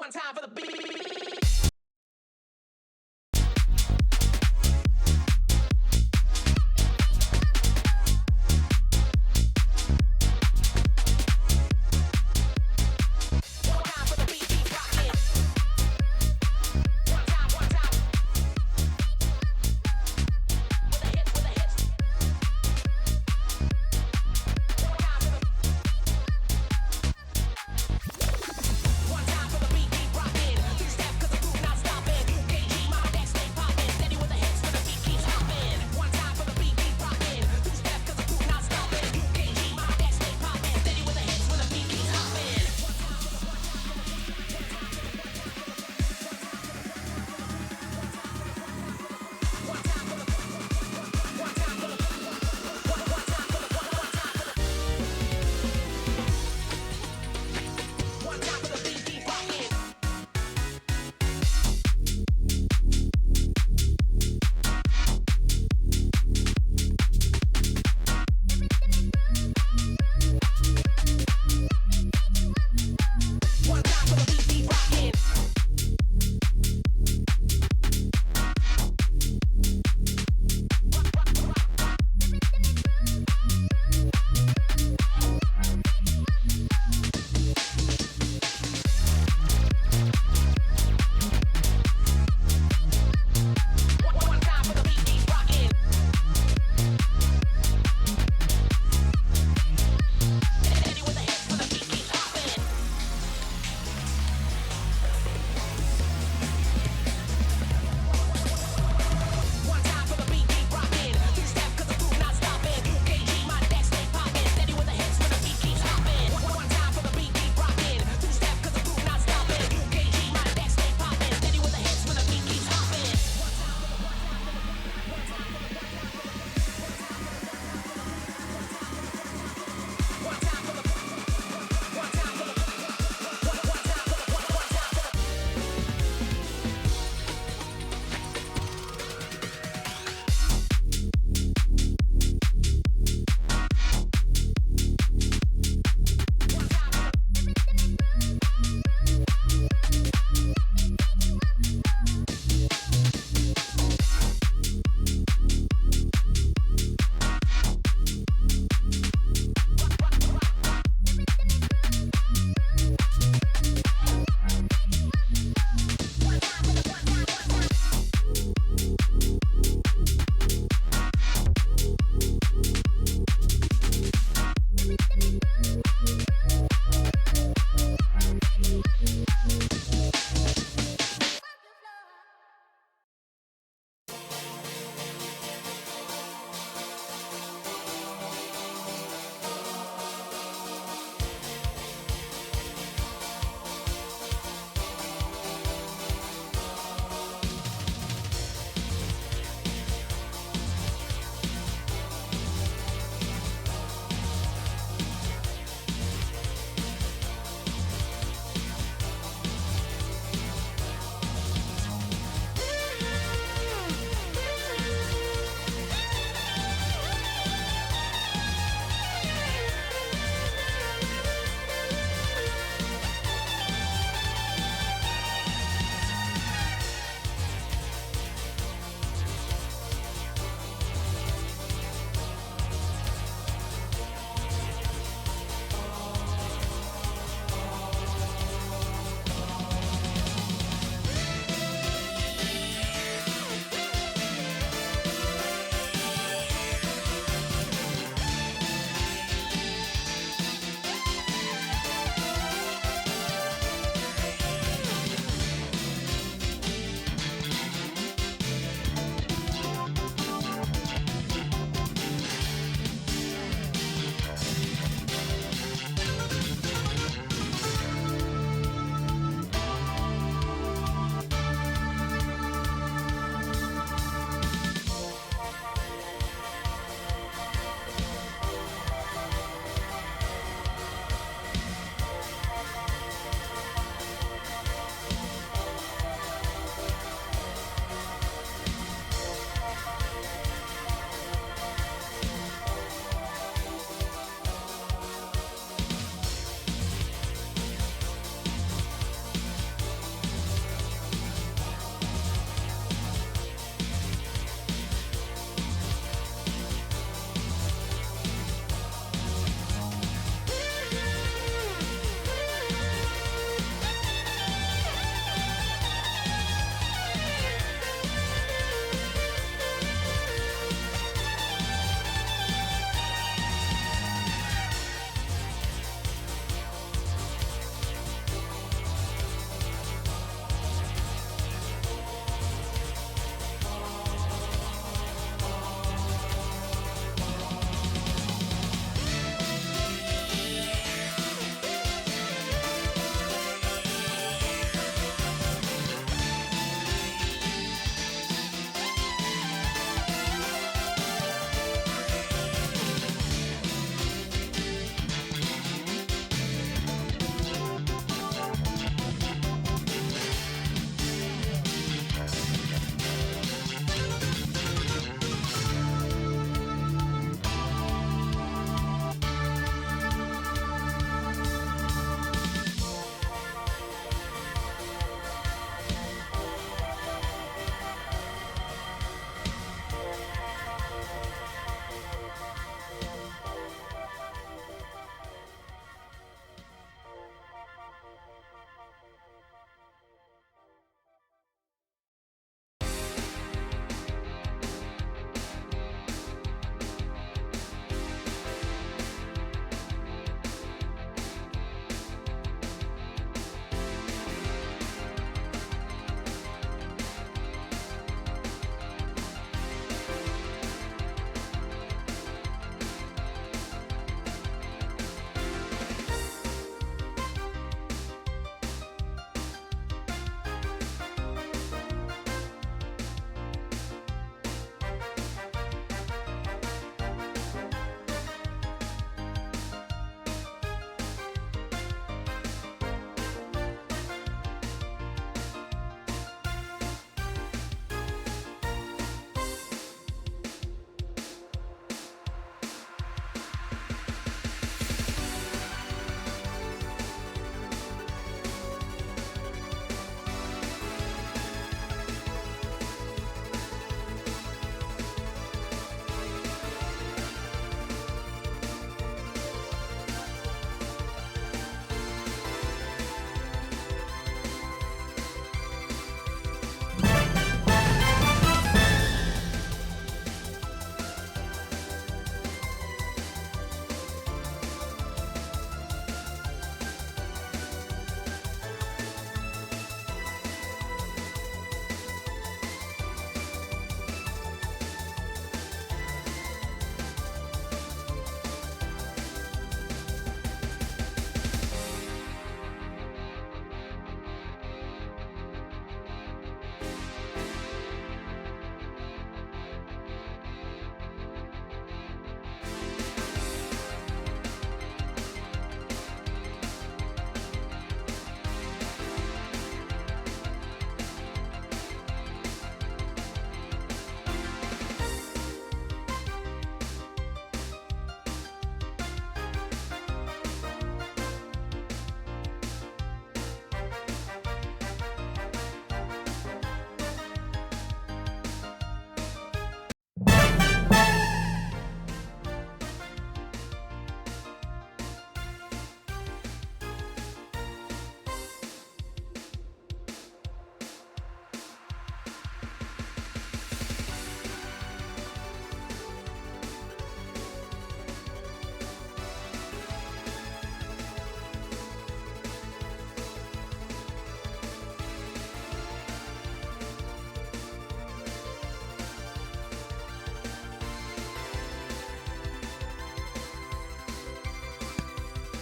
One time for the beat. Step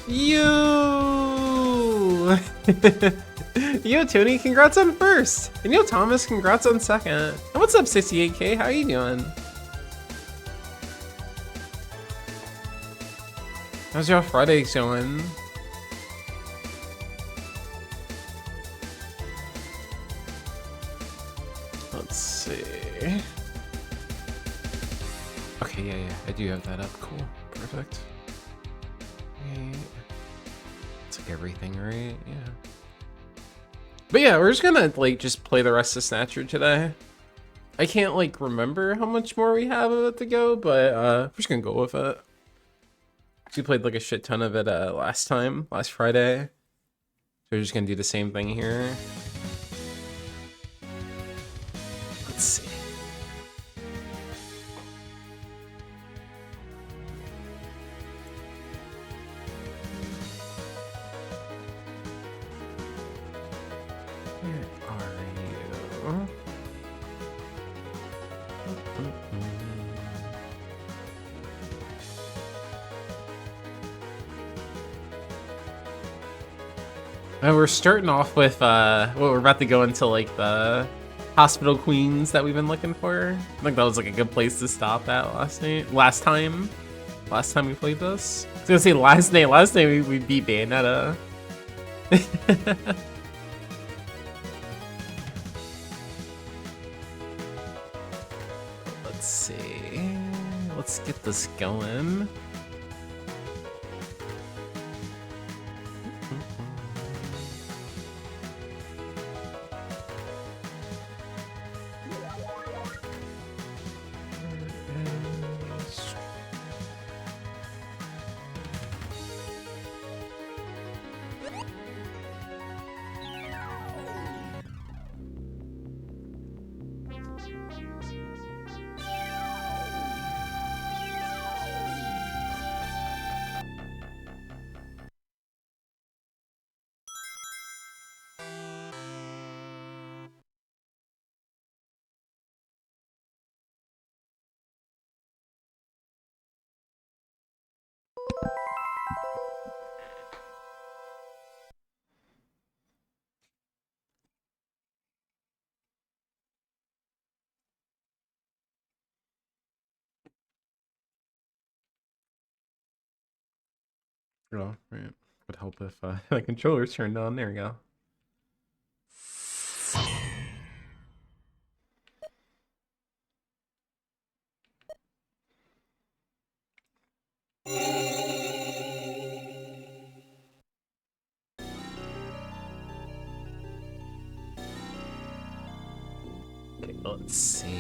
You! Yo, Tony, congrats on first! And yo, Thomas, congrats on second. And what's up, 68K? How you doing? How's your Friday going? Let's see. Okay, yeah, I do have that up. Cool, perfect. Okay. It's like everything, right? Yeah. But yeah, we're just gonna like just play the rest of Snatcher today. I can't like remember how much more we have of it to go, but we're just gonna go with it. We played like a shit ton of it last Friday. So we're just gonna do the same thing here. Let's see. Where are you? We're starting off with well, we're about to go into like the hospital queens that we've been looking for. I think that was like a good place to stop at last time we played this. I was gonna say last night we beat Bayonetta. Let's see. Let's get this going. Oh, right. Would help if the controller's turned on. There we go. Okay, let's see.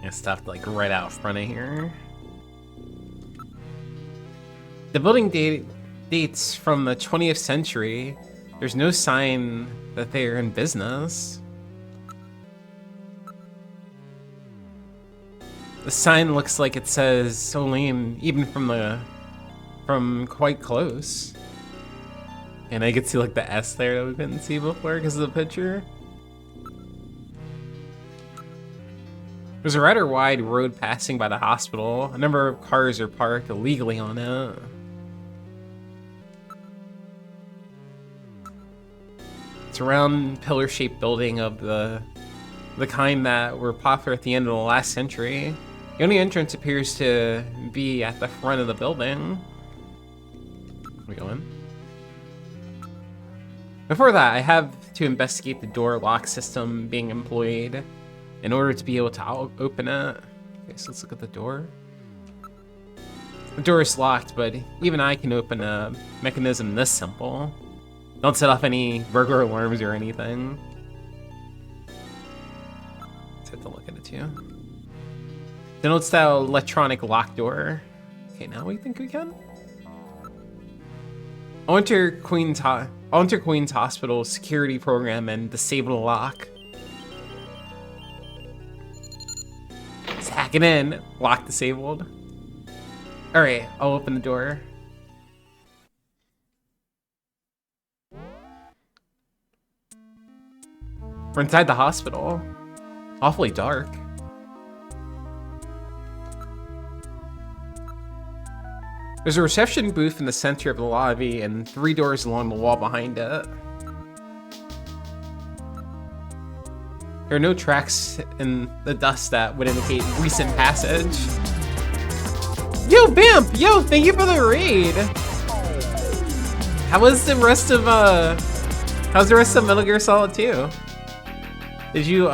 I stopped like right out front of here. The building dates from the 20th century. There's no sign that they are in business. The sign looks like it says Solim, even from quite close. And I could see like the S there that we couldn't see before because of the picture. There's a rather wide road passing by the hospital. A number of cars are parked illegally on it. It's a round pillar-shaped building of the kind that were popular at the end of the last century. The only entrance appears to be at the front of the building. We go in. Before that, I have to investigate the door lock system being employed in order to be able to open it. Okay, so let's look at the door. The door is locked, but even I can open a mechanism this simple. Don't set off any burglar alarms or anything. Let's have to look at it too. Denote style electronic lock door. Okay, now we think we can. I'll enter Queen's Hospital security program and disable the lock. Let's hack it in. Lock disabled. All right, I'll open the door. We're inside the hospital. Awfully dark. There's a reception booth in the center of the lobby and 3 doors along the wall behind it. There are no tracks in the dust that would indicate recent passage. Yo, Bamp! Yo, thank you for the raid! How's the rest of Metal Gear Solid 2? Did you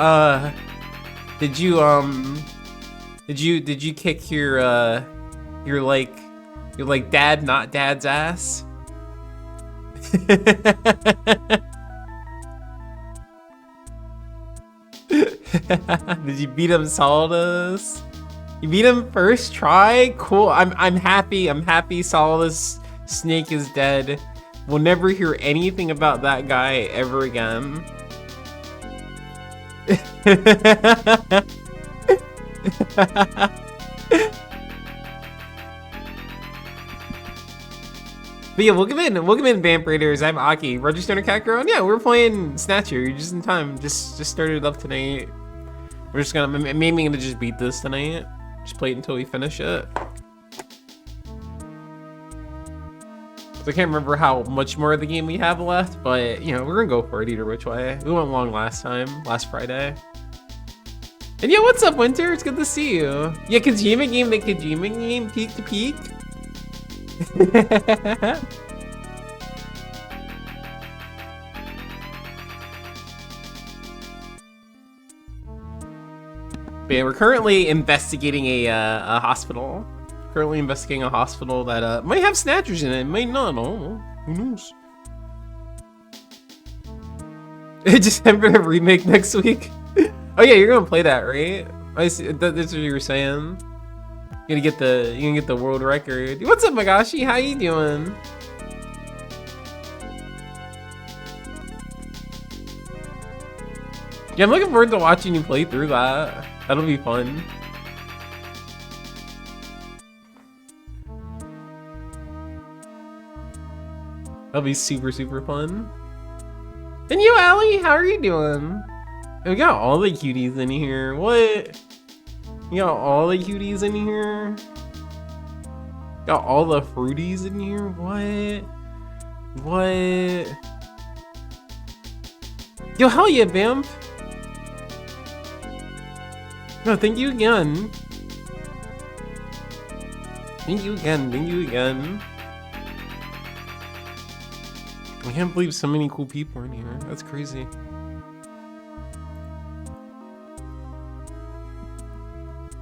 kick your dad not dad's ass? Did you beat him Solidus? You beat him first try? Cool. I'm happy. I'm happy Solidus Snake is dead. We'll never hear anything about that guy ever again. But yeah, welcome in, Vamp Raiders. I'm Aki. Register on Catgirl. And yeah, we're playing Snatcher. You're just in time. Just started it up tonight. We're just gonna, maybe gonna just beat this tonight. Just play it until we finish it. So I can't remember how much more of the game we have left, but you know, we're gonna go for it either which way. We went long last Friday. And yeah, what's up, Winter? It's good to see you. Yeah, Kojima game, the Kojima game, peak to peak. But yeah, we're currently investigating a hospital. Currently investigating a hospital that might have snatchers in it, might not. Oh, who knows? Just for a remake next week. Oh yeah, you're gonna play that, right? I see. That's what you were saying. You're gonna get the world record. What's up, Magashi? How you doing? Yeah, I'm looking forward to watching you play through that. That'll be fun. That'll be super, super fun. And you, Allie, how are you doing? We got all the cuties in here. What? You got all the cuties in here? Got all the fruities in here? What? What? Yo, hell yeah, Bamp. No, thank you again. Thank you again, thank you again. I can't believe so many cool people are in here. That's crazy.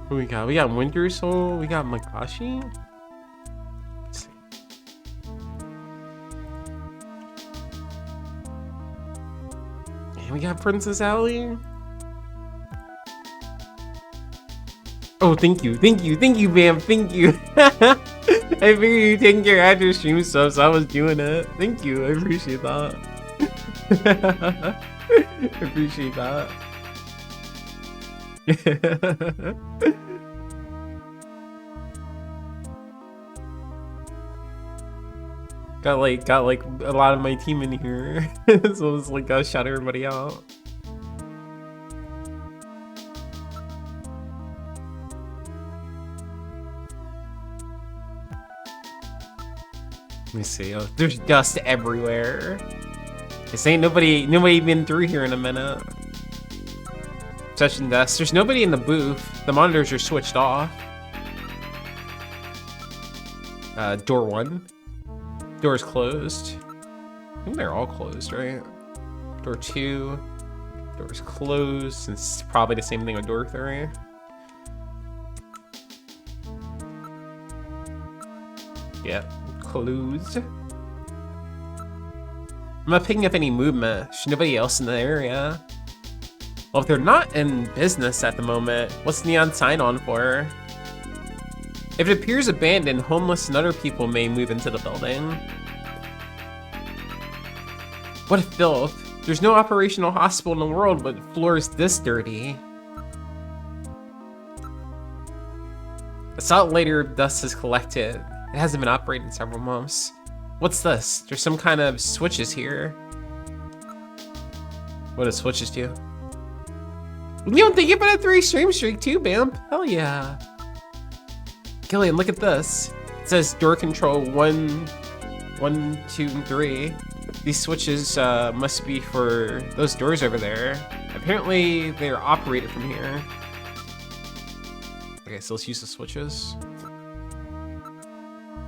What we got? We got Winter Soul. We got Makashi. Let's see. And we got Princess Allie. Oh, thank you, Bam, thank you. I figured you taking care of your stream stuff, so I was doing it. Thank you, I appreciate that. I appreciate that. got like a lot of my team in here, so it's like gotta shout everybody out. Let me see. Oh, there's dust everywhere. This ain't nobody been through here in a minute. Session dust. There's nobody in the booth. The monitors are switched off. Door 1. Door's closed. I think they're all closed, right? Door 2. Door's closed. It's probably the same thing with door 3. Yep. Closed. I'm not picking up any movement. There's nobody else in the area. Well, if they're not in business at the moment, what's neon sign on for? If it appears abandoned, homeless and other people may move into the building. What filth. There's no operational hospital in the world, but the floor is this dirty. A solid layer of dust is collected. It hasn't been operated in several months. What's this? There's some kind of switches here. What does switches do? You don't think about a 3 stream streak too, Bamp? Hell yeah. Gillian, look at this. It says door control 1, 2, and 3. These switches must be for those doors over there. Apparently, they're operated from here. Okay, so let's use the switches.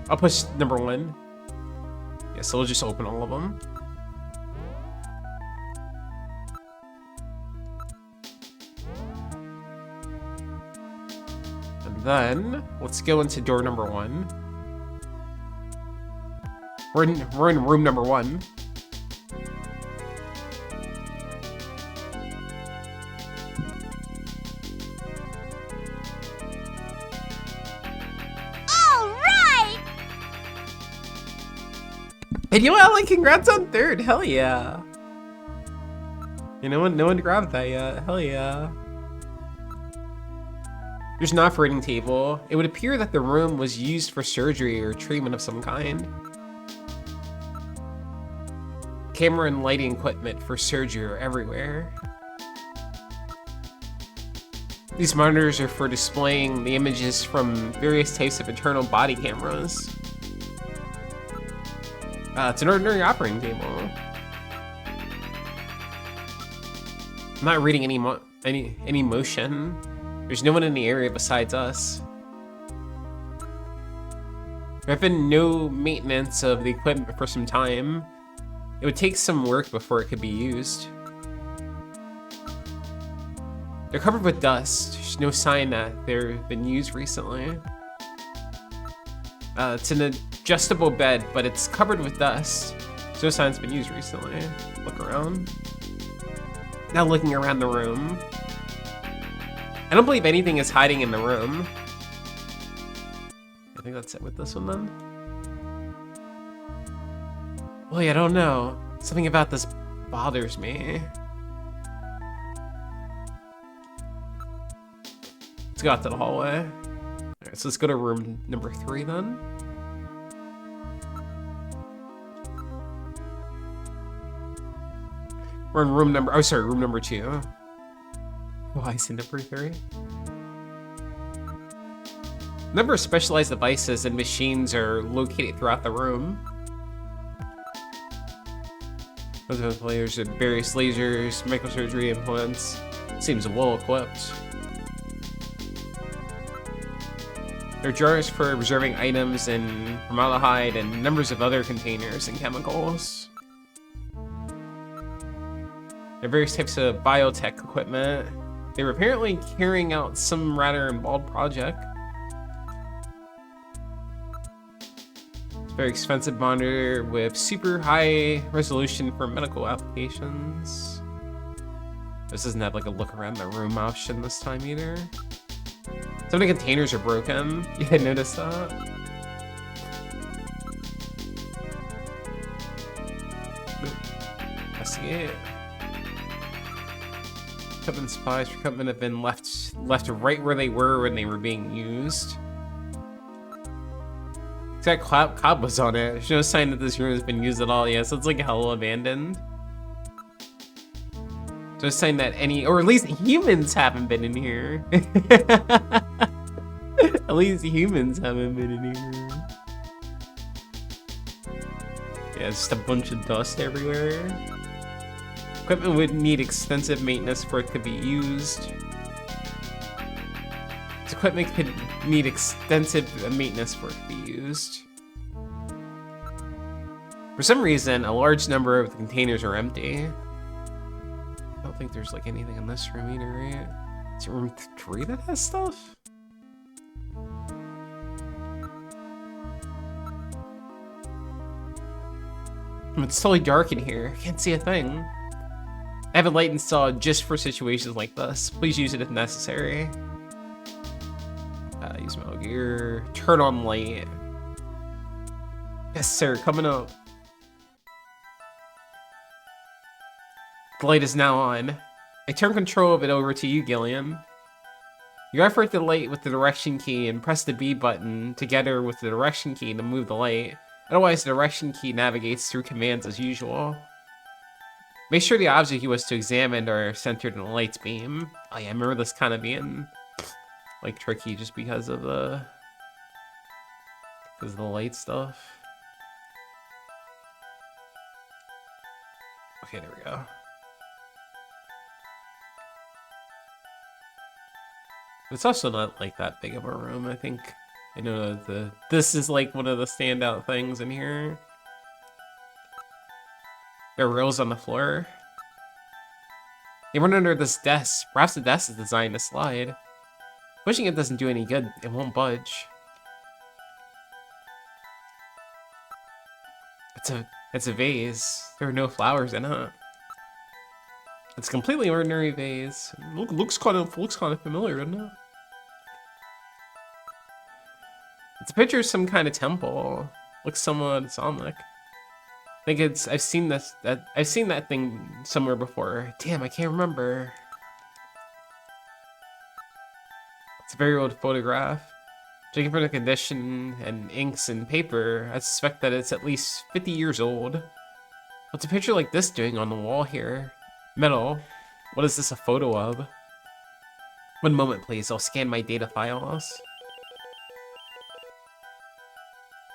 I'll push number 1. Yeah, so we'll just open all of them. And then, let's go into door number 1. We're in room number 1. And you know, Alan, congrats on 3rd. Hell yeah. You know, no one grabbed that yet. Hell yeah. There's an operating table. It would appear that the room was used for surgery or treatment of some kind. Camera and lighting equipment for surgery are everywhere. These monitors are for displaying the images from various types of internal body cameras. It's an ordinary operating table. I'm not reading any motion. There's no one in the area besides us. There have been no maintenance of the equipment for some time. It would take some work before it could be used. They're covered with dust. There's no sign that they've been used recently. It's an adjustable bed, but it's covered with dust. There's no sign it's been used recently. Look around. Now looking around the room. I don't believe anything is hiding in the room. I think that's it with this one then. Well, yeah, I don't know. Something about this bothers me. Let's go out to the hallway. Alright, so let's go to room number 3 then. We're in room number, room number 2. Why is it number 3? A number of specialized devices and machines are located throughout the room. Those ventilators and various lasers, microsurgery implants. Seems well equipped. There are jars for reserving items and formaldehyde and numbers of other containers and chemicals. There are various types of biotech equipment. They were apparently carrying out some rather involved project. It's a very expensive monitor with super high resolution for medical applications. This doesn't have like a look around the room option this time either. Some of the containers are broken. Yeah, I noticed that. Investigate. Equipment supplies for equipment have been left right where they were when they were being used. It's got cobwebs on it. There's no sign that this room has been used at all. Yeah, so it's like hella abandoned. So it's saying that or at least humans haven't been in here. At least humans haven't been in here. Yeah, it's just a bunch of dust everywhere. Equipment would need extensive maintenance for it to be used. This equipment could need extensive maintenance for it to be used. For some reason, a large number of the containers are empty. I don't think there's like anything in this room either, right? Is it room 3 that has stuff? It's totally dark in here. I can't see a thing. I have a light installed just for situations like this. Please use it if necessary. Use Metal Gear. Turn on light. Yes, sir. Coming up. The light is now on. I turn control of it over to you, Gilliam. You operate the light with the direction key and press the B button together with the direction key to move the light. Otherwise, the direction key navigates through commands as usual. Make sure the object you wish to examine are centered in the light's beam. Oh yeah, I remember this kind of being like tricky just because of the because of the light stuff. Okay, there we go. It's also not like that big of a room, I think. I know that this is like one of the standout things in here. There are rails on the floor. They run under this desk. Perhaps the desk is designed to slide. Pushing it doesn't do any good. It won't budge. It's a vase. There are no flowers in it. It's a completely ordinary vase. Looks kind of familiar, doesn't it? It's a picture of some kind of temple. Looks somewhat Islamic. I think I've seen that thing somewhere before. Damn, I can't remember. It's a very old photograph. Checking for the condition and inks and paper, I suspect that it's at least 50 years old. What's a picture like this doing on the wall here? Metal. What is this a photo of? One moment, please. I'll scan my data files.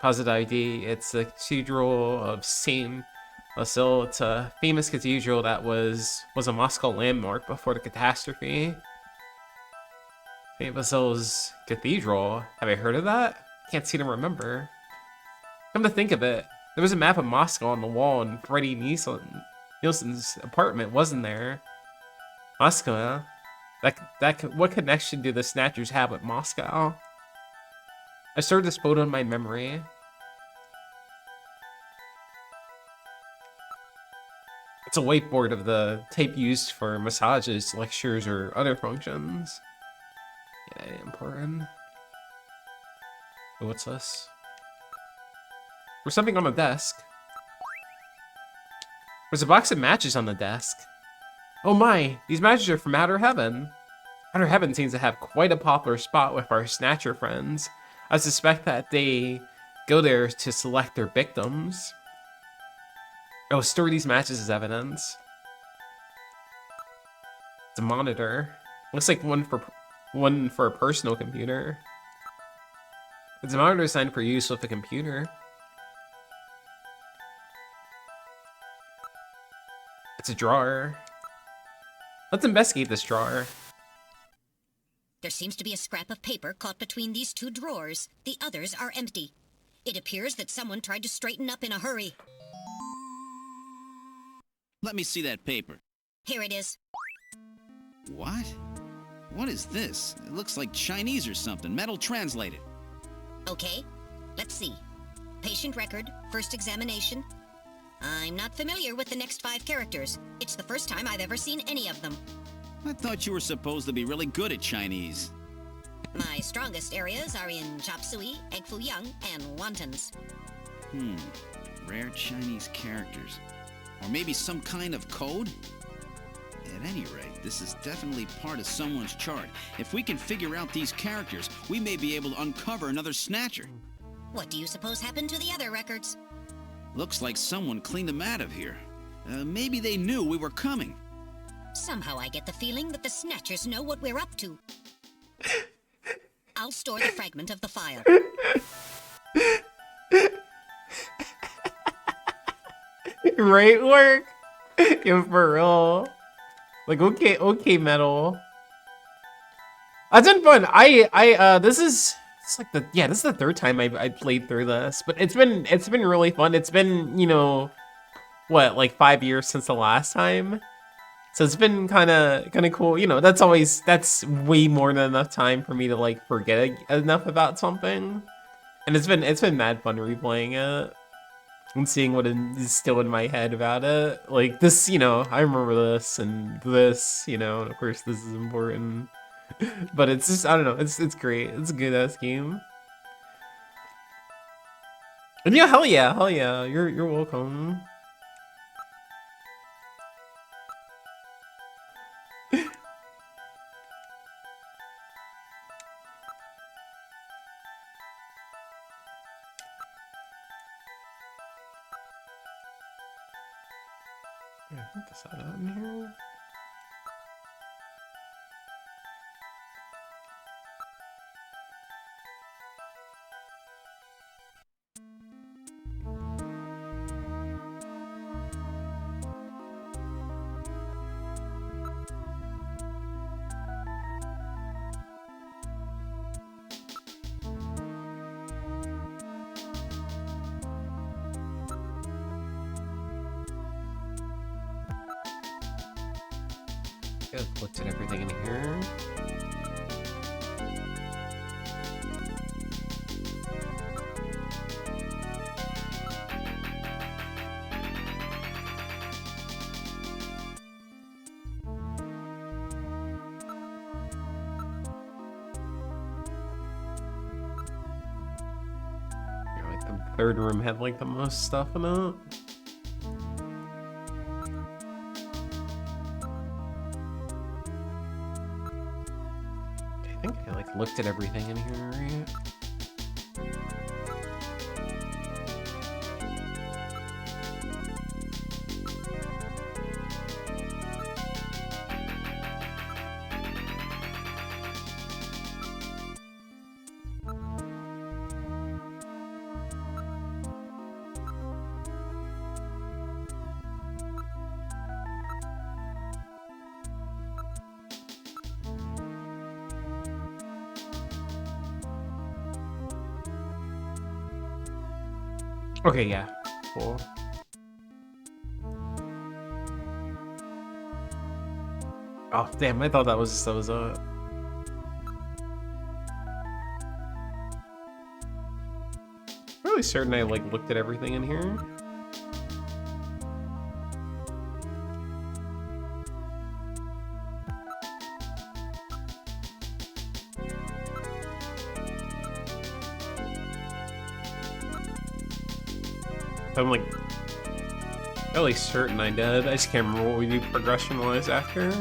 Posit ID. It's the Cathedral of Saint Basil. It's a famous cathedral that was a Moscow landmark before the catastrophe. Saint Basil's Cathedral. Have I heard of that? Can't seem to remember. Come to think of it, there was a map of Moscow on the wall in Freddie Nielsen's apartment, wasn't there? Moscow, huh? What connection do the Snatchers have with Moscow? I stored this photo in my memory. It's a whiteboard of the type used for massages, lectures, or other functions. Yeah, important. Oh, what's this? There's something on the desk. There's a box of matches on the desk. Oh my, these matches are from Outer Heaven. Outer Heaven seems to have quite a popular spot with our Snatcher friends. I suspect that they go there to select their victims. Oh, store these matches as evidence. It's a monitor. Looks like one for a personal computer. It's a monitor designed for use with a computer. It's a drawer. Let's investigate this drawer. There seems to be a scrap of paper caught between these two drawers. The others are empty. It appears that someone tried to straighten up in a hurry. Let me see that paper. Here it is. What? What is this? It looks like Chinese or something. Metal translated. Okay, let's see. Patient record, first examination. I'm not familiar with the next 5 characters. It's the first time I've ever seen any of them. I thought you were supposed to be really good at Chinese. My strongest areas are in chop suey, egg foo young, and wontons. Rare Chinese characters. Or maybe some kind of code? At any rate, this is definitely part of someone's chart. If we can figure out these characters, we may be able to uncover another Snatcher. What do you suppose happened to the other records? Looks like someone cleaned them out of here. Maybe they knew we were coming. Somehow I get the feeling that the Snatchers know what we're up to. I'll store the fragment of the file. Right work? Yeah, for real. Like, okay, Metal. That's been fun. This is the third time I played through this, but it's been really fun. It's been, you know, what, like 5 years since the last time? So it's been kind of cool. You know, that's way more than enough time for me to like forget enough about something. And it's been mad fun replaying it and seeing what is still in my head about it. Like this, you know, I remember this and this, you know, and of course this is important. But it's just, I don't know, it's great. It's a good ass game. And yeah, hell yeah, you're welcome. Yeah, I think that's that out in here. I've looked at everything in here. Third room had like the most stuff in it. I think I like looked at everything in here, right? Okay, yeah. Cool. Oh, damn, I thought that was really certain I like looked at everything in here. I'm like really certain I did. I just can't remember what we do progression-wise after.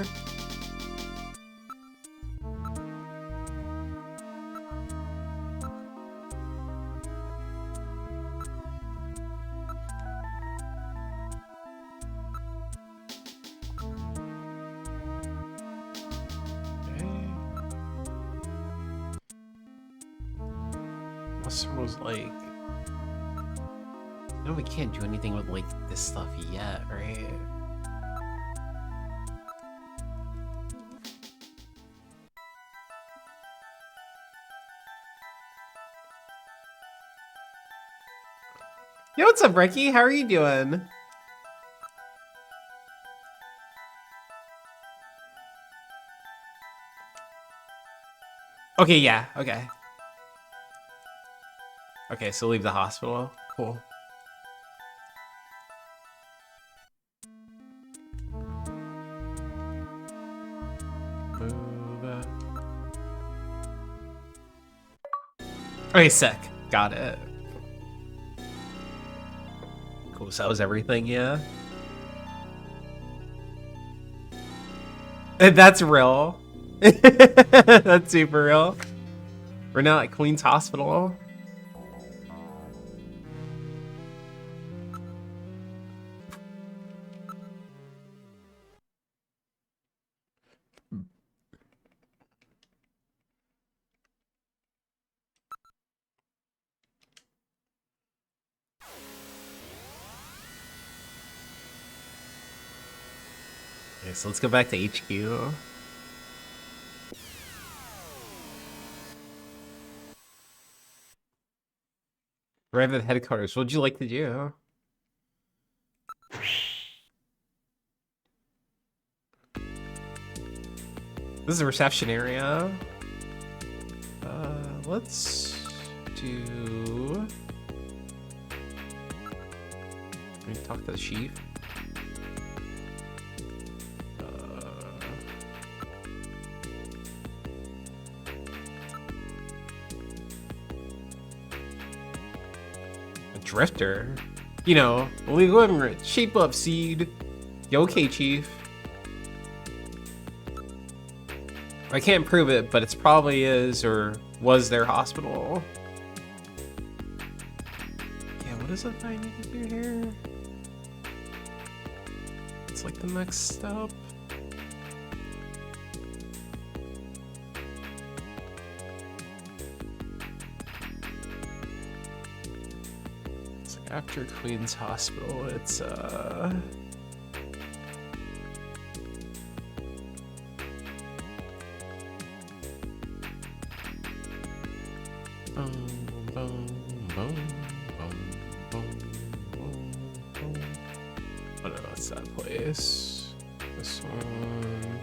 Unless there was like... No, we can't do anything with like this stuff yet, right? Yo, what's up, Ricky? How are you doing? Okay, yeah, okay. Okay, so leave the hospital. Cool. Okay, sick. Got it. Cool, so that was everything, yeah? That's real. That's super real. We're now at Queen's Hospital. Okay, so let's go back to HQ. Arrive at headquarters. What'd you like to do? This is a reception area. Let's do... Let me talk to the chief. Drifter, you know, illegal immigrant, shape up, seed. You okay, chief? I can't prove it, but it's probably is or was their hospital. Yeah, what is it I need to do here? It's like the next step. After Queen's Hospital, it's oh no, it's that place. This one.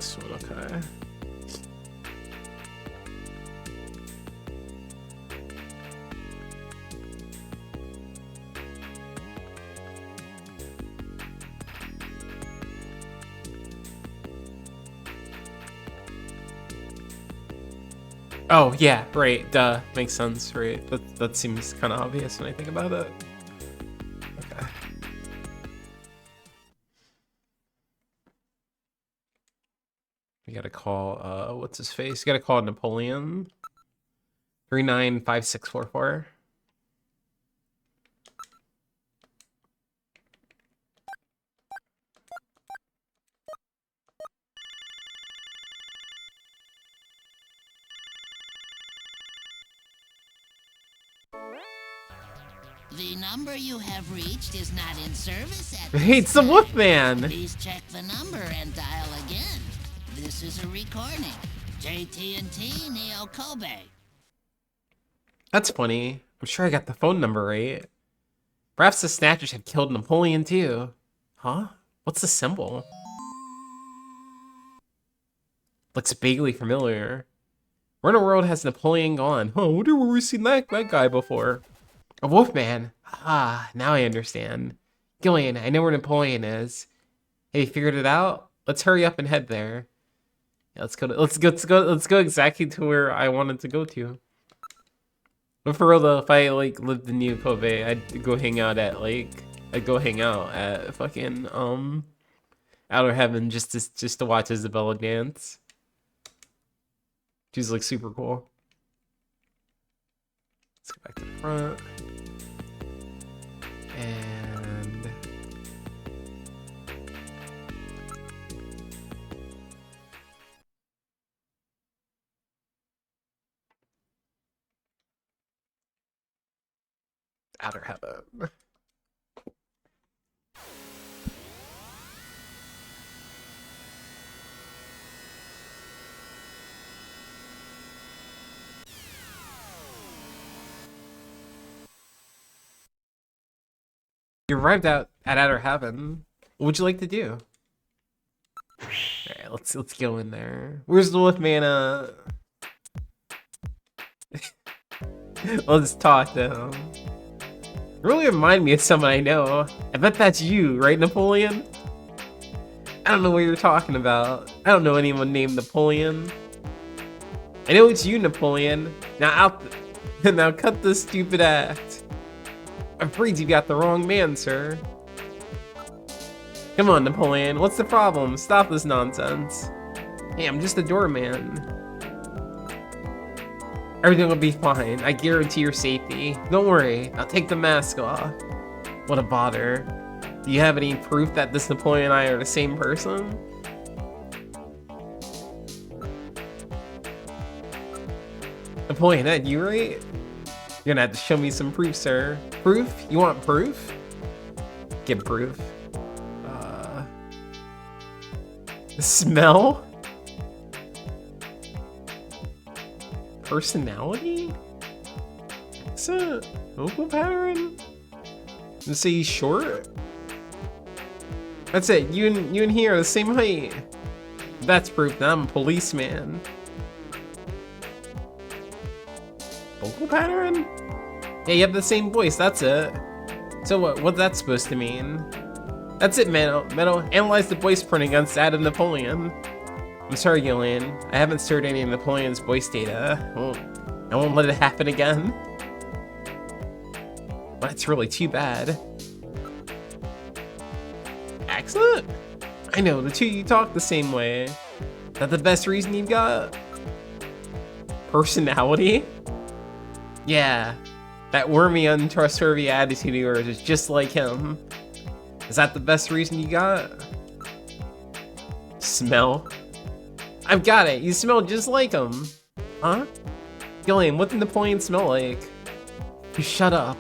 this one, okay. Oh, yeah, right, duh, makes sense, right? That seems kind of obvious when I think about it. Okay. We gotta call, what's his face? You gotta call Napoleon. 395644. The number you have reached is not in service at Hey, it's the Wolfman! Please check the number and dial again. This is a recording. JT&T Neo Kobe. That's funny. I'm sure I got the phone number right. Perhaps the Snatchers had killed Napoleon too. Huh? What's the symbol? Looks vaguely familiar. Where in the world has Napoleon gone? Huh, I wonder where we've seen that guy before. A Wolfman. Ah, now I understand. Gillian, I know where Napoleon is. Have you figured it out? Let's hurry up and head there. Yeah, let's go exactly to where I wanted to go to. But for real though, if I like lived in New Kobe, I'd go hang out at fucking Outer Heaven just to watch Isabella dance. She's like super cool. Let's go back to the front. And Outer Heaven. You arrived out at Outer Heaven. What would you like to do? Alright, let's go in there. Where's the Wolfman? Let's talk to him. You really remind me of someone I know. I bet that's you, right, Napoleon? I don't know what you're talking about. I don't know anyone named Napoleon. I know it's you, Napoleon. Now now cut this stupid act. I'm afraid you got the wrong man, sir. Come on, Napoleon. What's the problem? Stop this nonsense. Hey, I'm just a doorman. Everything will be fine. I guarantee your safety. Don't worry. I'll take the mask off. What a bother. Do you have any proof that this Napoleon and I are the same person? Napoleon, that you, right? You're gonna have to show me some proof, sir. Proof? You want proof? Get proof. Smell? Personality? Accent? Vocal pattern? Let's say he's short? That's it. You and he are the same height. That's proof that I'm a policeman. Vocal pattern? Yeah, you have the same voice, that's it. So what's that supposed to mean? That's it, Meadow. Analyze the voice print against that of Napoleon. I'm sorry, Gillian. I haven't stored any of Napoleon's voice data. I won't let it happen again. That's really too bad. Accent? I know, the two of you talk the same way. Is that the best reason you've got? Personality? Yeah, that wormy, untrustworthy attitude of yours is just like him. Is that the best reason you got? Smell? I've got it, you smell just like him. Huh? Gillian, what did Napoleon smell like? You shut up.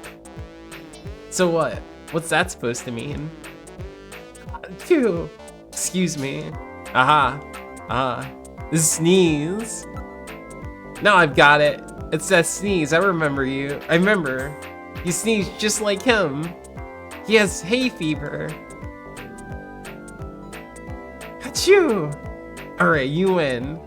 So what? What's that supposed to mean? Phew. Excuse me. Aha. Sneeze. Now I've got it. It's that sneeze. I remember you. I remember. You sneeze just like him. He has hay fever. Achoo! Alright, you win.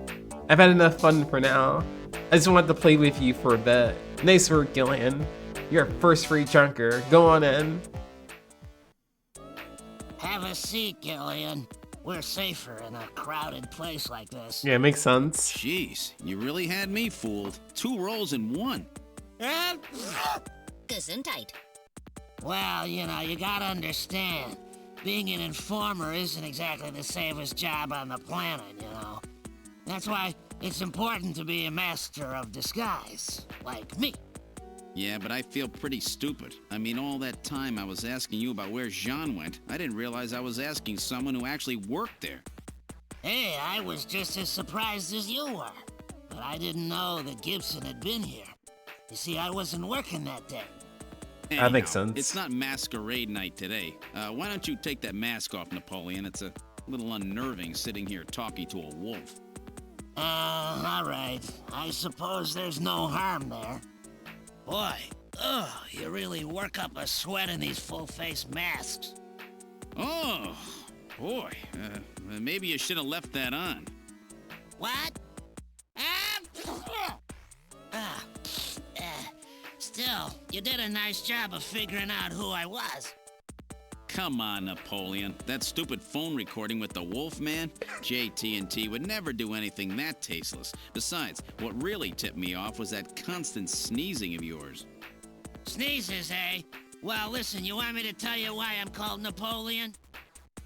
I've had enough fun for now. I just wanted to play with you for a bit. Nice work, Gillian. You're a first-rate junker. Go on in. Have a seat, Gillian. We're safer in a crowded place like this. Yeah, makes sense. Jeez, you really had me fooled. 2 roles in 1. Gesundheit. Well, you know, you gotta understand. Being an informer isn't exactly the safest job on the planet, you know. That's why it's important to be a master of disguise, like me. Yeah, but I feel pretty stupid. I mean, all that time I was asking you about where Jean went, I didn't realize I was asking someone who actually worked there. Hey, I was just as surprised as you were. But I didn't know that Gibson had been here. You see, I wasn't working that day. That makes Anyhow, sense. It's not masquerade night today. Why don't you take that mask off, Napoleon? It's a little unnerving sitting here talking to a wolf. All right. I suppose there's no harm there. Boy, you really work up a sweat in these full-face masks. Oh, boy. Maybe you should have left that on. What? Still, you did a nice job of figuring out who I was. Come on, Napoleon. That stupid phone recording with the wolf man? JT&T would never do anything that tasteless. Besides, what really tipped me off was that constant sneezing of yours. Sneezes, eh? Well, listen, you want me to tell you why I'm called Napoleon?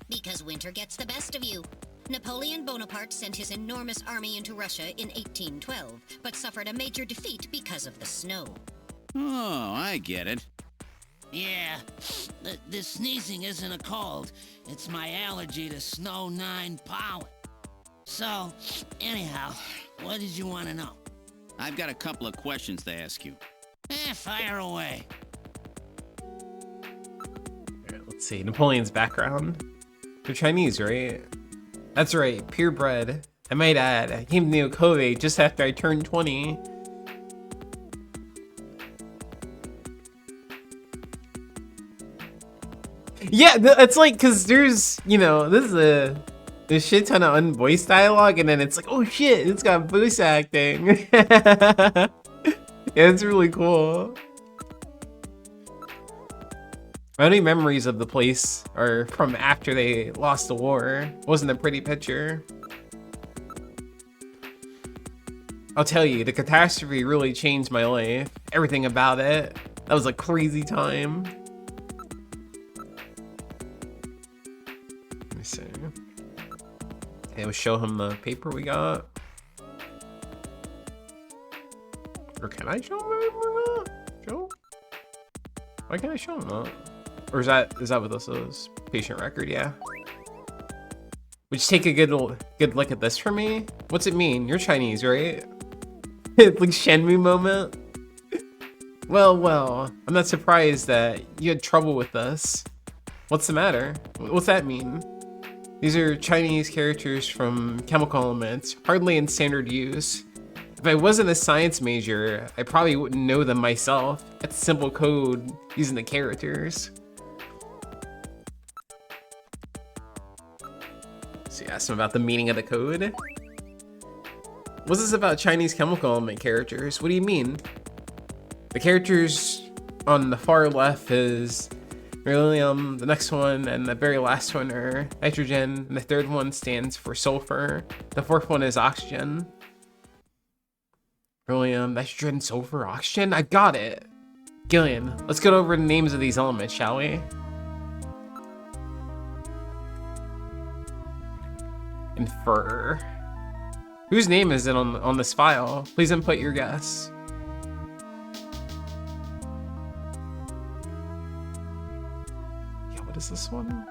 Because winter gets the best of you. Napoleon Bonaparte sent his enormous army into Russia in 1812, but suffered a major defeat because of the snow. Oh, I get it. Yeah, the sneezing isn't a cold. It's my allergy to Snow 9 pollen. So, anyhow, what did you want to know? I've got a couple of questions to ask you. Fire away. Alright, let's see. Napoleon's background. They're Chinese, right? That's right, purebred. I might add, I came to Neokove just after I turned 20. Yeah, it's like, cause there's, you know, this is a shit ton of unvoiced dialogue, and then it's like, oh shit, it's got voice acting. Yeah, it's really cool. My only memories of the place are from after they lost the war. It wasn't a pretty picture. I'll tell you, the catastrophe really changed my life. Everything about it. That was a crazy time. Let me see. Okay, we'll show him the paper we got. Or can I show him or not? Show? Why can't I show him that? Or is that what this is? Patient record, yeah. Would you take a good look at this for me? What's it mean? You're Chinese, right? Like Shenmue moment. Well, I'm not surprised that you had trouble with this. What's the matter? What's that mean? These are Chinese characters from chemical elements, hardly in standard use. If I wasn't a science major, I probably wouldn't know them myself. That's simple code using the characters. So you asked him about the meaning of the code. What's this about Chinese chemical element characters? What do you mean? The characters on the far left is beryllium, the next one and the very last one are nitrogen, and the third one stands for sulfur. The fourth one is oxygen. Beryllium, nitrogen, sulfur, oxygen? I got it! Gillian, let's go over the names of these elements, shall we? Infer. Whose name is it on this file? Please input your guess. Yeah, what is this one?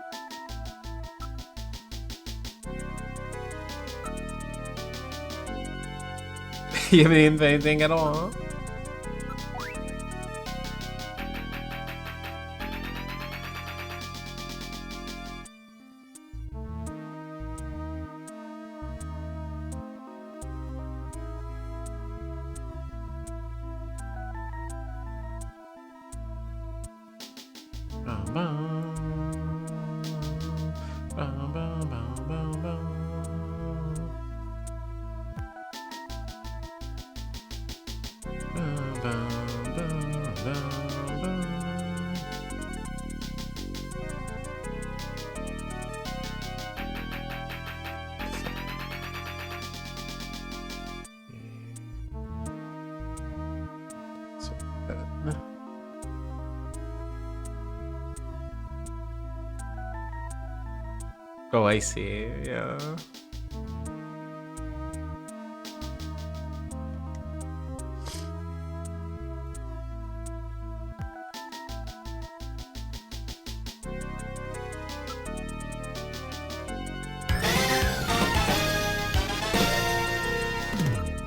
You haven't input anything at all? Oh, I see. Yeah.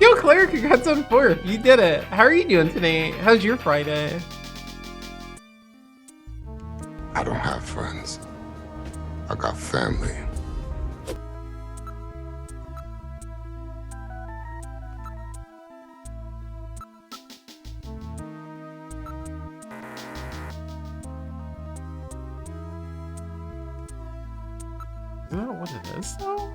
Yo, Claire, congrats on 4th. You did it. How are you doing today? How's your Friday? I don't have friends. I got family. Isn't that what it is, though?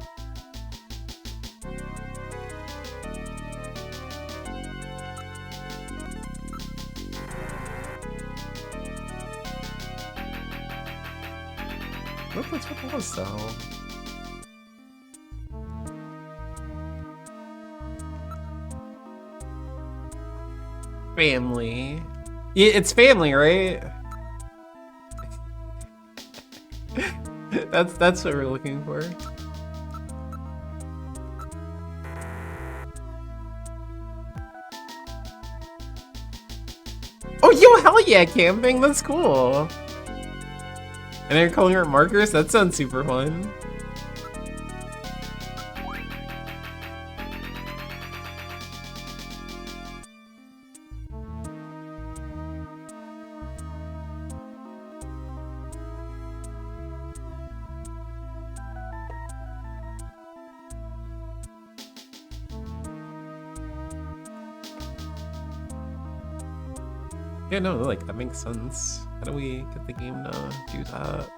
What that's what that was, though. Family. Yeah, it's family, right? That's what we're looking for. Oh, yo, hell yeah, camping. That's cool. And they're calling her markers? That sounds super fun. Yeah, no, like, that makes sense. How do we get the game to do that?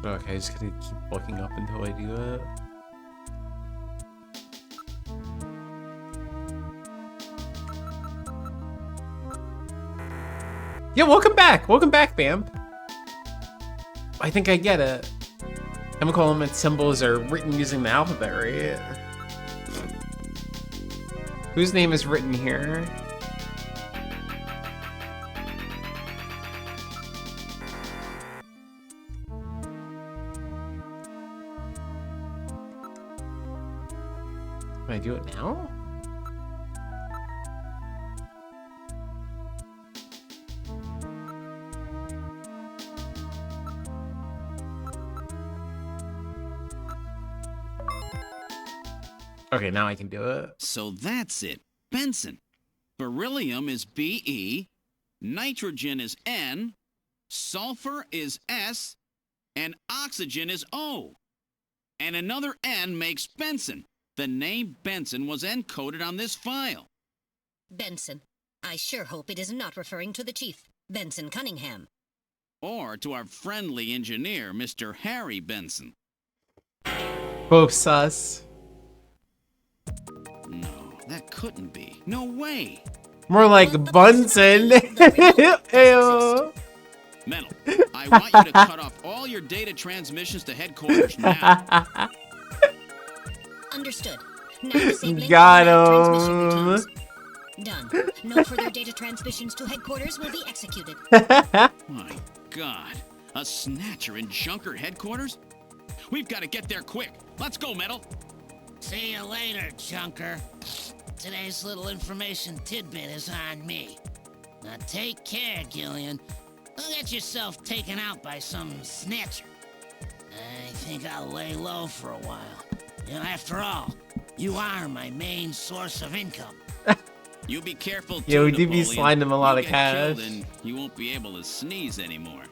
Okay, I just gotta keep looking up until I do it. Yeah, welcome back! Welcome back, Bamp! I think I get it. Chemical element symbols are written using the alphabet, right? Whose name is written here? Can I do it now? Okay, now I can do it. So that's it. Benson. Beryllium is Be, nitrogen is N, sulfur is S, and oxygen is O. And another N makes Benson. The name Benson was encoded on this file. Benson. I sure hope it is not referring to the chief, Benson Cunningham. Or to our friendly engineer, Mr. Harry Benson. Both sus. No, that couldn't be. No way. More like Bunsen. Ew. Metal, I want you to cut off all your data transmissions to headquarters now. Understood. Now disabling Got all transmission him. routines. Done. No further data transmissions to headquarters will be executed. My God. A Snatcher in Junker headquarters? We've got to get there quick. Let's go, Metal. See you later, Junker. Today's little information tidbit is on me. Now take care, Gillian. Don't get yourself taken out by some snatcher. I think I'll lay low for a while. You know, after all, you are my main source of income. You be careful, too, Yeah, we do be Napoleon. sliding him a lot You of get cash. killed and you won't be able to sneeze anymore.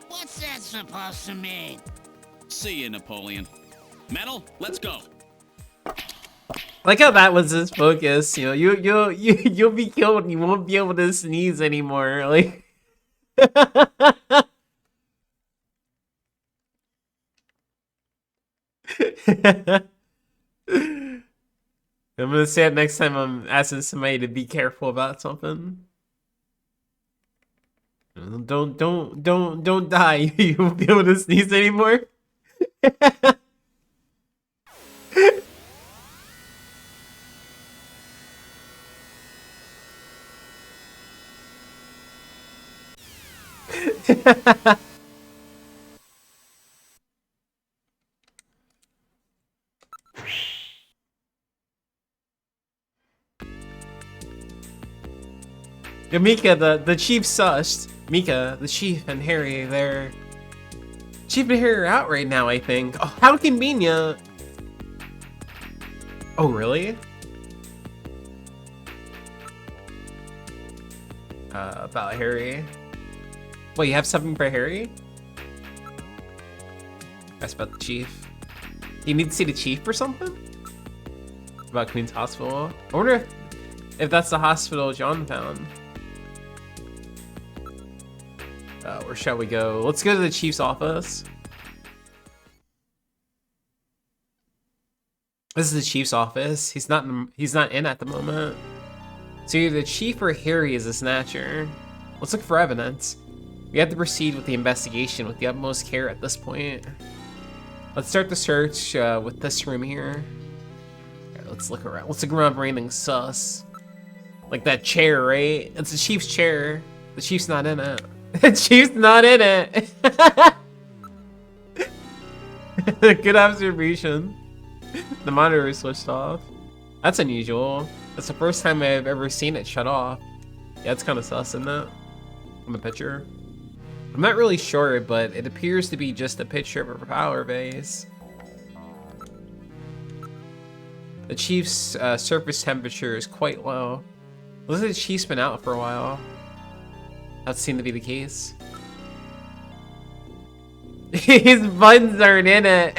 What's that supposed to mean? See you, Napoleon. Metal, let's go. Like how that was his focus, you know, you'll be killed and you won't be able to sneeze anymore. Like I'm gonna say it next time I'm asking somebody to be careful about something. Don't die. You won't be able to sneeze anymore. Yeah, Mika, the chief sussed. Mika, the chief, and Harry, they're... Chief and Harry are out right now, I think. Oh, how convenient. Oh, really? About Harry. Wait, you have something for Harry? That's about the chief. You need to see the chief for something? About Queen's Hospital? I wonder if that's the hospital John found. Where shall we go? Let's go to the chief's office. This is the chief's office. He's not in at the moment. So either the chief or Harry is a snatcher. Let's look for evidence. We have to proceed with the investigation with the utmost care at this point. Let's start the search with this room here. Okay, let's look around. Let's look around for anything sus. Like that chair, right? It's the chief's chair. The chief's not in it. The chief's not in it. Good observation. The monitor is switched off. That's unusual. That's the first time I've ever seen it shut off. Yeah, it's kind of sus, isn't it? On the picture. I'm not really sure, but it appears to be just a picture of a power base. The chief's surface temperature is quite low. Looks like the chief's been out for a while. That seemed to be the case. His buttons aren't in it.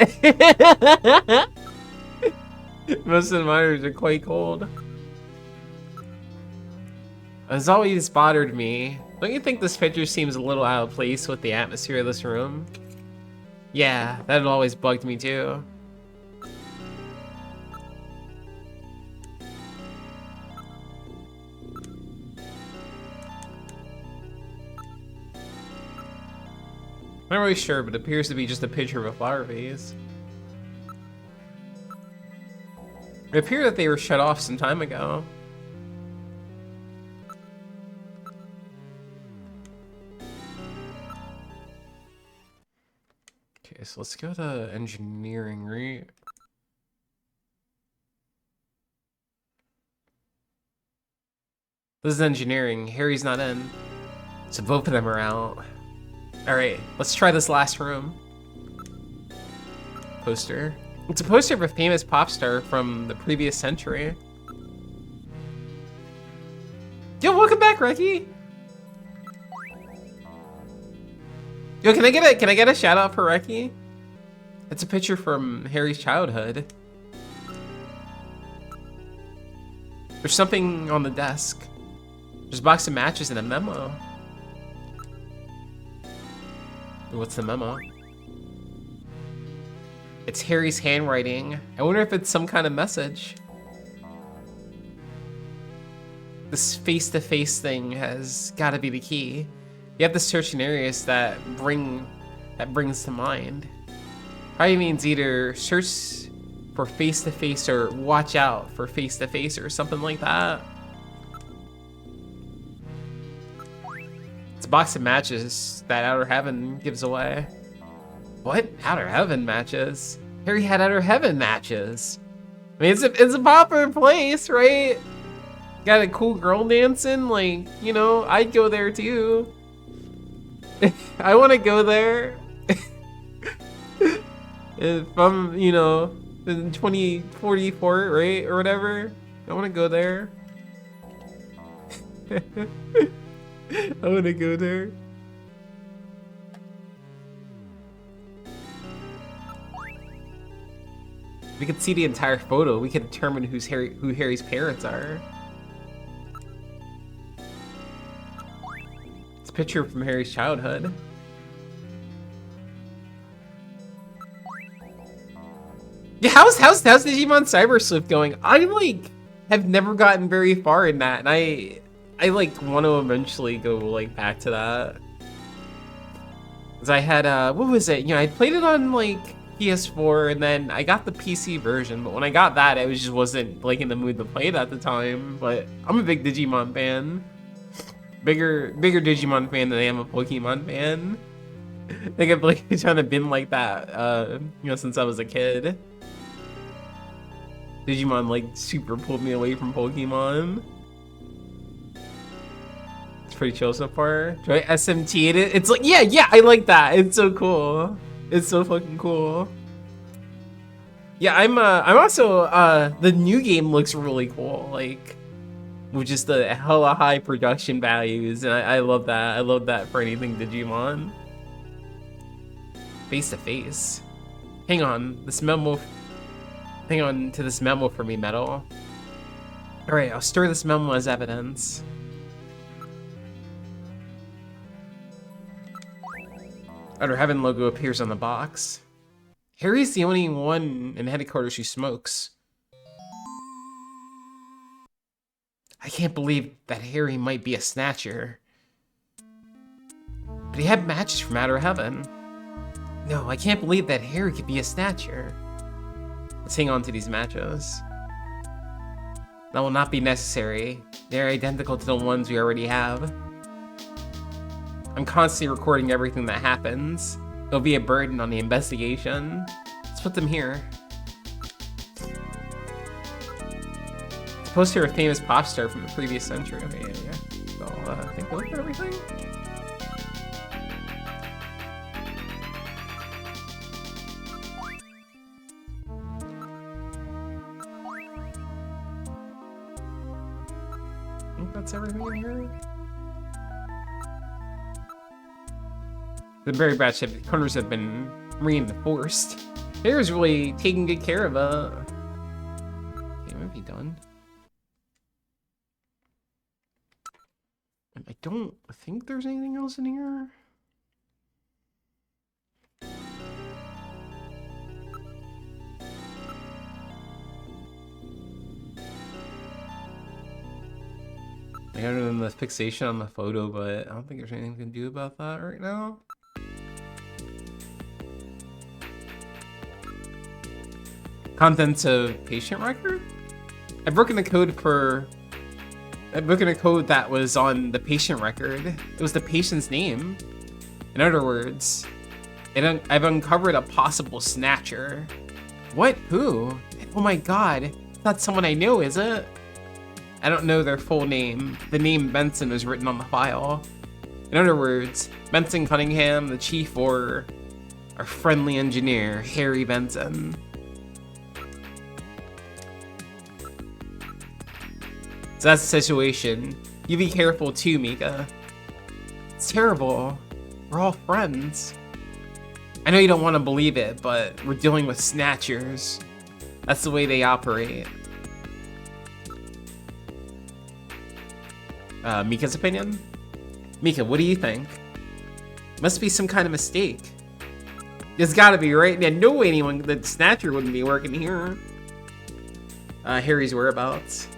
Most of the monitors are quite cold. It's always bothered me. Don't you think this picture seems a little out of place with the atmosphere of this room? Yeah, that had always bugged me too. I'm not really sure, but it appears to be just a picture of a flower vase. It appeared that they were shut off some time ago. Okay, so let's go to engineering, right? This is engineering. Harry's not in. So both of them are out. Alright, let's try this last room. Poster. It's a poster of a famous pop star from the previous century. Yo, welcome back, Reki! Yo, can I get a shout out for Reki? It's a picture from Harry's childhood. There's something on the desk. There's a box of matches and a memo. What's the memo? It's Harry's handwriting. I wonder if it's some kind of message. This face-to-face thing has got to be the key. You have to search in areas that brings to mind. Probably means either search for face-to-face or watch out for face-to-face or something like that. It's a box of matches that Outer Heaven gives away. What? Outer Heaven matches? Harry had Outer Heaven matches. I mean, it's a popular place, right? Got a cool girl dancing, like, you know, I'd go there too. I want to go there. If I'm, you know, in 2044, right, or whatever, I want to go there. I want to go there. We could see the entire photo. We could determine who Harry's parents are. It's a picture from Harry's childhood. Yeah, how's Digimon Cyber Sleuth going? I like have never gotten very far in that, and I like want to eventually go like back to that. Cause I had what was it? You know, I played it on like PS4, and then I got the PC version. But when I got that, I just wasn't like in the mood to play it at the time. But I'm a big Digimon fan, bigger Digimon fan than I am a Pokemon fan. I think I've like kind of been like that, you know, since I was a kid. Digimon like super pulled me away from Pokemon. It's pretty chill so far. Do I SMT it? It's like, yeah, I like that. It's so cool. It's so fucking cool. Yeah, I'm also, the new game looks really cool. Like, with just the hella high production values, and I love that. I love that for anything Digimon. Face to face. Hang on, this memo. Hang on to this memo for me, Metal. Alright, I'll store this memo as evidence. Outer Heaven logo appears on the box. Harry's the only one in headquarters who smokes. I can't believe that Harry might be a Snatcher. But he had matches from Outer Heaven. No, I can't believe that Harry could be a Snatcher. Let's hang on to these matches. That will not be necessary. They're identical to the ones we already have. I'm constantly recording everything that happens. It'll be a burden on the investigation. Let's put them here. It's a poster of a famous pop star from the previous century. Okay, yeah. So, take a look at everything. I think that's everything in here. The very bad ship corners have been reinforced. Harry's really taking good care of it. Okay, might be done. I don't think there's anything else in here. Like, other than the fixation on the photo, but I don't think there's anything we can do about that right now. Contents of patient record? I've broken a code that was on the patient record. It was the patient's name. In other words, I've uncovered a possible Snatcher. What? Who? Oh my god. It's not someone I know, is it? I don't know their full name. The name Benson was written on the file. In other words, Benson Cunningham, the chief, or our friendly engineer, Harry Benson. So that's the situation. You be careful too, Mika. It's terrible. We're all friends. I know you don't want to believe it, but we're dealing with Snatchers. That's the way they operate. Mika's opinion? Mika, what do you think? Must be some kind of mistake. There's gotta be, right? Yeah, no way the Snatcher wouldn't be working here. Harry's whereabouts.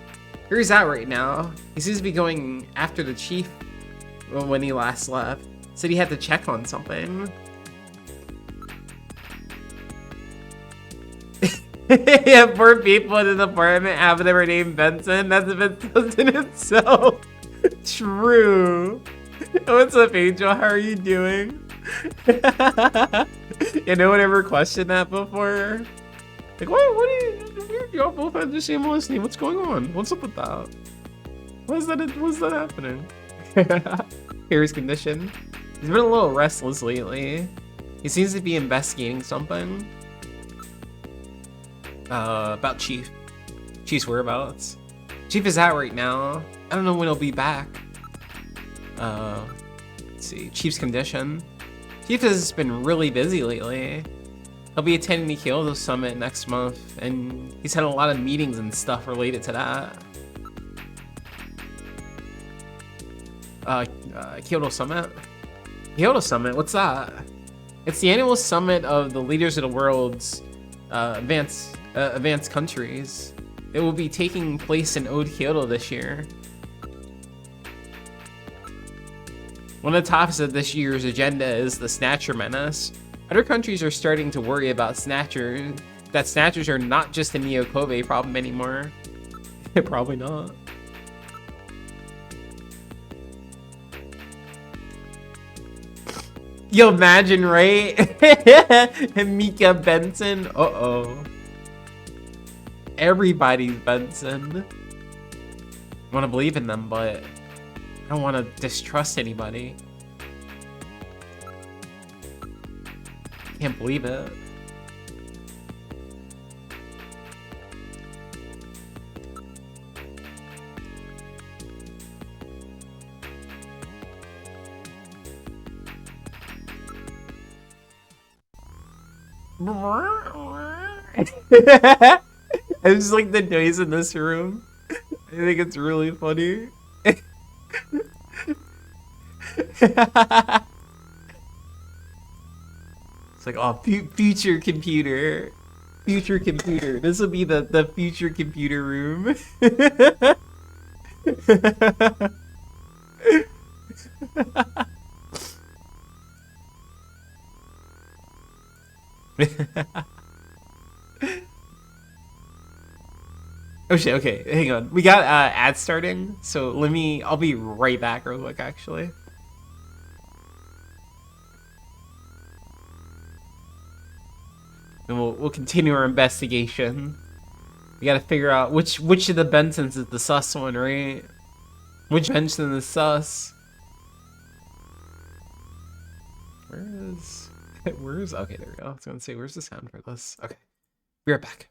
Harry's out right now. He seems to be going after the chief when he last left. Said he had to check on something. Yeah, poor people in an apartment have their name Benson. That's a bit in itself. True. What's up, Angel? How are you doing? Yeah, no one ever questioned that before. Like, what are you? Y'all both have the same last name. What's going on? What's up with that? What's that happening? Harry's condition. He's been a little restless lately. He seems to be investigating something. About Chief. Chief's whereabouts. Chief is out right now. I don't know when he'll be back. Let's see. Chief's condition. Chief has been really busy lately. He'll be attending the Kyoto Summit next month, and he's had a lot of meetings and stuff related to that. Kyoto Summit? Kyoto Summit, what's that? It's the annual summit of the leaders of the world's advanced countries. It will be taking place in Ode Kyoto this year. One of the topics of this year's agenda is the Snatcher menace. Other countries are starting to worry about Snatchers, that Snatchers are not just a Neo-Kobe problem anymore. Probably not. Yo, imagine, right? Mika Benson. Uh-oh. Everybody's Benson. I want to believe in them, but I don't want to distrust anybody. Can't believe it. I just like the noise in this room. I think it's really funny. It's like, oh, future computer. Future computer. This will be the future computer room. Oh shit, okay, hang on. We got ads starting, so I'll be right back real quick actually. And we'll continue our investigation. We gotta figure out which of the Bensons is the sus one, right? Which Benson is sus? Where's okay, there we go. I was gonna say, where's the sound for this? Okay. Be right back.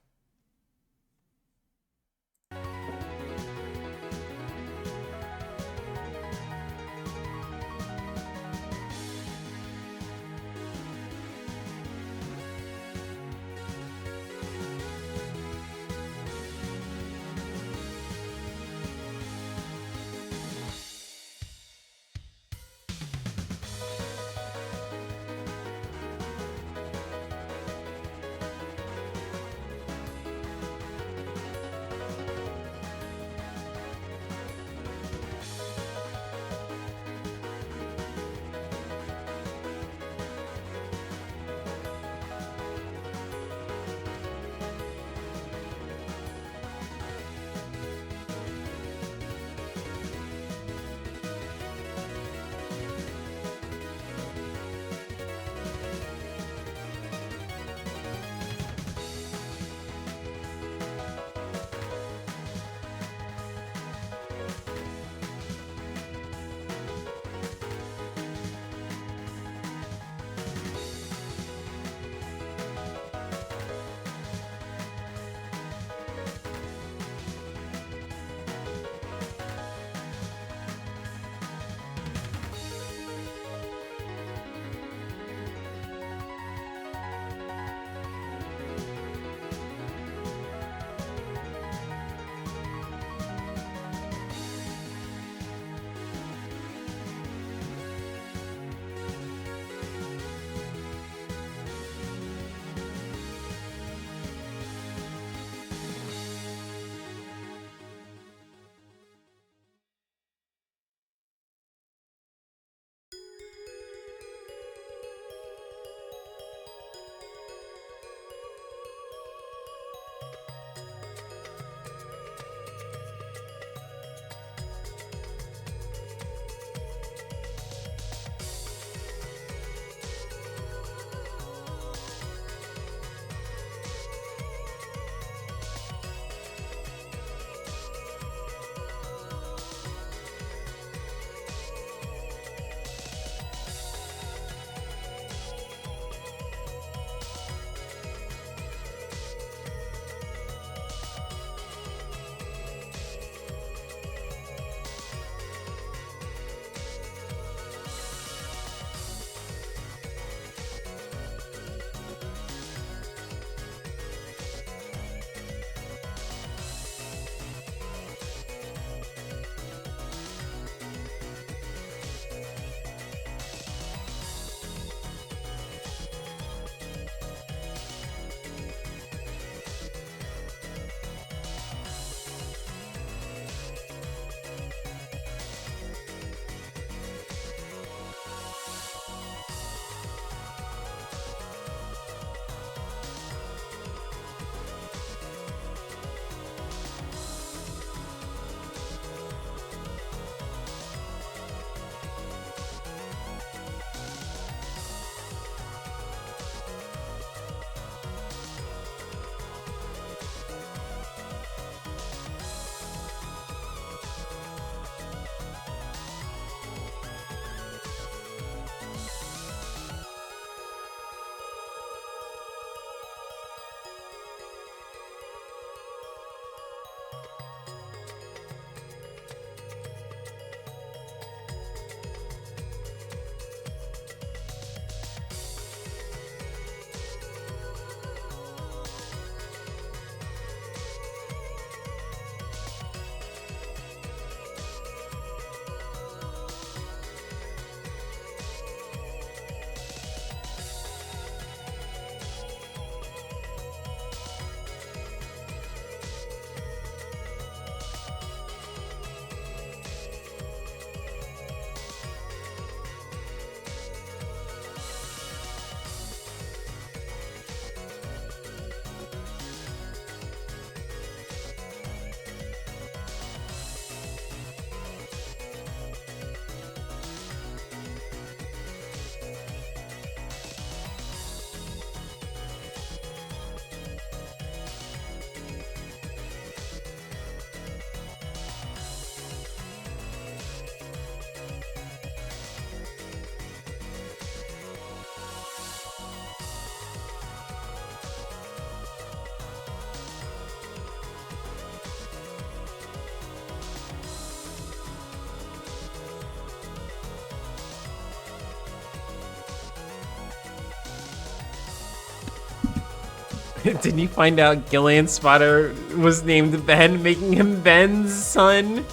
Didn't you find out Gillian Spotter was named Ben, making him Ben's son?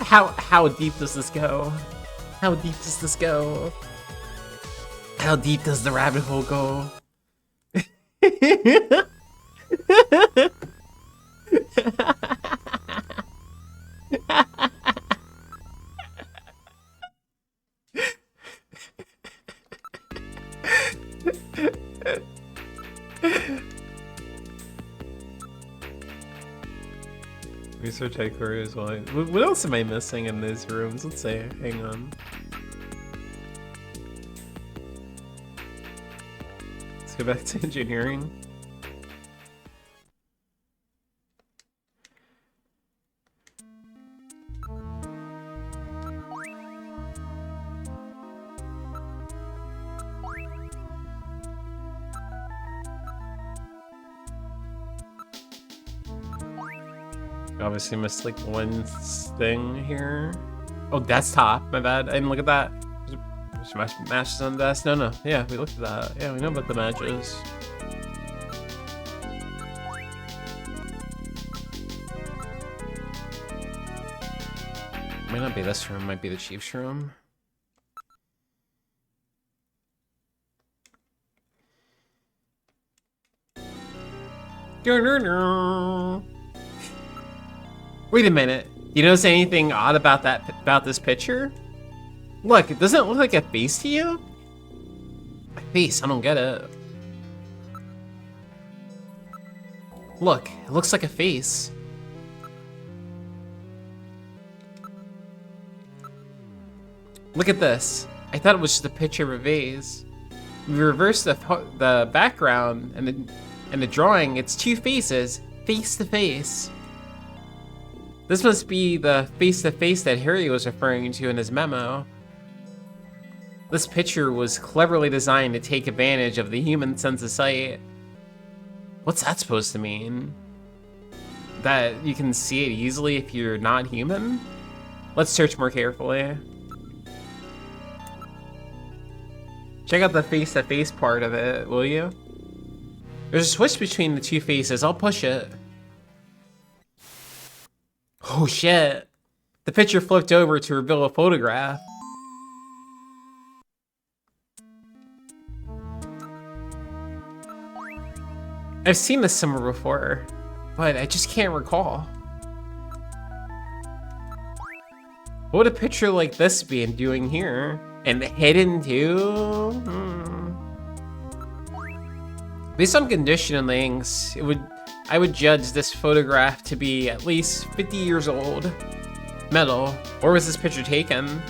How deep does this go? How deep does this go? How deep does the rabbit hole go? Research headquarters. Well, what else am I missing in these rooms? Let's see. Hang on. Let's go back to engineering. Obviously missed like one thing here. Oh, desktop. My bad. I didn't look at that. There's matches on the desk. No. Yeah, we looked at that. Yeah, we know about the matches. Might not be this room. Might be the chief's room. Wait a minute. You notice anything odd about this picture? Look, it doesn't look like a face to you? A face, I don't get it. Look, it looks like a face. Look at this. I thought it was just a picture of a vase. We reversed the background and the drawing. It's two faces, face to face. This must be the face-to-face that Harry was referring to in his memo. This picture was cleverly designed to take advantage of the human sense of sight. What's that supposed to mean? That you can see it easily if you're not human? Let's search more carefully. Check out the face-to-face part of it, will you? There's a switch between the two faces. I'll push it. Oh shit. The picture flipped over to reveal a photograph. I've seen this somewhere before, but I just can't recall. What would a picture like this be doing here? And hidden too? Based on conditionings, I would judge this photograph to be at least 50 years old. Metal. Where was this picture taken?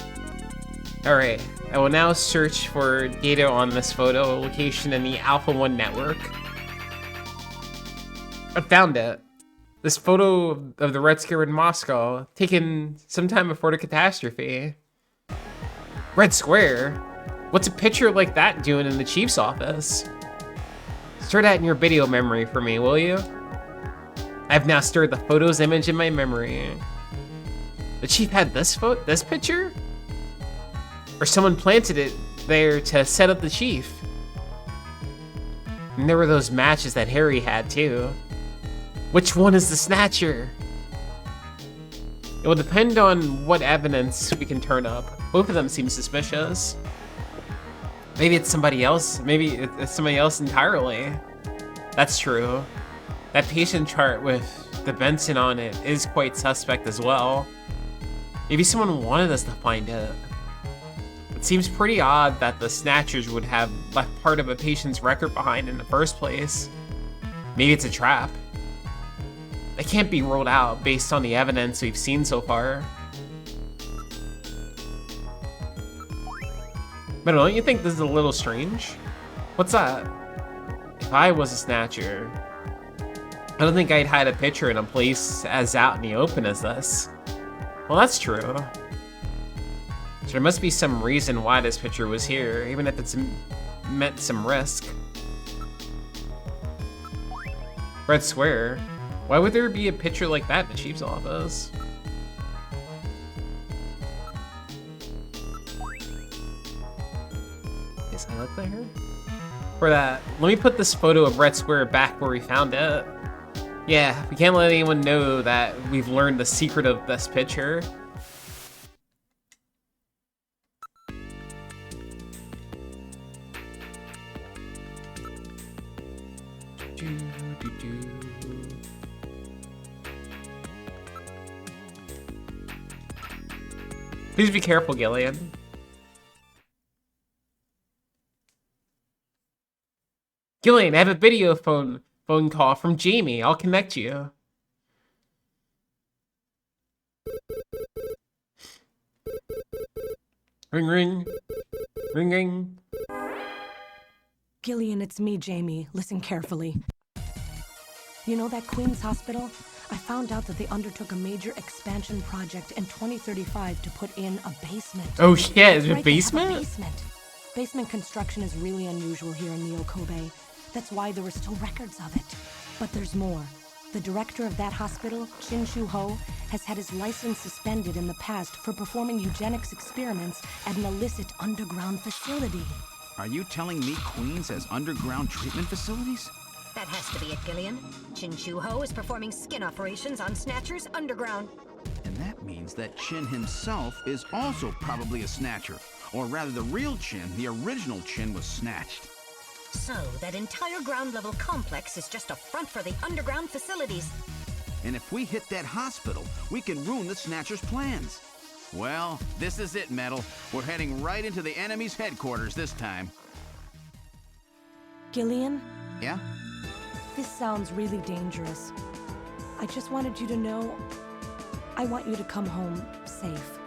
Alright, I will now search for data on this photo location in the Alpha 1 network. I found it. This photo of the Red Square in Moscow, taken sometime before the catastrophe. Red Square? What's a picture like that doing in the chief's office? Store that in your video memory for me, will you? I've now stored the photo's image in my memory. The chief had this picture? Or someone planted it there to set up the chief? And there were those matches that Harry had too. Which one is the Snatcher? It will depend on what evidence we can turn up. Both of them seem suspicious. Maybe it's somebody else. Maybe it's somebody else entirely. That's true. That patient chart with the Benson on it is quite suspect as well. Maybe someone wanted us to find it. It seems pretty odd that the Snatchers would have left part of a patient's record behind in the first place. Maybe it's a trap. That can't be ruled out based on the evidence we've seen so far. But don't you think this is a little strange? What's that? If I was a Snatcher, I don't think I'd hide a picture in a place as out in the open as this. Well, that's true. So there must be some reason why this picture was here, even if it's meant some risk. Red Square? Why would there be a picture like that in the chief's office? Is that up there? for that. Let me put this photo of Red Square back where we found it. Yeah, we can't let anyone know that we've learned the secret of this picture. Please be careful, Gillian. Gillian, I have a video phone call from Jamie. I'll connect you. Ring, ring. Ring, ring. Gillian, it's me, Jamie. Listen carefully. You know that Queen's Hospital? I found out that they undertook a major expansion project in 2035 to put in a basement. Oh shit, is it a Right, they have basement? a basement. Basement construction is really unusual here in the Okobe. That's why there were still records of it. But there's more. The director of that hospital, Shin Shu-ho, has had his license suspended in the past for performing eugenics experiments at an illicit underground facility. Are you telling me Queens has underground treatment facilities? That has to be it, Gillian. Chin Chu-ho is performing skin operations on Snatchers underground. And that means that Chin himself is also probably a Snatcher. Or rather, the real Chin, the original Chin, was snatched. So, that entire ground-level complex is just a front for the underground facilities. And if we hit that hospital, we can ruin the Snatcher's plans. Well, this is it, Metal. We're heading right into the enemy's headquarters this time. Gillian, Yeah? this sounds really dangerous. I just wanted you to know, I want you to come home safe.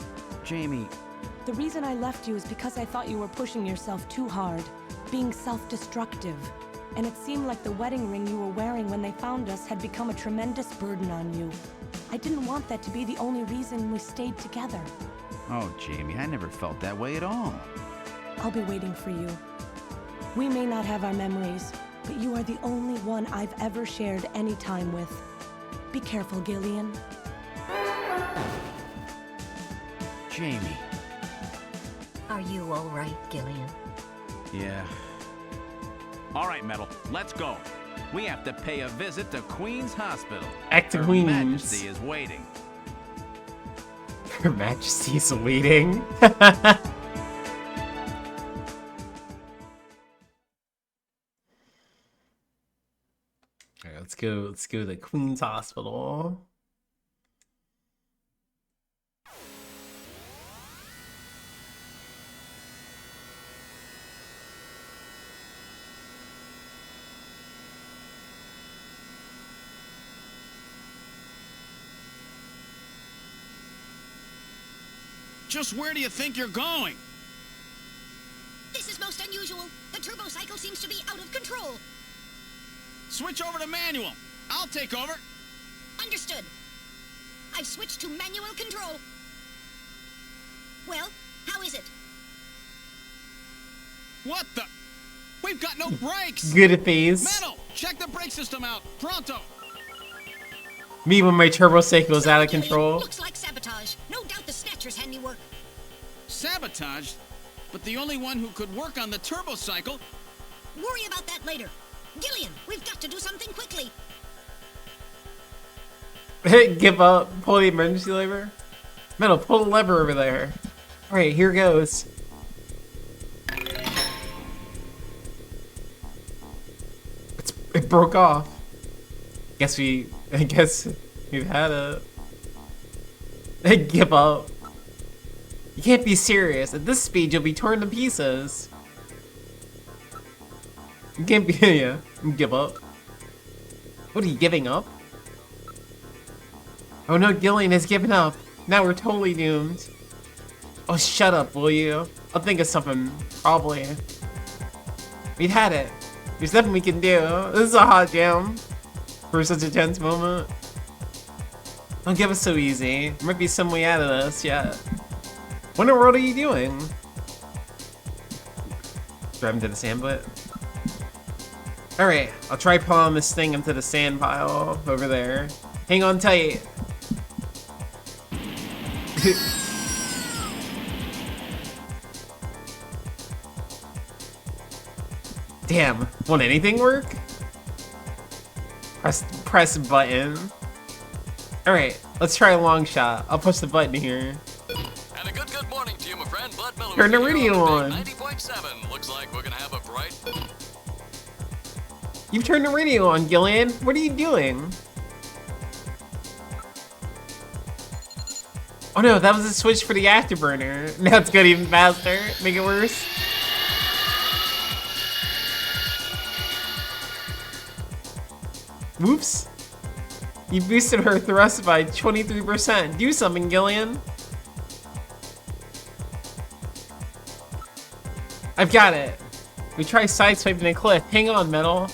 Jamie, The reason I left you is because I thought you were pushing yourself too hard, being self-destructive. And it seemed like the wedding ring you were wearing when they found us had become a tremendous burden on you. I didn't want that to be the only reason we stayed together. oh, Jamie, I never felt that way at all. I'll be waiting for you. We may not have our memories, but you are the only one I've ever shared any time with. Be careful, Gillian. Jamie. Are you all right, Gillian? Yeah. All right, Metal, let's go. We have to pay a visit to Queen's Hospital. Back to Her Queens. Majesty is waiting. Her Majesty's waiting. Alright, let's go to the Queen's Hospital. Just where do you think you're going? This is most unusual. The turbo cycle seems to be out of control. Switch over to manual. I'll take over. Understood. I've switched to manual control. Well, how is it? What the? We've got no brakes! Good face. Metal, check the brake system out. Pronto! Me when my turbo cycle is out of Gillian, control. Looks like sabotage. No doubt the Snatcher's handiwork. Sabotaged? But the only one who could work on the turbo cycle. Worry about that later. Gillian, we've got to do something quickly. Give up. Pull the emergency lever. Metal, pull the lever over there. Alright, here goes. It broke off. I guess we've had it. Give up. You can't be serious. At this speed, you'll be torn to pieces. You can't be, yeah. Give up. What are you giving up? Oh no, Gillian has given up. Now we're totally doomed. Oh, shut up, will you? I'll think of something, probably. We've had it. There's nothing we can do. This is a hot jam. For such a tense moment. Don't give us so easy. There might be some way out of this, yeah. What in the world are you doing? Drive into the sand pit? Alright, I'll try pulling this thing into the sand pile over there. Hang on tight. Damn, won't anything work? Press button. Alright, let's try a long shot. I'll push the button here. And a good morning to you, my friend. Bud Miller. Turn the with you radio on. 90.7. Looks like we're gonna have a bright. You've turned the radio on, Gillian. What are you doing? Oh no, that was a switch for the afterburner. Now it's going even faster. Make it worse. Whoops. You boosted her thrust by 23%. Do something, Gillian. I've got it. We try sideswiping a cliff. Hang on, Metal.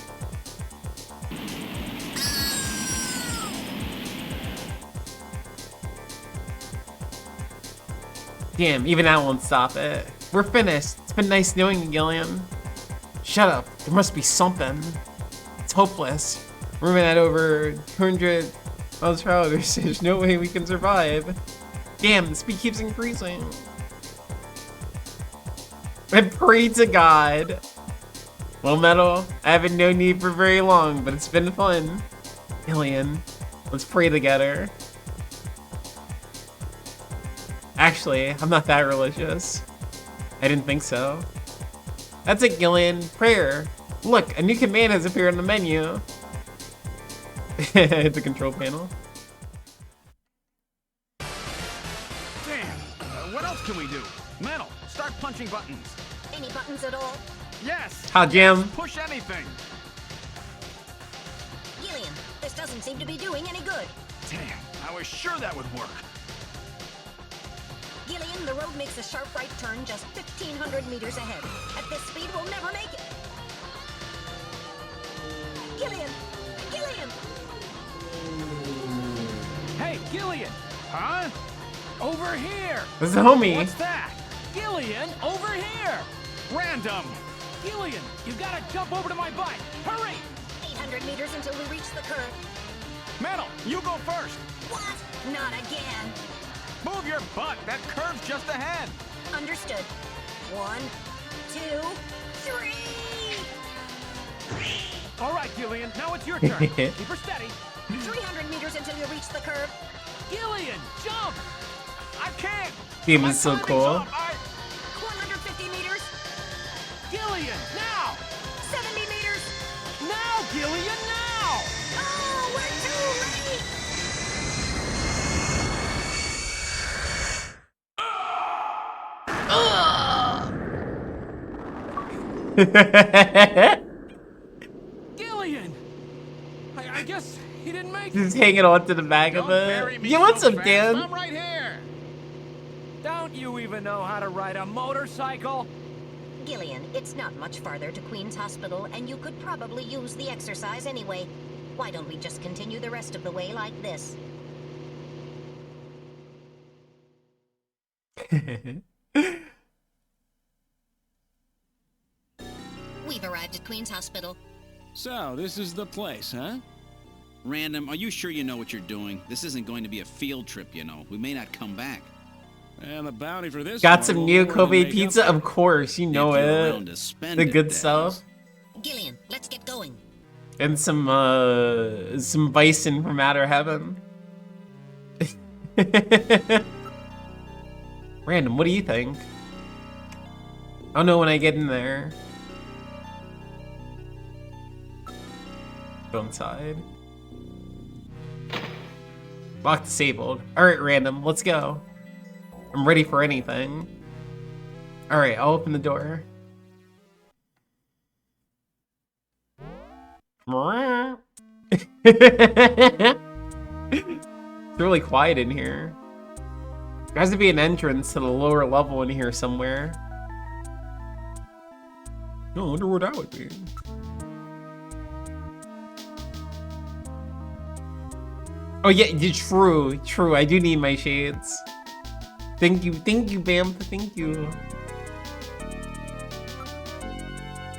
Damn, even that won't stop it. We're finished. It's been nice knowing you, Gillian. Shut up. There must be something. It's hopeless. We're moving at over 200 miles per hour. There's no way we can survive. Damn, the speed keeps increasing. I pray to God. Well, Metal, I haven't known you for very long, but it's been fun. Gillian, let's pray together. Actually, I'm not that religious. I didn't think so. That's it, Gillian. Prayer. Look, a new command has appeared on the menu. The control panel. Damn. What else can we do? Metal, start punching buttons. Any buttons at all? Yes. Hot Jam. Push anything. Gillian, this doesn't seem to be doing any good. Damn. I was sure that would work. Gillian, the road makes a sharp right turn just 1,500 meters ahead. At this speed, we'll never make it. Gillian! Gillian! Hey, Gillian! Huh? Over here! This is a homie. What's that? Gillian, over here! Random. Gillian, you gotta jump over to my bike! Hurry! 800 meters until we reach the curve. Metal, you go first. What? Not again. Move your butt. That curve's just ahead. Understood. 1, 2, 3! All right, Gillian, now it's your turn. Keep her steady. 300 meters until you reach the curve. Gillian, jump! I can't. Theme My is so timing's cool. off. 150 meters. Gillian, now! 70 meters. Now, Gillian, now! Oh, we're too late! Gillian! I guess he didn't make it. Just hanging on to the back Don't of bury it. me Yeah, what's so up, fast. Dan? I'm right here. Don't you even know how to ride a motorcycle? Gillian, it's not much farther to Queen's Hospital, and you could probably use the exercise anyway. Why don't we just continue the rest of the way like this? We've arrived at Queen's Hospital. So, this is the place, huh? Random, are you sure you know what you're doing? This isn't going to be a field trip, you know. We may not come back. And the bounty for this Got some new Kobe pizza? Of course, you know it. The good stuff. Gillian, let's get going. And some bison from outer heaven. Random, what do you think? I'll know when I get in there. Go inside. Lock disabled. Alright, Random, let's go. I'm ready for anything. Alright, I'll open the door. It's really quiet in here. There has to be an entrance to the lower level in here somewhere. I wonder where that would be. Oh yeah, true. I do need my shades. Thank you, Bamf, thank you.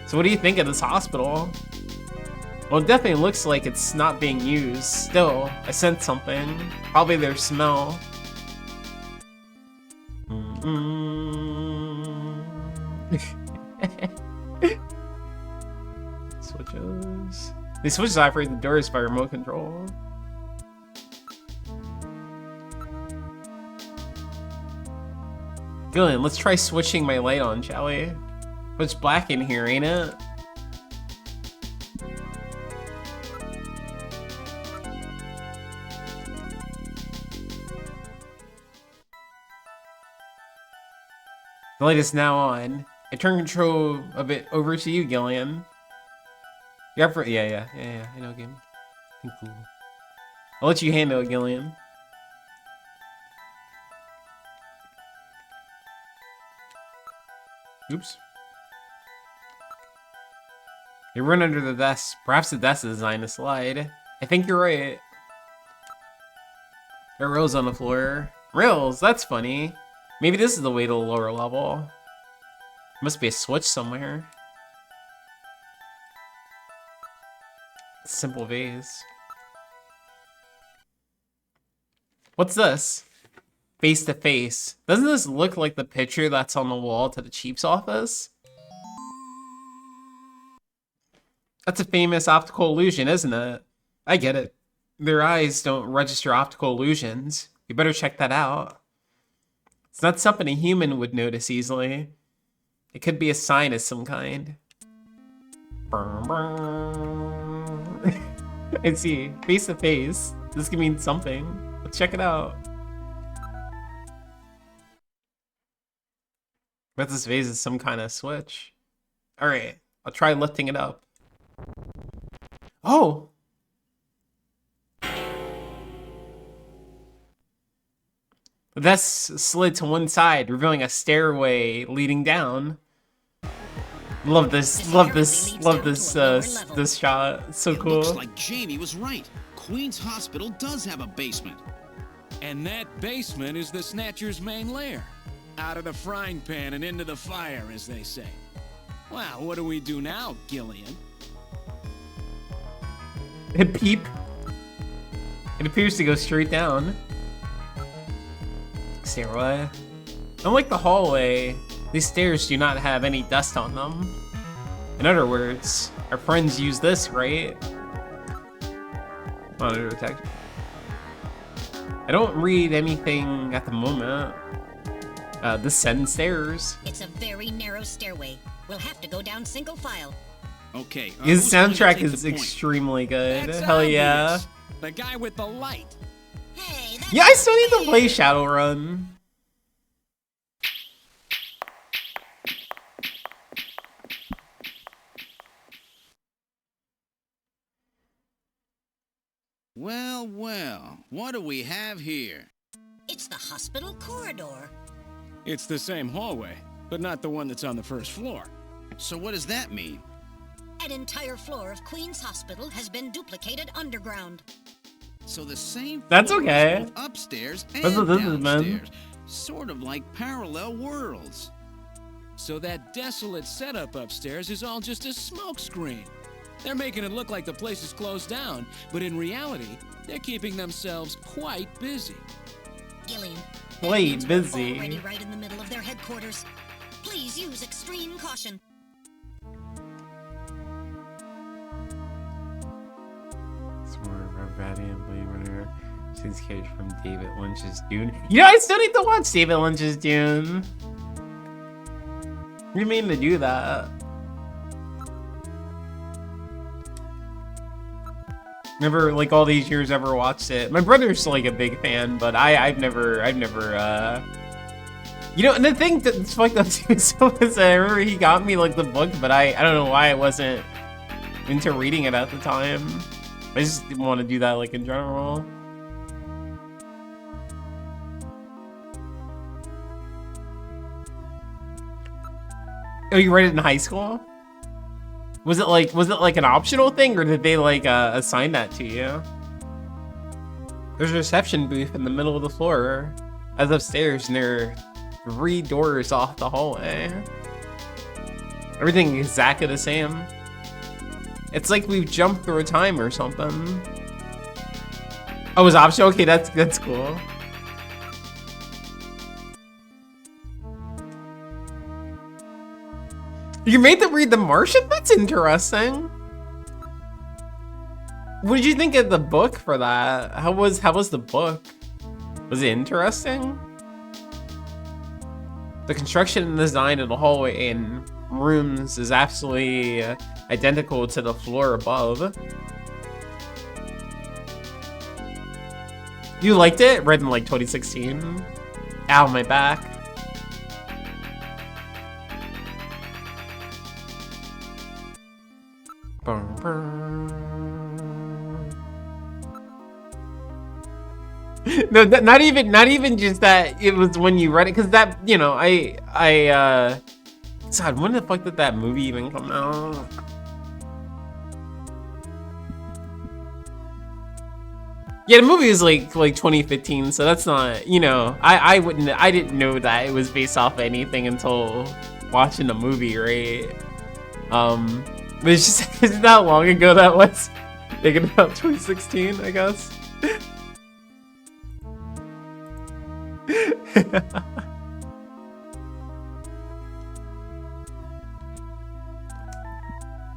So what do you think of this hospital? Well, it definitely looks like it's not being used. Still, I sense something. Probably their smell. switches. These switches operate the doors by remote control. Gillian, let's try switching my light on, shall we? But it's black in here, ain't it? The light is now on. I turn control a bit over to you, Gillian. You're up for yeah. I know game. Cool. I'll let you handle it, Gillian. Oops. You run under the desk. Perhaps the desk is designed to slide. I think you're right. There are rails on the floor. Rails, that's funny. Maybe this is the way to the lower level. Must be a switch somewhere. Simple vase. What's this? Face to face. Doesn't this look like the picture that's on the wall to the chief's office? That's a famous optical illusion, isn't it? I get it. Their eyes don't register optical illusions. You better check that out. It's not something a human would notice easily. It could be a sign of some kind. I see. Face to face. This could mean something. Let's check it out. Bet this vase is some kind of switch. Alright, I'll try lifting it up. Oh! The desk slid to one side, revealing a stairway leading down. Love this shot. It's so cool. Looks like Jamie was right. Queen's Hospital does have a basement. And that basement is the Snatcher's main lair. Out of the frying pan and into the fire, as they say. Well, what do we do now, Gillian? Peep. It appears to go straight down. Stairway. Unlike the hallway, these stairs do not have any dust on them. In other words, our friends use this, right? Monitor detection. I don't read anything at the moment. Descend stairs. It's a very narrow stairway. We'll have to go down single file. Okay. His soundtrack is extremely good. That's Hell yeah. obvious. The guy with the light. Hey, that's Yeah, I still need to play Shadowrun. Well, well. What do we have here? It's the hospital corridor. It's the same hallway, but not the one that's on the first floor. So what does that mean? An entire floor of Queen's Hospital has been duplicated underground. So the same That's floor is okay. both upstairs and That's what this is, man. downstairs. Sort of like parallel worlds. So that desolate setup upstairs is all just a smokescreen. They're making it look like the place is closed down, but in reality, they're keeping themselves quite busy. Gillian, Quite we're busy. already right in the middle of their headquarters. Please use extreme caution. Since cage from David Lynch's Dune. You know, I still need to watch David Lynch's Dune. You mean to do that? Never, like, all these years ever watched it. My brother's like a big fan, but I've never you know, and the thing that's fucked up too is I remember he got me like the book, but I don't know why I wasn't into reading it at the time. I just didn't want to do that like in general. Oh, you read it in high school? Was it like an optional thing, or did they like assign that to you? There's a reception booth in the middle of the floor, as upstairs, and there are 3 doors off the hallway. Everything is exactly the same. It's like we've jumped through a time or something. Oh, it was optional? Okay, that's cool. You made them read The Martian? That's interesting. What did you think of the book for that? How was the book? Was it interesting? The construction and design of the hallway and rooms is absolutely identical to the floor above. You liked it? Read in like 2016. Ow, my back. Bum, bum. No, not even just that. It was when you read it, because that, you know, God, when the fuck did that movie even come out? Yeah, the movie is like 2015, so that's not, you know, I didn't know that it was based off of anything until watching the movie, right? But it's just, it's not long ago that was. Thinking about 2016, I guess.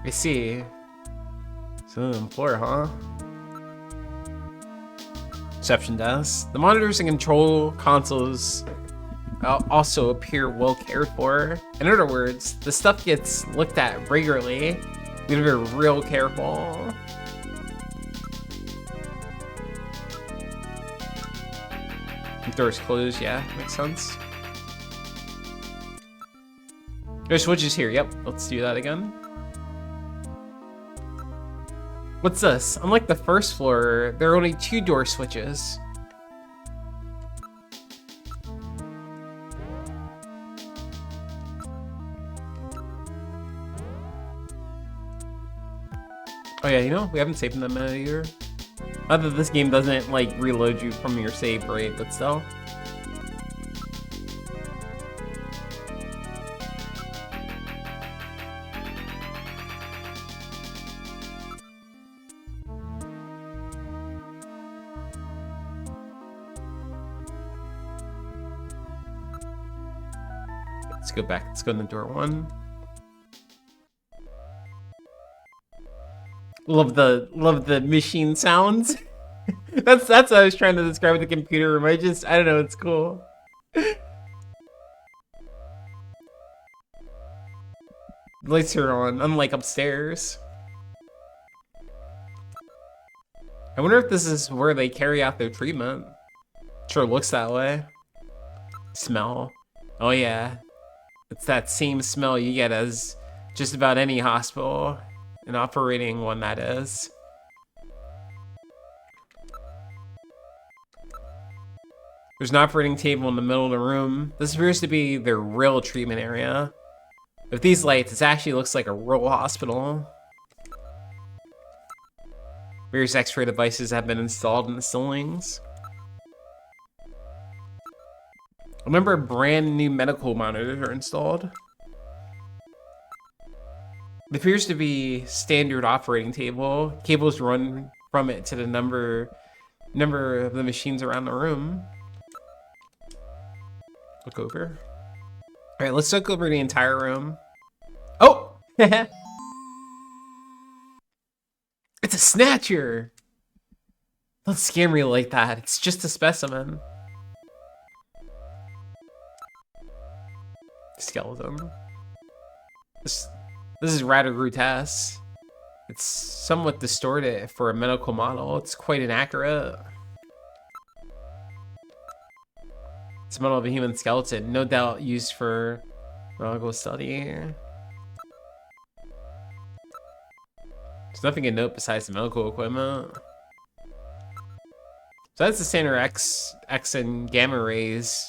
I see. So on the floor, huh? Reception desk. The monitors and control consoles also appear well cared for. In other words, the stuff gets looked at regularly. You gotta be real careful. Doors closed, yeah, makes sense. There's switches here, yep, let's do that again. What's this? Unlike the first floor, there are only 2 door switches. Oh yeah, you know, we haven't saved them either. Not that this game doesn't, like, reload you from your save rate, but still. Let's go back. Let's go in the door 1. Love the machine sounds. that's what I was trying to describe with the computer room. I don't know, it's cool. Lights are on, unlike upstairs. I wonder if this is where they carry out their treatment. Sure looks that way. Smell. Oh yeah. It's that same smell you get as just about any hospital. An operating one, that is. There's an operating table in the middle of the room. This appears to be their real treatment area. With these lights, it actually looks like a real hospital. Various X-ray devices have been installed in the ceilings. Remember, brand new medical monitors are installed. It appears to be standard operating table. Cables run from it to the number of the machines around the room. Look over. All right, let's look over the entire room. Oh! It's a Snatcher! Don't scare me like that. It's just a specimen. Skeleton. This is rather grotesque. It's somewhat distorted for a medical model. It's quite inaccurate. It's a model of a human skeleton, no doubt used for medical study. There's nothing to note besides the medical equipment. So that's the standard X and gamma rays.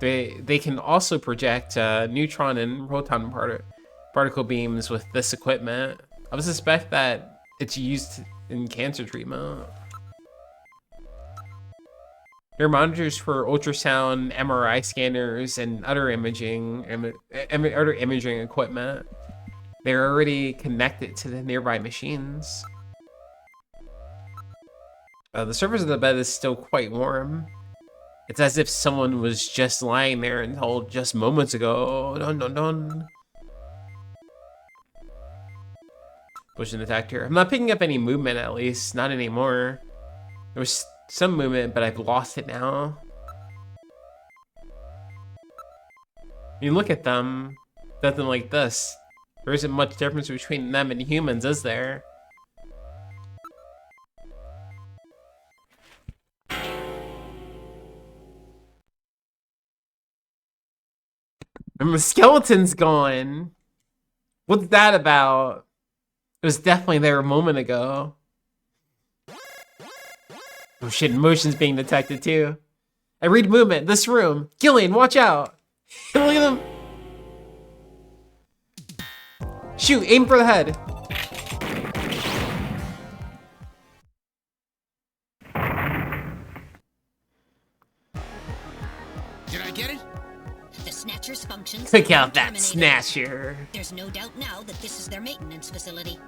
They can also project neutron and proton particle beams with this equipment. I would suspect that it's used in cancer treatment. There are monitors for ultrasound, MRI scanners, and other imaging equipment. They're already connected to the nearby machines. The surface of the bed is still quite warm. It's as if someone was just lying there until just moments ago. Dun dun dun. Motion attacked here. I'm not picking up any movement, at least. Not anymore. There was some movement, but I've lost it now. You look at them, nothing like this. There isn't much difference between them and humans, is there? And the skeleton's gone. What's that about? It was definitely there a moment ago. Oh shit, motion's being detected too. I read movement. This room. Gillian, watch out. Look at him. Shoot, aim for the head. Did I get it? The Snatcher's functions. Pick out that terminated. Snatcher. There's no doubt now that this is their maintenance facility.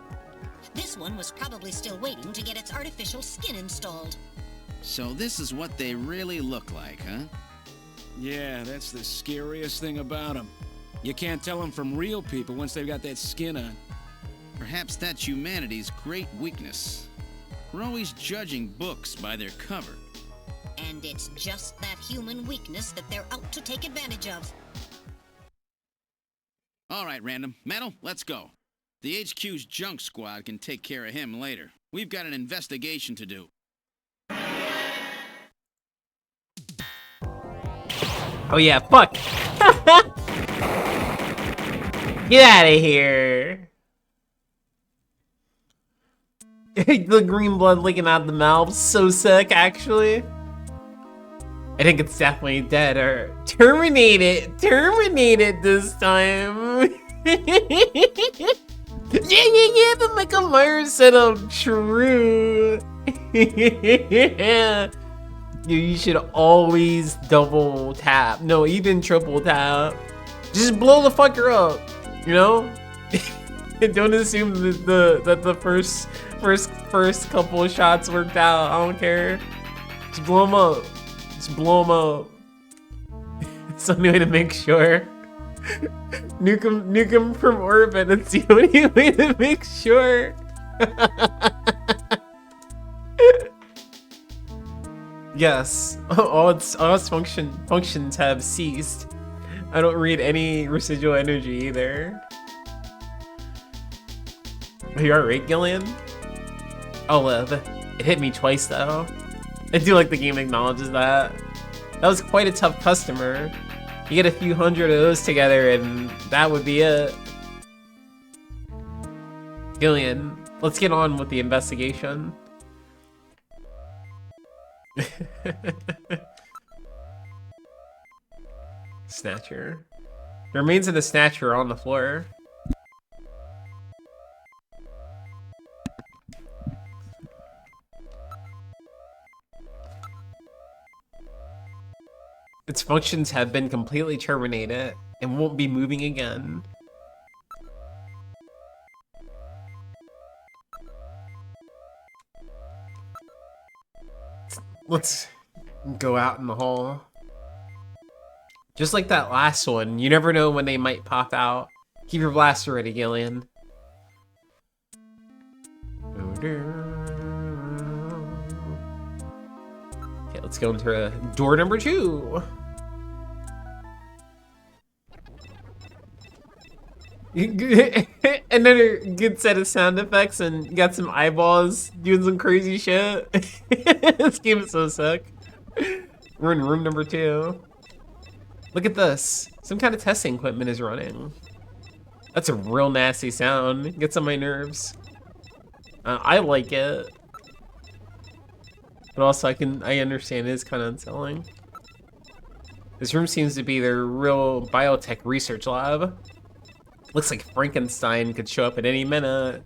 This one was probably still waiting to get its artificial skin installed. So this is what they really look like, huh? Yeah, that's the scariest thing about them. You can't tell them from real people once they've got that skin on. Perhaps that's humanity's great weakness. We're always judging books by their cover. And it's just that human weakness that they're out to take advantage of. All right, Random. Metal, let's go. The HQ's junk squad can take care of him later. We've got an investigation to do. Oh yeah, fuck. Get out of here. The green blood leaking out the mouth. So sick, actually. I think it's definitely dead or terminated. Terminated this time. Yeah, the Michael Myers setup, true. Yeah. You should always double tap. No, even triple tap. Just blow the fucker up, you know? Don't assume that the first couple of shots worked out. I don't care. Just blow them up. Just blow them up. It's the only way to make sure. Nuke him from orbit. It's the only way to make sure. Yes, all its functions have ceased. I don't read any residual energy either. Are you alright, Gillian? I'll live. It hit me twice though. I do like the game acknowledges that. That was quite a tough customer. You get a few hundred of those together and that would be it. Gillian, let's get on with the investigation. Snatcher. The remains of the Snatcher are on the floor. Its functions have been completely terminated and won't be moving again. Let's go out in the hall. Just like that last one, you never know when they might pop out. Keep your blaster ready, Gillian. Okay, let's go into door number 2. Another good set of sound effects and got some eyeballs doing some crazy shit. This game is so sick. We're in room number 2. Look at this. Some kind of testing equipment is running. That's a real nasty sound. It gets on my nerves. I like it. But also I understand it is kind of unsettling. This room seems to be their real biotech research lab. Looks like Frankenstein could show up at any minute.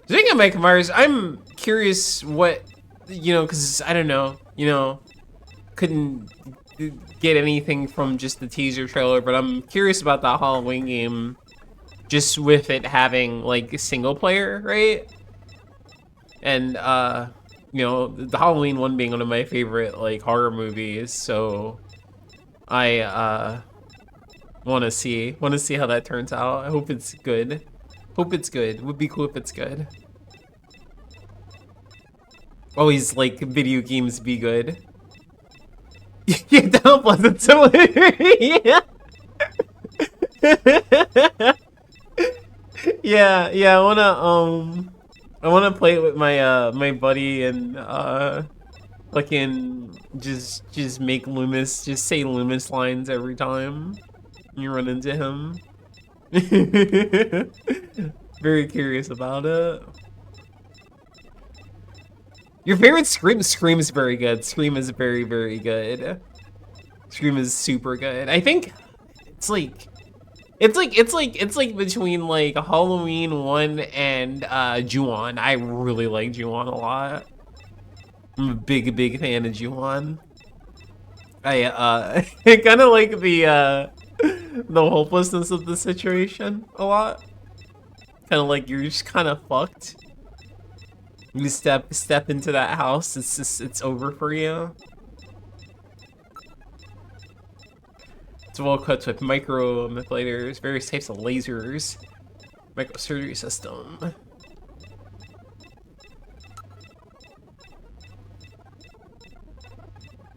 Speaking of Michael Myers, I'm curious what, because I don't know, couldn't get anything from just the teaser trailer, but I'm curious about that Halloween game, just with it having like single player, right? And the Halloween one being one of my favorite like horror movies, so I want to see how that turns out. I hope it's good. Hope it's good. Would be cool if it's good. Always like video games be good. Yeah, download it so yeah. Yeah, I wanna play it with my my buddy and fucking just make Loomis, just say Loomis lines every time you run into him. Very curious about it. Your favorite Scream? Scream is very good. Scream is very, very good. Scream is super good. I think it's like between like Halloween 1 and Ju-on. I really like Ju-on a lot. I'm a big fan of Ju-on. I kind of like the hopelessness of the situation a lot. Kind of like you're just kind of fucked. You step into that house, it's over for you. It's well equipped with micro manipulators, various types of lasers, microsurgery system.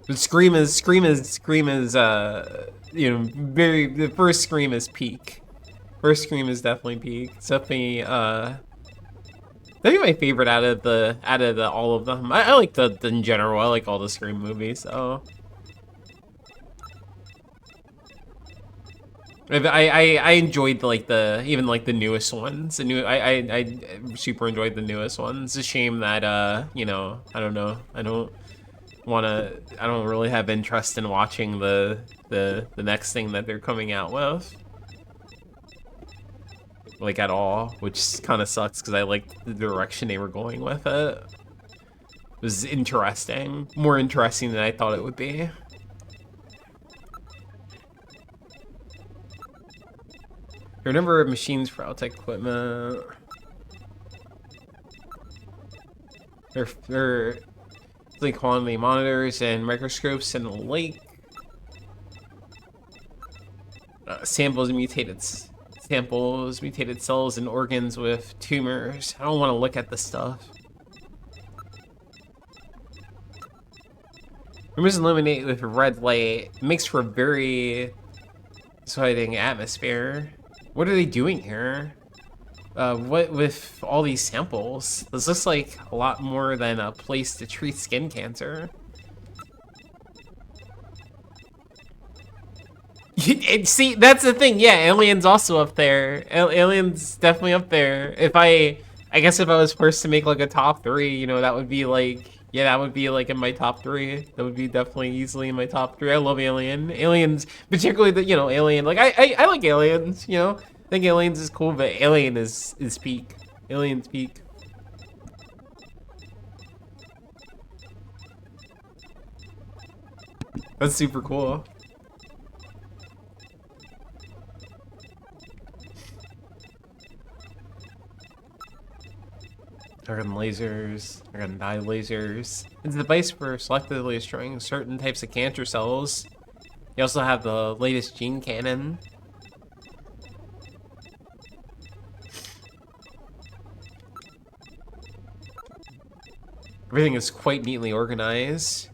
But Scream is you know, the first Scream is peak. First Scream is definitely peak. It's definitely my favorite out of the all of them. I like the in general. I like all the Scream movies. So I enjoyed like even like the newest ones. I super enjoyed the newest ones. It's a shame that you know, I don't know. I don't really have interest in watching the next thing that they're coming out with. Like at all, which kind of sucks because I liked the direction they were going with it. It was interesting, more interesting than I thought it would be. There are a number of machines for outside equipment. They're like quantity monitors and microscopes and the like. Samples, mutated cells and organs with tumors. I don't want to look at this stuff. Rooms illuminate with red light. It makes for a very exciting atmosphere. What are they doing here? What with all these samples? This looks like a lot more than a place to treat skin cancer. See, that's the thing. Yeah, Alien's also up there. Alien's definitely up there. I guess if I was forced to make like a top 3, you know, that would be like, yeah, that would be like in my top 3. That would be definitely easily in my top 3. I love Alien. Aliens, particularly the, you know, Alien. Like I like Aliens. You know, I think Aliens is cool, but Alien is peak. Alien's peak. That's super cool. Argon lasers, argon dye lasers. It's a device for selectively destroying certain types of cancer cells. You also have the latest gene cannon. Everything is quite neatly organized.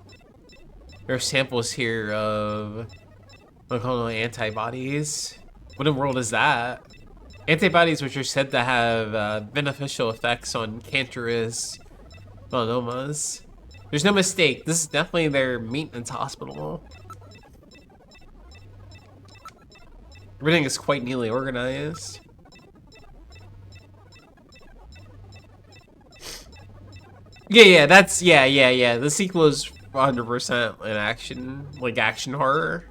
There are samples here of monoclonal antibodies. What in the world is that? Antibodies which are said to have beneficial effects on cancerous melanomas. There's no mistake, this is definitely their maintenance hospital. Everything is quite neatly organized. Yeah, that's, yeah. The sequel is 100% an action, like action horror.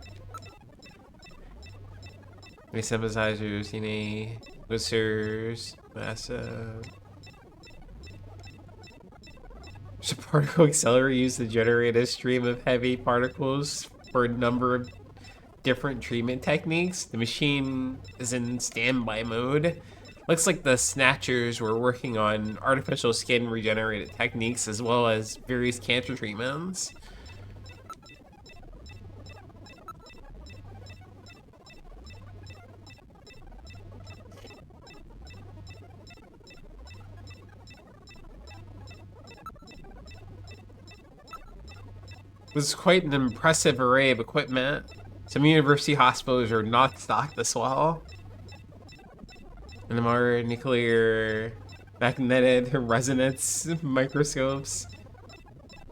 Synthesizers, DNA, listeners, massive. There's a particle accelerator used to generate a stream of heavy particles for a number of different treatment techniques. The machine is in standby mode. Looks like the Snatchers were working on artificial skin regenerated techniques as well as various cancer treatments. was quite an impressive array of equipment. Some university hospitals are not stocked this well. NMR, nuclear, magnetic resonance microscopes,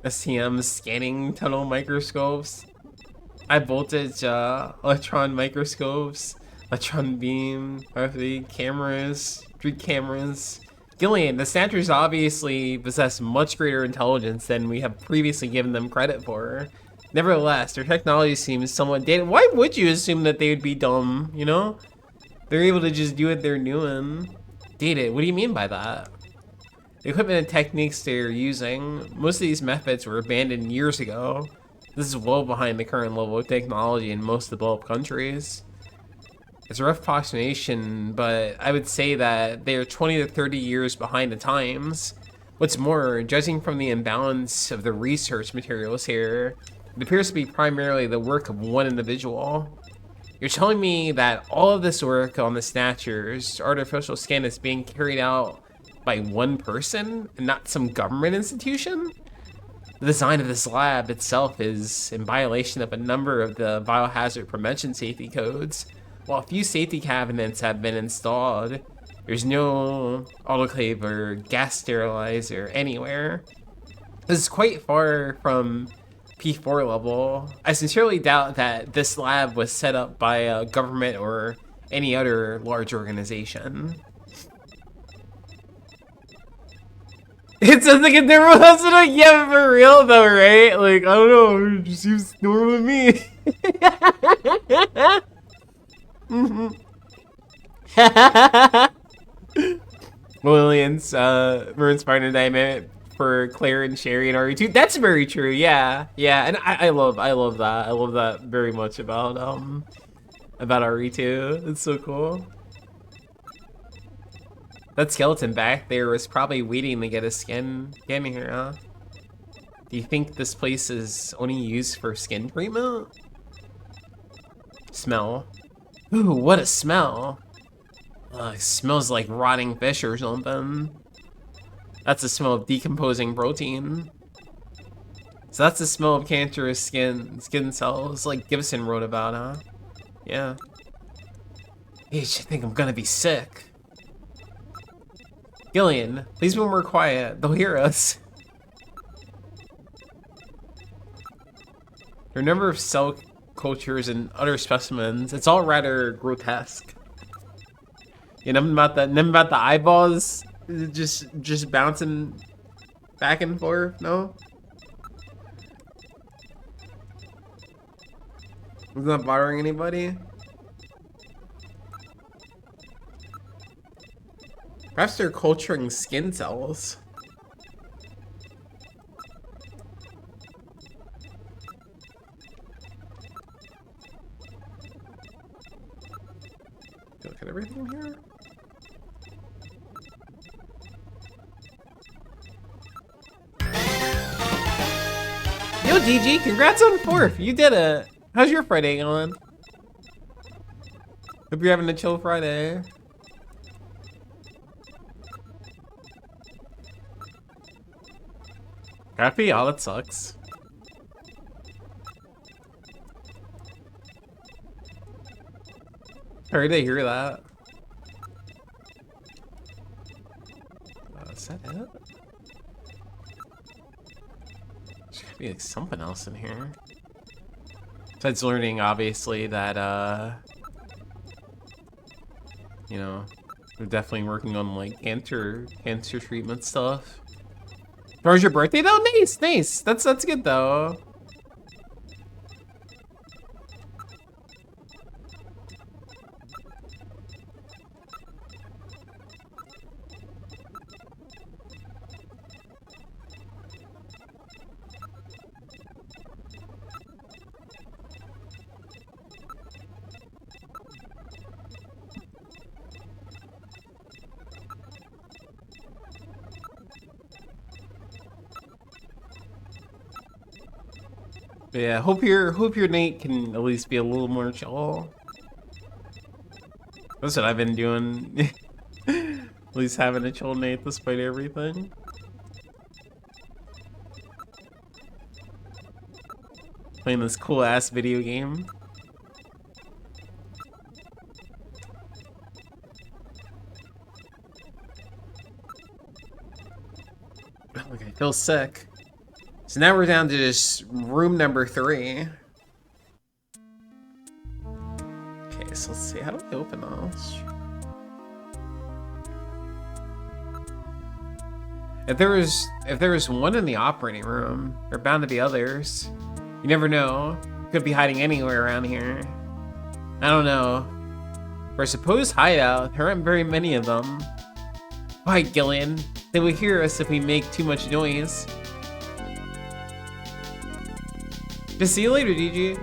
STM scanning tunnel microscopes, high voltage electron microscopes, electron beam, RFID cameras, street cameras. Gillian, the Snatchers obviously possess much greater intelligence than we have previously given them credit for. Nevertheless, their technology seems somewhat dated. Why would you assume that they would be dumb, you know? They're able to just do what they're doing. Dated, what do you mean by that? The equipment and techniques they're using, most of these methods were abandoned years ago. This is well behind the current level of technology in most developed countries. It's a rough approximation, but I would say that they are 20 to 30 years behind the times. What's more, judging from the imbalance of the research materials here, it appears to be primarily the work of one individual. You're telling me that all of this work on the Snatcher's artificial skin is being carried out by one person and not some government institution? The design of this lab itself is in violation of a number of the biohazard prevention safety codes. While a few safety cabinets have been installed, there's no autoclave or gas sterilizer anywhere. This is quite far from P4 level. I sincerely doubt that this lab was set up by a government or any other large organization. It sounds like a different hospital. Yeah, but for real though, right? Like, I don't know, it just seems normal to me. Williams, Maroon Spider Diamond for Claire and Sherry and RE2. That's very true. Yeah, yeah, and I love that. I love that very much about RE2. It's so cool. That skeleton back there was probably waiting to get a skin in here, huh? Do you think this place is only used for skin treatment? Smell. Ooh, what a smell. It smells like rotting fish or something. That's the smell of decomposing protein. So that's the smell of cancerous skin cells, like Gibson wrote about, huh? Yeah. Hey, you think I'm gonna be sick. Gillian, please be more quiet. They'll hear us. There are a number of cell cultures and other specimens. It's all rather grotesque. You know, nothing about the eyeballs just bouncing back and forth, no? It's not bothering anybody? Perhaps they're culturing skin cells. Look at everything here. Yo, GG, congrats on 4th. You did it. How's your Friday going? Hope you're having a chill Friday. Happy? Oh, that sucks. Sorry to hear that. Is that it? There's gotta be like something else in here. Besides learning, obviously, that, you know, they're definitely working on like cancer treatment stuff. How was your birthday though? Nice, nice. That's good though. Yeah, hope your night can at least be a little more chill. That's what I've been doing. At least having a chill night despite everything. Playing this cool ass video game. Look, I feel sick. So now we're down to just room number 3. Okay, so let's see. How do we open those? If there was one in the operating room, there are bound to be others. You never know. Could be hiding anywhere around here. I don't know. For a supposed hideout, there aren't very many of them. Why, Gillian? They will hear us if we make too much noise. Just see you later, DG.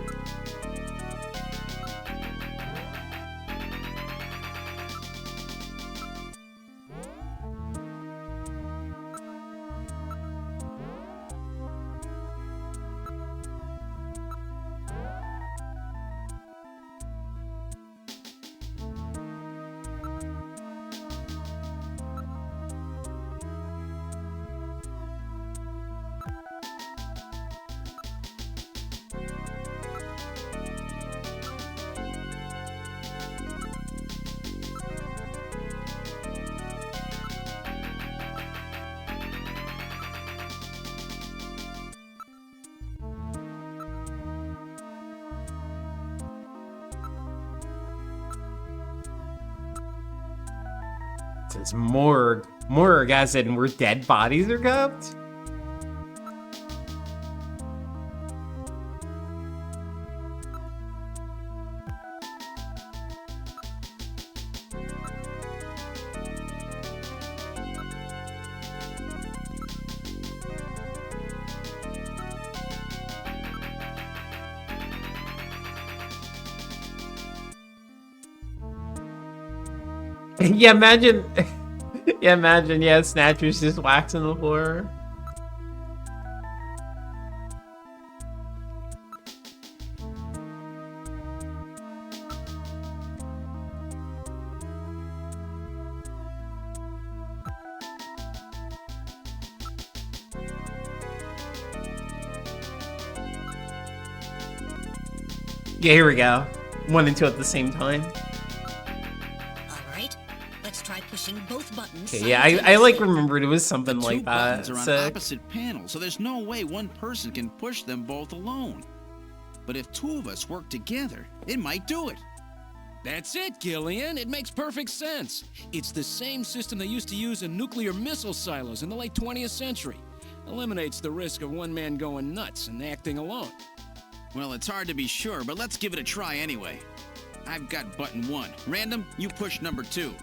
It's morgue. Morgue as in where dead bodies are kept? Yeah, imagine. Yeah, imagine. Yeah, Snatcher's just waxing the floor. Yeah, here we go. 1 and 2 at the same time. Pushing both buttons. Okay, yeah, I like remembered it was something like that. The 2 buttons are on opposite panels, so there's no way one person can push them both alone. But if 2 of us work together, it might do it. That's it, Gillian. It makes perfect sense. It's the same system they used to use in nuclear missile silos in the late 20th century. Eliminates the risk of one man going nuts and acting alone. Well, it's hard to be sure, but let's give it a try anyway. I've got button 1. Random, you push number 2.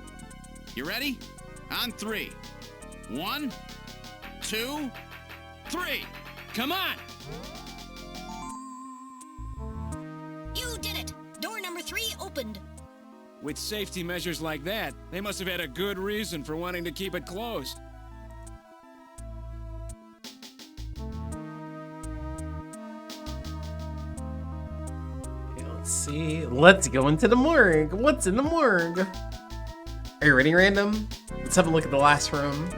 You ready? On 3. 1, 2, 3. Come on! You did it! Door number 3 opened. With safety measures like that, they must have had a good reason for wanting to keep it closed. Okay, let's see. Let's go into the morgue. What's in the morgue? Are you ready, Random? Let's have a look at the last room.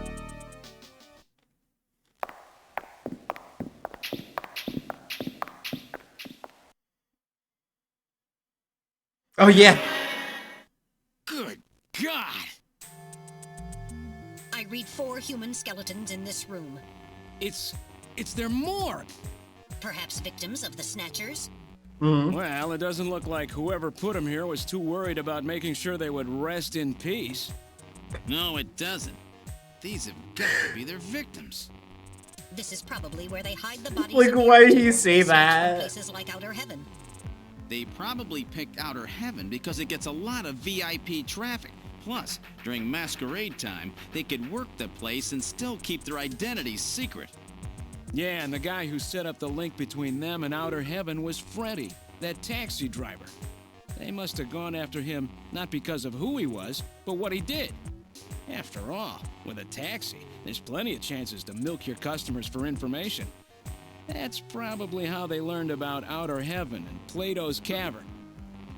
Oh, yeah. Good God! I read 4 human skeletons in this room. It's their morgue. Perhaps victims of the Snatchers? Well, it doesn't look like whoever put them here was too worried about making sure they would rest in peace. No, it doesn't. These have got to be their victims. This is probably where they hide the bodies. Like, why do you say that? Places like Outer Heaven. They probably picked Outer Heaven because it gets a lot of VIP traffic. Plus, during masquerade time, they could work the place and still keep their identities secret. Yeah, and the guy who set up the link between them and Outer Heaven was Freddy, that taxi driver. They must have gone after him not because of who he was, but what he did. After all, with a taxi, there's plenty of chances to milk your customers for information. That's probably how they learned about Outer Heaven and Plato's Cavern.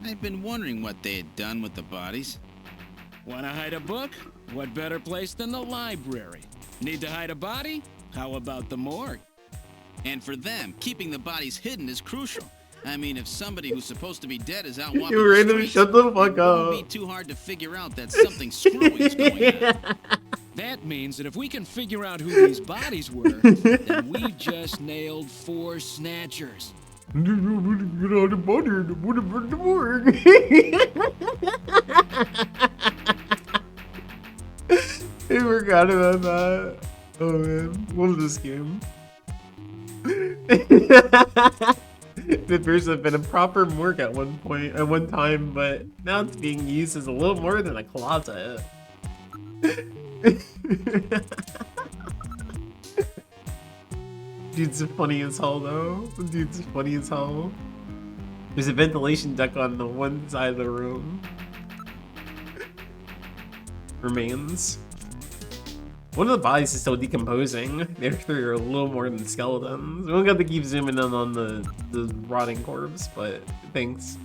I've been wondering what they had done with the bodies. Want to hide a book? What better place than the library? Need to hide a body? How about the morgue? And for them, keeping the bodies hidden is crucial. I mean, if somebody who's supposed to be dead is out walking You the randomly streets, shut the fuck it wouldn't up. be too hard to figure out that something screwy is going on. That means that if we can figure out who these bodies were, then we just nailed 4 snatchers. Get out of butter, the butter burn the morgue. I forgot about that. Oh man, what is this game? It appears to have been a proper morgue at one time, but now it's being used as a little more than a closet. Dude's funny as hell though. Dude's funny as hell. There's a ventilation duct on the one side of the room. Remains. One of the bodies is still decomposing. The other 3 are a little more than skeletons. We don't got to keep zooming in on the rotting corpse, but thanks.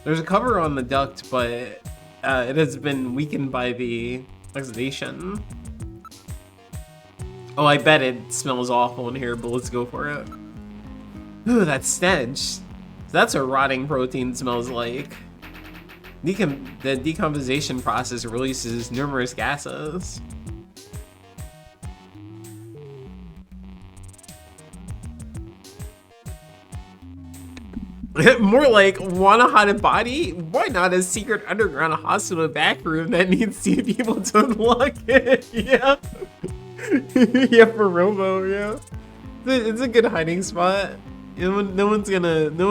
There's a cover on the duct, but it has been weakened by the oxidation. Oh, I bet it smells awful in here, but let's go for it. Ooh, that stench. That's what rotting protein smells like. The decomposition process releases numerous gases. More like, want a haunted body? Why not a secret underground hospital back room that needs 2 people to unlock it? Yeah. Yeah, for Robo, yeah. It's a good hiding spot. No one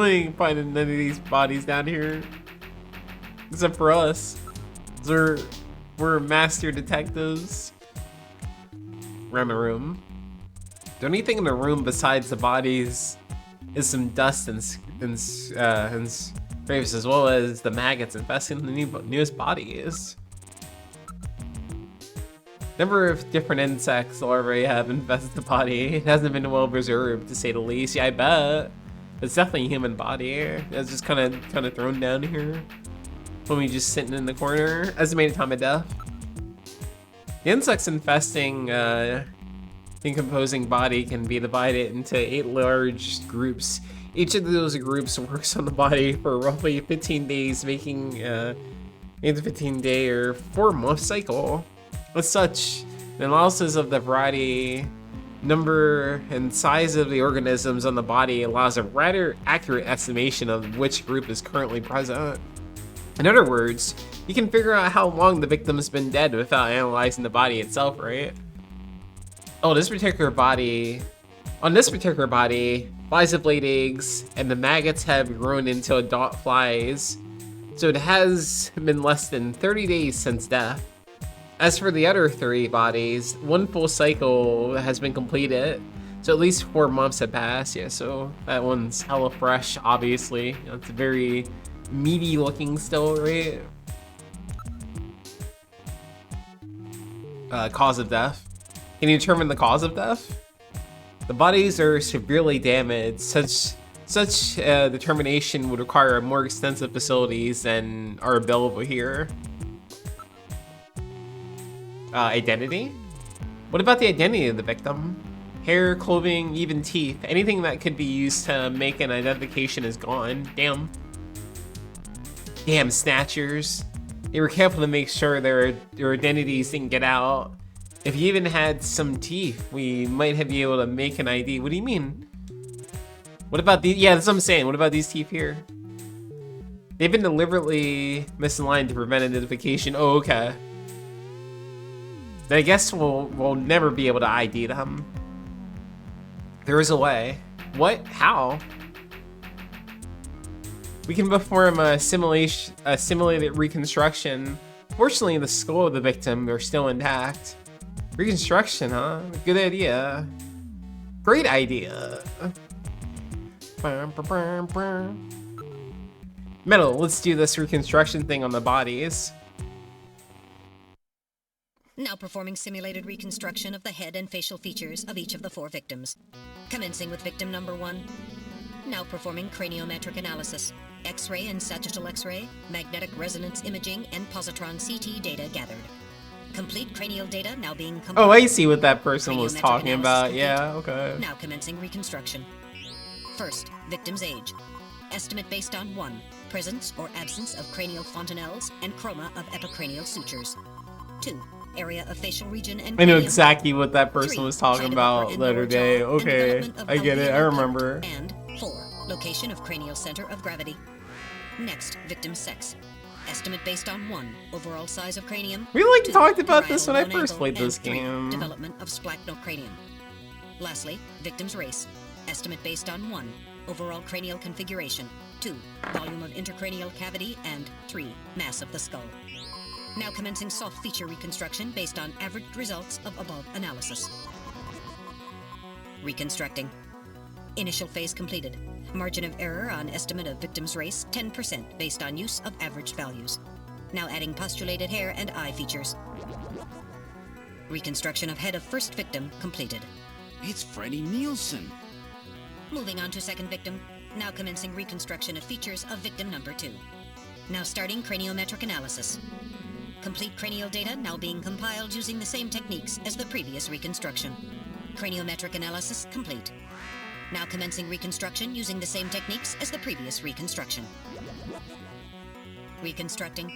ain't finding none of these bodies down here. Except for us. We're master detectives. Around the room. The only thing in the room besides the bodies is some dust and scrapes, as well as the maggots infesting the newest bodies. Number of different insects larvae have infested the body. It hasn't been well preserved, to say the least. Yeah, I bet. It's definitely a human body. It's just kind of thrown down here. When we just sitting in the corner. Estimated time of death. The insects infesting decomposing body can be divided into 8 large groups. Each of those groups works on the body for roughly 15 days, making a 15-day or 4-month cycle. As such, an analysis of the variety, number, and size of the organisms on the body allows a rather accurate estimation of which group is currently present. In other words, you can figure out how long the victim's been dead without analyzing the body itself, right? Oh, on this particular body, flies have laid eggs, and the maggots have grown into adult flies, so it has been less than 30 days since death. As for the other 3 bodies, 1 full cycle has been completed, so at least 4 months have passed. Yeah, so that one's hella fresh, obviously. It's very meaty looking still, right? Cause of death. Can you determine the cause of death? The bodies are severely damaged. Such determination would require more extensive facilities than are available here. Identity? What about the identity of the victim? Hair, clothing, even teeth. Anything that could be used to make an identification is gone. Damn. Damn snatchers. They were careful to make sure their identities didn't get out. If you even had some teeth, we might have been able to make an ID. What do you mean? What about these? Yeah, that's what I'm saying. What about these teeth here? They've been deliberately misaligned to prevent identification. Oh, okay. Then I guess we'll never be able to ID them. There is a way. What? How? We can perform a simulated reconstruction. Fortunately, the skull of the victim are still intact. Reconstruction, huh? Good idea. Great idea. Metal, let's do this reconstruction thing on the bodies. Now performing simulated reconstruction of the head and facial features of each of the 4 victims. Commencing with victim number 1. Now performing craniometric analysis. X-ray and sagittal X-ray, magnetic resonance imaging, and positron CT data gathered. Complete cranial data now being compiled. Oh, I see what that person was Craniometric talking analysis about. complete. Yeah, okay. Now commencing reconstruction. First, victim's age. Estimate based on 1. Presence or absence of cranial fontanelles and chroma of epicranial sutures. 2. Area of facial region and I know cranium. exactly what that person 3. was talking height of about upper the and lower other day. jaw and Okay, development of I get it. I alveolar remember. duct. And 4. Location of cranial center of gravity. Next, victim's sex. Estimate based on 1. Overall size of cranium. We like 2. talked about this when I parietal first bone played angle, this and 3. game. Development of splachnocranium. Lastly, victim's race. Estimate based on 1. Overall cranial configuration. 2. Volume of intercranial cavity. And 3. Mass of the skull. Now commencing soft feature reconstruction based on averaged results of above analysis. Reconstructing. Initial phase completed. Margin of error on estimate of victim's race 10% based on use of averaged values. Now adding postulated hair and eye features. Reconstruction of head of first victim completed. It's Freddie Nielsen. Moving on to second victim. Now commencing reconstruction of features of victim number 2. Now starting craniometric analysis. Complete cranial data now being compiled using the same techniques as the previous reconstruction. Craniometric analysis complete. Now commencing reconstruction using the same techniques as the previous reconstruction. Reconstructing.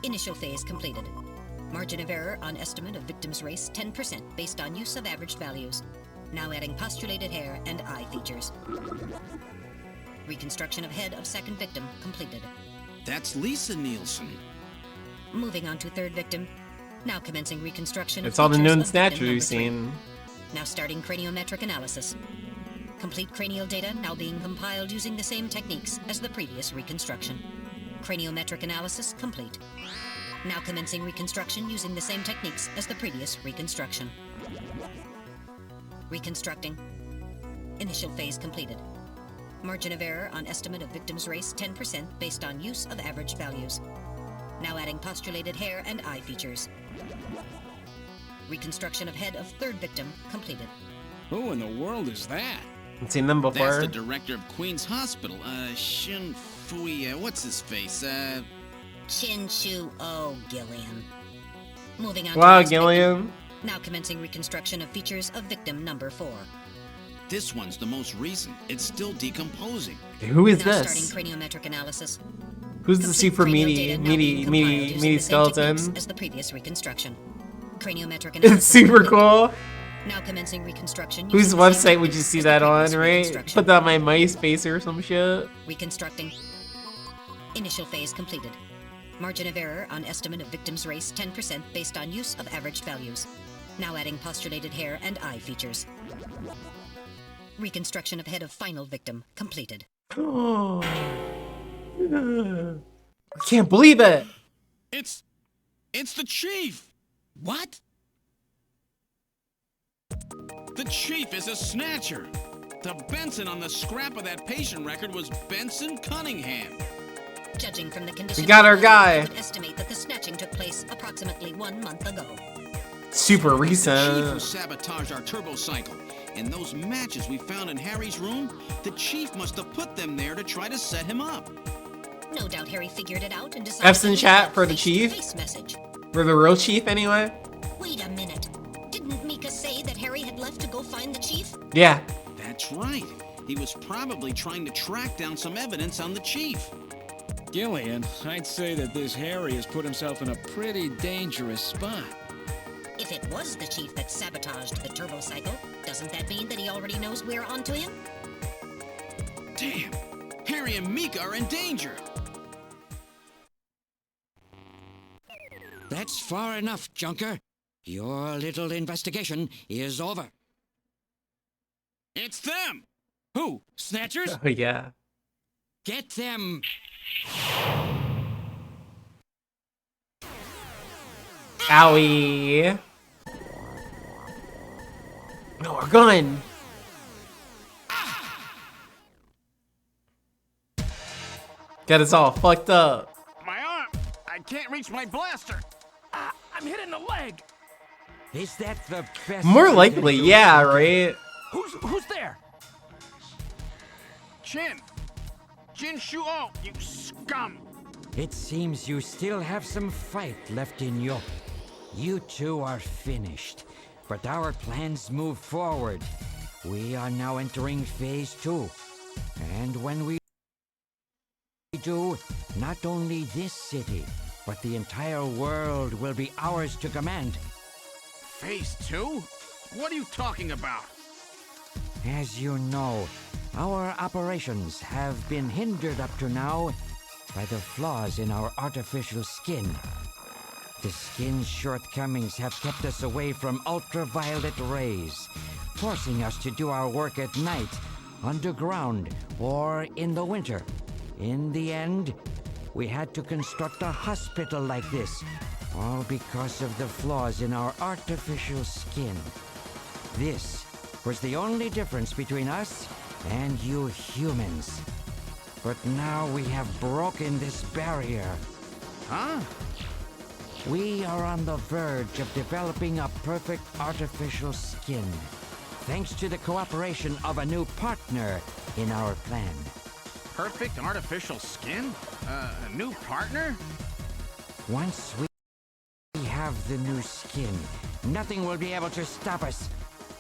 Initial phase completed. Margin of error on estimate of victim's race 10% based on use of averaged values. Now adding postulated hair and eye features. Reconstruction of head of second victim completed. That's Lisa Nielsen. Moving on to third victim. Now commencing reconstruction of It's all the features known of victim Snatcher number you've 3. seen. Now starting craniometric analysis. Complete cranial data now being compiled using the same techniques as the previous reconstruction. Craniometric analysis complete. Now commencing reconstruction using the same techniques as the previous reconstruction. Reconstructing. Initial phase completed. Margin of error on estimate of victim's race 10% based on use of averaged values. Now adding postulated hair and eye features. Reconstruction of head of third victim completed. Who in the world is that? I've seen them That's before. the director of Queen's Hospital. Shin Fui, what's his face? Chin Shu O Gillian. Moving on Wow, to next Gillian. victim. Now commencing reconstruction of features of victim number 4. This one's the most recent. It's still decomposing. Who is Now this? starting craniometric analysis. Who's the Complete super cranial meaty, data now being meaty, compiled meaty, using meaty the same techniques skeleton? as the previous reconstruction. Craniometric It's analysis super complete. cool. Now commencing reconstruction. Whose using the same website would you techniques see as the that on, previous right? reconstruction. Put that on my MySpace or some shit. Reconstructing. Initial phase completed. Margin of error on estimate of victim's race 10% based on use of averaged values. Now adding postulated hair and eye features. Reconstruction of head of final victim completed. Oh. I can't believe it. It's the chief. What? The chief is a snatcher. The Benson on the scrap of that patient record was Benson Cunningham. Judging from the condition, got our of the body, guy. I would estimate that the snatching took place approximately 1 month ago. Super The chief who recent. sabotaged our turbo cycle. And those matches we found in Harry's room, the chief must have put them there to try to set him up. No doubt Harry figured it out and decided F's in to use chat that for the face-to-face message. For the real chief, anyway? Wait a minute. Didn't Mika say that Harry had left to go find the chief? Yeah. That's right. He was probably trying to track down some evidence on the chief. Gillian, I'd say that this Harry has put himself in a pretty dangerous spot. If it was the chief that sabotaged the turbo cycle, doesn't that mean that he already knows we're onto him? Damn! Harry and Mika are in danger! That's far enough, Junker. Your little investigation is over. It's them! Who? Snatchers? Oh, yeah. Get them. Owie. No, our gun. Got us all fucked up. My arm! I can't reach my blaster! I'm hit in the leg! Is that the best? More you can likely, do? yeah, right? Who's there? Jin Shuo, you scum! It seems you still have some fight left in you. You two are finished, but our plans move forward. We are now entering phase 2. And when we do, not only this city, but the entire world will be ours to command. Phase 2? What are you talking about? As you know, our operations have been hindered up to now by the flaws in our artificial skin. The skin's shortcomings have kept us away from ultraviolet rays, forcing us to do our work at night, underground, or in the winter. In the end, we had to construct a hospital like this, all because of the flaws in our artificial skin. This was the only difference between us and you humans. But now we have broken this barrier. Huh? We are on the verge of developing a perfect artificial skin, thanks to the cooperation of a new partner in our plan. Perfect artificial skin? A new partner? Once we have the new skin, nothing will be able to stop us.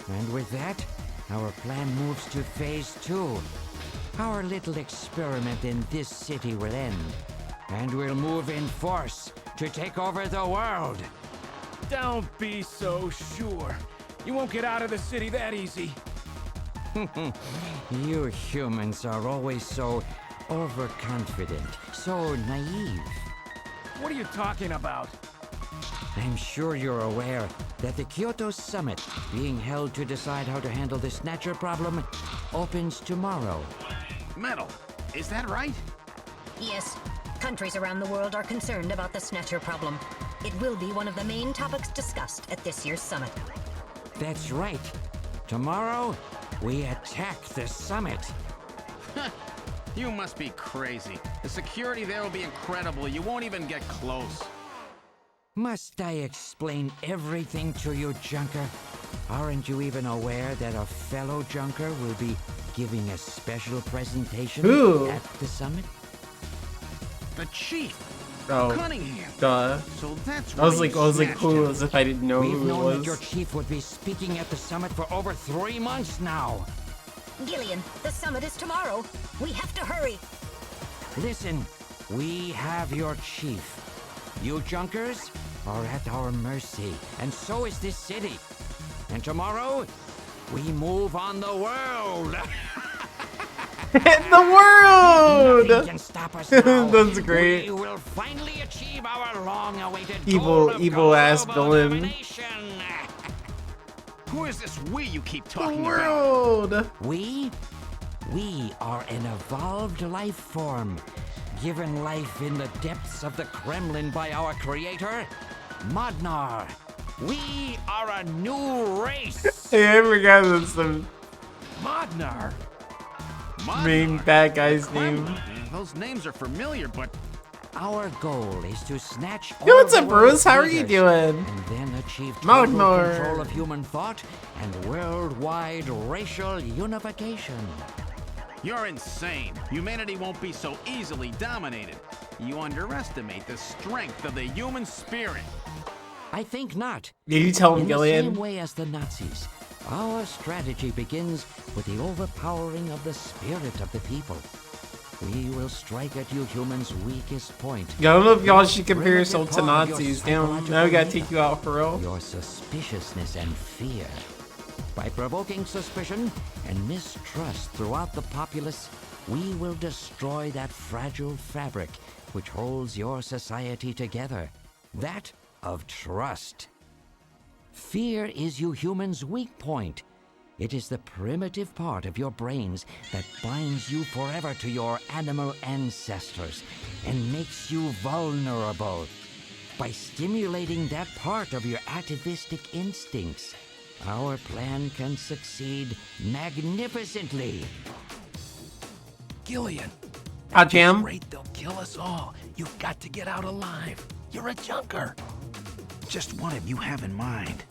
And with that, our plan moves to phase 2. Our little experiment in this city will end, and we'll move in force to take over the world. Don't be so sure. You won't get out of the city that easy. You humans are always so overconfident, so naive. What are you talking about? I'm sure you're aware that the Kyoto Summit, being held to decide how to handle the Snatcher problem, opens tomorrow. Metal, is that right? Yes. Countries around the world are concerned about the Snatcher problem. It will be one of the main topics discussed at this year's summit. That's right. Tomorrow, we attack the summit. You must be crazy. The security there will be incredible. You won't even get close. Must I explain everything to you, Junker? Aren't you even aware that a fellow Junker will be giving a special presentation at the summit? The chief. Oh, Cunningham. duh. So that's I was why like, who? As if I didn't know We've who it known was. that your chief would be speaking at the summit for over 3 months now. Gillian, the summit is tomorrow. We have to hurry. Listen, we have your chief. You Junkers are at our mercy, and so is this city. And tomorrow, we move on the world. The world! Nothing can stop us now. That's great. We will finally achieve our long-awaited Evil ass villain. domination. Who is this we you keep talking about? World! We are an evolved life form, given life in the depths of the Kremlin by our creator, Modnar. We are a new race. Hey, I forgot that's the Modnar. main bad guy's name. Those names are familiar, but Our goal is to snatch Yo, all what's the up, world's Bruce? How are you treasures, doing? and then achieve total Modnar. control of human thought and worldwide racial unification. you're insane. Humanity won't be so easily dominated. You underestimate the strength of the human spirit. I think not. Did you tell him, In the Gillian? same way as the Nazis, our strategy begins with the overpowering of the spirit of the people. We will strike at you humans' weakest point. Yeah, I don't know if y'all should compare Primitive yourself to part of your Nazis. Damn, now we psychological gotta take you out for real. Your suspiciousness and fear. By provoking suspicion and mistrust throughout the populace, we will destroy that fragile fabric which holds your society together. That of trust. Fear is you humans' weak point. It is the primitive part of your brains that binds you forever to your animal ancestors and makes you vulnerable. By stimulating that part of your atavistic instincts, our plan can succeed magnificently. Gillian. Hot jam? Great, they'll kill us all. You've got to get out alive. You're a junker. Just what have you have in mind?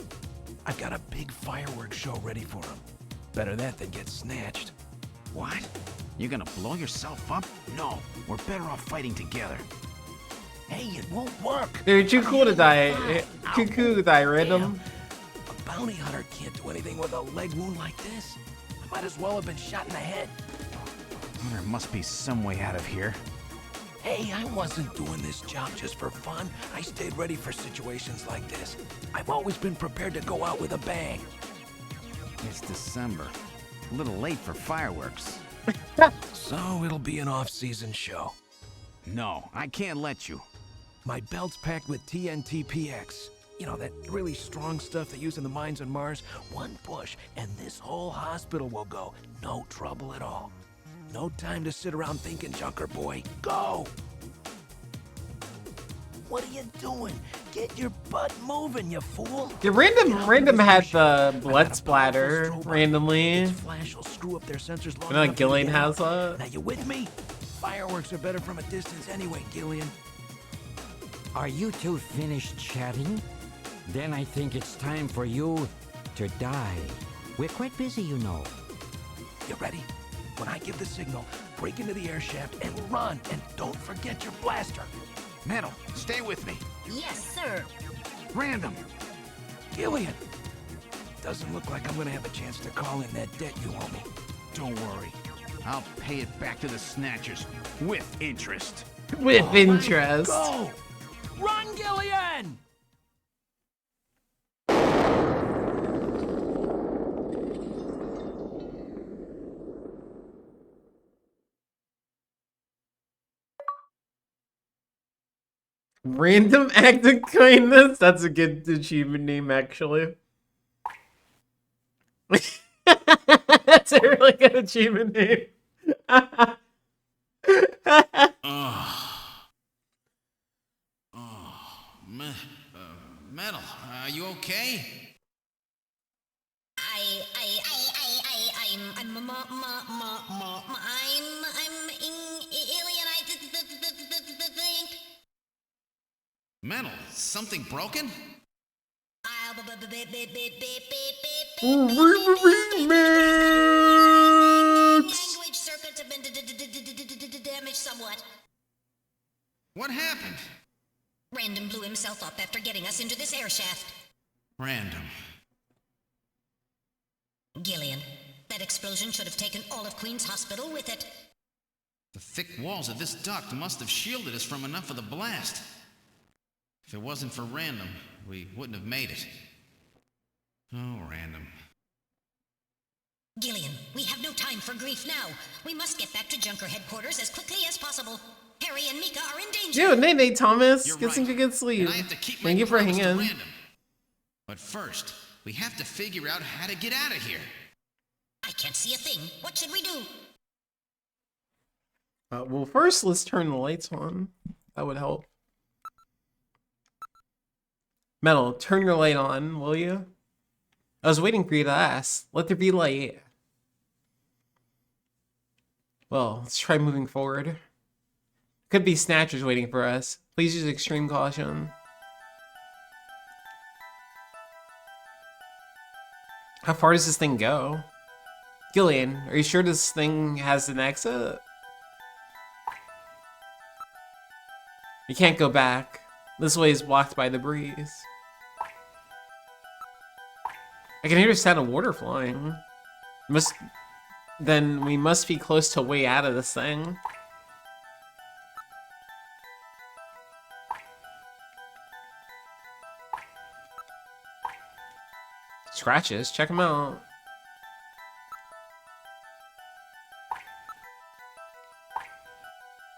I've got a big fireworks show ready for him. Better that than get snatched. What? You're gonna blow yourself up? No, we're better off fighting together. Hey, it won't work. They're too cool to die. Too cool to die, random. A bounty hunter can't do anything with a leg wound like this. I might as well have been shot in the head. There must be some way out of here. Hey, I wasn't doing this job just for fun. I stayed ready for situations like this. I've always been prepared to go out with a bang. It's December. A little late for fireworks. So it'll be an off-season show. No, I can't let you. My belt's packed with TNT-PX. You know, that really strong stuff they use in the mines on Mars. One push, and this whole hospital will go. No trouble at all. No time to sit around thinking, Junker boy. Go! What are you doing? Get your butt moving, you fool! Yeah, random had the blood splatter randomly. Flash will screw up their sensors long You know, enough like to Gillian get out. has that. Now you with me? Fireworks are better from a distance anyway, Gillian. Are you two finished chatting? Then I think it's time for you to die. We're quite busy, you know. You ready? When I give the signal, break into the air shaft and run, and don't forget your blaster. Metal, stay with me. Yes, sir. Random. Gillian! Doesn't look like I'm gonna have a chance to call in that debt you owe me. Don't worry. I'll pay it back to the Snatchers with interest. With All right, interest. go! Run, Gillian! Random act of kindness? That's a good achievement name, actually. That's a really good achievement name. Metal, are you okay? Metal, something broken? Language circuits have been damaged somewhat. What happened? Random blew himself up after getting us into this air shaft. Random. Gillian, that explosion should have taken all of Queen's Hospital with it. The thick walls of this duct must have shielded us from enough of the blast. If it wasn't for Random, we wouldn't have made it. Oh, Random. Gillian, we have no time for grief now. We must get back to Junker headquarters as quickly as possible. Harry and Mika are in danger. Yo, nay, Thomas. You're Get some right. good sleep. And I have to keep my Thank you for promise to hanging. Random. But first, we have to figure out how to get out of here. I can't see a thing. What should we do? Well, first, let's turn the lights on. That would help. Metal, turn your light on, will you? I was waiting for you to ask. Let there be light. Well, let's try moving forward. Could be Snatchers waiting for us. Please use extreme caution. How far does this thing go? Gillian, are you sure this thing has an exit? You can't go back. This way is blocked by the breeze. I can hear the sound of water flowing. Then we must be close to a way out of this thing. Scratches, check them out.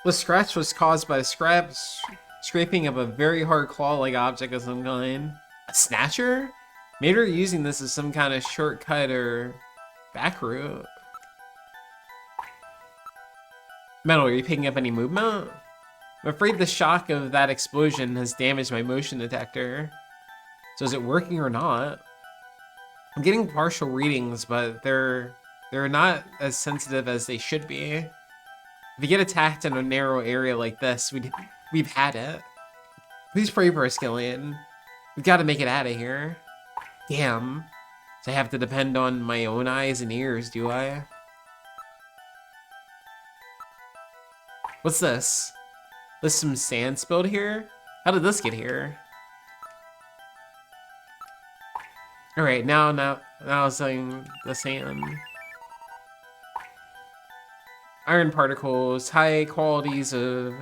The scratch was caused by the scraping of a very hard claw-like object of some kind. A Snatcher? Maybe we're using this as some kind of shortcut or back route. Metal, are you picking up any movement? I'm afraid the shock of that explosion has damaged my motion detector. So is it working or not? I'm getting partial readings, but they're not as sensitive as they should be. If we get attacked in a narrow area like this, we've had it. Please pray for us, Gillian. We've got to make it out of here. Damn. So I have to depend on my own eyes and ears, do I? What's this? There's some sand spilled here? How did this get here? Alright, now I'm saying the sand. Iron particles, high qualities of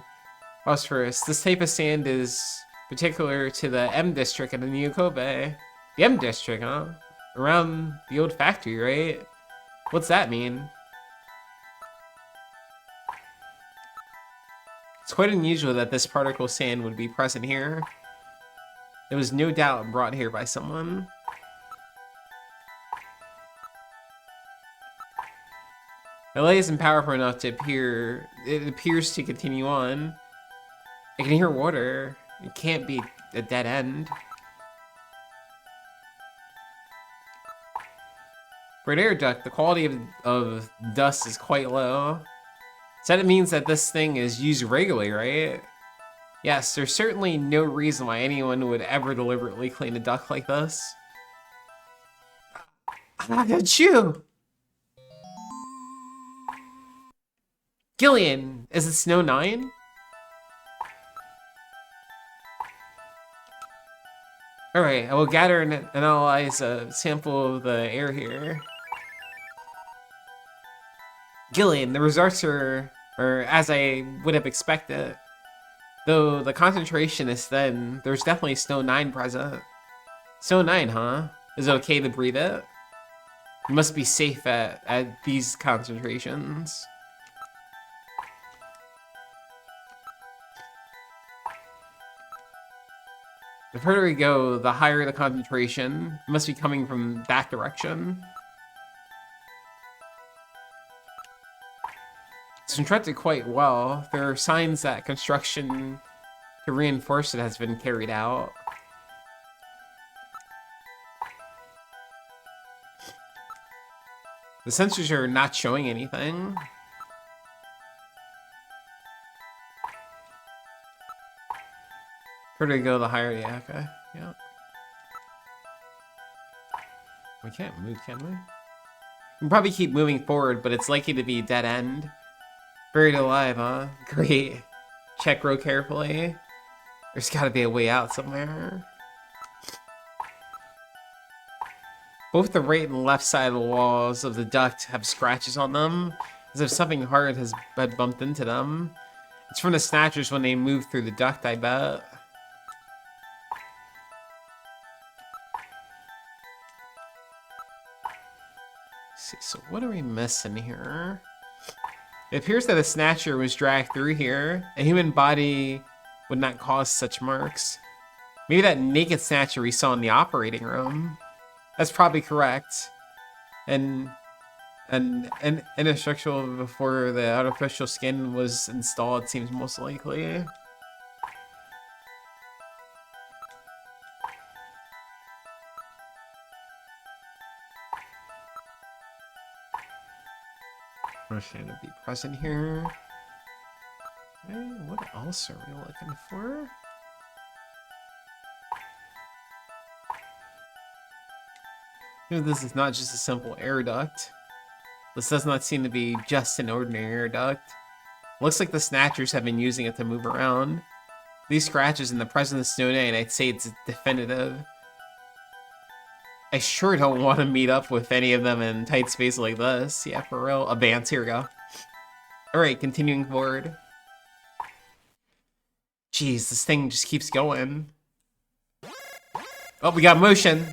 phosphorus. This type of sand is particular to the M district in the New Kobe. The M district, huh? Around the old factory, right? What's that mean? It's quite unusual that this particle sand would be present here. It was no doubt brought here by someone. The light isn't powerful enough to appear. It appears to continue on. I can hear water. It can't be a dead end. For an air duct, the quality of dust is quite low. So that means that this thing is used regularly, right? Yes, there's certainly no reason why anyone would ever deliberately clean a duct like this. Achoo! Gillian, is it Snow 9? Alright, I will gather and analyze a sample of the air here. Gillian, the results are as I would have expected. Though the concentration is thin, there's definitely Snow 9 present. Snow 9, huh? Is it okay to breathe it? You must be safe at these concentrations. The further we go, the higher the concentration. It must be coming from that direction. It's constructed quite well. There are signs that construction to reinforce it has been carried out. The sensors are not showing anything. Further we go, the higher, yeah, okay, yeah. We can't move, can we? We can probably keep moving forward, but it's likely to be dead end. Buried alive, huh? Great. Check real carefully. There's gotta be a way out somewhere. Both the right and left side of the walls of the duct have scratches on them, as if something hard has bumped into them. It's from the Snatchers when they move through the duct, I bet. See, so what are we missing here? It appears that a Snatcher was dragged through here. A human body would not cause such marks. Maybe that naked Snatcher we saw in the operating room. That's probably correct. And indestructible before the artificial skin was installed seems most likely. Russian to be present here. Okay, what else are we looking for? You know, this is not just a simple air duct. This does not seem to be just an ordinary air duct. Looks like the Snatchers have been using it to move around. These scratches in the presence of Snow 9, I'd say it's definitive. I sure don't want to meet up with any of them in tight space like this. Yeah, for real. Advance, here we go. Alright, continuing forward. Jeez, this thing just keeps going. Oh, we got motion.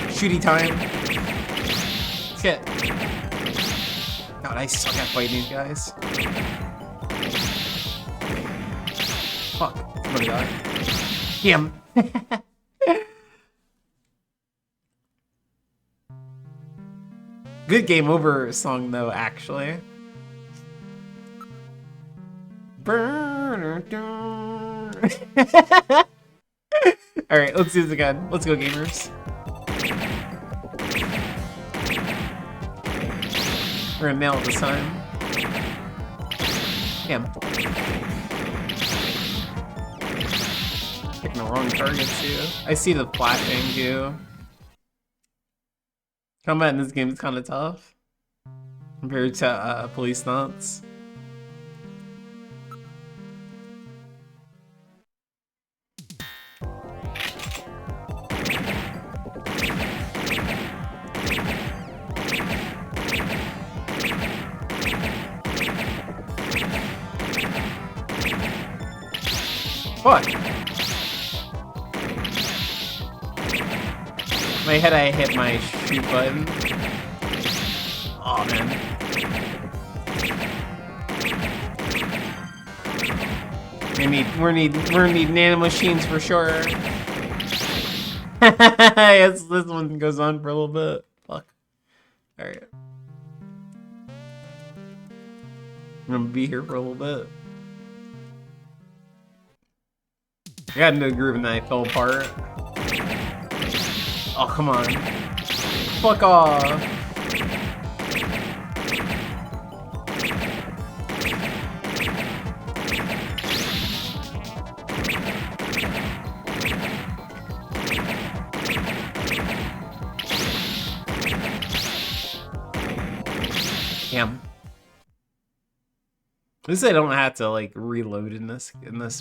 Shooty time. Shit. God, I suck at fighting these guys. Fuck. Somebody died. Him. Good game over song though, actually. Alright, let's do this again. Let's go, gamers. We're gonna nail it this time. Damn. Picking the wrong targets too. I see the flashing too. Combat in this game is kind of tough. compared to police knots. What? My head, I hit my shoot button. Oh man. We're gonna need nano machines for sure. Yes, this one goes on for a little bit. Fuck. Alright. I'm gonna be here for a little bit. I got into the groove and then I fell apart. Oh, come on. Fuck off. Damn. At least I don't have to like reload in this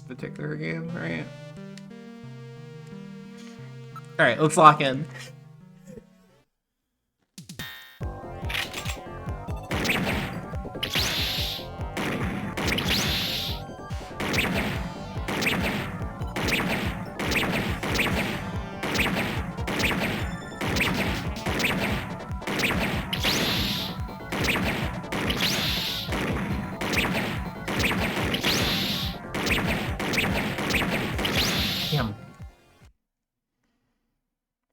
particular game, right? All right, let's lock in.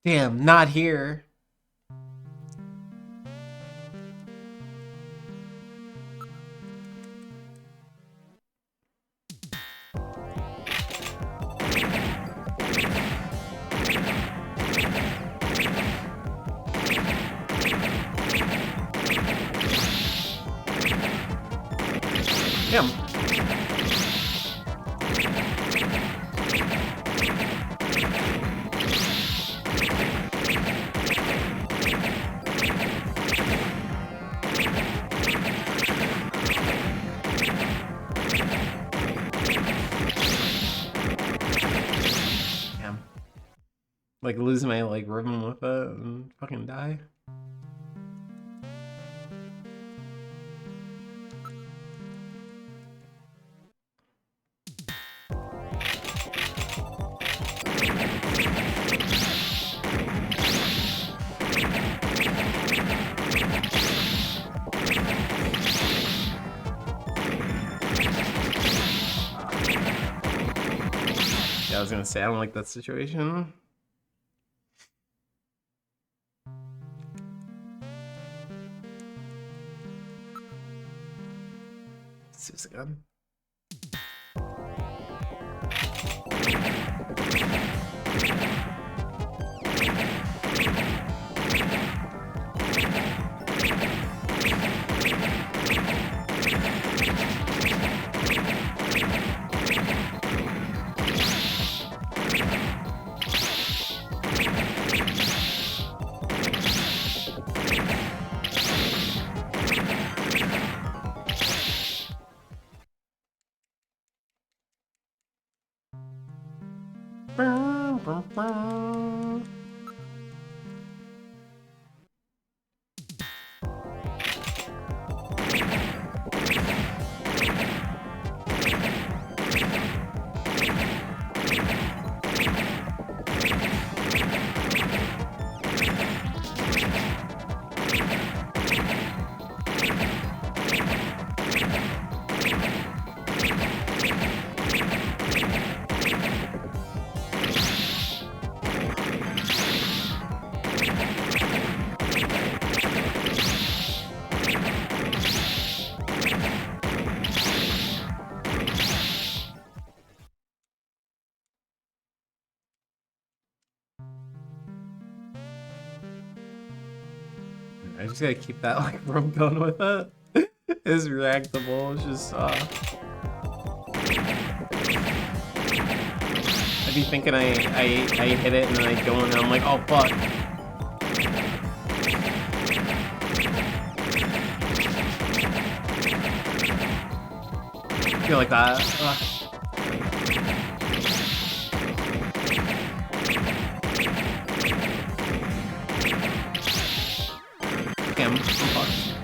Damn, not here. Damn. Like lose my like rhythm with it and fucking die. Yeah, I was gonna say I don't like that situation. Use the gun. I just gotta keep that like room going with it. It's reactable. It's just I'd be thinking I hit it and then I go and I'm like, oh fuck. feel like that. Damn, I'm fucked.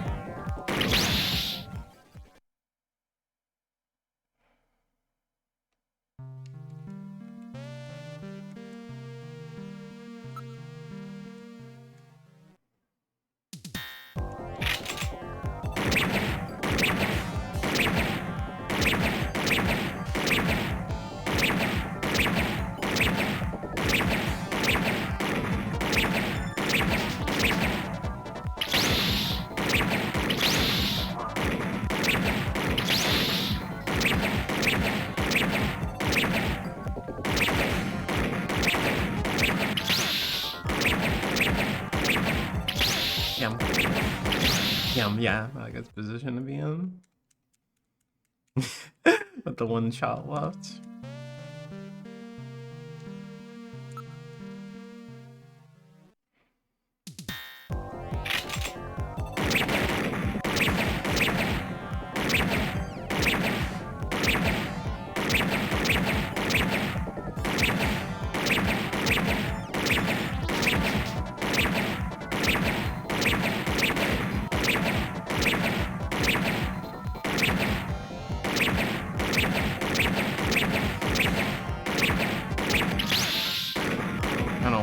Yeah, I guess position to be in. With the one shot left.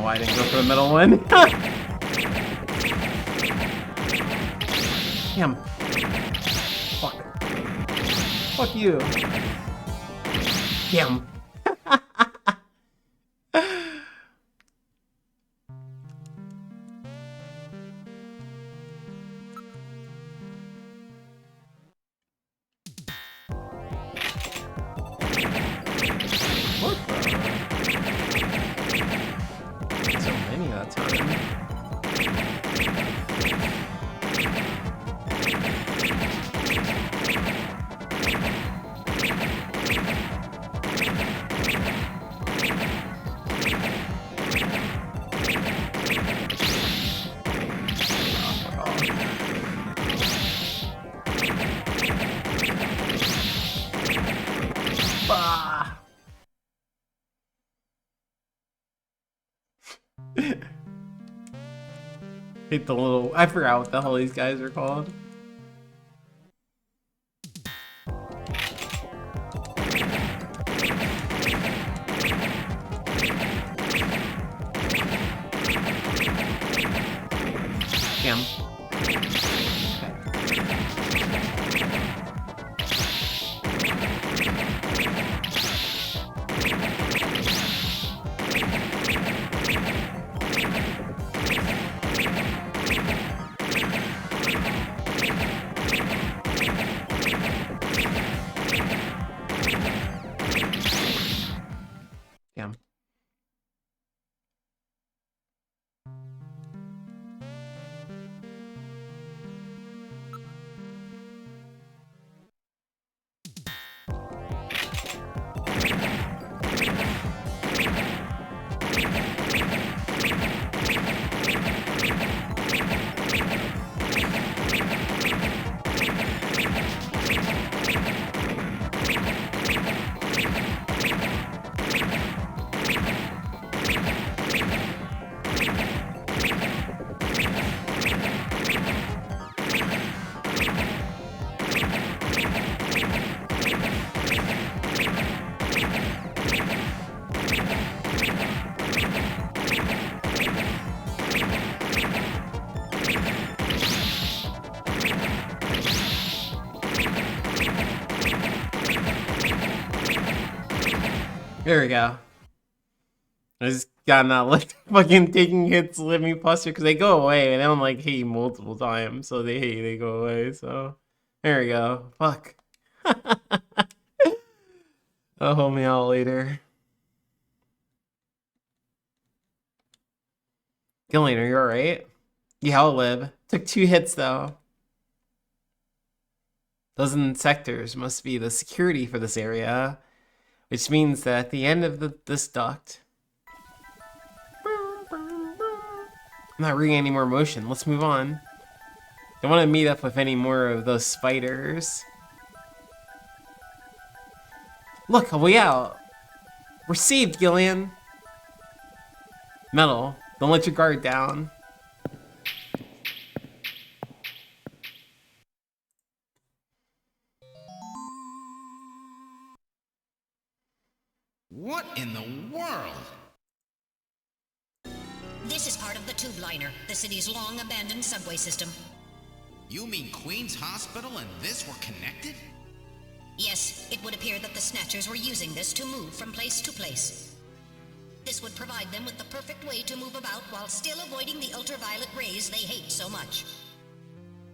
I didn't go for the middle one. Damn. Fuck. Fuck you. Damn. Hate the little... I forgot what the hell these guys are called. Damn. There we go. I just gotta not let fucking taking hits let me plus because they go away and they don't like hit you multiple times, so they go away. So there we go. Fuck. I'll hold me out later. Gillian, are you alright? Yeah, I'll live. Took 2 hits though. Those insectors must be the security for this area. Which means that at the end of this duct... I'm not reading any more motion. Let's move on. Don't want to meet up with any more of those spiders. Look, a way out. Received, Gillian. Metal, don't let your guard down. What in the world? This is part of the tube liner, the city's long-abandoned subway system. You mean Queen's Hospital and this were connected? Yes, it would appear that the Snatchers were using this to move from place to place. This would provide them with the perfect way to move about while still avoiding the ultraviolet rays they hate so much.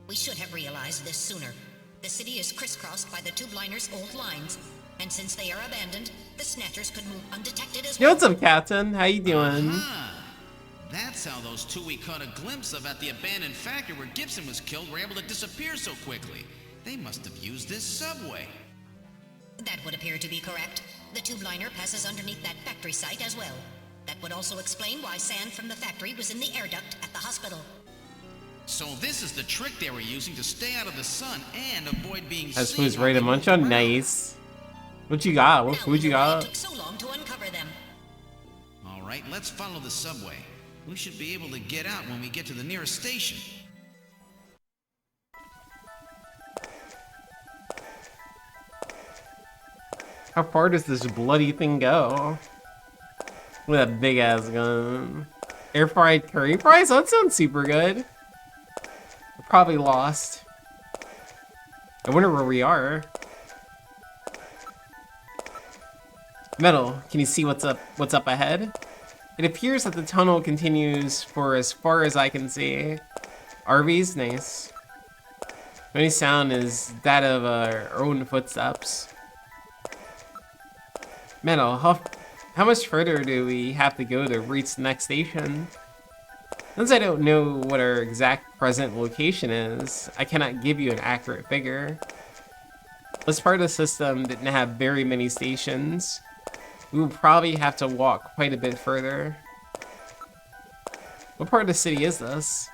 We should have realized this sooner. The city is crisscrossed by the tube liner's old lines, and since they are abandoned, the Snatchers could move undetected as well. Yo, what's up, Captain? How you doing? That's how those two we caught a glimpse of at the abandoned factory where Gibson was killed were able to disappear so quickly. They must have used this subway. That would appear to be correct. The tube liner passes underneath that factory site as well. That would also explain why sand from the factory was in the air duct at the hospital. So this is the trick they were using to stay out of the sun and avoid being That's seen. food's ready to munch on. Nice. What you got? What food you Why it got? took so long to uncover them. All right, let's follow the subway. We should be able to get out when we get to the nearest station. How far does this bloody thing go? With that big ass gun. Air fried curry fries? That sounds super good. We're probably lost. I wonder where we are. Metal, can you see what's up ahead? It appears that the tunnel continues for as far as I can see. RV's nice. The only sound is that of our own footsteps. Metal, how much further do we have to go to reach the next station? Since I don't know what our exact present location is, I cannot give you an accurate figure. This part of the system didn't have very many stations. We will probably have to walk quite a bit further. What part of the city is this?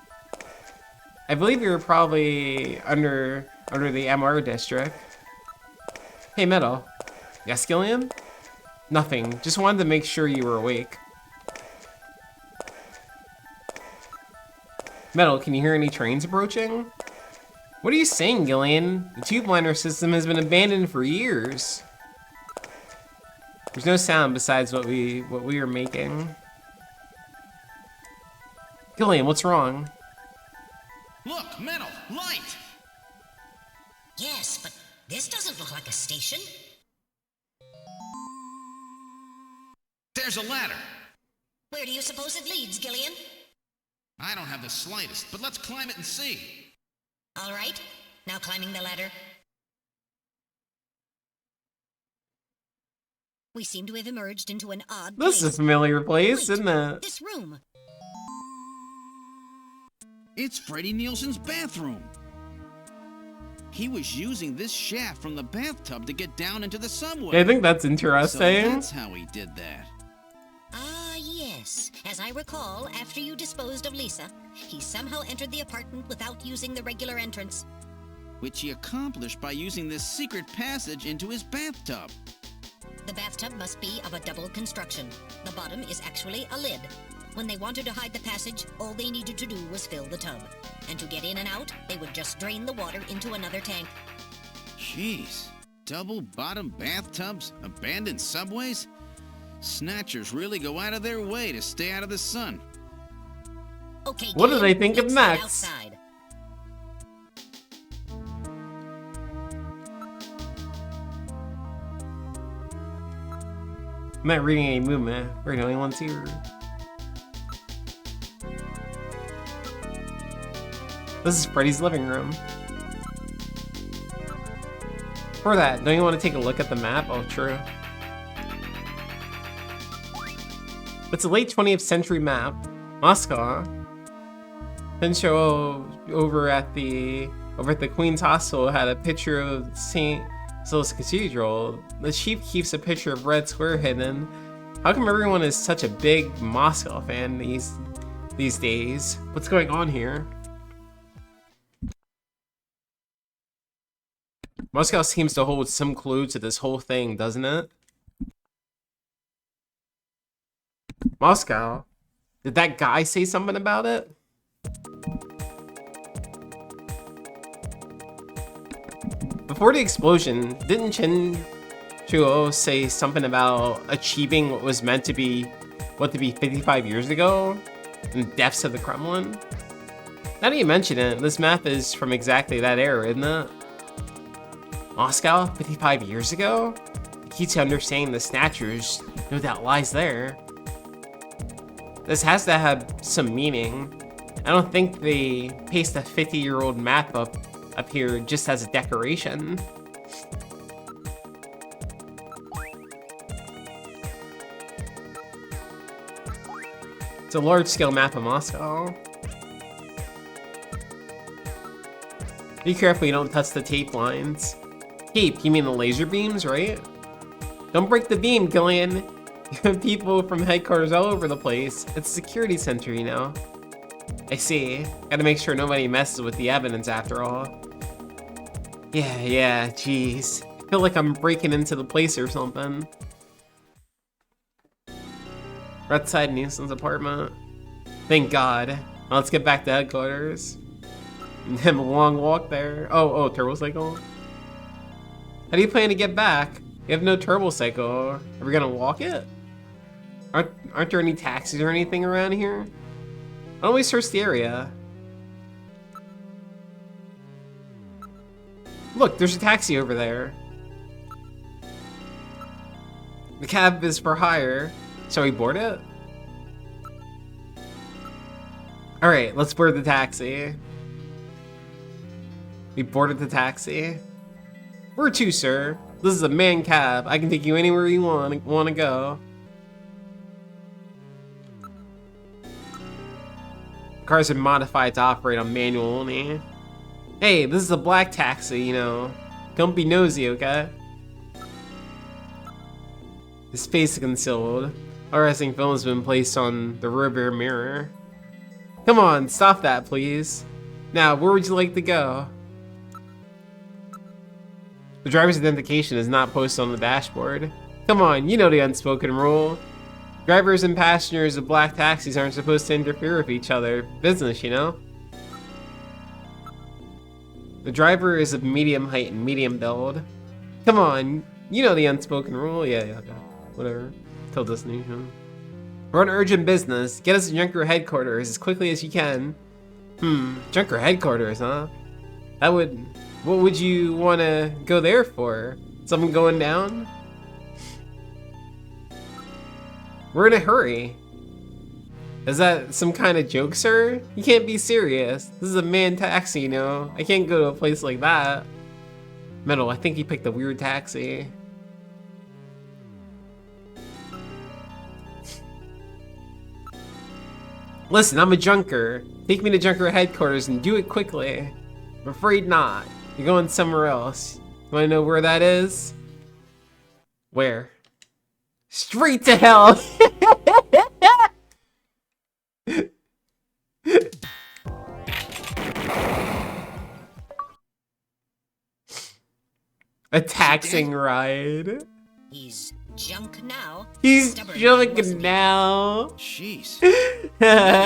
I believe you're probably under the MR district. Hey, Metal. Yes, Gillian? Nothing. Just wanted to make sure you were awake. Metal, can you hear any trains approaching? What are you saying, Gillian? The tube liner system has been abandoned for years. There's no sound besides what we are making. Gillian, what's wrong? Look, Metal, light! Yes, but this doesn't look like a station. There's a ladder. Where do you suppose it leads, Gillian? I don't have the slightest, but let's climb it and see. All right, now climbing the ladder. We seem to have emerged into an odd place. This is a familiar place, isn't it? This room. It's Freddie Nielsen's bathroom. He was using this shaft from the bathtub to get down into the subway. I think that's So interesting. that's how he did that. Ah, yes. As I recall, after you disposed of Lisa, he somehow entered the apartment without using the regular entrance. Which he accomplished by using this secret passage into his bathtub. The bathtub must be of a double construction. The bottom is actually a lid. When they wanted to hide the passage, all they needed to do was fill the tub. And to get in and out, they would just drain the water into another tank. Jeez. Double bottom bathtubs? Abandoned subways? Snatchers really go out of their way to stay out of the sun. Okay, What do Gillian, they think of let's get next? outside. I'm not reading any movement. We're the only ones here. This is Freddy's living room. For that, don't you want to take a look at the map? Oh, true. It's a late 20th century map. Moscow. Pinchot over at the Queen's Hospital had a picture of St. Silas Cathedral. The chief keeps a picture of Red Square hidden. How come everyone is such a big Moscow fan these days? What's going on here? Moscow seems to hold some clue to this whole thing, doesn't it? Moscow? Did that guy say something about it? Before the explosion, didn't Chen Chuo say something about achieving what was meant to be, 55 years ago? In the depths of the Kremlin? Now that you mention it, this map is from exactly that era, isn't it? Moscow, 55 years ago? The key to understanding the Snatchers, no doubt lies there. This has to have some meaning. I don't think they paste a 50-year-old map up here just as a decoration. It's a large-scale map of Moscow. Be careful you don't touch the tape lines. Tape, you mean the laser beams, right? Don't break the beam, Gillian. You have people from headquarters all over the place. It's a security center, you know. I see. Gotta make sure nobody messes with the evidence after all. Yeah, jeez. I feel like I'm breaking into the place or something. Redside Nielsen's apartment. Thank God. Now let's get back to headquarters. And have a long walk there. Oh, turbo cycle. How do you plan to get back? You have no turbo cycle. Are we gonna walk it? Aren't there any taxis or anything around here? Why don't we search the area? Look, there's a taxi over there. The cab is for hire. Shall we board it? Alright, let's board the taxi. We boarded the taxi. Where to, sir? This is a man cab. I can take you anywhere you want to go. Cars are modified to operate on manual only. Hey, this is a black taxi, you know. Don't be nosy, okay? His face is concealed. Arresting film has been placed on the rear mirror. Come on, stop that, please. Now, where would you like to go? The driver's identification is not posted on the dashboard. Come on, you know the unspoken rule. Drivers and passengers of black taxis aren't supposed to interfere with each other. Business, you know? The driver is of medium height and medium build. Come on, you know the unspoken rule. Yeah, whatever. Till destination. We're on urgent business. Get us to Junker headquarters as quickly as you can. Junker headquarters, huh? What would you want to go there for? Something going down? We're in a hurry. Is that some kind of joke, sir? You can't be serious. This is a man taxi, you know? I can't go to a place like that. Metal, I think he picked a weird taxi. Listen, I'm a junker. Take me to Junker headquarters and do it quickly. I'm afraid not. You're going somewhere else. You wanna know where that is? Where? Straight to hell! A taxing ride. He's junk now. He's junk now. Jeez.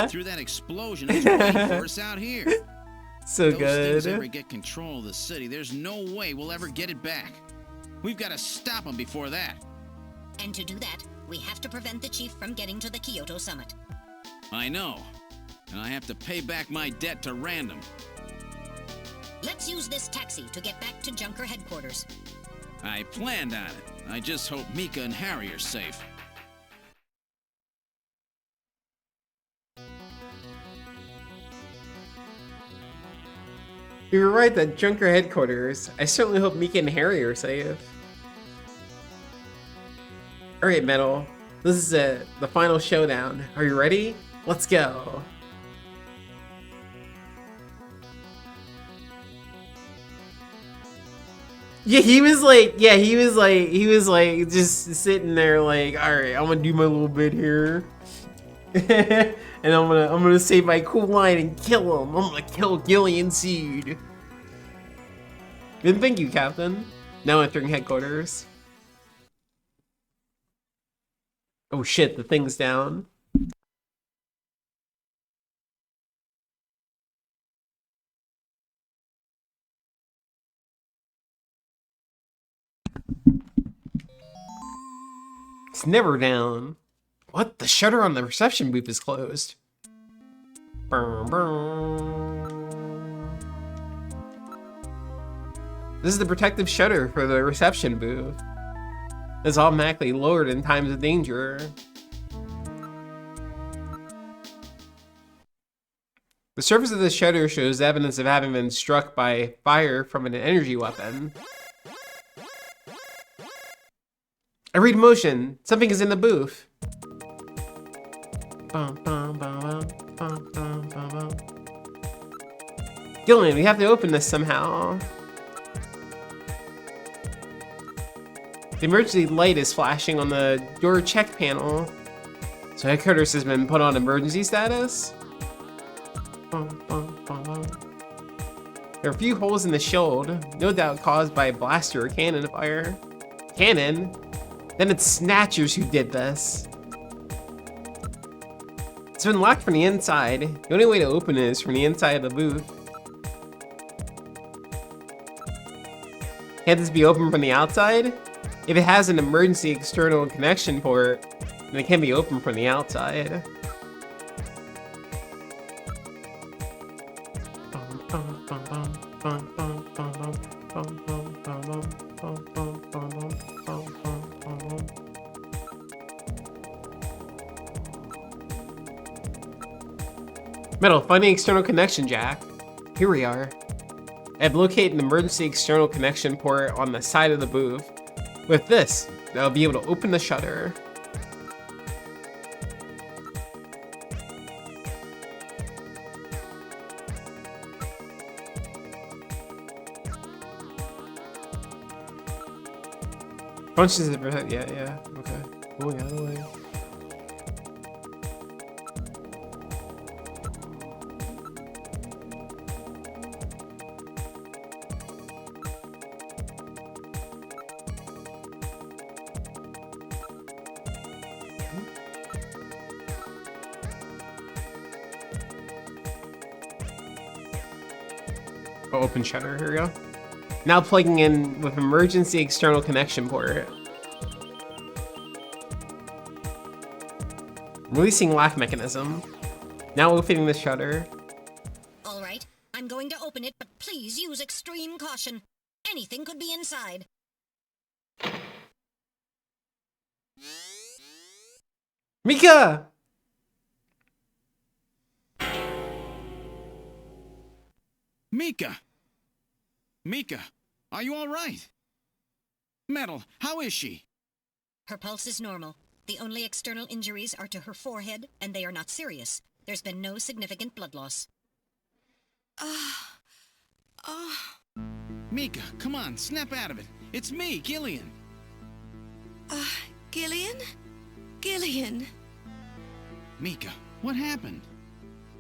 Through that explosion, he's waiting for us out here. So Those good. things ever get control of the city, there's no way we'll ever get it back. We've got to stop them before that. And to do that, we have to prevent the chief from getting to the Kyoto summit. I know. And I have to pay back my debt to Random. Let's use this taxi to get back to Junker headquarters. I planned on it. I just hope Mika and Harry are safe. You were right, that Junker headquarters. I certainly hope Mika and Harry are safe. Alright, Metal. This is it. The final showdown. Are you ready? Let's go. Yeah, he was like just sitting there like, alright, I'm gonna do my little bit here. And I'm gonna say my cool line and kill him. I'm gonna kill Gillian Seed. And thank you, Captain. Now entering headquarters. Oh shit, the thing's down. It's never down. What? The shutter on the reception booth is closed. This is the protective shutter for the reception booth. It's automatically lowered in times of danger. The surface of the shutter shows evidence of having been struck by fire from an energy weapon. I read motion. Something is in the booth. Gillian, we have to open this somehow. The emergency light is flashing on the door check panel. So headquarters has been put on emergency status. There are a few holes in the shield, no doubt caused by a blaster or cannon fire. Cannon? Then it's Snatchers who did this. It's been locked from the inside. The only way to open it is from the inside of the booth. Can't this be opened from the outside? If it has an emergency external connection port, then it can be opened from the outside. Metal, find the external connection jack. Here we are. I've located an emergency external connection port on the side of the booth. With this, I'll be able to open the shutter. Functions of yeah, okay. Moving out of the way. Oh, open shutter, here we go. Now plugging in with emergency external connection port. Releasing lock mechanism. Now opening the shutter. All right, I'm going to open it, but please use extreme caution. Anything could be inside. Mika! Mika! Mika, are you all right? Metal, how is she? Her pulse is normal. The only external injuries are to her forehead, and they are not serious. There's been no significant blood loss. Mika, come on, snap out of it. It's me, Gillian. Gillian? Gillian. Mika, what happened?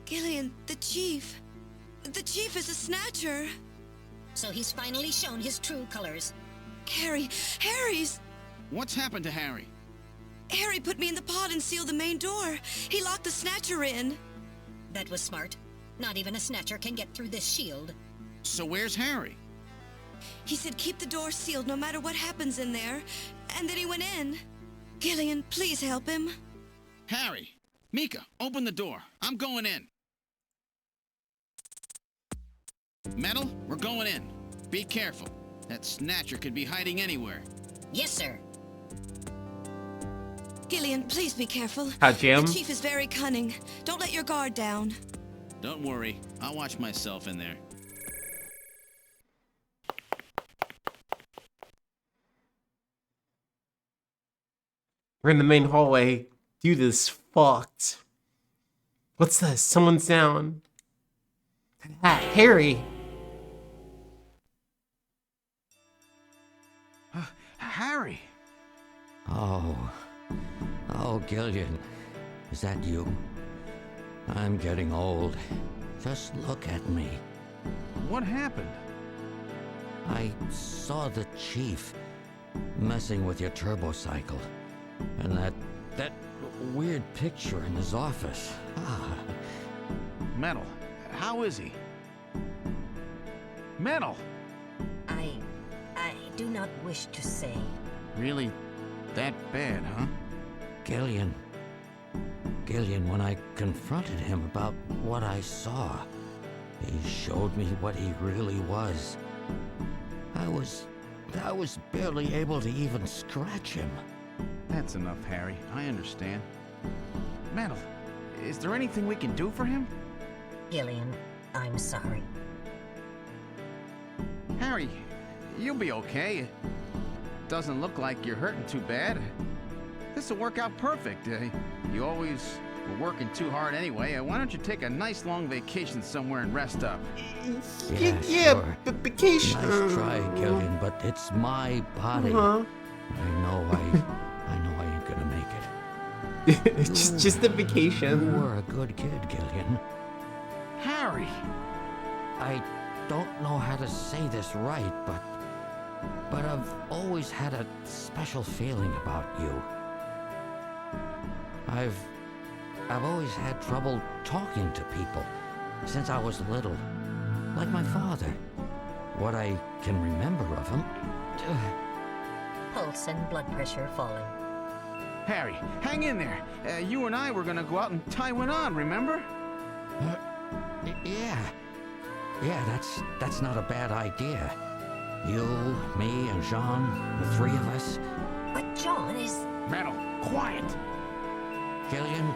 Gillian, the chief. The chief is a Snatcher. So he's finally shown his true colors. Harry's... What's happened to Harry? Harry put me in the pod and sealed the main door. He locked the Snatcher in. That was smart. Not even a Snatcher can get through this shield. So where's Harry? He said keep the door sealed no matter what happens in there. And then he went in. Gillian, please help him. Harry! Mika, open the door. I'm going in. Metal, we're going in. Be careful. That Snatcher could be hiding anywhere. Yes, sir. Gillian, please be careful. Jim? The chief is very cunning. Don't let your guard down. Don't worry. I'll watch myself in there. We're in the main hallway. Dude is fucked. What's this? Someone's down. Harry. Harry. Oh, Gillian, is that you? I'm getting old. Just look at me. What happened? I saw the chief messing with your turbo cycle, and that weird picture in his office. Metal, how is he? Metal! I do not wish to say. Really that bad, huh? Gillian, when I confronted him about what I saw, he showed me what he really was. I was barely able to even scratch him. That's enough, Harry. I understand. Metal, is there anything we can do for him? Gillian, I'm sorry. Harry, you'll be okay. Doesn't look like you're hurting too bad. This'll work out perfect. You always were working too hard anyway. Why don't you take a nice long vacation somewhere and rest up? Yeah, sure. Vacation. Nice try, Gillian, but it's my body. I know I ain't gonna make it. It's just a vacation. You were a good kid, Gillian. Harry! I don't know how to say this right, but I've always had a special feeling about you. I've always had trouble talking to people since I was little, like my father. What I can remember of him. Pulse and blood pressure falling. Harry, hang in there. You and I were gonna go out and tie one on, remember? Yeah, that's not a bad idea. You, me, and Jean, the three of us. But John is... Metal, quiet! Gillian,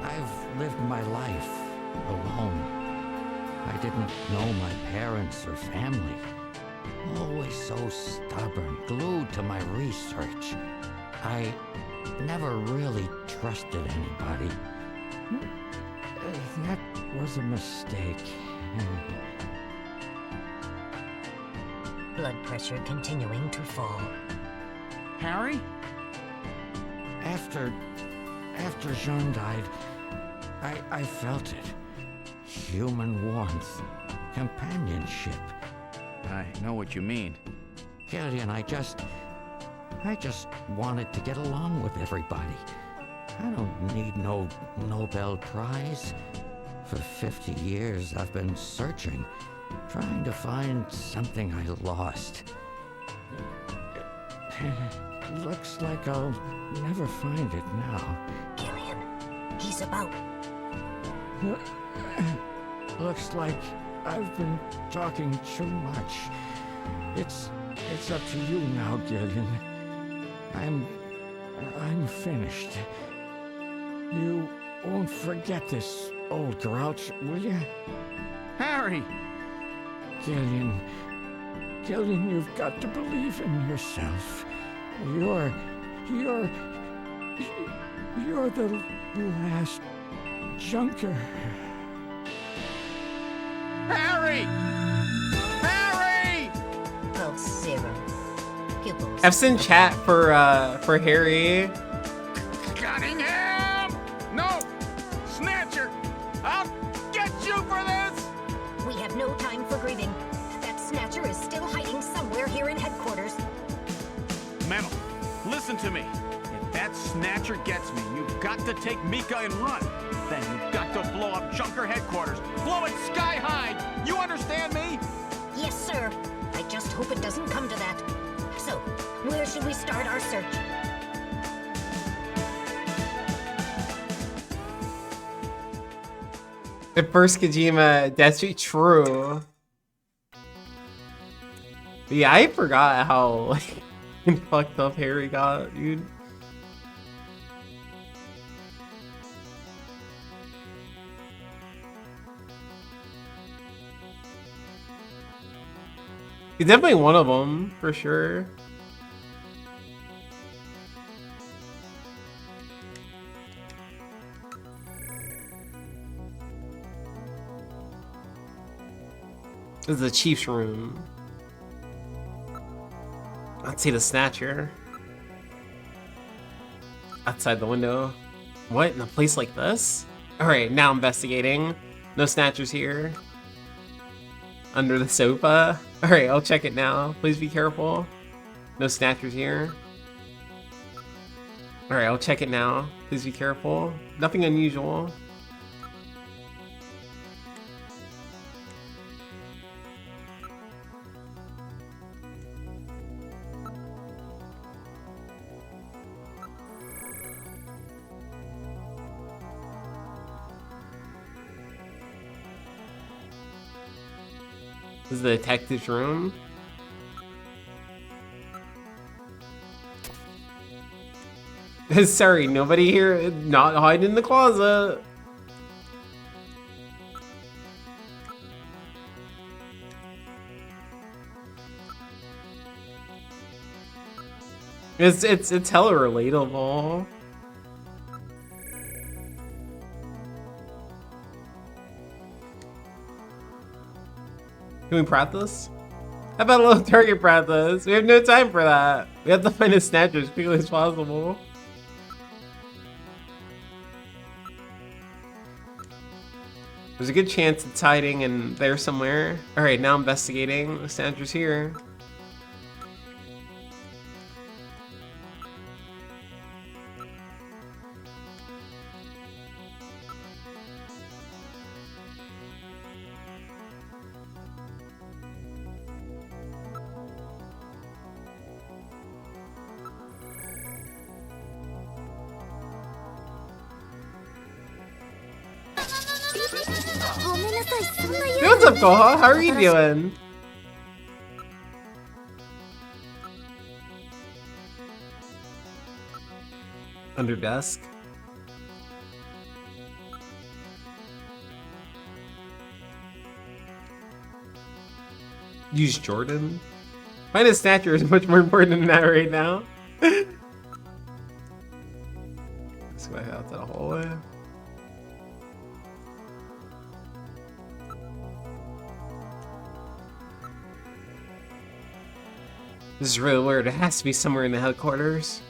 I've lived my life alone. I didn't know my parents or family. Always so stubborn, glued to my research. I never really trusted anybody. That was a mistake. Blood pressure continuing to fall. Harry? After Jean died, I felt it. Human warmth, companionship. I know what you mean. Gillian, I just wanted to get along with everybody. I don't need no Nobel Prize. For 50 years, I've been searching, trying to find something I lost. Looks like I'll never find it now. Gillian, he's about... Looks like I've been talking too much. It's up to you now, Gillian. I'm finished. You won't forget this, old grouch, will you? Harry! Gillian, you've got to believe in yourself. You're the last junker. Harry! Harry! Pulse 0. Pupils. F's in chat for Harry. Cunningham! No! Snatcher! I'll get you for this! We have no time for grieving. That Snatcher is still hiding somewhere here in headquarters. Metal, listen to me. If that Snatcher gets me, you've got to take Mika and run. Then you've got to blow up Junker headquarters. Blow it sky high! You understand me? Yes, sir. I just hope it doesn't come to that. So, where should we start our search? At first, Kojima, that's true. But yeah, I forgot how like fucked up Harry got, dude. He's definitely one of them, for sure. This is the Chief's room. Let's see the Snatcher. Outside the window. What? In a place like this? Alright, now investigating. No Snatchers here. Under the sofa. Alright, I'll check it now. Please be careful. No snatchers here. Alright, I'll check it now. Please be careful. Nothing unusual. This is the detective's room. Sorry, nobody here. Not hiding in the closet. It's hella relatable. Can we practice? How about a little target practice? We have no time for that. We have to find a snatcher as quickly as possible. There's a good chance it's hiding in there somewhere. Alright, now investigating. The snatcher's here. Hey, what's up, Koha? How are you doing? Under desk. Use Jordan. Find a snatcher is much more important than that right now. Let's go out to the hallway. This is really weird. It has to be somewhere in the headquarters.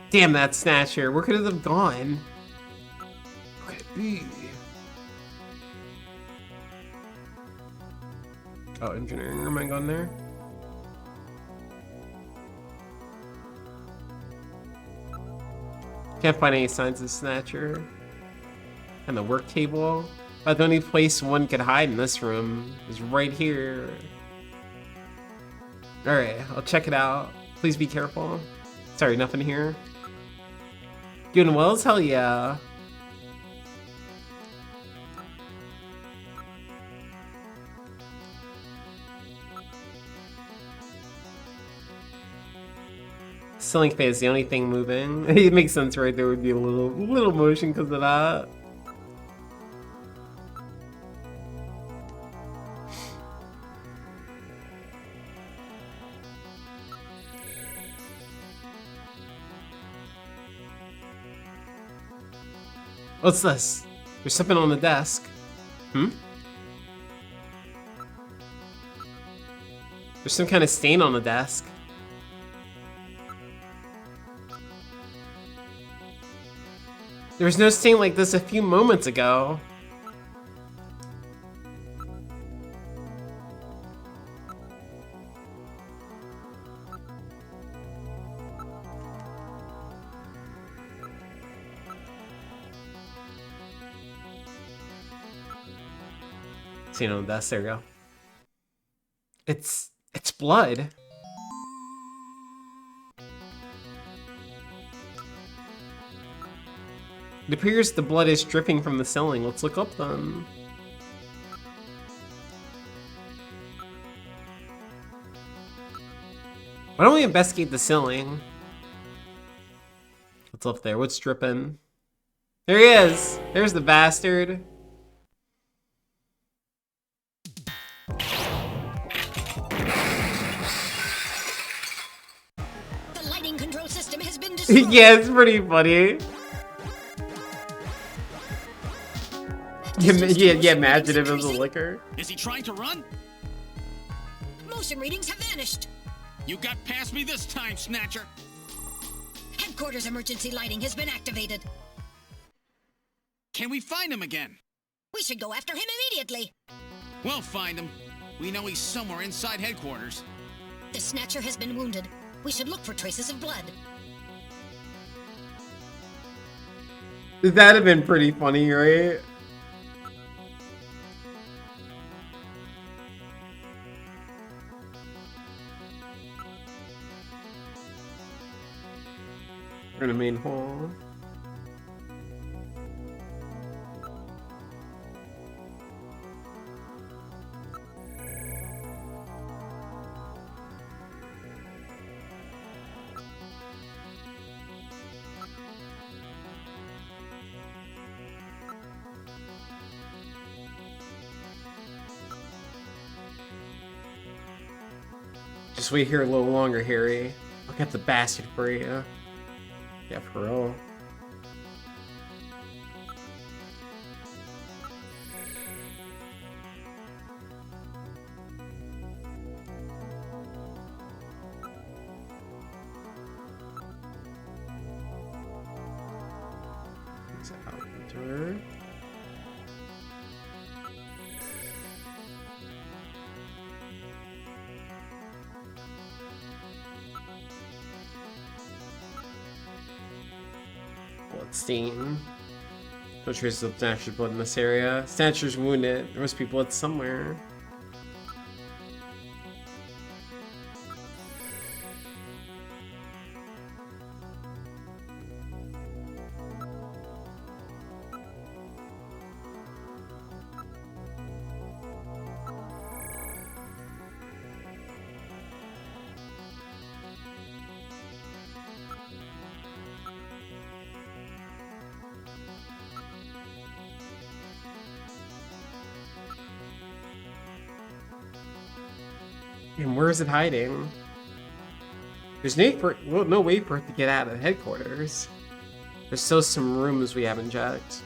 Damn that Snatcher. Where could it have gone? Where could it be? Oh, engineering room, I gone there? Can't find any signs of Snatcher. And the work table. But the only place one could hide in this room is right here. Alright, I'll check it out. Please be careful. Sorry, nothing here. Doing well as hell, yeah. Ceiling fan is the only thing moving. It makes sense, right? There would be a little motion because of that. What's this? There's something on the desk. Hmm? There's some kind of stain on the desk. There was no stain like this a few moments ago. Stain on the desk, there we go. It's blood. It appears the blood is dripping from the ceiling. Let's look up then. Why don't we investigate the ceiling? What's up there? What's dripping? There he is! There's the bastard. The lighting control system has been destroyed. Yeah, it's pretty funny. Yeah, imagine if it was a liquor. Is he trying to run? Motion readings have vanished. You got past me this time, Snatcher. Headquarters emergency lighting has been activated. Can we find him again? We should go after him immediately. We'll find him. We know he's somewhere inside headquarters. The Snatcher has been wounded. We should look for traces of blood. That'd have been pretty funny, right? We're in the main hall. Just wait here a little longer, Harry. I'll get the basket for you. Yeah, for real. It's out the door. Bloodstain. No traces of Snatcher's blood in this area. Snatcher's wounded. There must be blood somewhere. And where is it hiding? There's no way for it to get out of headquarters. There's still some rooms we haven't checked.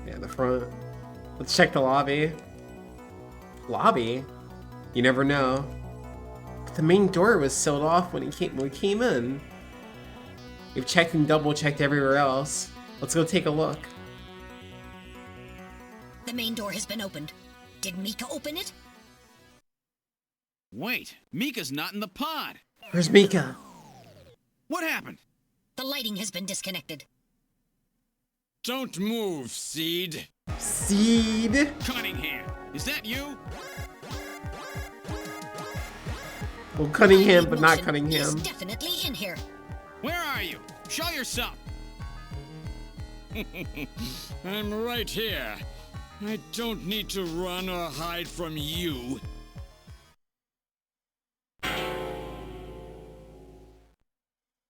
Yeah, the front. Let's check the lobby. Lobby? You never know. But the main door was sealed off when we came in. We've checked and double checked everywhere else. Let's go take a look. The main door has been opened. Did Mika open it? Wait, Mika's not in the pod. Where's Mika? What happened? The lighting has been disconnected. Don't move, Seed. Seed? Cunningham, is that you? Well, Cunningham, but not Cunningham. Is definitely in here. Where are you? Show yourself. I'm right here. I don't need to run or hide from you.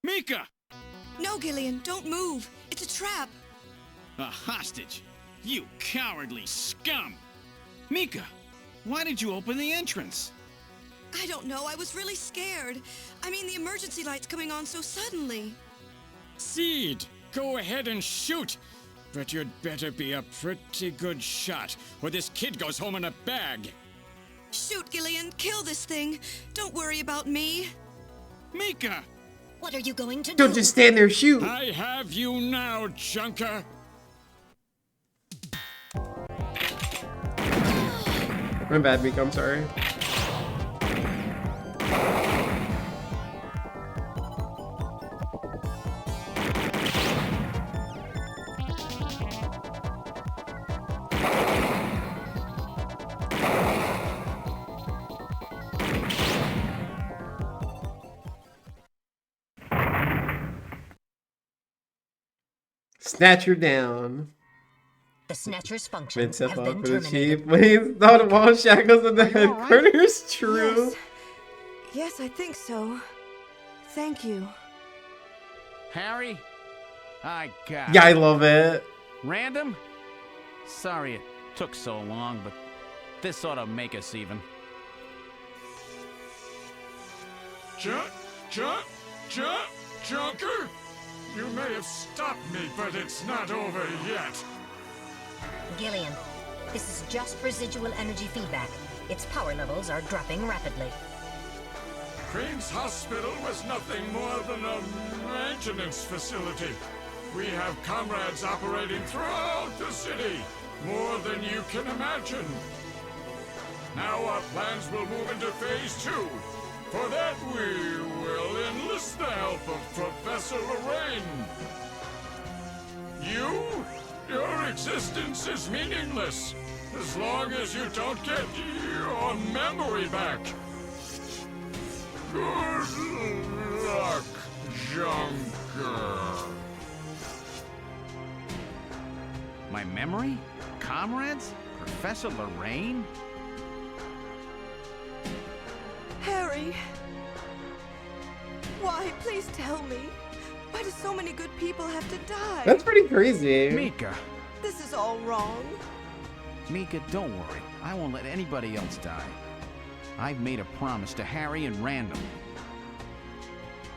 Mika! No, Gillian, don't move. It's a trap. A hostage? You cowardly scum! Mika, why did you open the entrance? I don't know. I was really scared. I mean, the emergency light's coming on so suddenly. Seed, go ahead and shoot. But you'd better be a pretty good shot, or this kid goes home in a bag. Shoot, Gillian. Kill this thing. Don't worry about me. Mika! What are you going to do? Don't just stand there, shoot! I have you now, Junker. My bad, Mika, I'm sorry. Snatcher down. The Snatcher's functions have been for the terminated. chief. When he's thought wall shackles in the headquarters, true. Yes, I think so. Thank you. Harry? I got Yeah, I love it. Random? Sorry it took so long, but this ought to make us even. Junker? You may have stopped me, but it's not over yet. Gillian, this is just residual energy feedback. Its power levels are dropping rapidly. Crane's hospital was nothing more than a maintenance facility. We have comrades operating throughout the city, more than you can imagine. Now our plans will move into Phase 2. For that, we will enlist the help of Professor Lorraine. Your existence is meaningless, as long as you don't get your memory back. Good luck, Junker. My memory? Comrades? Professor Lorraine? Harry! Why? Please tell me. Why do so many good people have to die? That's pretty crazy. Mika! This is all wrong. Mika, don't worry. I won't let anybody else die. I've made a promise to Harry and Random.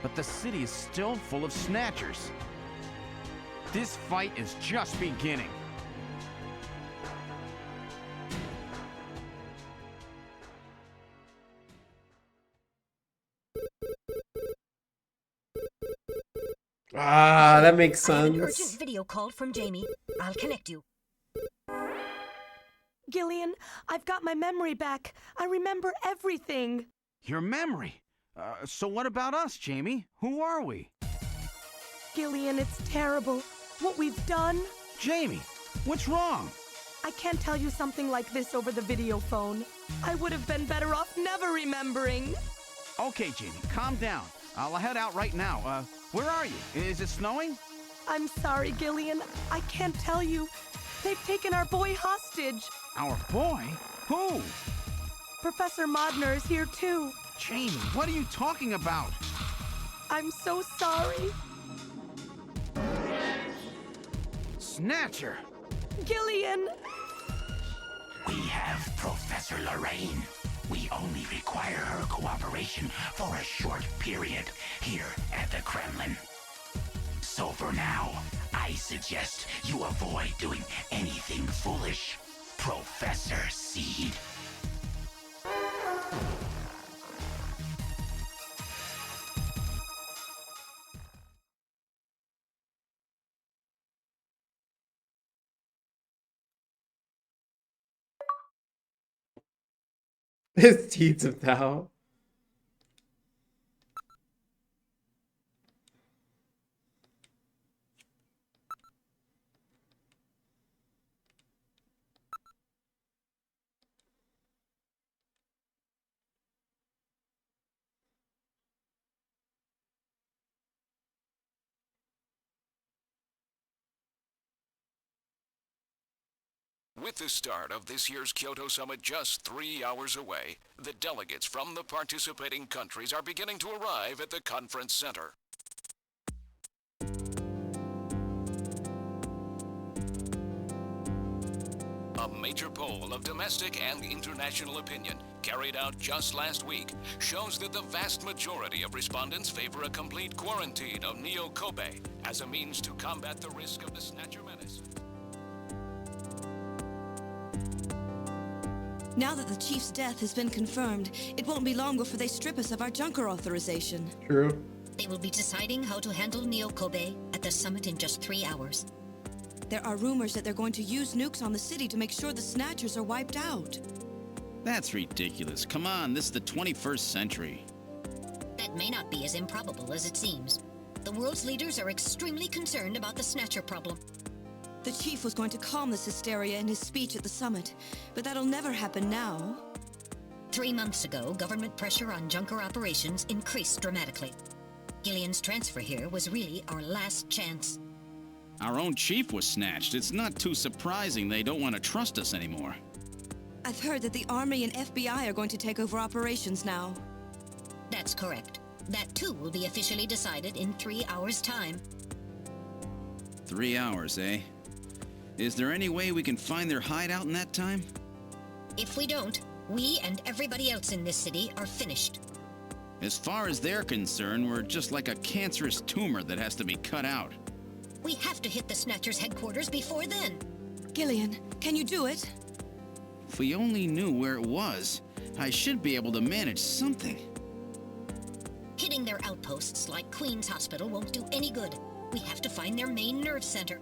But the city is still full of Snatchers. This fight is just beginning. Ah, that makes I have an sense. urgent video call from Jamie. I'll connect you. Gillian, I've got my memory back. I remember everything. Your memory? So what about us, Jamie? Who are we? Gillian, it's terrible. What we've done. Jamie, what's wrong? I can't tell you something like this over the video phone. I would have been better off never remembering. Okay, Jamie, calm down. I'll head out right now. Where are you? Is it snowing? I'm sorry, Gillian. I can't tell you. They've taken our boy hostage. Our boy? Who? Professor Modner is here too. Jamie, what are you talking about? I'm so sorry. Snatcher! Gillian! We have Professor Lorraine. We only require her cooperation for a short period here at the Kremlin. So for now, I suggest you avoid doing anything foolish, Professor Seed. His teeth of doubt. With the start of this year's Kyoto Summit just 3 hours away, the delegates from the participating countries are beginning to arrive at the conference center. A major poll of domestic and international opinion, carried out just last week, shows that the vast majority of respondents favor a complete quarantine of Neo Kobe as a means to combat the risk of the Snatcher menace. Now that the Chief's death has been confirmed, it won't be long before they strip us of our Junker authorization. True. They will be deciding how to handle Neo Kobe at the summit in just 3 hours. There are rumors that they're going to use nukes on the city to make sure the Snatchers are wiped out. That's ridiculous. Come on, this is the 21st century. That may not be as improbable as it seems. The world's leaders are extremely concerned about the Snatcher problem. The Chief was going to calm this hysteria in his speech at the summit, but that'll never happen now. 3 months ago, government pressure on Junker operations increased dramatically. Gillian's transfer here was really our last chance. Our own chief was snatched. It's not too surprising they don't want to trust us anymore. I've heard that the Army and FBI are going to take over operations now. That's correct. That too will be officially decided in 3 hours' time. 3 hours, eh? Is there any way we can find their hideout in that time? If we don't, we and everybody else in this city are finished. As far as they're concerned, we're just like a cancerous tumor that has to be cut out. We have to hit the Snatcher's headquarters before then. Gillian, can you do it? If we only knew where it was, I should be able to manage something. Hitting their outposts like Queen's Hospital won't do any good. We have to find their main nerve center.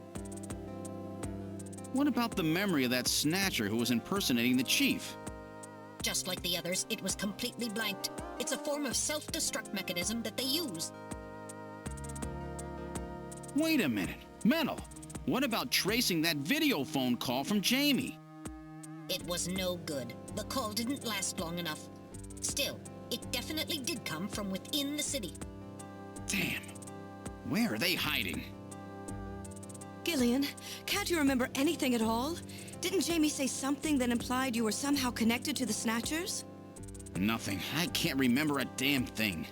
What about the memory of that Snatcher who was impersonating the chief? Just like the others, it was completely blanked. It's a form of self-destruct mechanism that they use. Wait a minute. Metal, what about tracing that video phone call from Jamie? It was no good. The call didn't last long enough. Still, it definitely did come from within the city. Damn. Where are they hiding? Gillian, can't you remember anything at all? Didn't Jamie say something that implied you were somehow connected to the Snatchers? Nothing. I can't remember a damn thing.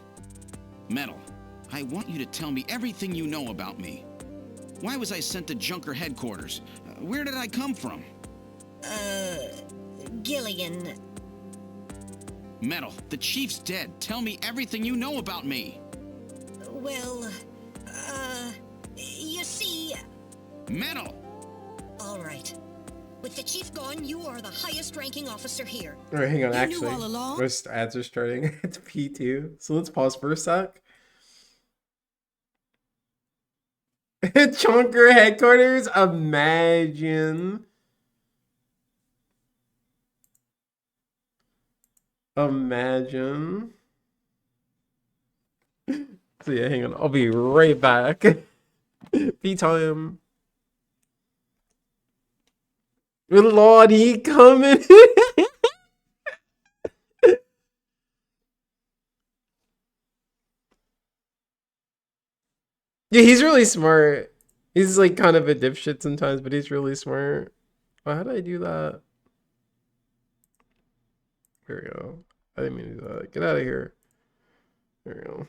Metal, I want you to tell me everything you know about me. Why was I sent to Junker headquarters? Where did I come from? Gillian. Metal, the chief's dead. Tell me everything you know about me. Well, you see... Metal! All right. With the chief gone, you are the highest-ranking officer here. All right, hang on. You Actually, knew all along? most ads are starting at P2, so let's pause for a sec. Chunker headquarters. Imagine. Imagine. So yeah, hang on. I'll be right back. P time. Good Lord, he coming. Yeah, he's really smart. He's like kind of a dipshit sometimes, but he's really smart. Oh, how did I do that? Here we go. I didn't mean to do that. Get out of here. There we go.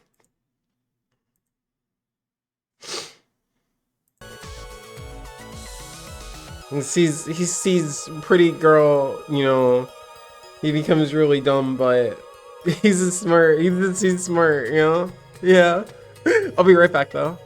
He sees pretty girl, you know, he becomes really dumb, but he's smart, he's smart, you know? Yeah. I'll be right back though.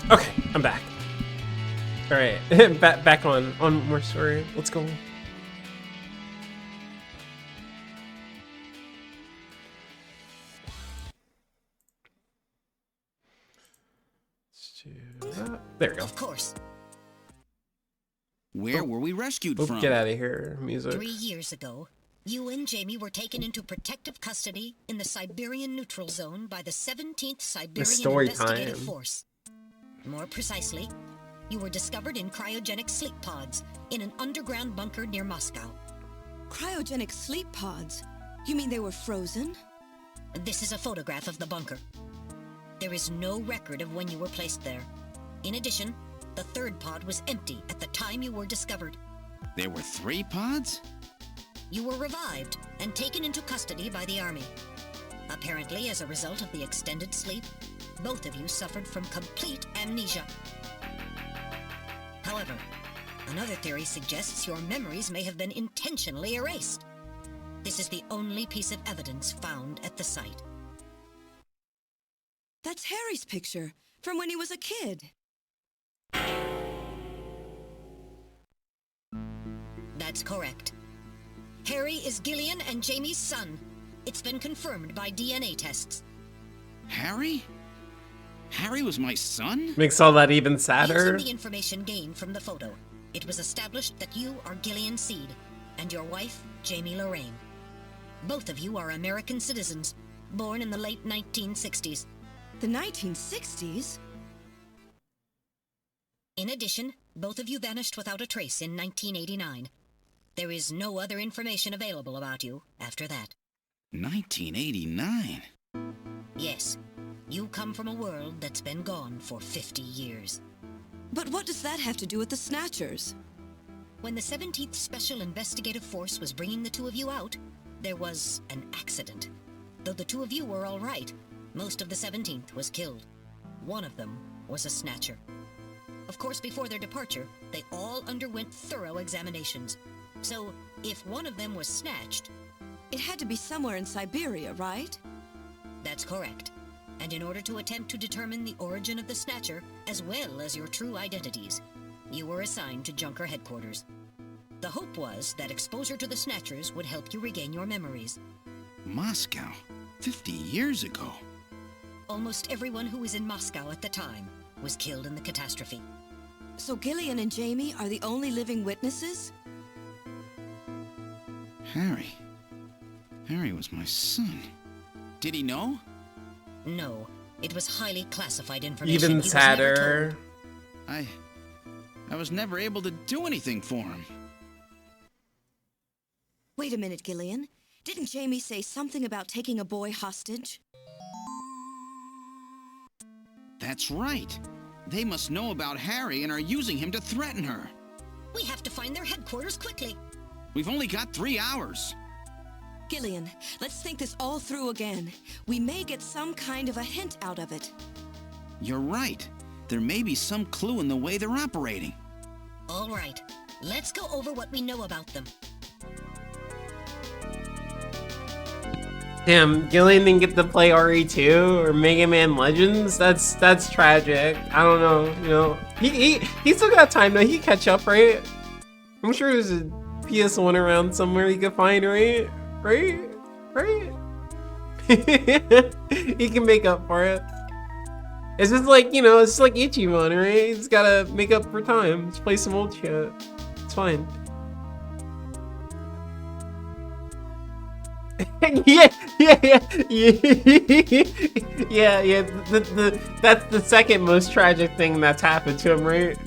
Okay, I'm back. All right, back on more story. Let's go. Let's do that. There we go. Of course. Where were we rescued from? Get out of here, music. 3 years ago, you and Jamie were taken into protective custody in the Siberian Neutral Zone by the 17th Siberian Investigative Force. More precisely, you were discovered in cryogenic sleep pods in an underground bunker near Moscow. Cryogenic sleep pods? You mean they were frozen? This is a photograph of the bunker. There is no record of when you were placed there. In addition, the third pod was empty at the time you were discovered. There were 3 pods? You were revived and taken into custody by the army. Apparently, as a result of the extended sleep, both of you suffered from complete amnesia. However, another theory suggests your memories may have been intentionally erased. This is the only piece of evidence found at the site. That's Harry's picture, from when he was a kid. That's correct. Harry is Gillian and Jamie's son. It's been confirmed by DNA tests. Harry? Harry was my son? Makes all that even sadder. Using the information gained from the photo, it was established that you are Gillian Seed and your wife, Jamie Lorraine. Both of you are American citizens, born in the late 1960s. The 1960s? In addition, both of you vanished without a trace in 1989. There is no other information available about you after that. 1989? Yes. You come from a world that's been gone for 50 years. But what does that have to do with the Snatchers? When the 17th Special Investigative Force was bringing the two of you out, there was an accident. Though the two of you were all right, most of the 17th was killed. One of them was a Snatcher. Of course, before their departure, they all underwent thorough examinations. So, if one of them was snatched... It had to be somewhere in Siberia, right? That's correct. And in order to attempt to determine the origin of the Snatcher, as well as your true identities, you were assigned to Junker headquarters. The hope was that exposure to the Snatchers would help you regain your memories. Moscow? 50 years ago? Almost everyone who was in Moscow at the time was killed in the catastrophe. So Gillian and Jamie are the only living witnesses? Harry. Harry was my son. Did he know? No. It was highly classified information. Even sadder. I was never able to do anything for him. Wait a minute, Gillian. Didn't Jamie say something about taking a boy hostage? That's right. They must know about Harry and are using him to threaten her. We have to find their headquarters quickly. We've only got 3 hours. Gillian, let's think this all through again. We may get some kind of a hint out of it. You're right. There may be some clue in the way they're operating. All right. Let's go over what we know about them. Damn, Gillian didn't get to play RE2 or Mega Man Legends. That's tragic. I don't know, you know. He still got time though. He can catch up, right? I'm sure there's a PS1 around somewhere he could find, right? Right? He can make up for it. It's just like, you know, it's like Ichimon, right? He's gotta make up for time. Just play some old shit. It's fine. yeah. That's the second most tragic thing that's happened to him, right?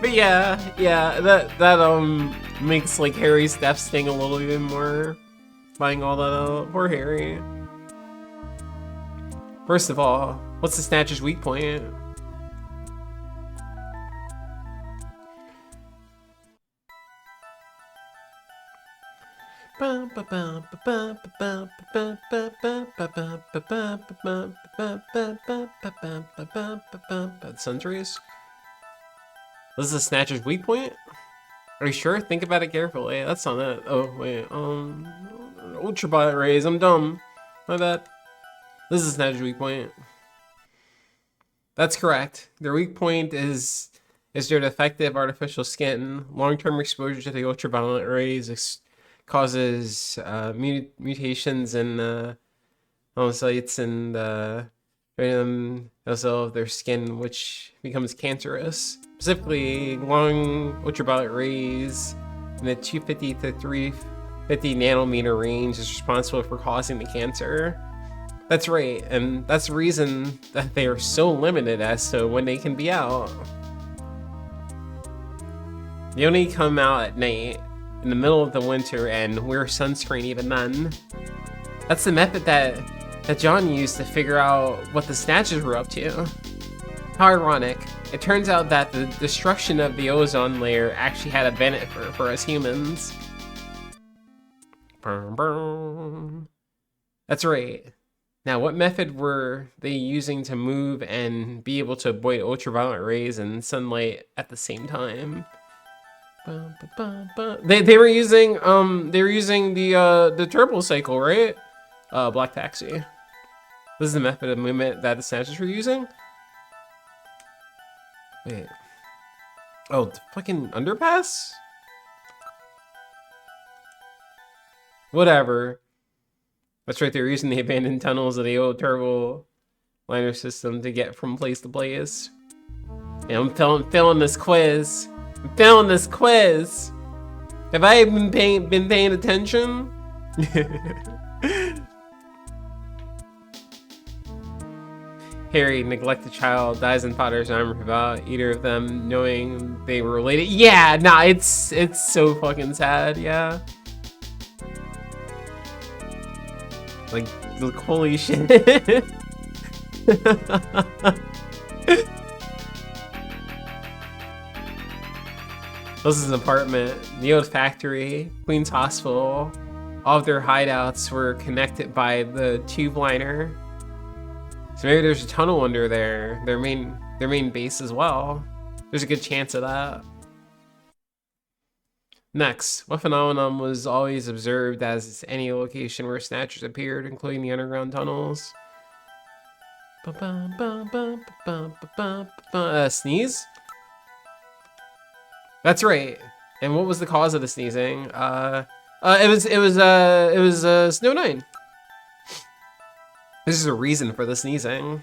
But yeah, that makes like Harry's death sting a little even more. Finding all that out. Poor Harry. First of all, what's the Snatcher's weak point? Sundries? This is the Snatcher's weak point? Are you sure? Think about it carefully. That's not it. Oh, wait. Ultraviolet rays. I'm dumb. My bad. This is Snatcher's weak point. That's correct. Their weak point is their defective artificial skin. Long-term exposure to the ultraviolet rays causes mutations in monocytes and them also of their skin, which becomes cancerous. Specifically, long ultraviolet rays in the 250 to 350 nanometer range is responsible for causing the cancer. That's right, and that's the reason that they are so limited as to when they can be out. They only come out at night, in the middle of the winter, and wear sunscreen even then. That's the method that John used to figure out what the Snatchers were up to. How ironic. It turns out that the destruction of the ozone layer actually had a benefit for us humans. That's right. Now, what method were they using to move and be able to avoid ultraviolet rays and sunlight at the same time? They were using the turbo cycle, right? Black Taxi. This is the method of movement that the Snatchers were using? Wait. Oh, the fucking underpass? Whatever. That's right, they were using the abandoned tunnels of the old turbo liner system to get from place to place. Yeah, I'm failing this quiz. I'm failing this quiz. Have I been paying attention? Harry, neglected child, dies in father's arms without either of them knowing they were related. Yeah, nah, it's so fucking sad, yeah. Like, holy shit. This is an apartment, Neo's factory, Queen's Hospital. All of their hideouts were connected by the tube liner. So maybe there's a tunnel under there, their main base as well. There's a good chance of that. Next, what phenomenon was always observed as any location where Snatchers appeared, including the underground tunnels? Sneeze? That's right. And what was the cause of the sneezing? It was Snow 9. This is a reason for the sneezing.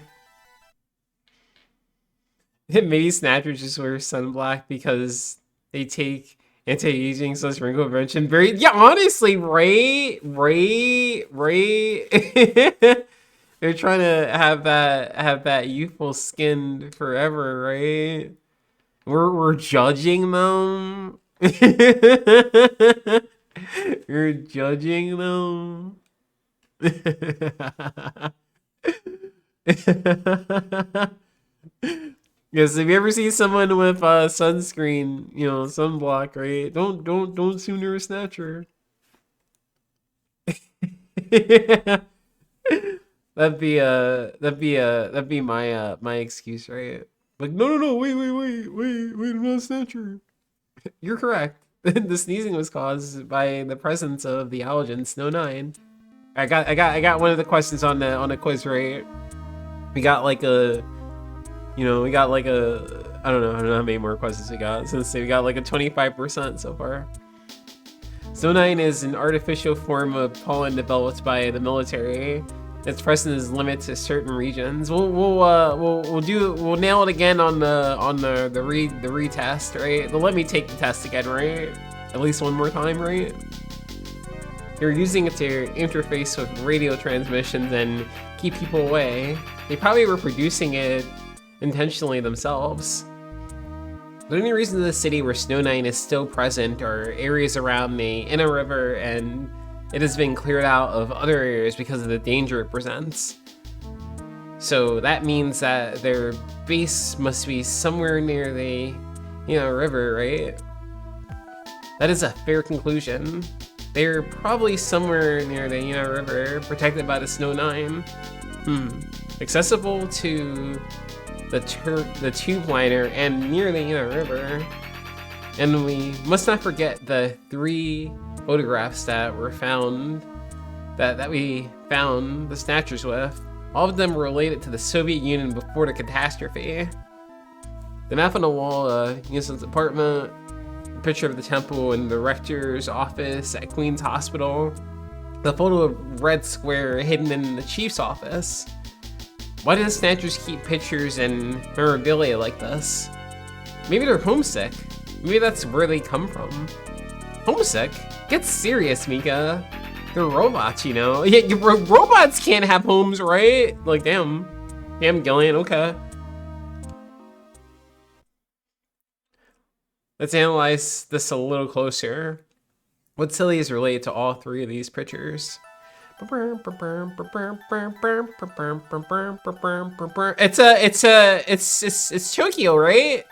Maybe Snatchers just wear sunblock because they take anti-aging / wrinkle prevention. Very, yeah, honestly, right. They're trying to have that youthful skin forever, right? We're judging them. You're judging them. Yes, if you ever see someone with sunscreen, you know, sunblock, right? Don't assume you're a Snatcher. That'd be my excuse, right? Like, no, wait, I'm not a Snatcher. You're correct. The sneezing was caused by the presence of the allergen Snow 9. I got one of the questions on the quiz, right? We got like a, I don't know how many more questions we got. Since we got like a 25% so far. Snow 9 is an artificial form of pollen developed by the military. Its presence is limited to certain regions. We'll nail it again on the retest, right? But let me take the test again, right? At least one more time, right? You're using it to interface with radio transmissions and keep people away. They probably were producing it intentionally themselves. The only reason in the city where Snow 9 is still present are areas around the Inner River, and it has been cleared out of other areas because of the danger it presents. So that means that their base must be somewhere near the, river, right? That is a fair conclusion. They're probably somewhere near the river, protected by the Snow 9. Accessible to the tube liner and near the river. And we must not forget the 3 photographs that were found, that we found the Snatchers with. All of them were related to the Soviet Union before the catastrophe. The map on the wall, Nilsson's apartment, a picture of the temple and the rector's office at Queen's Hospital, the photo of Red Square hidden in the chief's office. Why do the Snatchers keep pictures and memorabilia like this? Maybe they're homesick. Maybe that's where they come from. Homesick? Get serious, Mika. They're robots, you know? Yeah, robots can't have homes, right? Like, damn. Damn, Gillian, okay. Let's analyze this a little closer. What silly is related to all three of these pictures? It's Tokyo, right?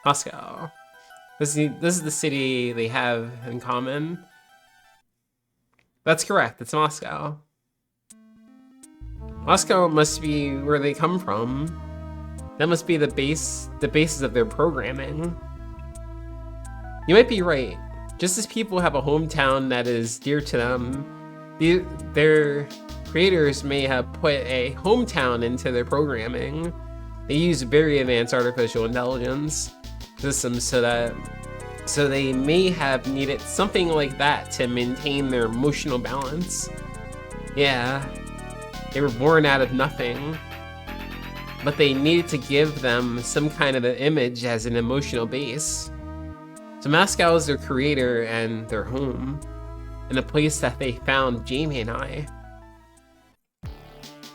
Moscow. This is the city they have in common. That's correct, it's Moscow. Moscow must be where they come from. That must be the basis of their programming. You might be right. Just as people have a hometown that is dear to them, their creators may have put a hometown into their programming. They use very advanced artificial intelligence systems so they may have needed something like that to maintain their emotional balance. Yeah, they were born out of nothing, but they needed to give them some kind of an image as an emotional base. So Moscow is their creator and their home, and a place that they found Jamie and I.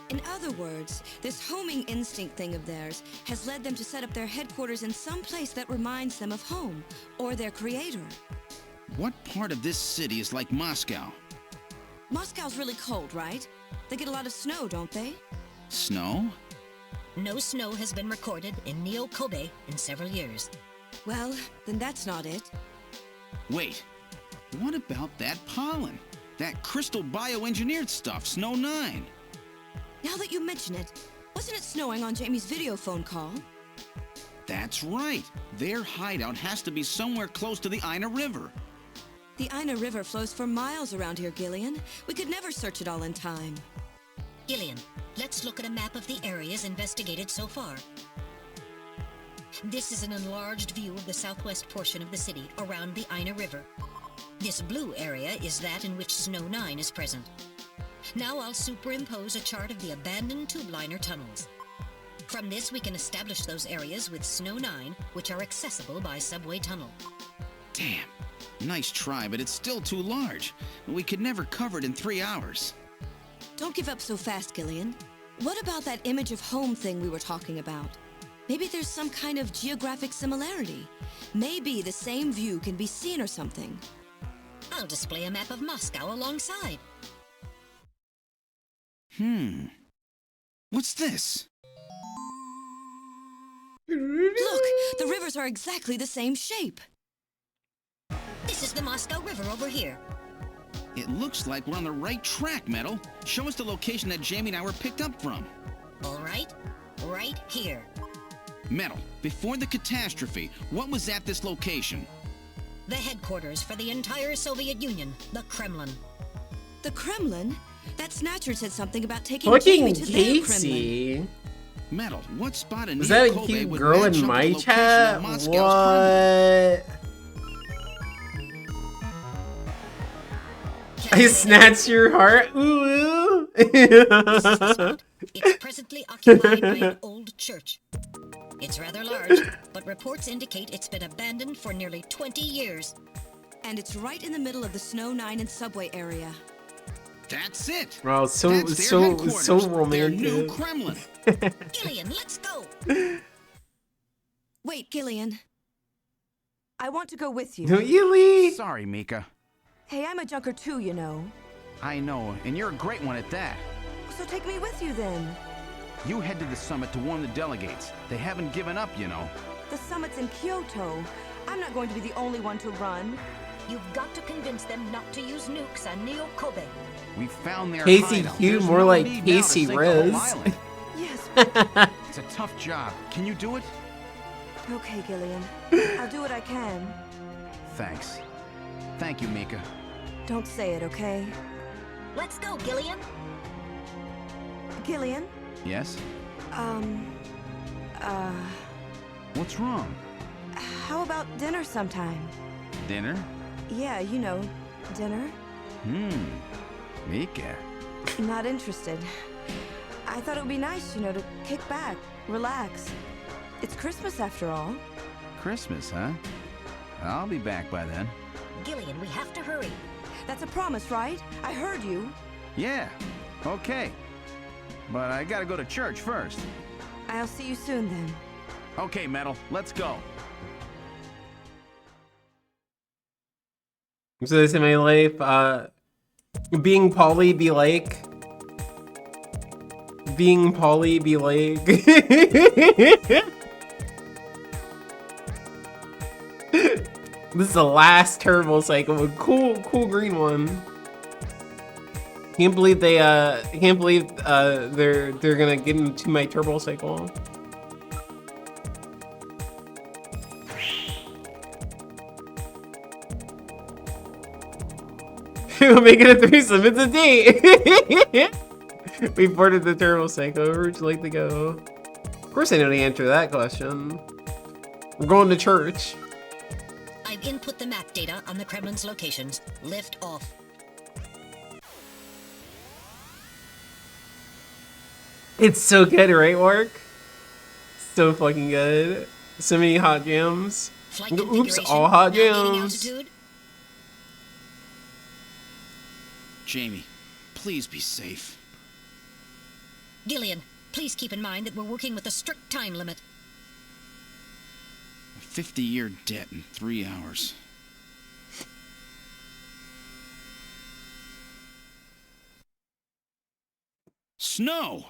In other words, this homing instinct thing of theirs has led them to set up their headquarters in some place that reminds them of home, or their creator. What part of this city is like Moscow? Moscow's really cold, right? They get a lot of snow, don't they? Snow? No snow has been recorded in Neo-Kobe in several years. Well, then that's not it. Wait, what about that pollen? That crystal bioengineered stuff, Snow 9? Now that you mention it, wasn't it snowing on Jamie's video phone call? That's right. Their hideout has to be somewhere close to the Ina River. The Ina River flows for miles around here, Gillian. We could never search it all in time. Gillian, let's look at a map of the areas investigated so far. This is an enlarged view of the southwest portion of the city around the Ina River. This blue area is that in which Snow 9 is present. Now I'll superimpose a chart of the abandoned tube liner tunnels. From this we can establish those areas with Snow 9, which are accessible by subway tunnel. Damn. Nice try, but it's still too large. We could never cover it in 3 hours. Don't give up so fast, Gillian. What about that image of home thing we were talking about? Maybe there's some kind of geographic similarity. Maybe the same view can be seen or something. I'll display a map of Moscow alongside. What's this? Look, the rivers are exactly the same shape. This is the Moscow River over here. It looks like we're on the right track, Metal. Show us the location that Jamie and I were picked up from. All right, right here. Metal, before the catastrophe, what was at this location? The headquarters for the entire Soviet Union, the Kremlin. The Kremlin? That Snatcher said something about taking Jamie to their Kremlin. Metal, what spot in Was that a Neo-Kobe cute would girl match in up my with the chat? location of Moscow's What? I snatched your heart. Ooh. It's presently occupied by an old church. It's rather large, but reports indicate it's been abandoned for nearly 20 years. And it's right in the middle of the Snow 9 and subway area. That's it. Wow, so romantic. Their new Kremlin. Gillian, let's go. Wait, Gillian. I want to go with you. Don't you leave? Sorry, Mika. Hey, I'm a junker too, you know. I know, and you're a great one at that. So take me with you then. You head to the summit to warn the delegates. They haven't given up, you know. The summit's in Kyoto. I'm not going to be the only one to run. You've got to convince them not to use nukes on Neo-Kobe. We found their Casey hideout. Hugh, There's more no like need now to Casey sink the whole Rez. island. Yes. It's a tough job. Can you do it? Okay, Gillian. I'll do what I can. Thanks. Thank you, Mika. Don't say it, okay? Let's go, Gillian. Gillian? Yes? Uh, What's wrong? how about dinner sometime? Dinner? Yeah, you know, dinner. Mika. Not interested. I thought it would be nice, you know, to kick back, relax. It's Christmas after all. Christmas, huh? I'll be back by then. Gillian, we have to hurry. That's a promise, right? I heard you. Yeah, okay. But I gotta go to church first. I'll see you soon then. Okay, Metal, let's go. So this in my life, being Polly be like. Being Polly be like. This is the last turbo cycle. Cool green one. Can't believe they're gonna get into my turbo cycle. We'll make it a threesome. It's a date. We boarded the turbo cycle. Where would you like to go? Of course I know the answer to that question. We're going to church. I've input the map data on the Kremlin's locations. Lift off. It's so good, right, Work? So fucking good. So many hot jams. Oops, all hot jams. Jamie, please be safe. Gillian, please keep in mind that we're working with a strict time limit. A 50-year debt in 3 hours. Snow!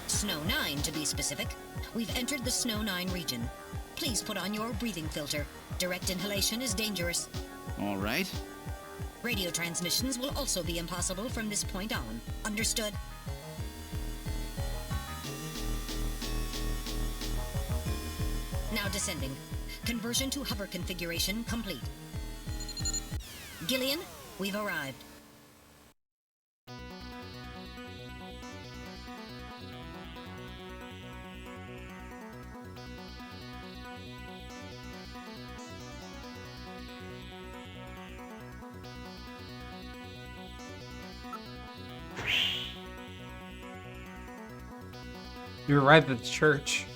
Snow 9, to be specific. We've entered the Snow 9 region. Please put on your breathing filter. Direct inhalation is dangerous. All right. Radio transmissions will also be impossible from this point on. Understood? Now descending. Conversion to hover configuration complete. Gillian, we've arrived. You arrived at the church.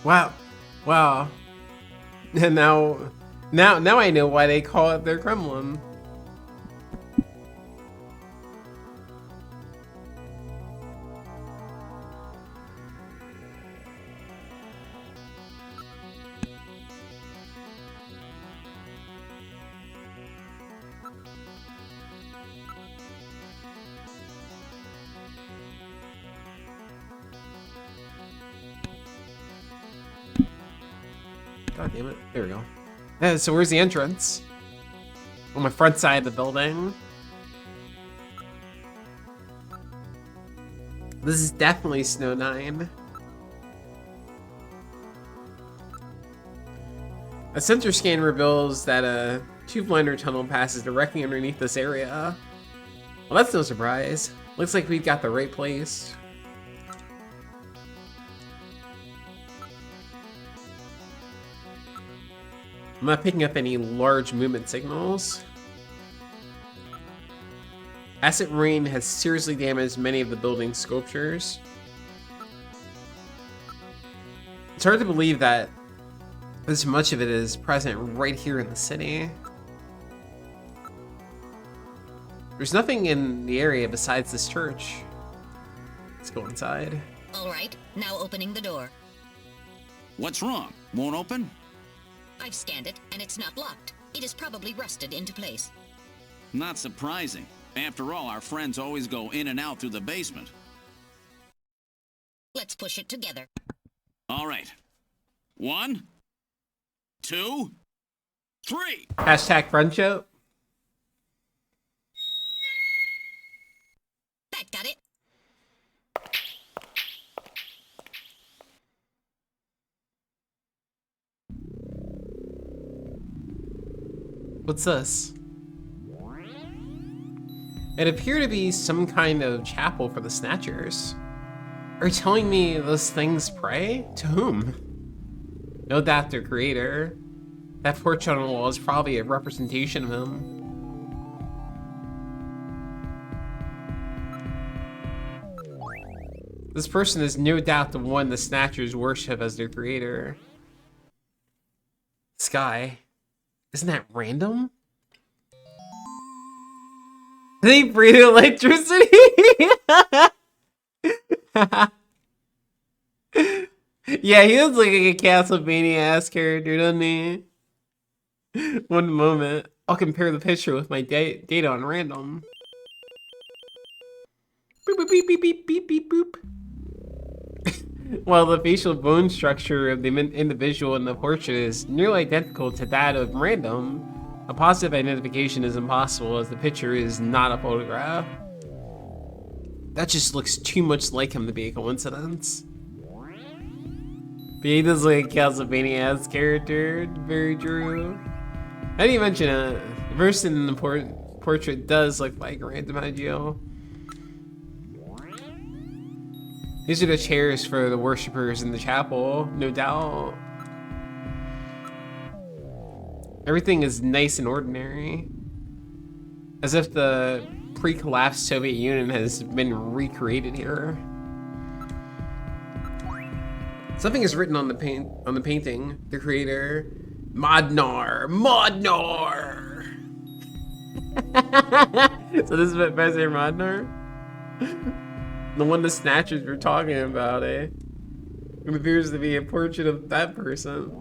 Wow. Wow. And now I know why they call it their Kremlin. God damn it. There we go. Yeah, so where's the entrance? On my front side of the building. This is definitely Snow 9. A sensor scan reveals that a tube liner tunnel passes directly underneath this area. Well, that's no surprise. Looks like we got the right place. I'm not picking up any large movement signals. Acid rain has seriously damaged many of the building's sculptures. It's hard to believe that this much of it is present right here in the city. There's nothing in the area besides this church. Let's go inside. All right, now opening the door. What's wrong? Won't open? I've scanned it, and it's not locked. It is probably rusted into place. Not surprising. After all, our friends always go in and out through the basement. Let's push it together. All right. 1, 2, 3. Hashtag friendship. That got it. What's this? It appeared to be some kind of chapel for the Snatchers. Are you telling me those things pray? To whom? No doubt their creator. That portrait on the wall is probably a representation of him. This person is no doubt the one the Snatchers worship as their creator. Sky. Isn't that random? They breathe electricity? Yeah, he looks like a Castlevania-ass character, doesn't he? One moment. I'll compare the picture with my data on random. Boop, boop, beep, beep, beep, beep, beep, boop. While the facial bone structure of the individual in the portrait is nearly identical to that of random, a positive identification is impossible as the picture is not a photograph. That just looks too much like him to be a coincidence. But he does like a Castlevania-ass character. Very true. How do you mention it? The person in the portrait does look like Random IGO. These are the chairs for the worshippers in the chapel, no doubt. Everything is nice and ordinary. As if the pre-collapsed Soviet Union has been recreated here. Something is written on the painting. The creator, Modnar. So this is Professor Modnar? The one the Snatchers were talking about, eh? It appears to be a portrait of that person.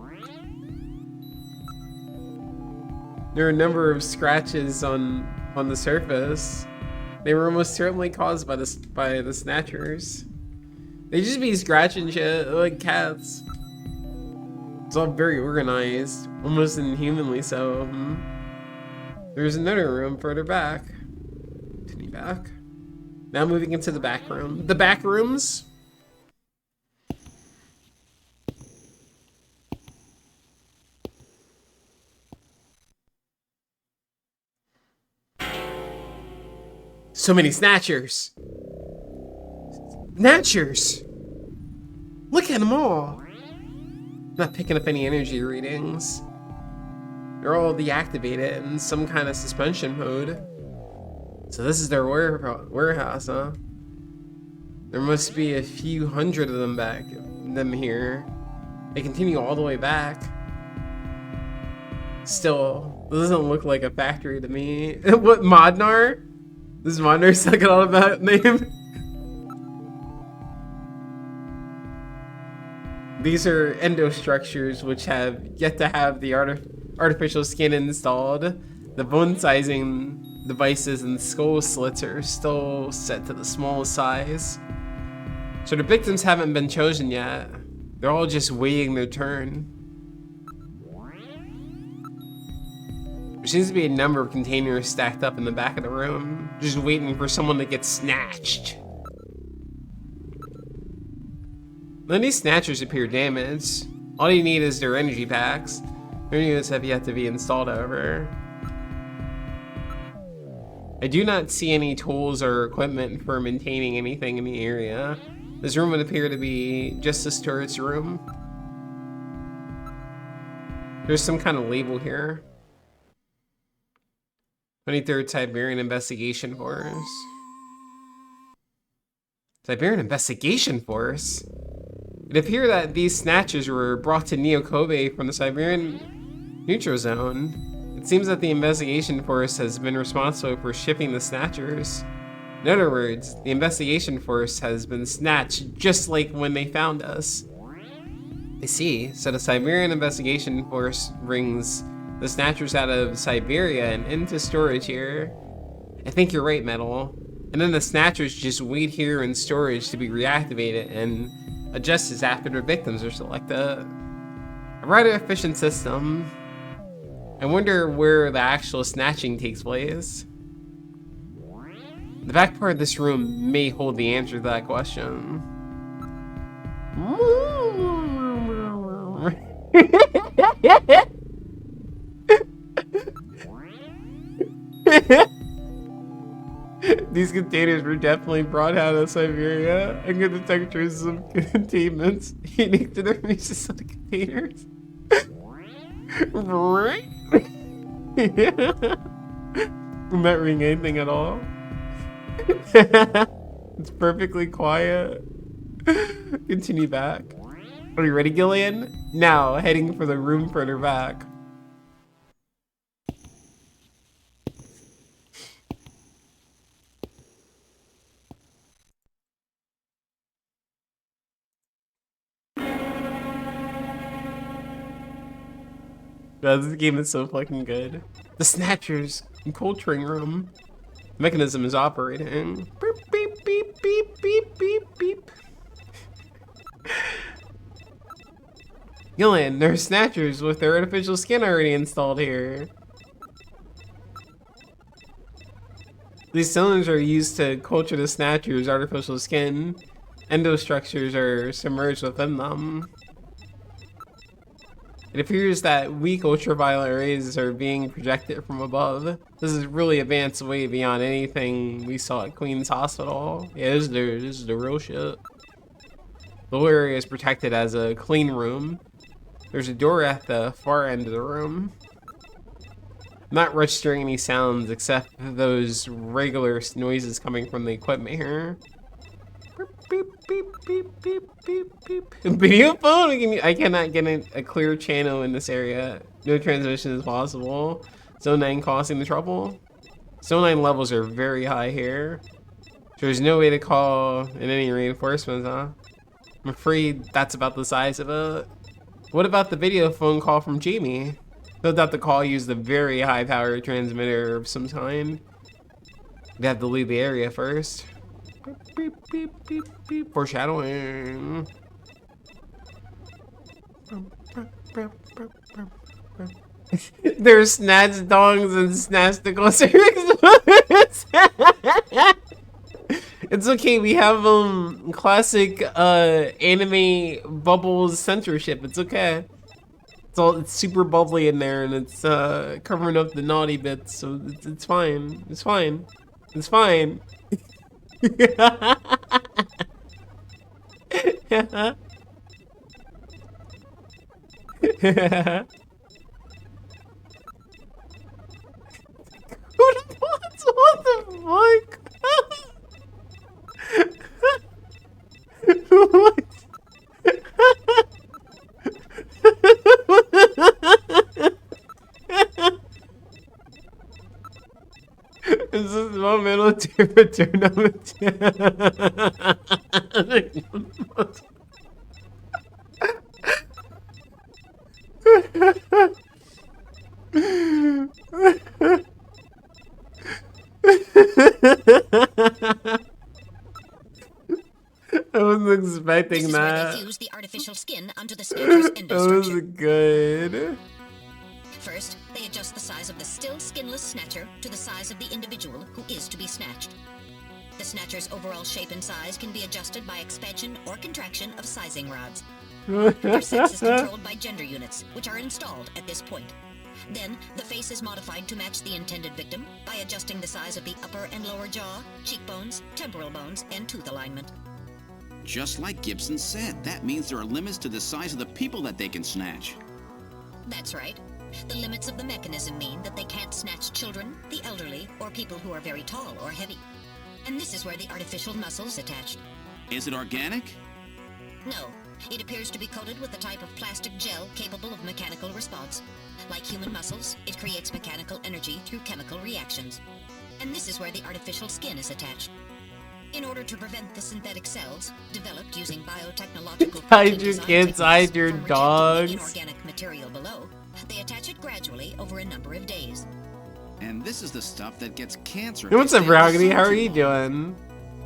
There are a number of scratches on the surface. They were almost certainly caused by the Snatchers. They just be scratching shit like cats. It's all very organized, almost inhumanly so. There's another room further back. Continue back. Now moving into the back room. The back rooms. So many Snatchers. Snatchers! Look at them all! Not picking up any energy readings. They're all deactivated in some kind of suspension mode. So this is their warehouse, huh? There must be a few hundred of them here. They continue all the way back. Still, this doesn't look like a factory to me. What, Modnar? Does Modnar suck it all about name? These are endostructures which have yet to have the artificial skin installed. The bone sizing devices and skull slits are still set to the smallest size. So the victims haven't been chosen yet. They're all just waiting their turn. There seems to be a number of containers stacked up in the back of the room, just waiting for someone to get snatched. None of these Snatchers appear damaged. All you need is their energy packs. Their units have yet to be installed, however. I do not see any tools or equipment for maintaining anything in the area. This room would appear to be just a storage room. There's some kind of label here. 23rd Siberian Investigation Force. Siberian Investigation Force? It appeared that these Snatchers were brought to Neo Kobe from the Siberian Neutral Zone. It seems that the investigation force has been responsible for shipping the Snatchers. In other words, the investigation force has been snatched just like when they found us. I see, so the Siberian investigation force brings the Snatchers out of Siberia and into storage here. I think you're right, Metal. And then the Snatchers just wait here in storage to be reactivated and adjusted after their victims are selected. A rather efficient system. I wonder where the actual snatching takes place. The back part of this room may hold the answer to that question. These containers were definitely brought out of Siberia and get the textures of containments unique to their uses of the containers. I'm not reading anything at all. It's perfectly quiet. Continue back. Are you ready, Gillian? Now, heading for the room further back. God, this game is so fucking good. The Snatchers in culturing room. Mechanism is operating. Beep, beep, beep, beep, beep, beep, beep. Gillian, there are Snatchers with their artificial skin already installed here. These cylinders are used to culture the Snatchers' artificial skin. Endostructures are submerged within them. It appears that weak ultraviolet rays are being projected from above. This is really advanced way beyond anything we saw at Queen's Hospital. Yeah, this is the real shit. The whole area is protected as a clean room. There's a door at the far end of the room. I'm not registering any sounds except those regular noises coming from the equipment here. Beep, beep, beep, beep, beep, beep. Video phone? I cannot get a clear channel in this area. No transmission is possible. Zone 9 causing the trouble. Zone 9 levels are very high here. There's no way to call in any reinforcements, huh? I'm afraid that's about the size of it. What about the video phone call from Jamie? No doubt the call used a very high power transmitter of some kind. We'd have to leave the area first. Beep, beep, beep, beep. Foreshadowing. There's snatch dongs and snasticles. It's okay, we have classic anime bubbles censorship. It's okay. It's super bubbly in there and it's covering up the naughty bits, so it's fine. It's fine. It's fine. What the fuck? What? Is this momental tournament? I wasn't expecting that. They fuse the artificial skin onto the Snatcher's endostructure. That was good. First, they adjust the size of the still skinless Snatcher to the size of the individual who is to be snatched. The Snatcher's overall shape and size can be adjusted by expansion or contraction of sizing rods. Their sex is controlled by gender units, which are installed at this point. Then, the face is modified to match the intended victim by adjusting the size of the upper and lower jaw, cheekbones, temporal bones, and tooth alignment. Just like Gibson said, that means there are limits to the size of the people that they can snatch. That's right. The limits of the mechanism mean that they can't snatch children, the elderly, or people who are very tall or heavy. And this is where the artificial muscle's attached. Is it organic? No. It appears to be coated with a type of plastic gel capable of mechanical response. Like human muscles, it creates mechanical energy through chemical reactions. And this is where the artificial skin is attached. In order to prevent the synthetic cells, developed using biotechnological hide your kids, hide your dogs. Inorganic material below, they attach it gradually over a number of days. And this is the stuff that gets cancer. Hey, what's up, Raggedy? How are you doing?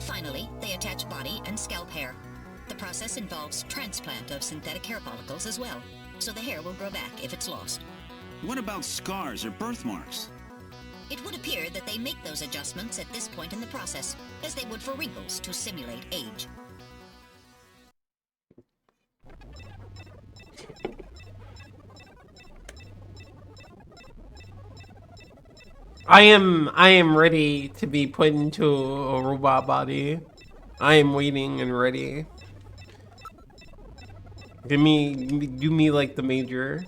Finally, they attach body and scalp hair. The process involves transplant of synthetic hair follicles as well, so the hair will grow back if it's lost. What about scars or birthmarks? It would appear that they make those adjustments at this point in the process, as they would for wrinkles to simulate age. I am ready to be put into a robot body. I am waiting and ready. Do me like the major.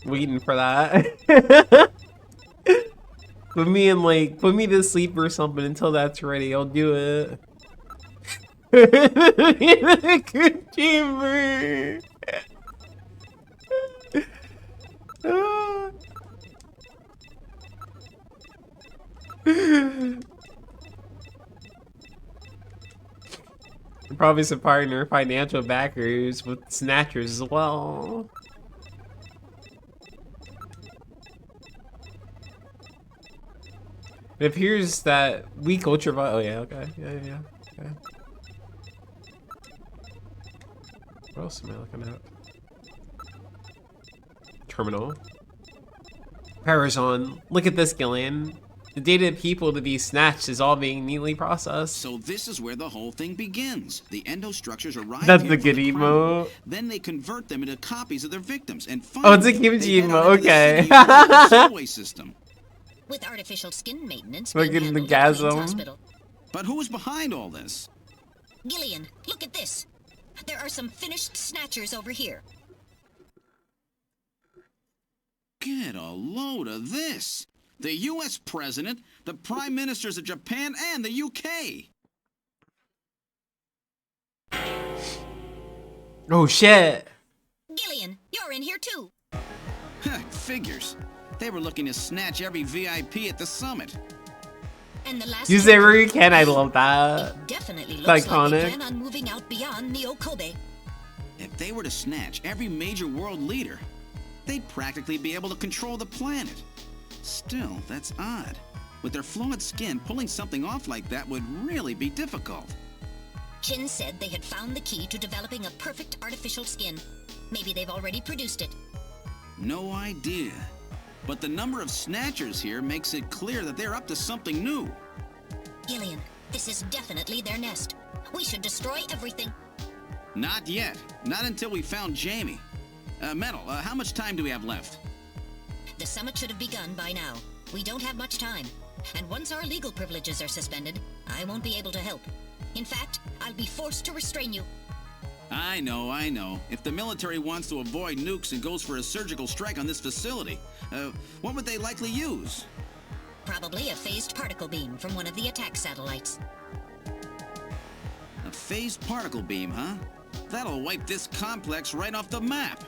Waiting for that. Put me to sleep or something until that's ready. I'll do it. Good chamber. Probably some partner financial backers with Snatchers as well. It appears that weak ultraviolet. Oh yeah, okay, yeah. Okay. What else am I looking at? Terminal. Power's on. Look at this, Gillian. The data of people to be snatched is all being neatly processed. So this is where the whole thing begins. The endostructures arrive That's here the good from the emote. Then they convert them into copies of their victims, and Oh, it's a finally, kimchi they head out emote. into the Okay. city using the subway system. With artificial skin maintenance Look being at the handled at Queen's gasm. Hospital. But who is behind all this? Gillian, look at this. There are some finished snatchers over here. Get a load of this. The U.S. President, the Prime Ministers of Japan, and the U.K. Oh shit. Gillian, you're in here too. Figures. They were looking to snatch every VIP at the summit. And the last Use it where you can. I love that. definitely It's looks like iconic. they plan on moving out beyond Neo Kobe. If they were to snatch every major world leader, they'd practically be able to control the planet. Still, that's odd. With their flawed skin, pulling something off like that would really be difficult. Chin said they had found the key to developing a perfect artificial skin. Maybe they've already produced it. No idea. But the number of snatchers here makes it clear that they're up to something new. Gillian, this is definitely their nest. We should destroy everything. Not yet. Not until we found Jamie. Metal, how much time do we have left? The summit should have begun by now. We don't have much time. And once our legal privileges are suspended, I won't be able to help. In fact, I'll be forced to restrain you. I know. If the military wants to avoid nukes and goes for a surgical strike on this facility, what would they likely use? Probably a phased particle beam from one of the attack satellites. A phased particle beam, huh? That'll wipe this complex right off the map.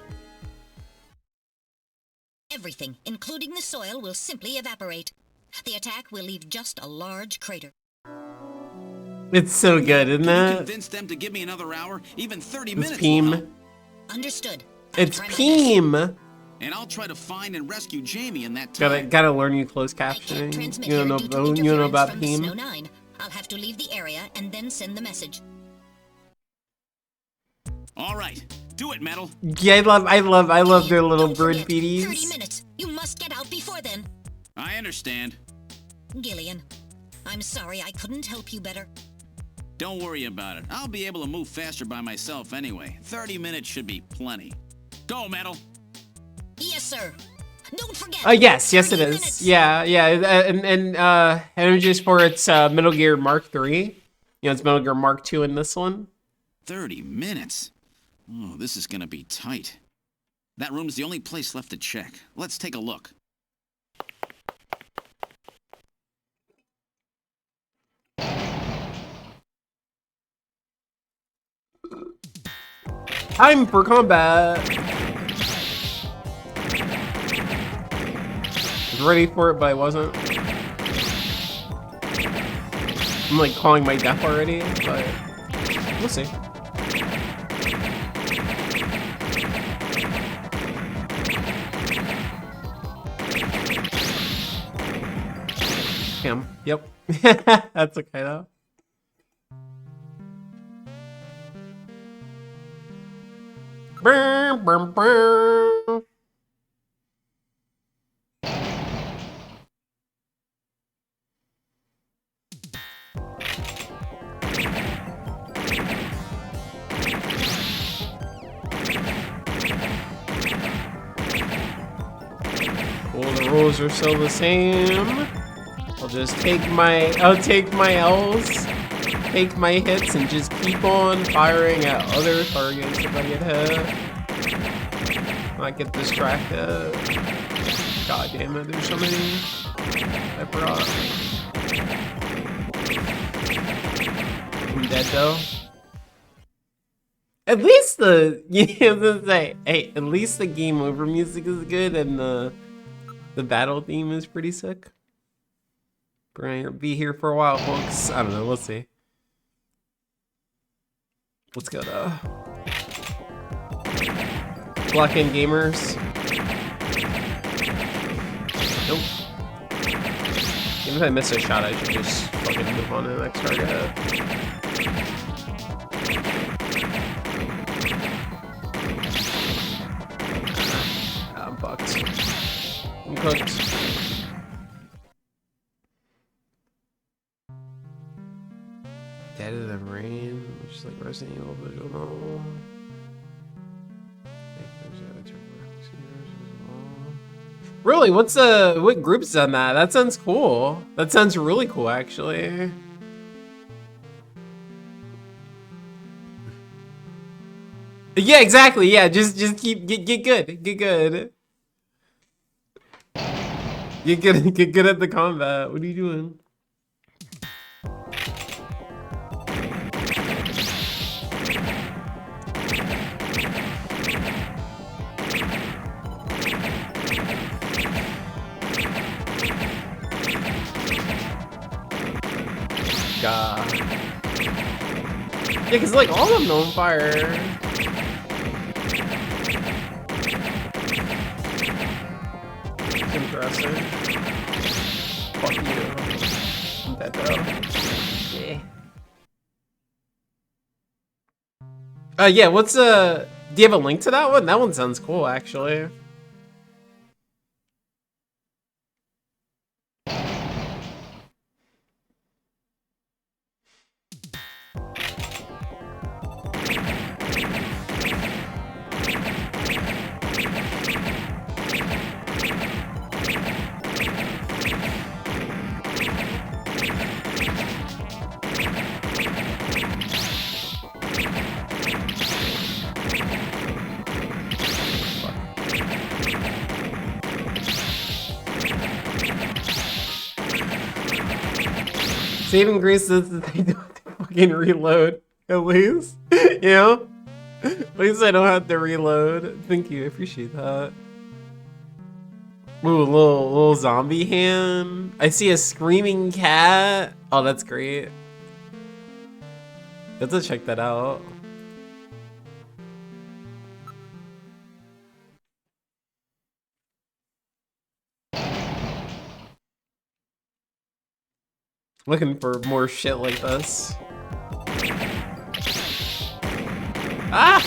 Everything, including the soil, will simply evaporate. The attack will leave just a large crater. It's so good, isn't Can you it? convince them to give me another hour? Even 30 It's minutes will Peem. help. Understood. It's Peem. And I'll try to find and rescue Jamie in that time. Gotta learn you closed captioning. You don't know about From the Snow Peem. 9, I'll have to leave the area and then send the message. All right, do it, Metal. Yeah, I love their little bird 30 beaties. minutes. You must get out before then. I understand. Gillian, I'm sorry I couldn't help you better. Don't worry about it. I'll be able to move faster by myself anyway. 30 minutes should be plenty. Go, Metal. Yes, sir. Don't forget. Yes, it 30 is. minutes. Yeah. And just for its Metal Gear Mark 3. You know, it's Metal Gear Mark 2 in this one. 30 minutes? Oh, this is gonna be tight. That room's the only place left to check. Let's take a look. Time for combat. I was ready for it, but I wasn't. I'm like calling my death already, but we'll see. Him. Yep. That's okay though. Brr, brr, brr. Pull the rules are still the same. I'll just take my L's, take my hits, and just keep on firing at other targets if I get hit. Not get distracted. God damn it, there's so many I brought. I'm dead though. At least at least the game over music is good and the battle theme is pretty sick. We're gonna be here for a while, folks. I don't know, we'll see. Let's go though. Block in gamers. Nope. Even if I miss a shot, I should just fucking move on to the next target. I'm fucked. I'm cooked. Dead than Rain, which is like Resident Evil visual novel. Really? What group's done that? That sounds cool. That sounds really cool, actually. Yeah, exactly. Yeah, just keep get good. Get good. Get good at the combat. What are you doing? Yeah, because like all of them on fire. Interesting. Fuck you. I'm dead though. Yeah. Yeah, what's do you have a link to that one? That one sounds cool actually. Saving grace is that they don't have to fucking reload, at least. You know? At least I don't have to reload. Thank you, I appreciate that. Ooh, little zombie hand. I see a screaming cat. Oh, that's great. You have to check that out. Looking for more shit like this. Ah!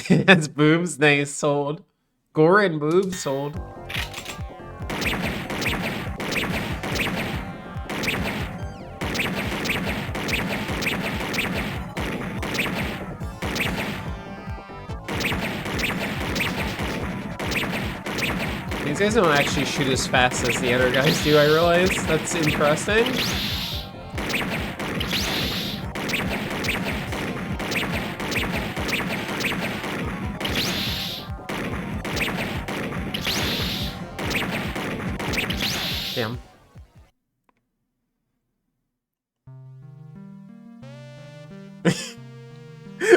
That's boobs, nice, sold. Gore and boobs, sold. These guys don't actually shoot as fast as the other guys do, I realize. That's interesting. Damn.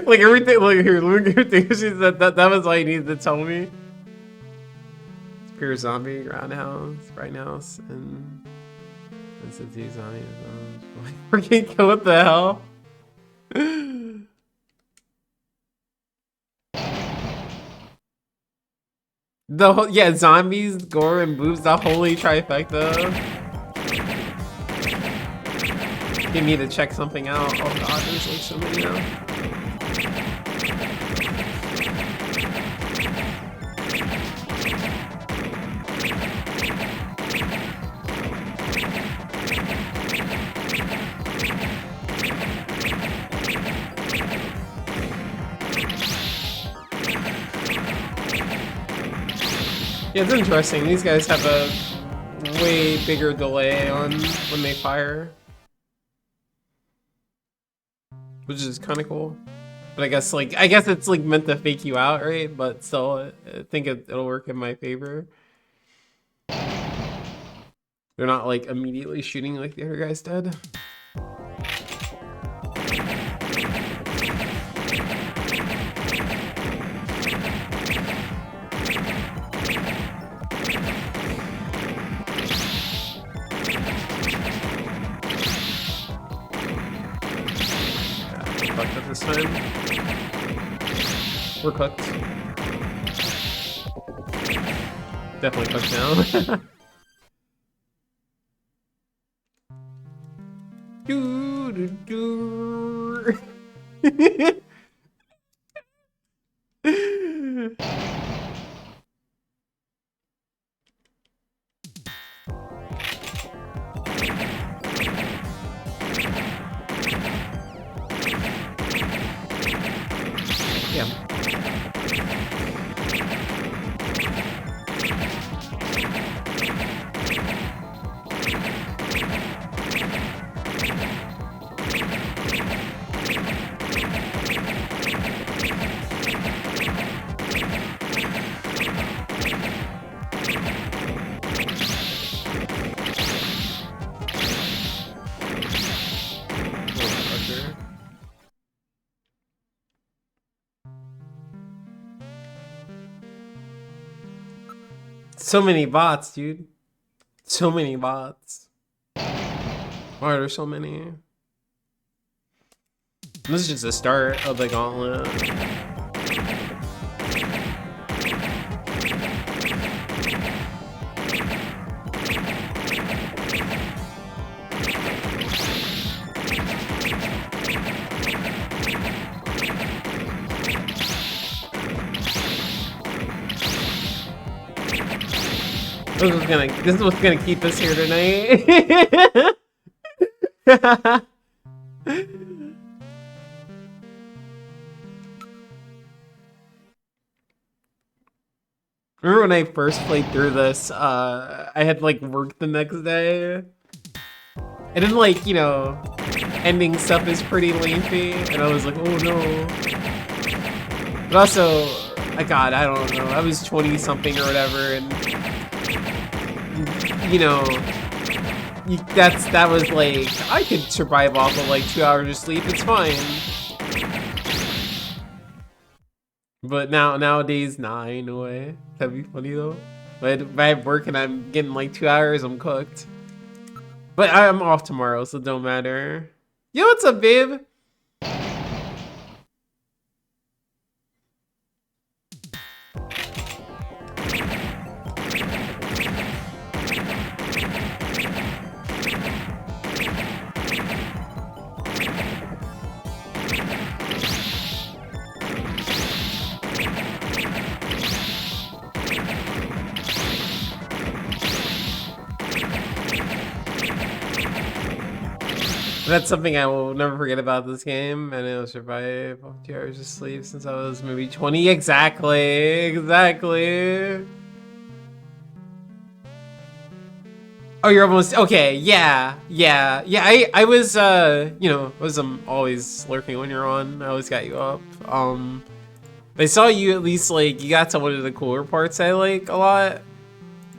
Like everything, like here, look at everything she said. That was all you needed to tell me. Pure zombie, roundhouse, bright house, and that's a zombie. Freaking kill, what the hell? The whole, yeah, zombies, gore, and boobs, the holy trifecta. You need to check something out. Oh god, there's like so many now. Yeah, it's interesting. These guys have a way bigger delay on when they fire, which is kind of cool. But I guess it's like meant to fake you out, right? But still, I think it'll work in my favor. They're not like immediately shooting like the other guys did. Fucked up this time. We're cooked. Definitely cooked now. Yeah. So many bots, dude. So many bots. Why are there so many? This is just the start of the gauntlet. This is what's gonna keep us here tonight. Remember when I first played through this, I had like work the next day. And then like, you know, ending stuff is pretty lengthy, and I was like, oh no. But also, God, I don't know, I was 20 something or whatever, and you know, that was like, I could survive off of like 2 hours of sleep, it's fine. But nowadays, nah, ain't no way. That'd be funny though. But if I have work and I'm getting like 2 hours, I'm cooked. But I'm off tomorrow, so it don't matter. Yo, what's up, babe? That's something I will never forget about this game, and it will survive 2 hours of sleep since I was maybe 20. Exactly. Oh, you're almost okay. Yeah. I was you know, always lurking when you're on. I always got you up. I saw you at least like you got to one of the cooler parts I like a lot.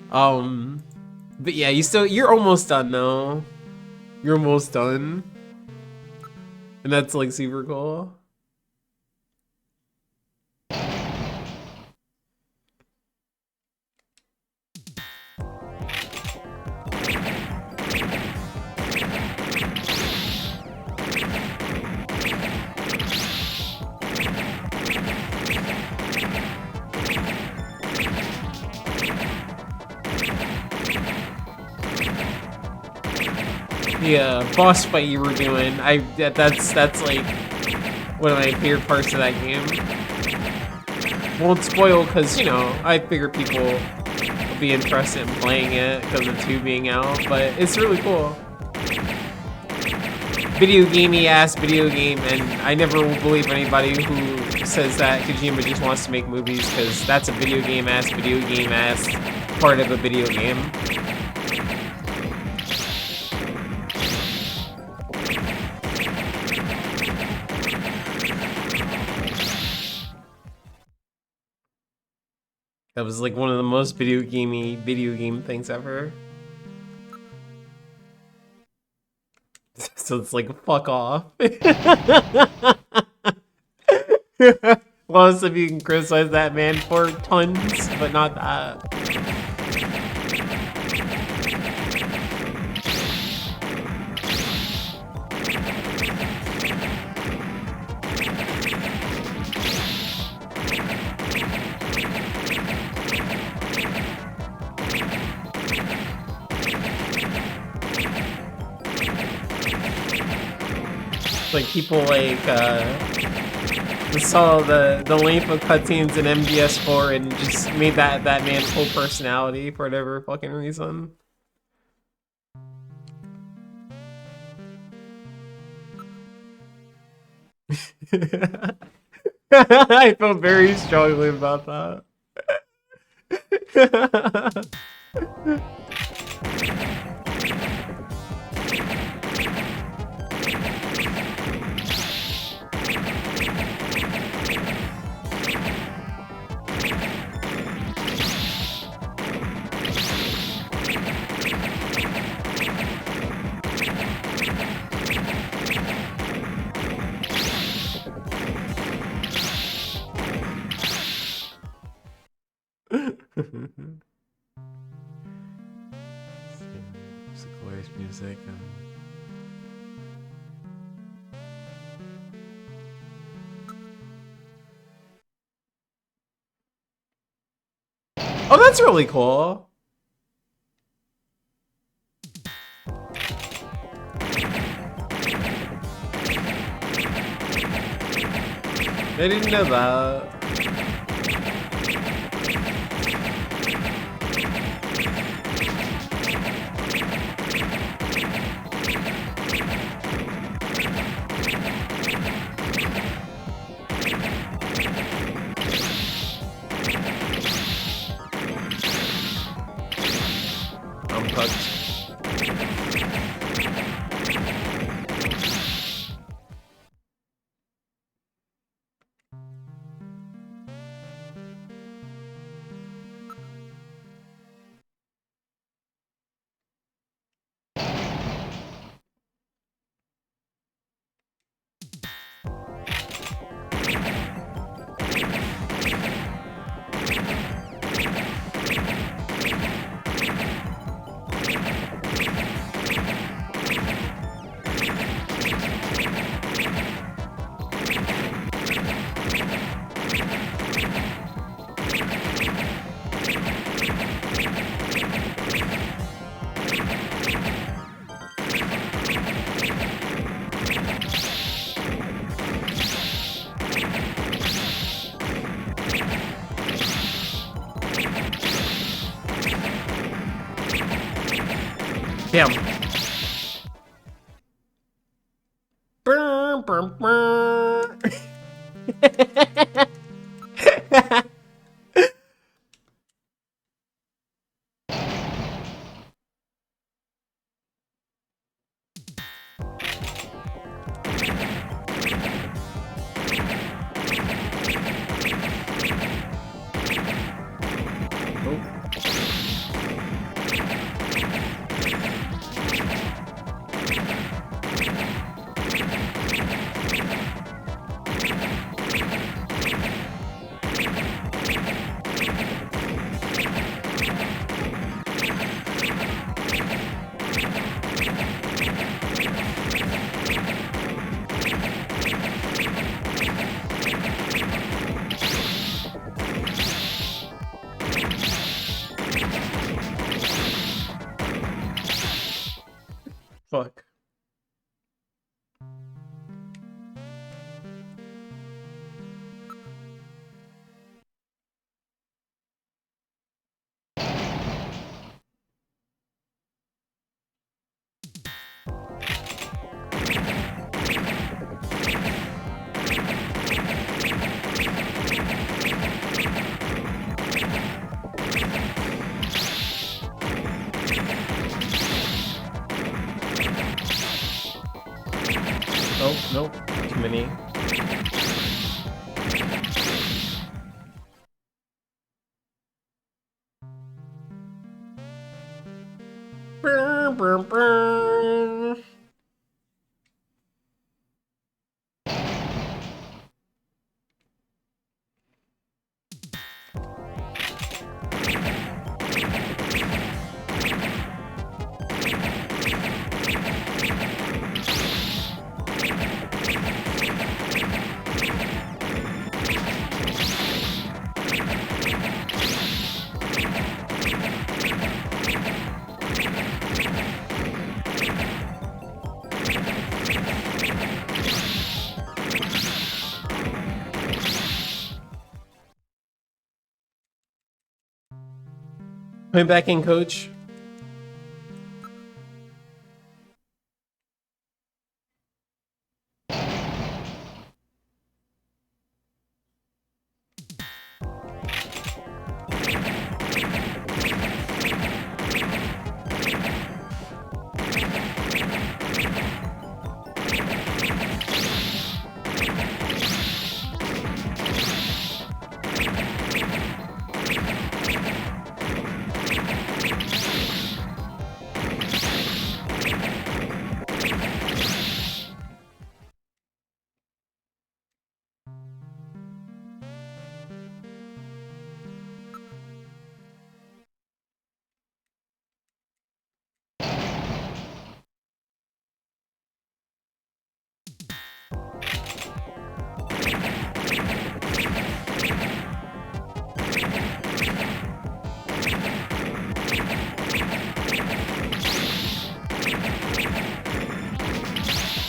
But yeah, you're almost done though. You're almost done. And that's like super cool. the boss fight you were doing. That's like one of my favorite parts of that game. Won't spoil because, you know, I figure people will be interested in playing it because of 2 being out, but it's really cool. Video gamey ass video game, and I never will believe anybody who says that Kojima just wants to make movies, because that's a video game ass part of a video game. That was like one of the most video game things ever. So it's like, fuck off. Lots of you can criticize that man for tons, but not that. Like people like saw the length of cutscenes in MGS4 and just made that man's whole personality for whatever fucking reason. I felt very strongly about that. Glorious music. Oh, that's really cool. I didn't know that. Damn. Burr, burr, burr. Fuck. Oh, nope. Too many. Brr, brr, brr. Put back in, coach.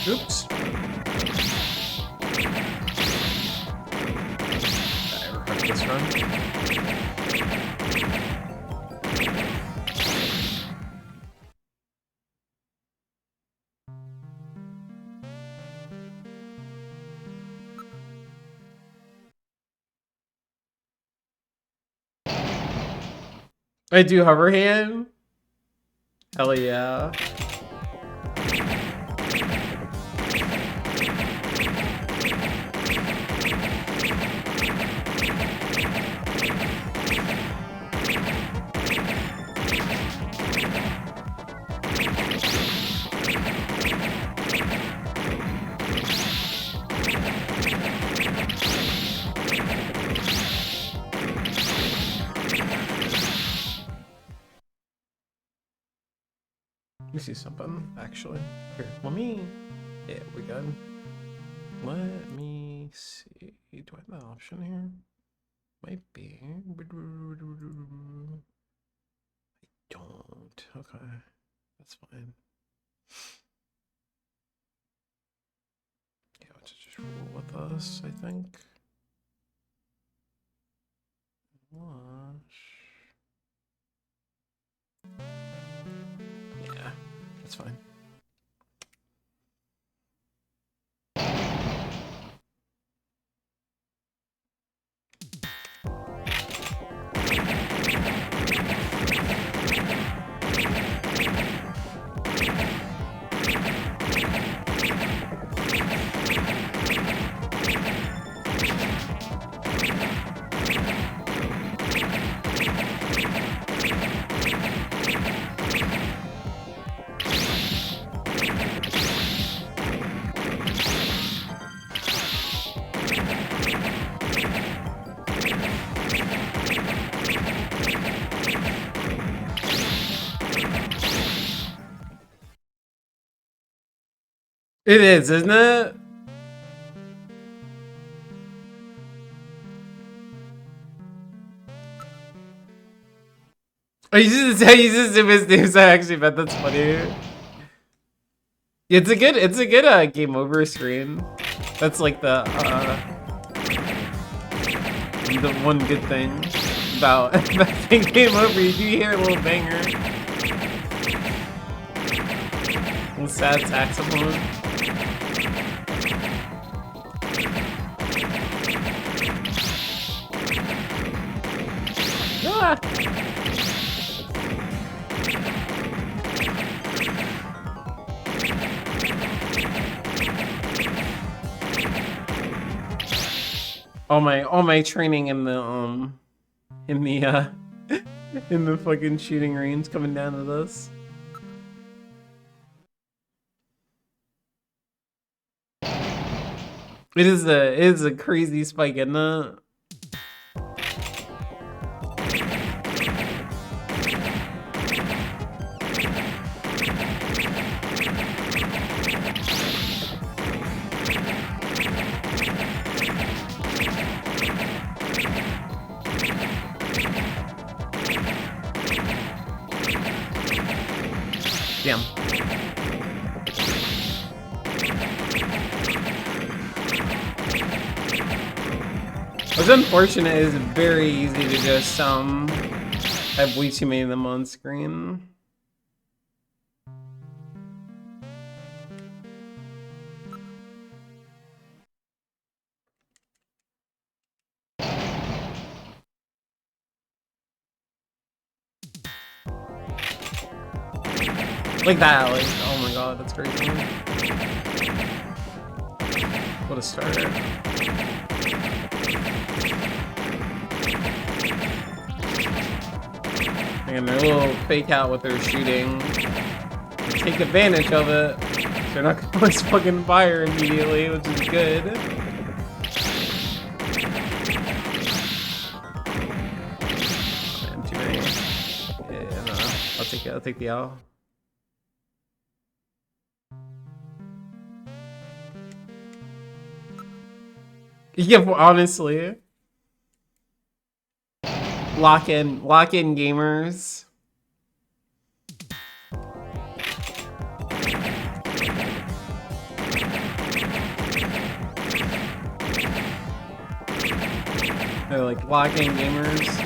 Oops. Did I ever hurt this run? I do hover hand? Hell yeah. Let me see something, actually. Here, yeah, we got. Let me see. Do I have that option here? Might be. I don't. Okay. That's fine. Yeah, let's just roll with us, I think. Wash. Yeah, that's fine. It is, isn't it? Oh, you just assume his name, so I actually bet that's funny. It's a good game over screen. That's like the one good thing about that game over. You do hear a little banger. Little sad saxophone. Ah. All my training in the in the in the fucking shooting range coming down to this. It is a crazy spike, isn't it? Damn. What's unfortunate is very easy to just have way too many of them on screen. Like that, like, oh my god, that's crazy. What a starter. And their little fake out with their shooting. Take advantage of it. So they're not gonna just fucking fire immediately, which is good. Man, too many. Yeah, no, I'll take it. I'll take the L. Yeah, honestly. Lock in gamers. They're like lock in gamers.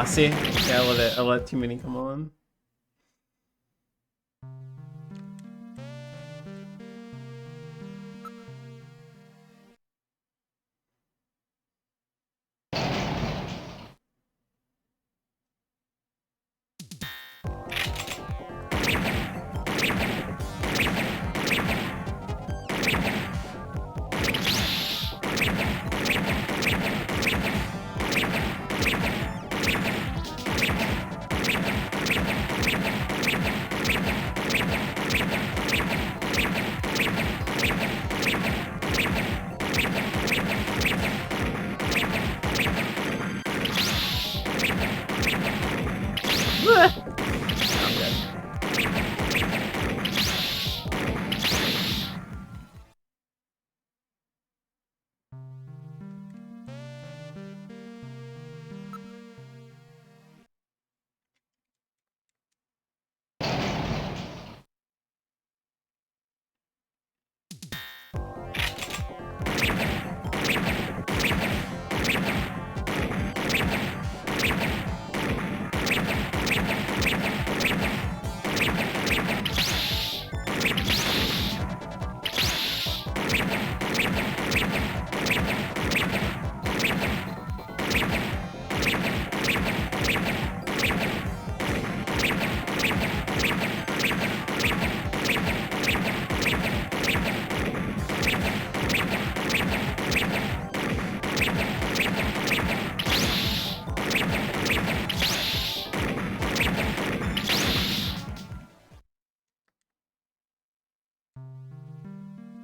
See? Yeah, I let too many come on.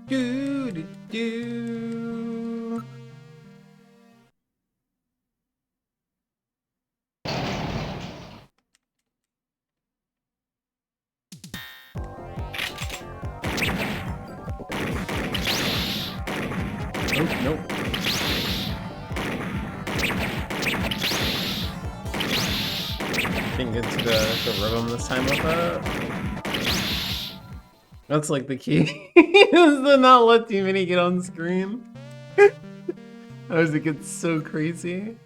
Do. Nope. Didn't get to the rhythm this time with it. That's like the key, is to not let too many get on screen. Otherwise it gets so crazy.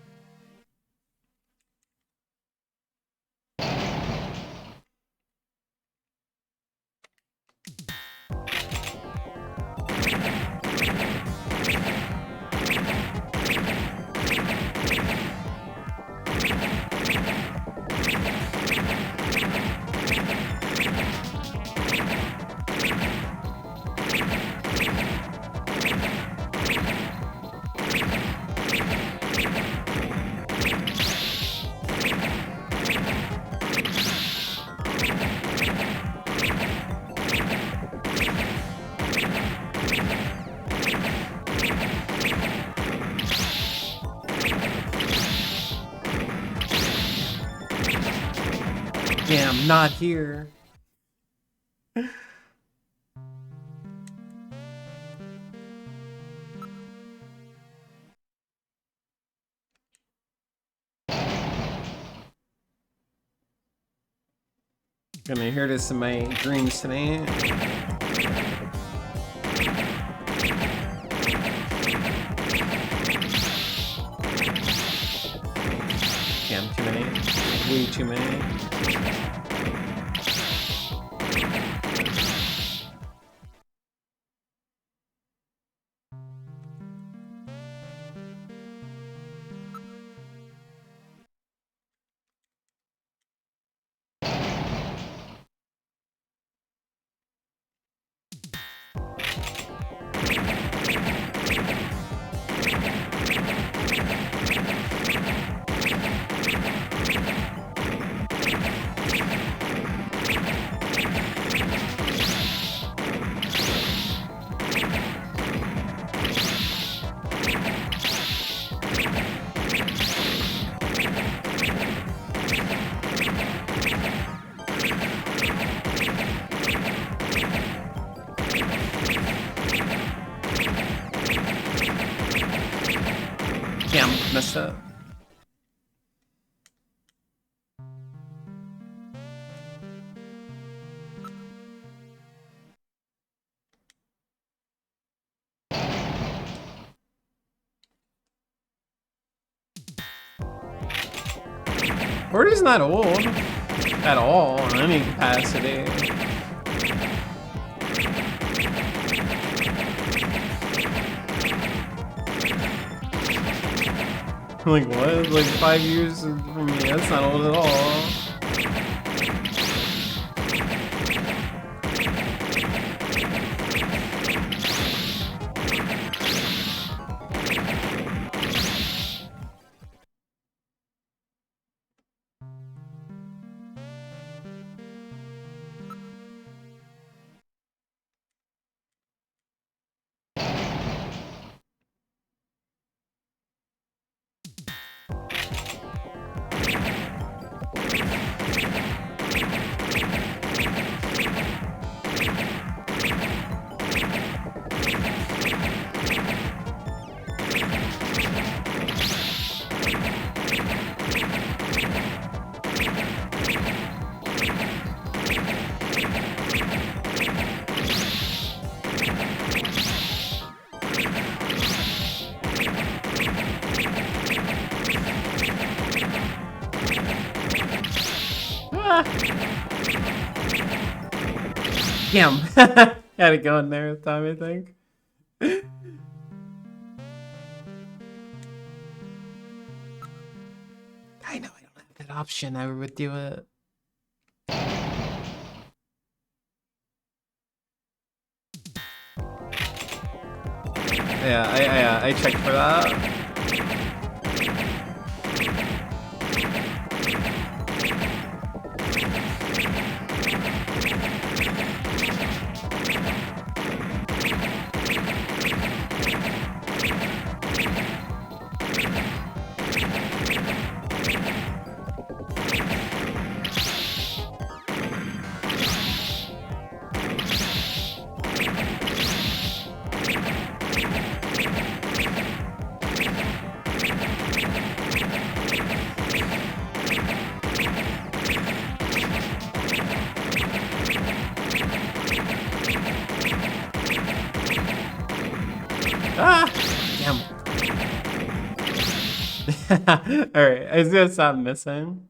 Damn, not here. Gonna hear this in my dreams tonight. Damn, too many. Way too many. Damn, messed up. Word is not old at all in any capacity. Like what? Like 5 years from me? That's not old at all. Damn. Had it going there this time, I think. I know I don't have that option. I would do it. Yeah, I checked for that. Ah! Damn. Alright, I was gonna stop missing.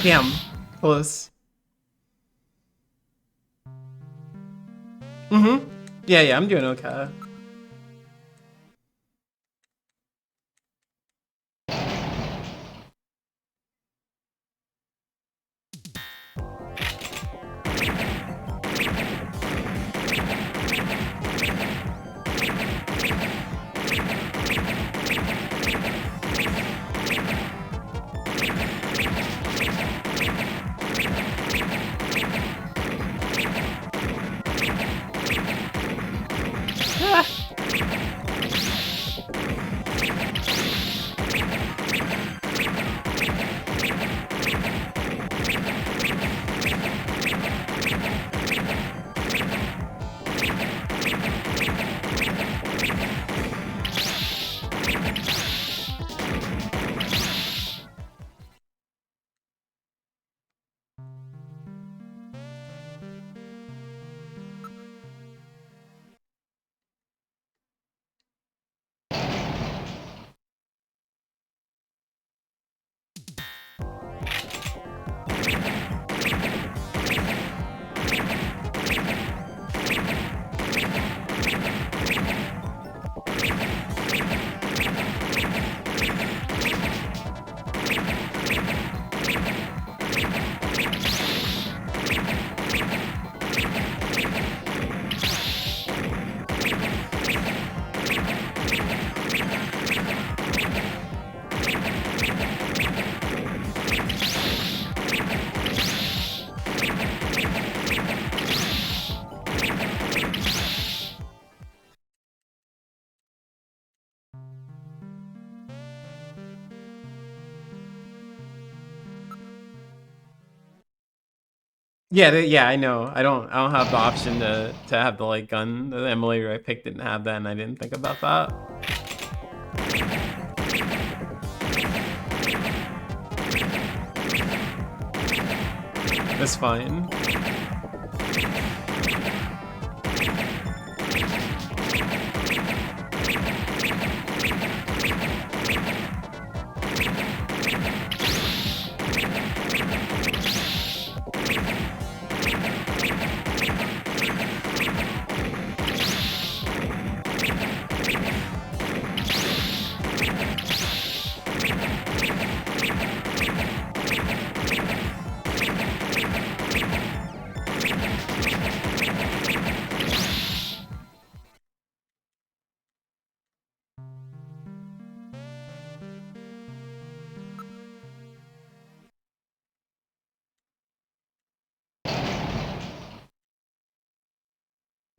Damn, close. Mm-hmm. Yeah, I'm doing okay. Yeah, I know. I don't have the option to have the light gun. The emulator I picked didn't have that, and I didn't think about that. is fine.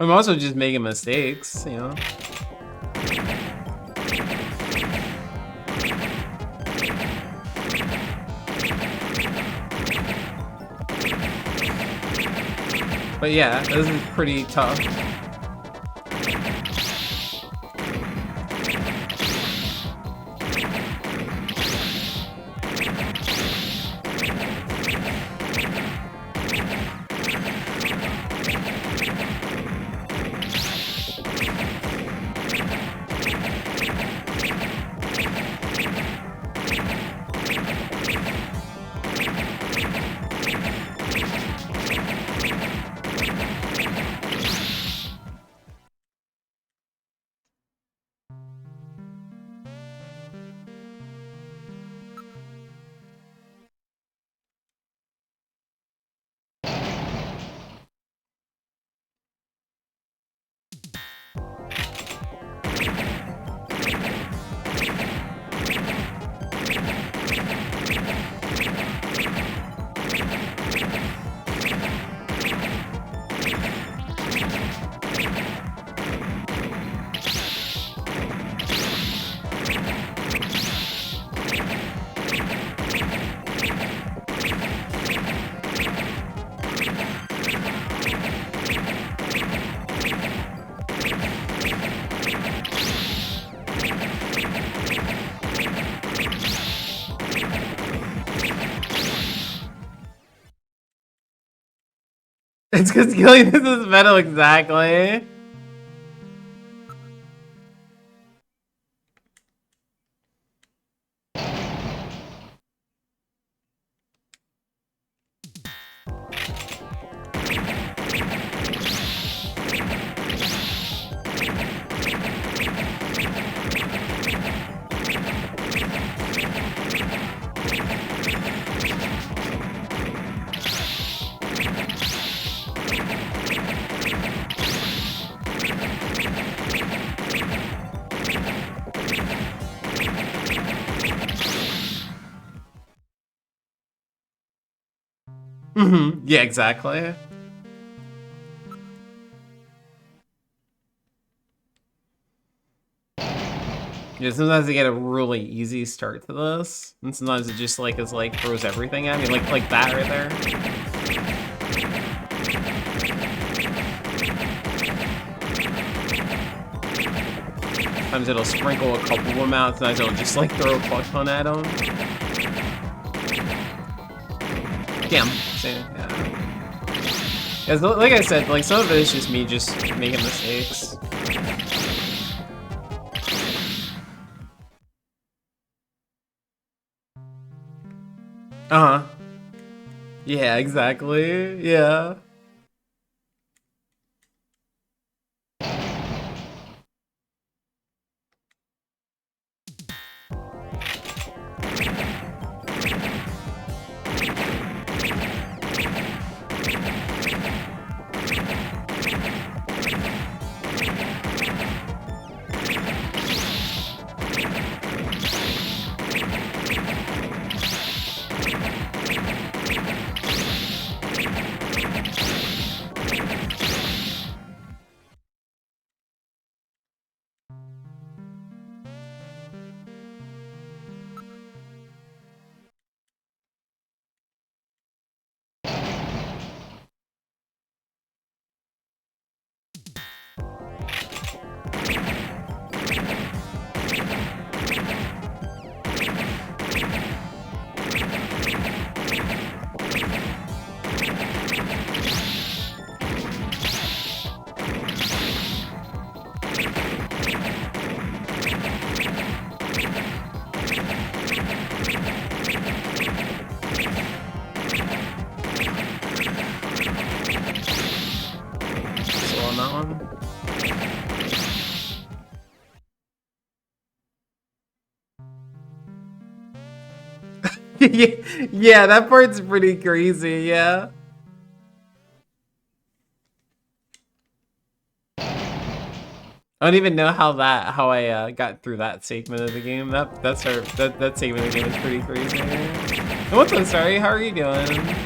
I'm also just making mistakes, you know? But yeah, this is pretty tough. It's because killing this is metal, exactly. Mm-hmm. Yeah, exactly. Yeah, sometimes I get a really easy start to this, and sometimes it just like is like throws everything at me, like that right there. Sometimes it'll sprinkle a couple of them out, sometimes it'll just like throw a fuck ton at them. Damn. Yeah. Like I said, like some of it is just me just making mistakes. Uh-huh. Yeah, exactly. Yeah. Yeah, that part's pretty crazy, yeah. I don't even know how I got through that segment of the game. That segment of the game is pretty crazy. What's up, sorry? How are you doing?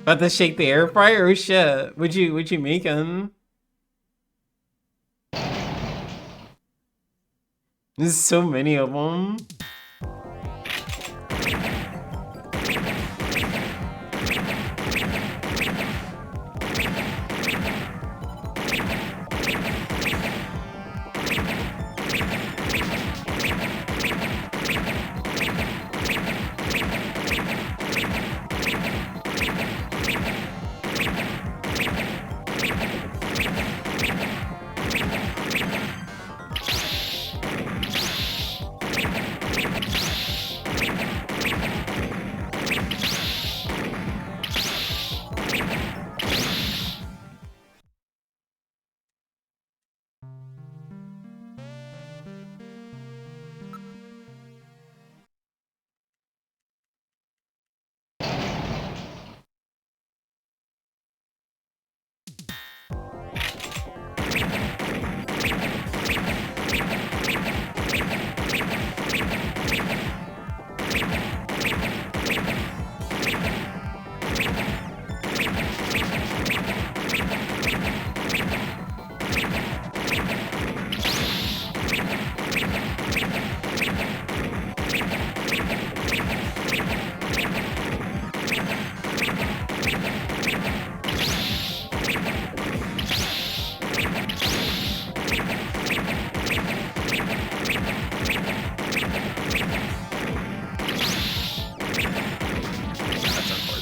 About to shake the air fryer? Oh shit. Would you make him? There's so many of them.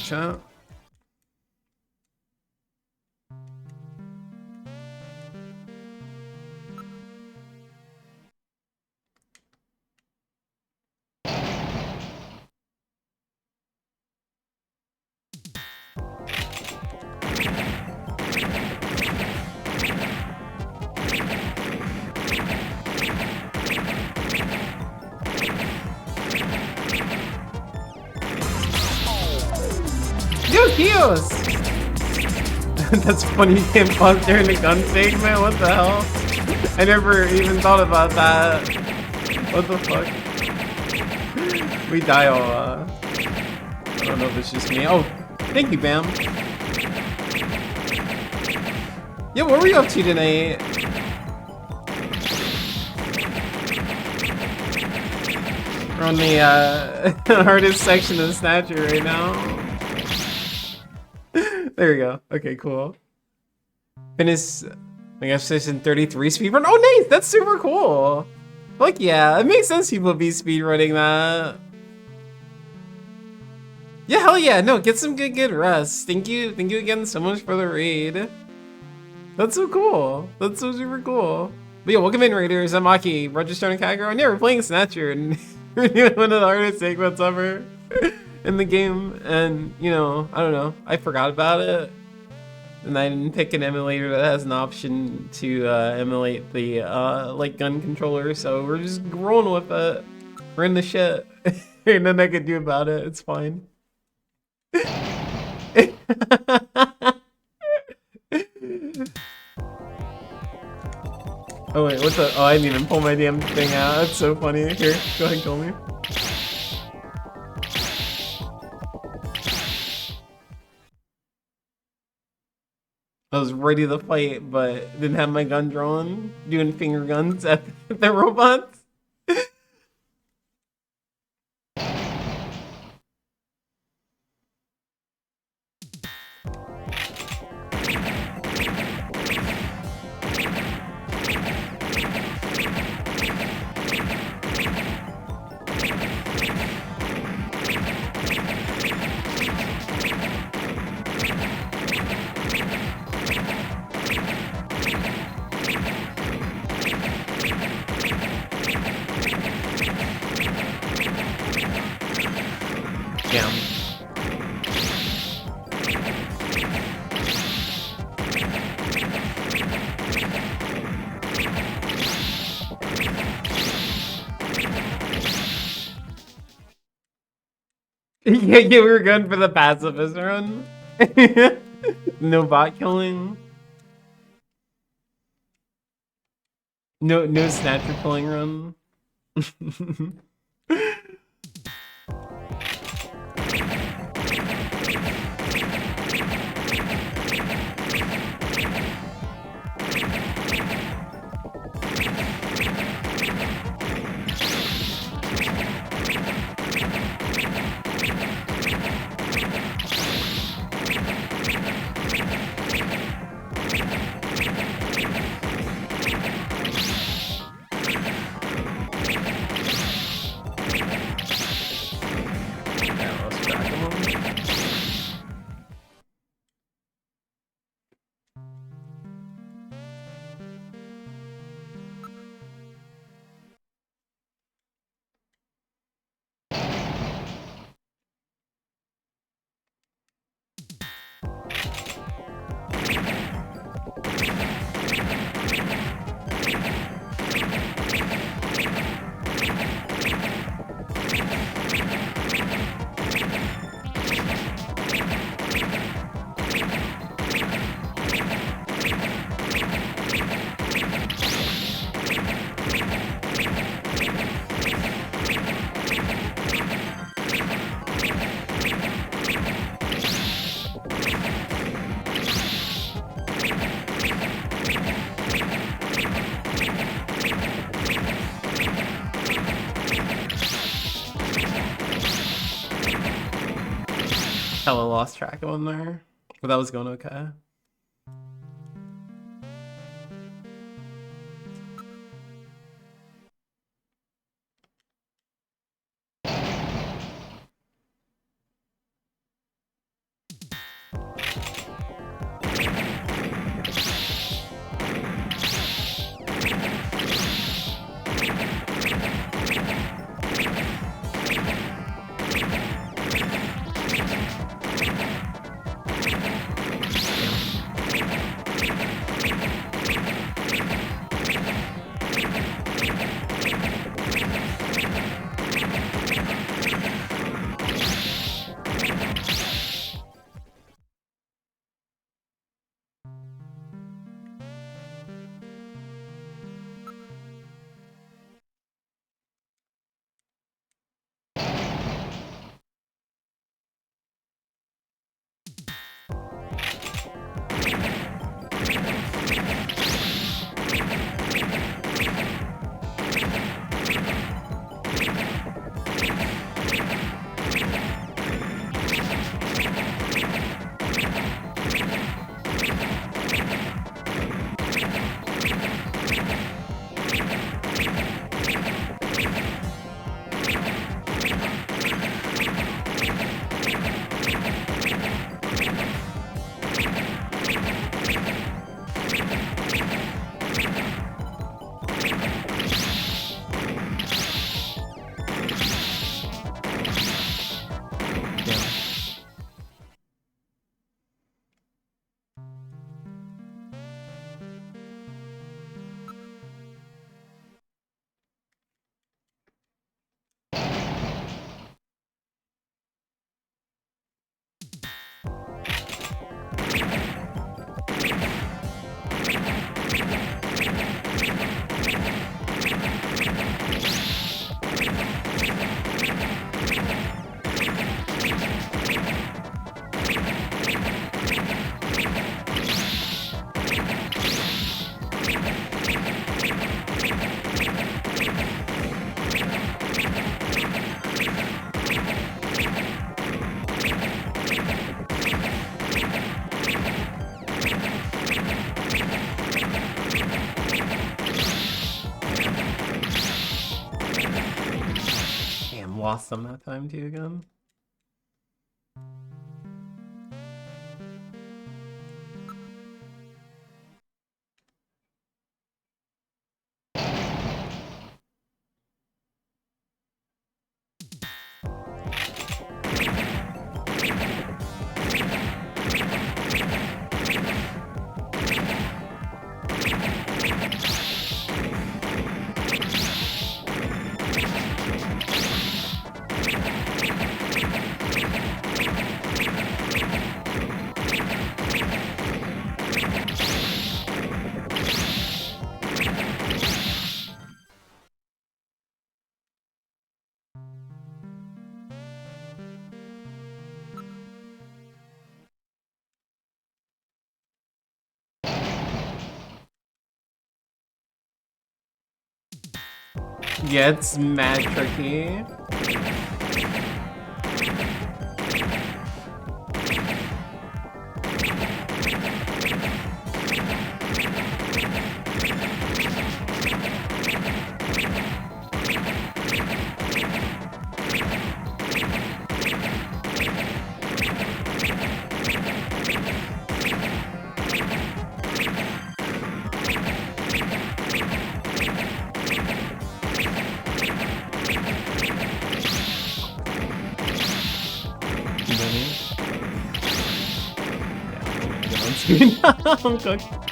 Chat. Heels! That's funny, you can't pause during the gun segment, what the hell? I never even thought about that. What the fuck? We die all, I don't know if it's just me. Oh, thank you, Bam. Yeah, what were you up to tonight? We're on the, hardest section of Snatcher right now. There we go. Okay, cool. Finish, I guess, session 33 speedrun. Oh, nice! That's super cool. Like, yeah, it makes sense people be speedrunning that. Yeah, hell yeah. No, get some good rest. Thank you again so much for the raid. That's so cool. That's so super cool. But yeah, welcome in, raiders. I'm Aki, Register and Catgirl. And yeah, we're playing Snatcher, and we're doing one of the hardest segments ever in the game. And, you know, I don't know. I forgot about it. And I didn't pick an emulator that has an option to emulate the like gun controller, so we're just rolling with it. We're in the shit. Ain't nothing I can do about it. It's fine. Oh wait, what the? Oh, I didn't even pull my damn thing out. That's so funny. Here, go ahead and kill me. I was ready to fight, but didn't have my gun drawn, doing finger guns at the robots. Yeah. Yeah, we were going for the pacifist run. No bot killing. No Snatcher killing run. Hella lost track of him there, but that was going okay. Lost some that time too again. Yeah, it's mad tricky. I'm cooked.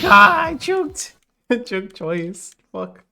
Ah, I choked. Choke choice. Fuck.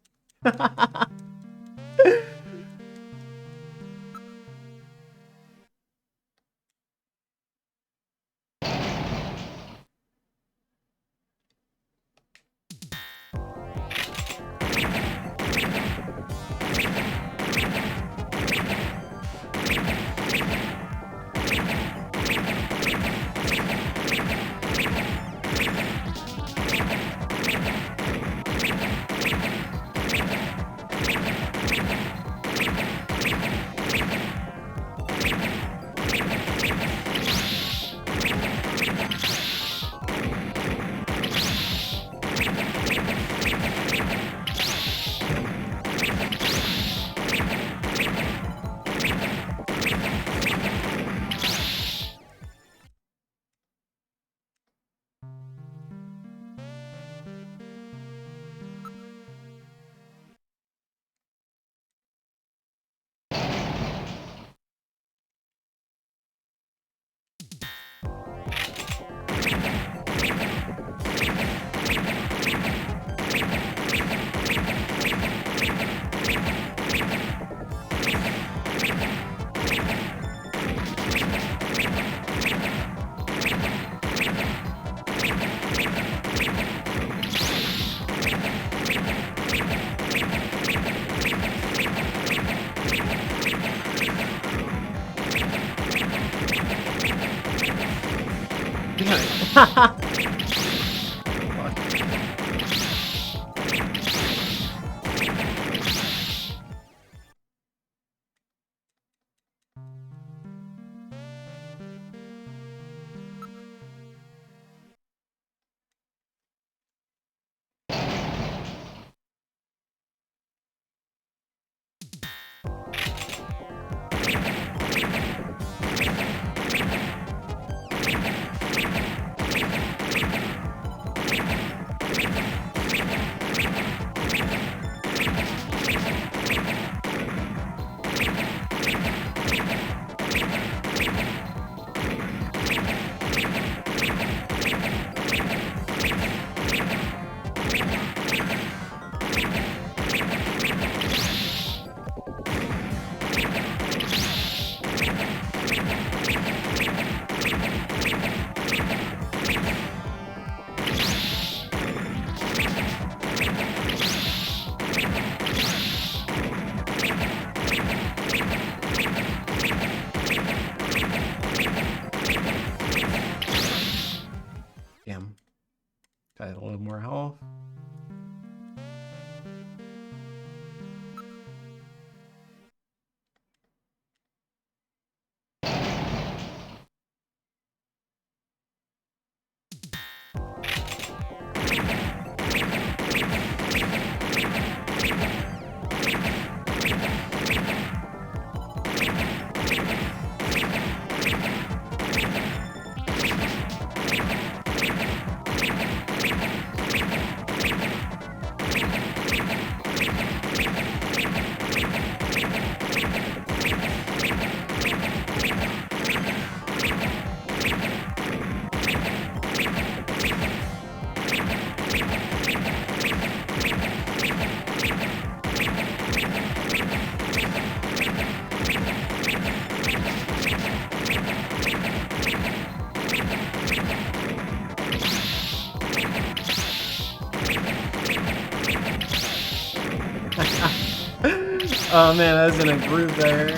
Oh man, I was in a groove there.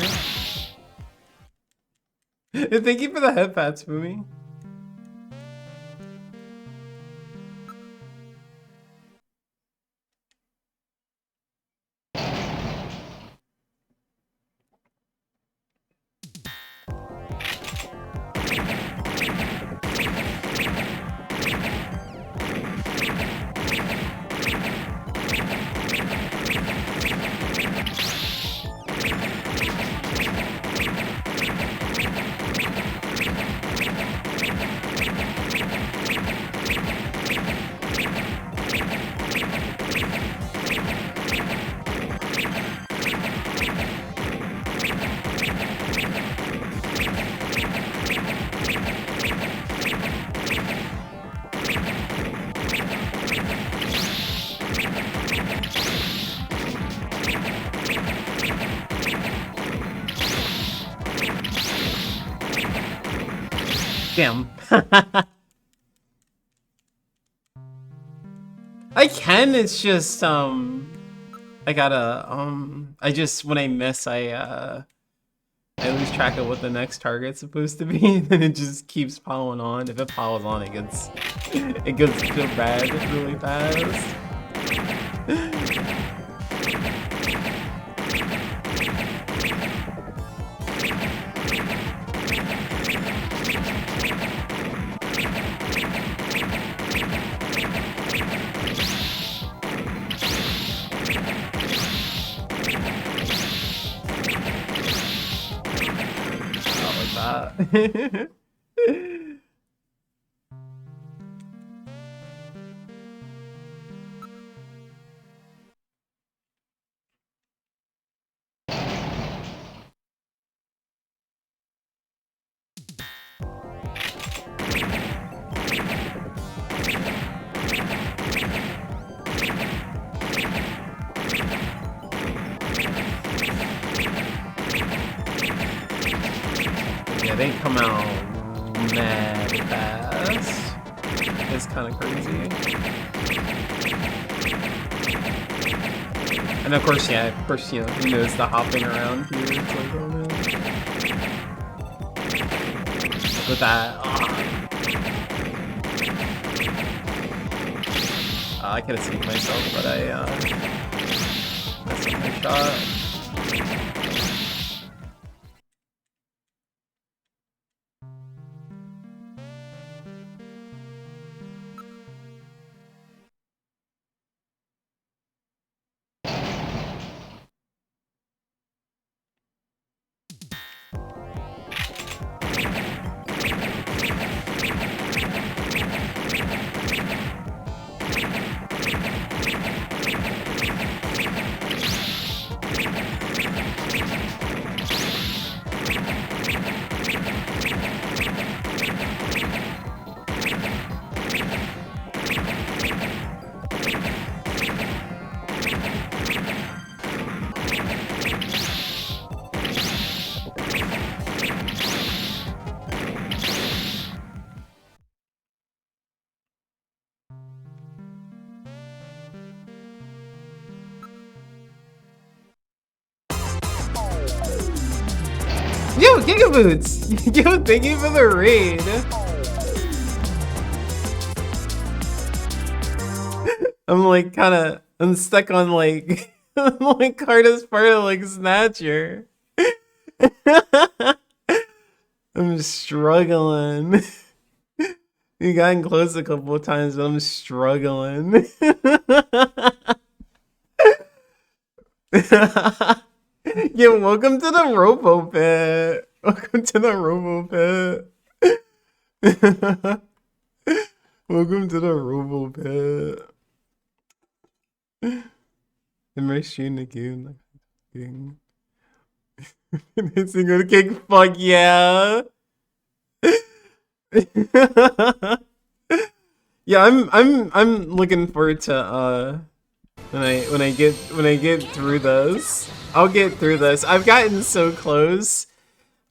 Thank you for the head pats, Fumi. Damn. I can, it's just, I gotta, I just, when I miss, I lose track of what the next target's supposed to be, and then it just keeps piling on. If it piles on, it gets so bad really fast. Yeah, they come out mad fast. It's kind of crazy. And of course, yeah, you know, he knows the hopping around here. It's like, oh man. With that, I could have saved myself, but I messed up my shot. Yo, Gigaboots! Yo, thank you for the raid! I'm like I'm stuck on like, I'm like hardest part of like Snatcher. I'm struggling. You gotten close a couple of times, but I'm struggling. Yeah, welcome to the Robo Pit. Welcome to the Robo Pit. Welcome to the Robo Pit. Am I shooting the game? It's a good kick. Fuck yeah. Yeah, I'm looking forward to when I get through this. I'll get through this. I've gotten so close.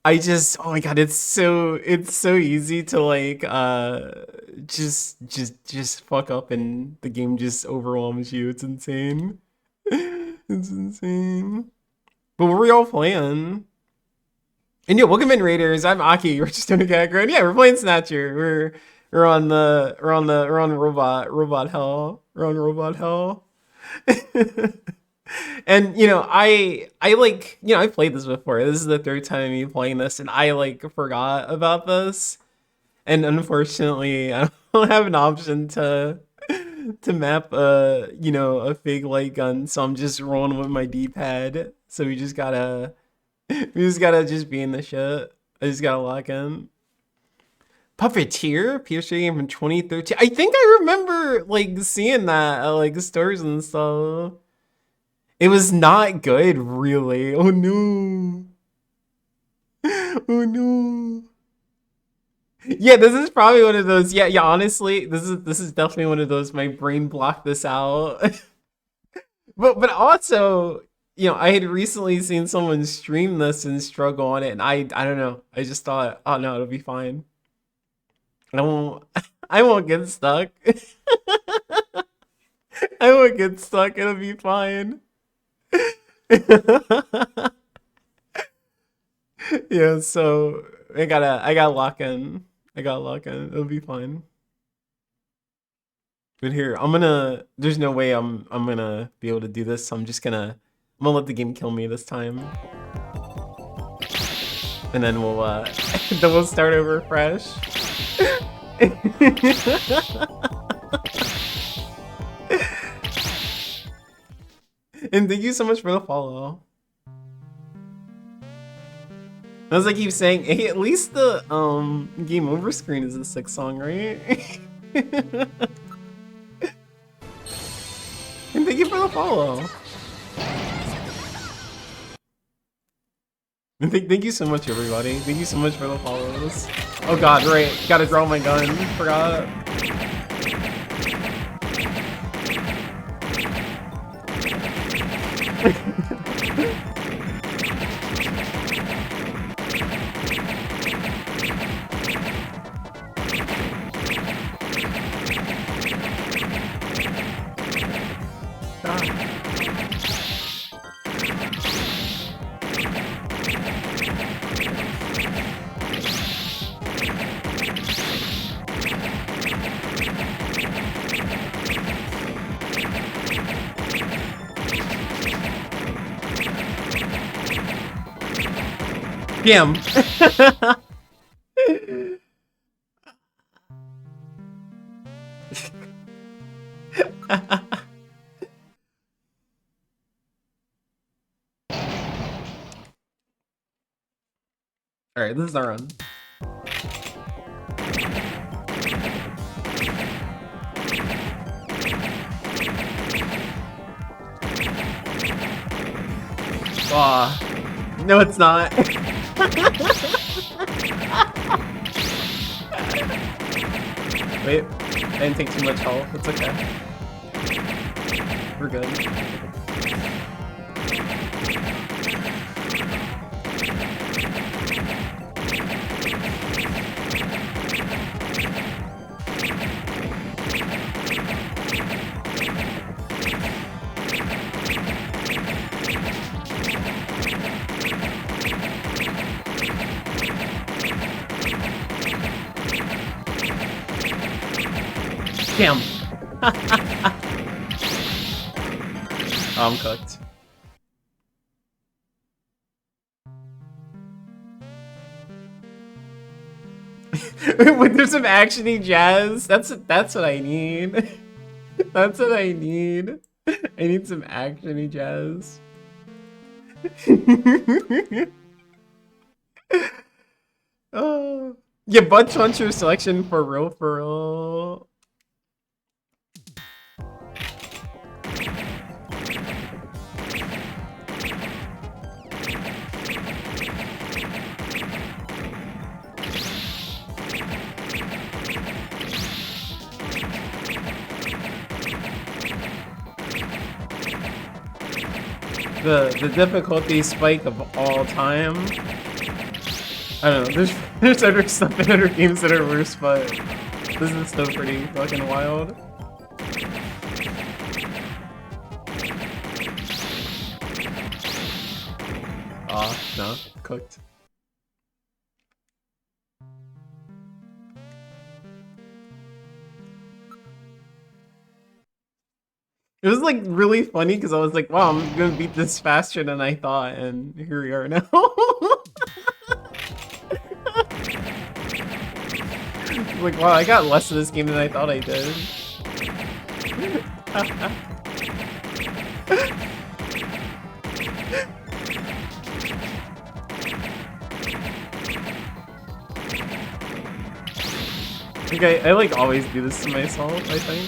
I just, oh my god, it's so easy to like just fuck up and the game just overwhelms you. It's insane. It's insane. But what were y'all playing? And yeah, welcome in, Raiders. I'm Aki. We're just doing a Catgirl. And yeah, we're playing Snatcher. We're on robot hell. We're on robot hell. And you know, I like, you know, I played this before. This is the third time me playing this, and I like forgot about this. And unfortunately, I don't have an option to map you know, a fake light gun, so I'm just rolling with my D-pad. So we just gotta just be in the shit. I just gotta lock in. Puppeteer, PS3 game from 2013. I think I remember like seeing that at like stores and stuff. It was not good, really. Oh no. Oh no. Yeah, this is probably one of those. Yeah, honestly, this is definitely one of those. My brain blocked this out. but also, you know, I had recently seen someone stream this and struggle on it, and I don't know. I just thought, oh no, it'll be fine. I won't get stuck. I won't get stuck. It'll be fine. Yeah, so I gotta lock in. It'll be fine. But here, there's no way I'm gonna be able to do this, so I'm gonna let the game kill me this time. And then we'll start over fresh. And thank you so much for the follow. As I keep saying, hey, at least the game over screen is a 6 song, right? And thank you for the follow. And thank you so much, everybody. Thank you so much for the follows. Oh god, right. Gotta draw my gun. Forgot. Damn. Alright, this is our run. Aw. No, it's not. Wait, I didn't take too much health. It's okay. We're good. Damn. I'm cooked. Wait, there's some actiony jazz. That's what I need. That's what I need. I need some actiony jazz. Oh. Yeah, butt puncher selection for real, for real. The difficulty spike of all time. I don't know, there's other stuff in other games that are worse, but this is still pretty fucking wild. Aw, no, cooked. It was like really funny because I was like, wow, I'm gonna beat this faster than I thought, and here we are now. Like, wow, I got less of this game than I thought I did. I think I like always do this to myself, I think.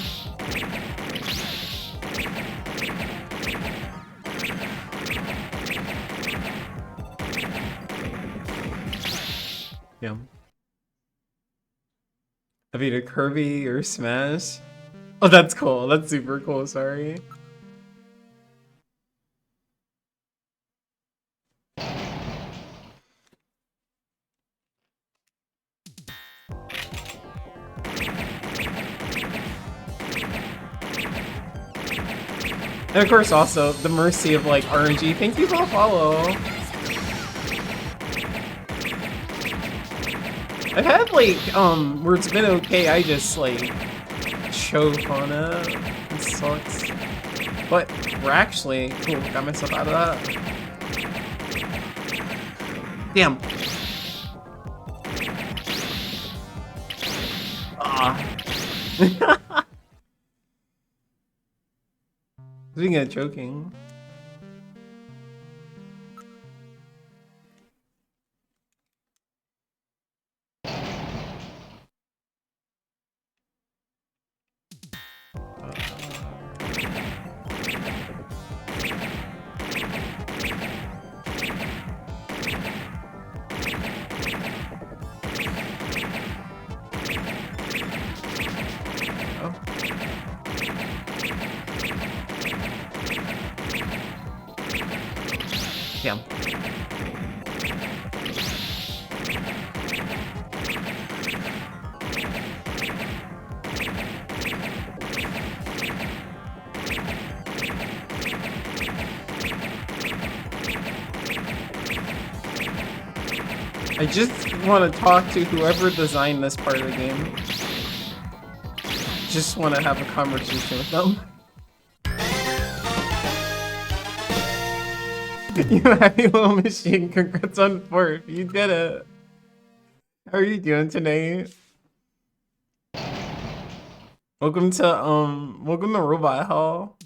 Yeah. Have either Kirby or Smash. Oh, that's cool. That's super cool. Sorry. And of course, also the mercy of like RNG. Thank you for the follow. I've had like where it's been okay. I just like choke on it. It sucks. But we're actually cool. Got myself out of that. Damn. Ah. Speaking of choking. Damn. I just want to talk to whoever designed this part of the game. Just want to have a conversation with them. You happy little machine, congrats on 4th. You did it. How are you doing tonight? Welcome to Robot Hall.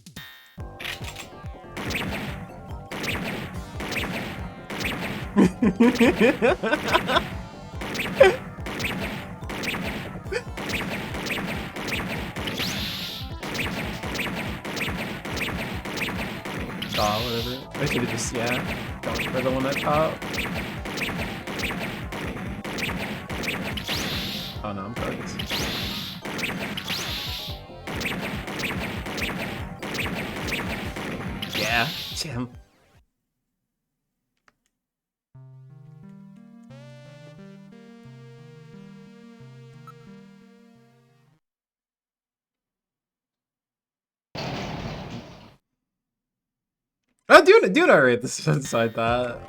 Whatever. I should have just, yeah, gone for the one at top. Oh no, I'm fucked. Yeah, jam. Oh, dude, alright. This beside that.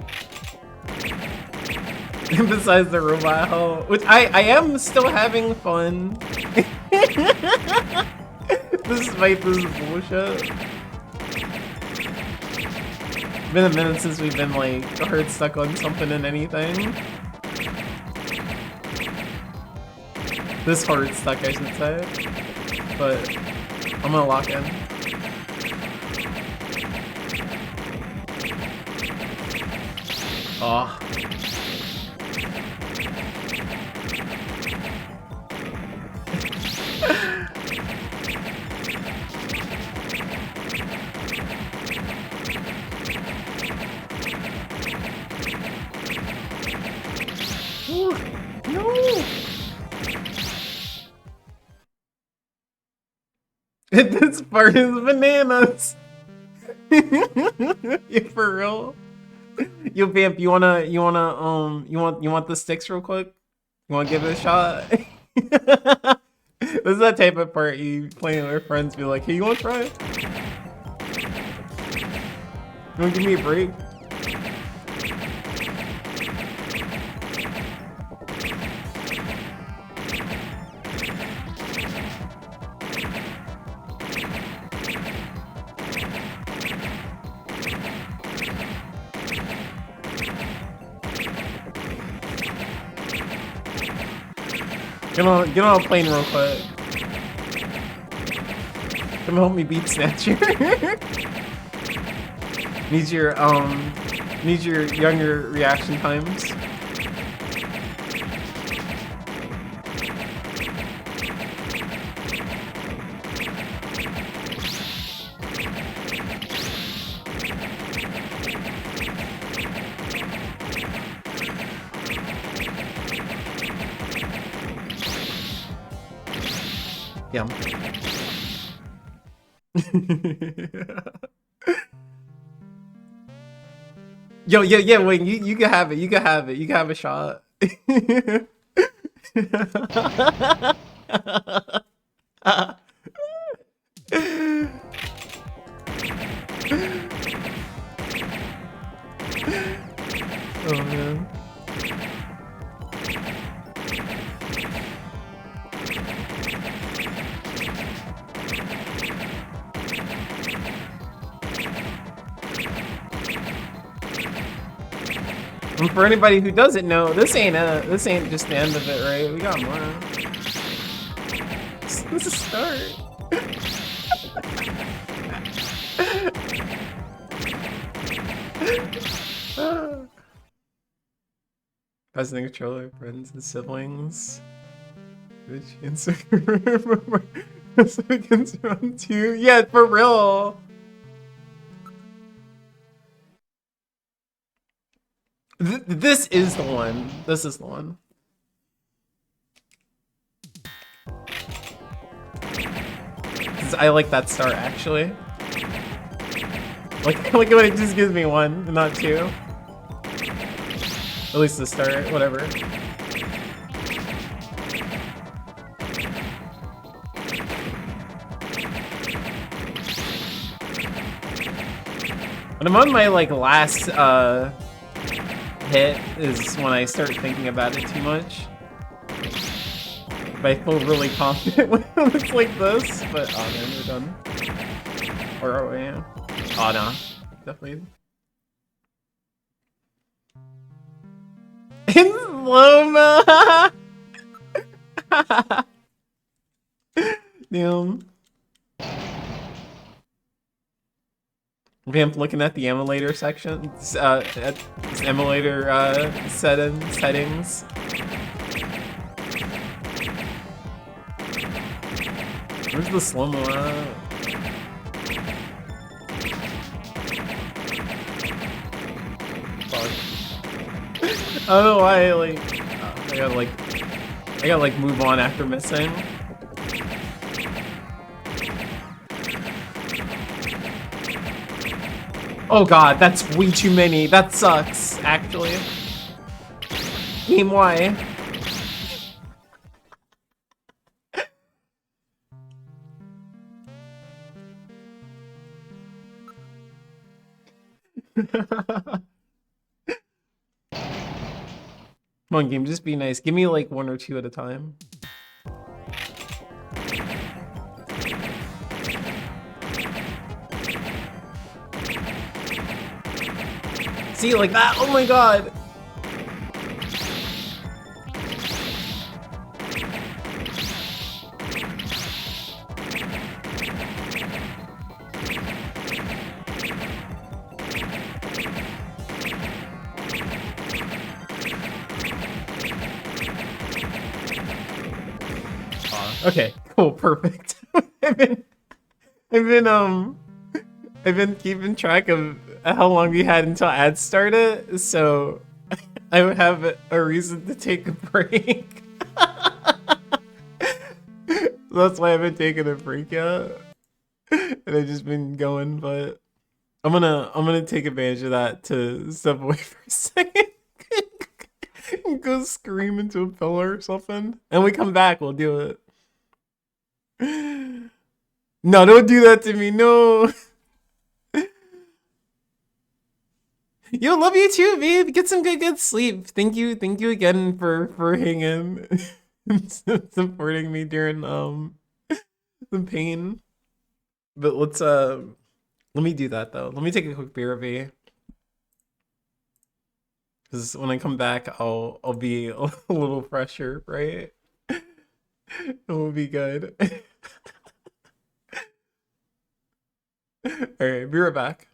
Besides the robot hole, which I am still having fun. Despite this bullshit. Been a minute since we've been like hard stuck on something and anything. This hard stuck, I should say. But I'm gonna lock in. Oh. Ooh, no. This part is bananas. You for real? Yo, Vamp, you want the sticks real quick? You wanna give it a shot? This is that type of part you playing with friends, be like, hey, you wanna try it? You wanna give me a break? Get on a plane real quick. Come help me beat Snatcher. Needs your younger reaction times. Yum. Yo, yeah, wait, you can have it, you can have it, you can have a shot. Oh man. And for anybody who doesn't know, this ain't just the end of it, right? We got more. This is a start. President controller, friends and siblings. Good chance against round 2. Yeah, for real. This is the one. This is the one. I like that start actually. Like when it just gives me 1 and not 2. At least the start, whatever. When I'm on my like last hit is when I start thinking about it too much. But I feel really confident when it's like this. But oh man, we're done. Where are we? Oh no, definitely. In slow-mo. Damn. Vamp looking at the emulator section, at emulator settings. Where's the slow-mo at? Fuck. I don't know why I gotta move on after missing. Oh god, that's way too many. That sucks, actually. Game Y. Come on, game, just be nice. Give me like 1 or 2 at a time. See, like that? Oh my god! Okay, cool, perfect. I've been keeping track of how long we had until ads started, so I would have a reason to take a break. That's why I've been taking a break out, and I've just been going. But I'm gonna take advantage of that to step away for a second. Go scream into a pillar or something, and we come back, we'll do it. No, don't do that to me, no. Yo, love you too, babe. Get some good sleep. Thank you again for hanging and supporting me during the pain. But let me do that though. Let me take a quick BRB. Because when I come back, I'll be a little fresher, right? It will be good. Alright, be right back.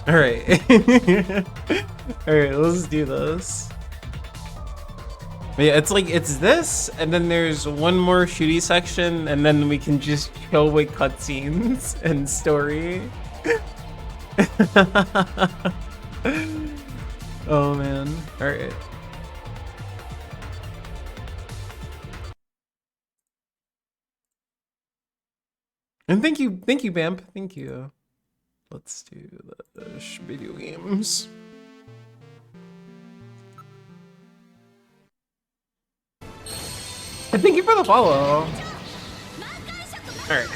Alright. Alright, let's do this. But yeah, it's like, it's this, and then there's one more shooty section, and then we can just chill with cutscenes and story. Oh man. Alright. And thank you, Bamp. Thank you. Let's do the video games. And thank you for the follow. Alright.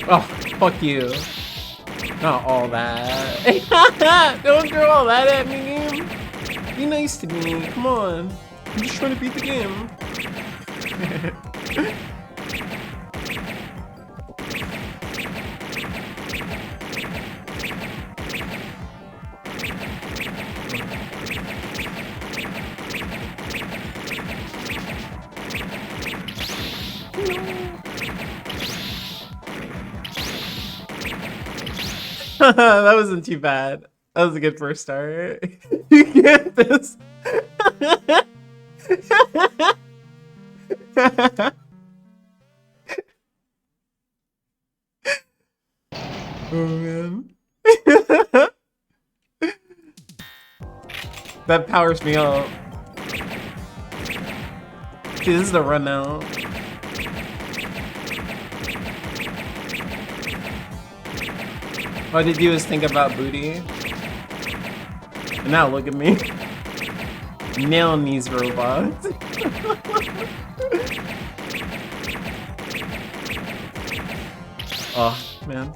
Oh, fuck you. Not all that. Don't throw all that at me, game. Be nice to me. Come on. I'm just trying to beat the game. That wasn't too bad. That was a good first start. You get this. Oh man. That powers me up. See, this is the run now. All I did do is think about booty. And now look at me. Nailing these robots. Oh, man.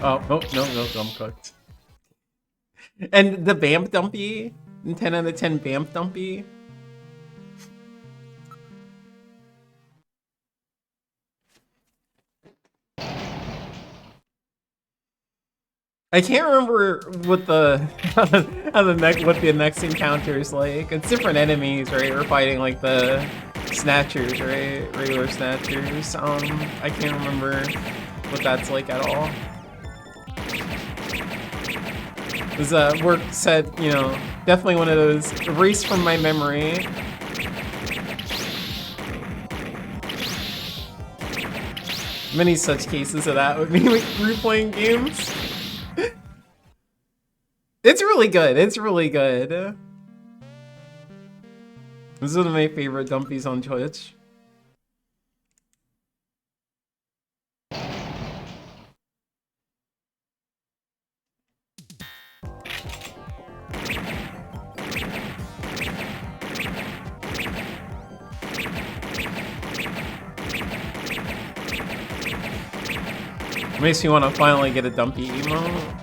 Oh, no, I'm cooked. And the Bamp Dumpy? 10 out of 10 Bamp Dumpy? I can't remember what what the next encounter is like. It's different enemies, right? We're fighting like the Snatchers, right? Regular Snatchers. I can't remember what that's like at all. This work said, you know, definitely one of those erased from my memory. Many such cases of that with me like replaying games. It's really good. It's really good. This is one of my favorite dumpies on Twitch. Makes me want to finally get a dumpy emote.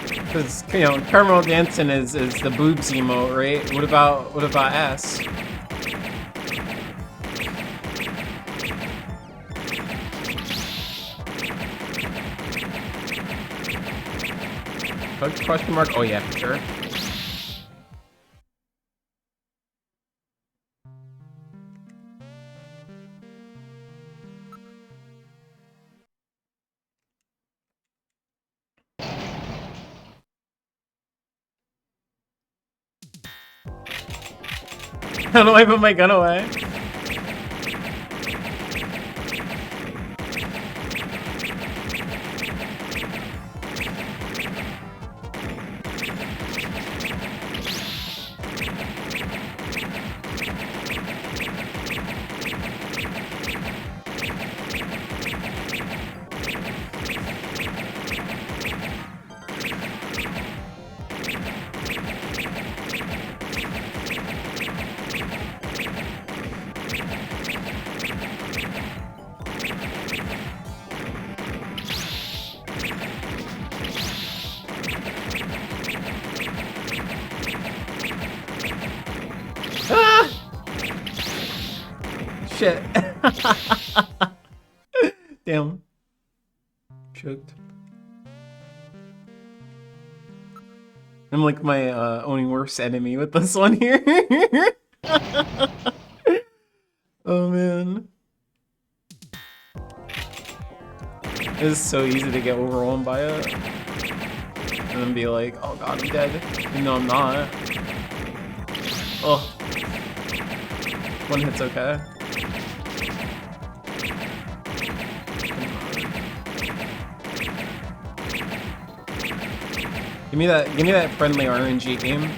Because, you know, Caramel Dancing is the boobs emote, right? What about ass? Question mark? Oh yeah, for sure. How do I put my gun away? shit. Damn. Choked. I'm like my only worst enemy with this one here. Oh man. It's so easy to get overwhelmed by it. And then be like, oh god, I'm dead. Even though I'm not. Oh. One hit's okay. Give me that friendly RNG game.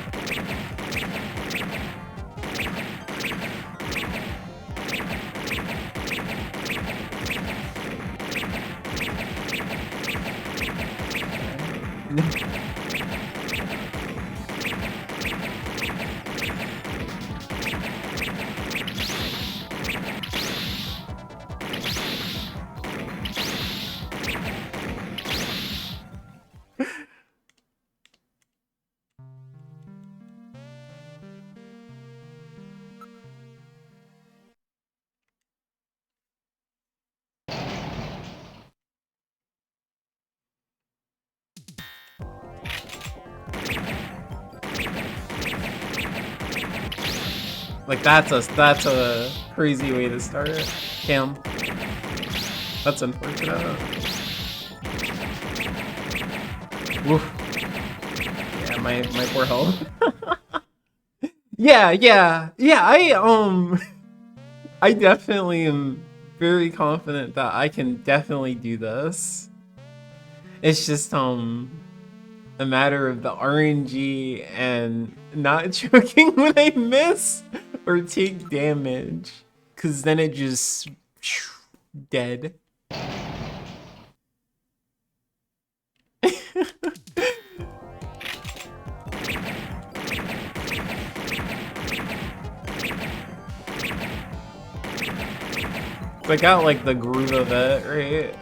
Like that's a crazy way to start it. Cam. That's unfortunate. Oof. Yeah, my poor health. Yeah. I definitely am very confident that I can definitely do this. It's just a matter of the RNG and not choking when I miss or take damage, cause then it just dead. I got like the groove of it, right?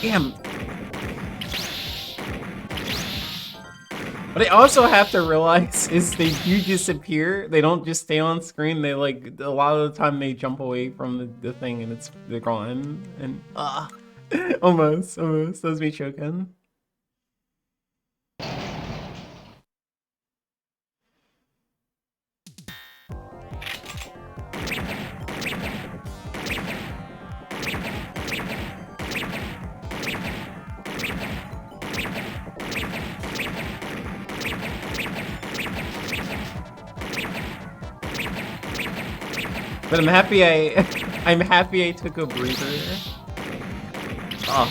Damn. What I also have to realize is they do disappear. They don't just stay on screen. They like, a lot of the time they jump away from the thing and they're gone. And almost. That was me choking. But I'm happy I took a breather. Oh,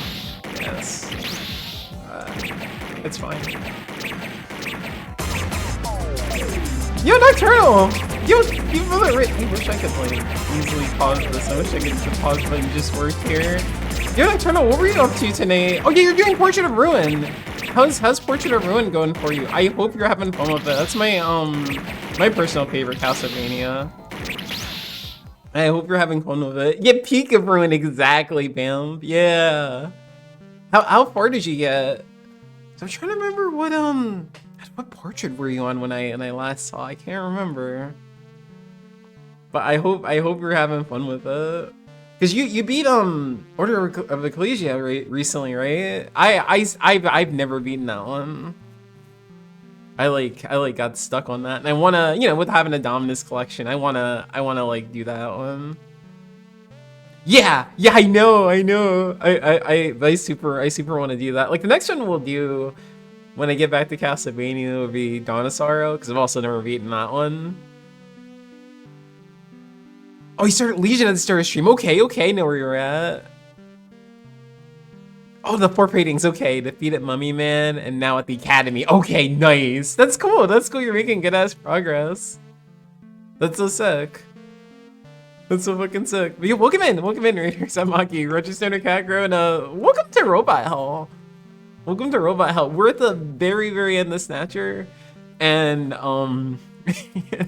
yes. It's fine. Yo, Nocturnal! Yo, I wish I could like easily pause this. I wish I could just pause button just work here. Yo, Nocturnal, what were you up to tonight? Oh yeah, you're doing Portrait of Ruin. How's Portrait of Ruin going for you? I hope you're having fun with it. That's my my personal favorite Castlevania. I hope you're having fun with it. Yeah, Peak of Ruin, exactly, Bam. Yeah. How far did you get? So I'm trying to remember what portrait were you on when I last saw? I can't remember. But I hope you're having fun with it. Cause you beat Order of Ecclesia recently, right? I've never beaten that one. I got stuck on that, and I wanna, you know, with having a Dominus collection, I wanna like do that one. Yeah, I know. I super want to do that. Like the next one we'll do when I get back to Castlevania will be Dawn of Sorrow, because I've also never beaten that one. Oh, you started Legion at the start of stream. Okay, I know where you're at. Oh, the 4 ratings. Okay, defeated Mummy Man, and now at the Academy. Okay, nice. That's cool. That's cool. You're making good ass progress. That's so sick. That's so fucking sick. But yeah, welcome in, Raiders. I'm Maki, Registered Catgirl, and welcome to Robot Hell. Welcome to Robot Hell. We're at the very, very end of Snatcher, and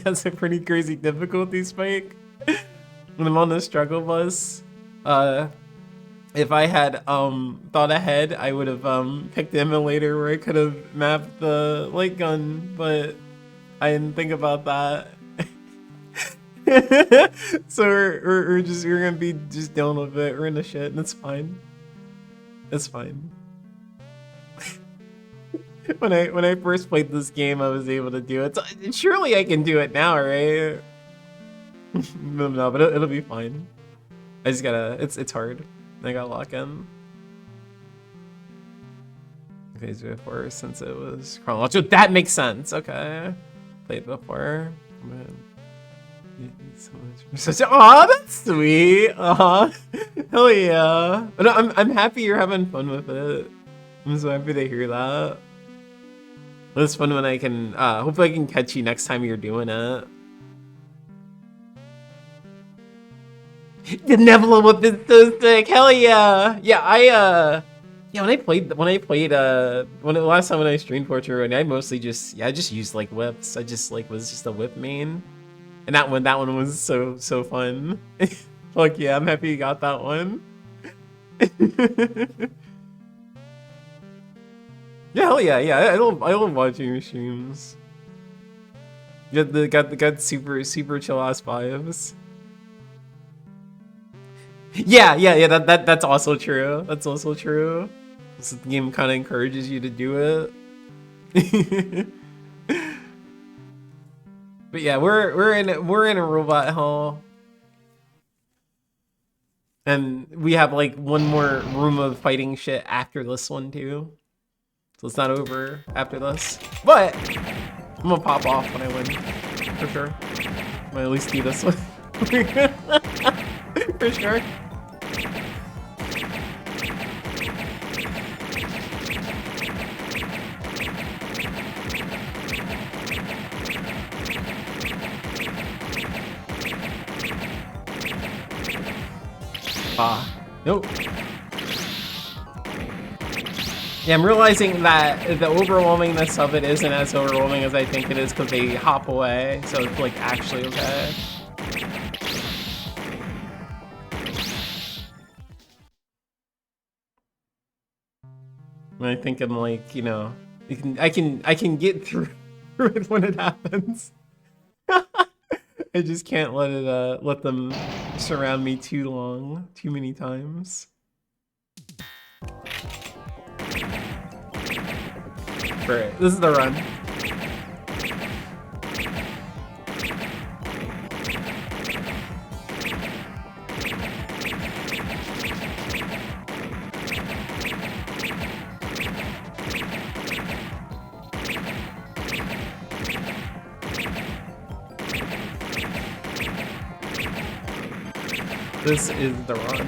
that's a pretty crazy difficulty spike. When I'm on the struggle bus, if I had thought ahead, I would have picked the emulator where I could have mapped the light gun, but I didn't think about that. So we're gonna be just dealing with it. We're in the shit, and it's fine. It's fine. When I first played this game, I was able to do it. So surely I can do it now, right? No, but it'll be fine. I just gotta. It's hard. I gotta lock in. Phase before, since it was chronological. That makes sense. Okay, played before. Aw, that's sweet. Aw, hell yeah. No, I'm happy you're having fun with it. I'm so happy to hear that. It's fun when I can. Hopefully I can catch you next time you're doing it. The Nebula whip is so sick. Hell yeah. Yeah, yeah, when the last time when I streamed Portrait Road, I mostly just used like whips. I just was just a whip main. And that one was so fun. Fuck yeah, I'm happy you got that one. Yeah, hell yeah, yeah. I love watching your streams. Got super chill ass vibes. Yeah. That's also true. That's also true. This game kind of encourages you to do it. But yeah, we're in a robot hall, and we have like one more room of fighting shit after this one too, so it's not over after this. But I'm gonna pop off when I win, for sure. I'm gonna at least do this one. For sure. Nope. Yeah, I'm realizing that the overwhelmingness of it isn't as overwhelming as I think it is because they hop away, so it's like actually okay. And I think I'm like, you know, I can get through it when it happens. I just can't let them surround me too long, too many times. Alright, this is the run. This is the run.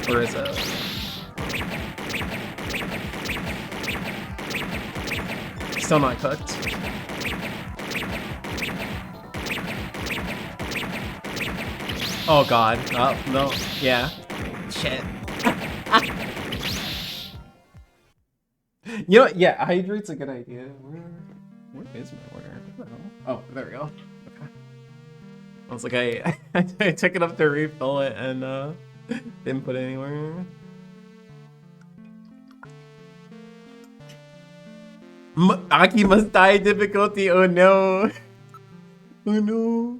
Or is it? Still not cooked. Oh god. Oh, no. Yeah. Shit. You know what? Yeah, hydrate's a good idea. Where is my order? Oh, there we go. Okay. I was like, I took it up to refill it and didn't put it anywhere. Aki must die difficulty. Oh no. Oh no.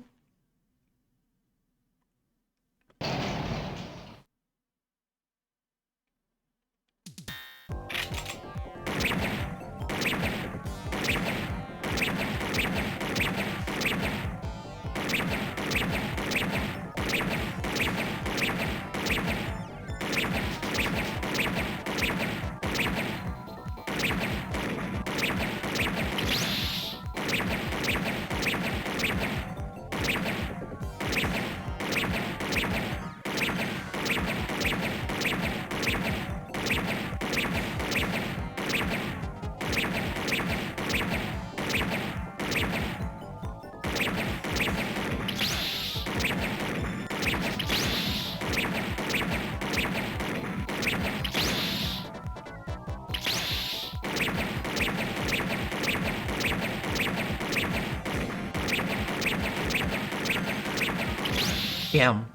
Damn.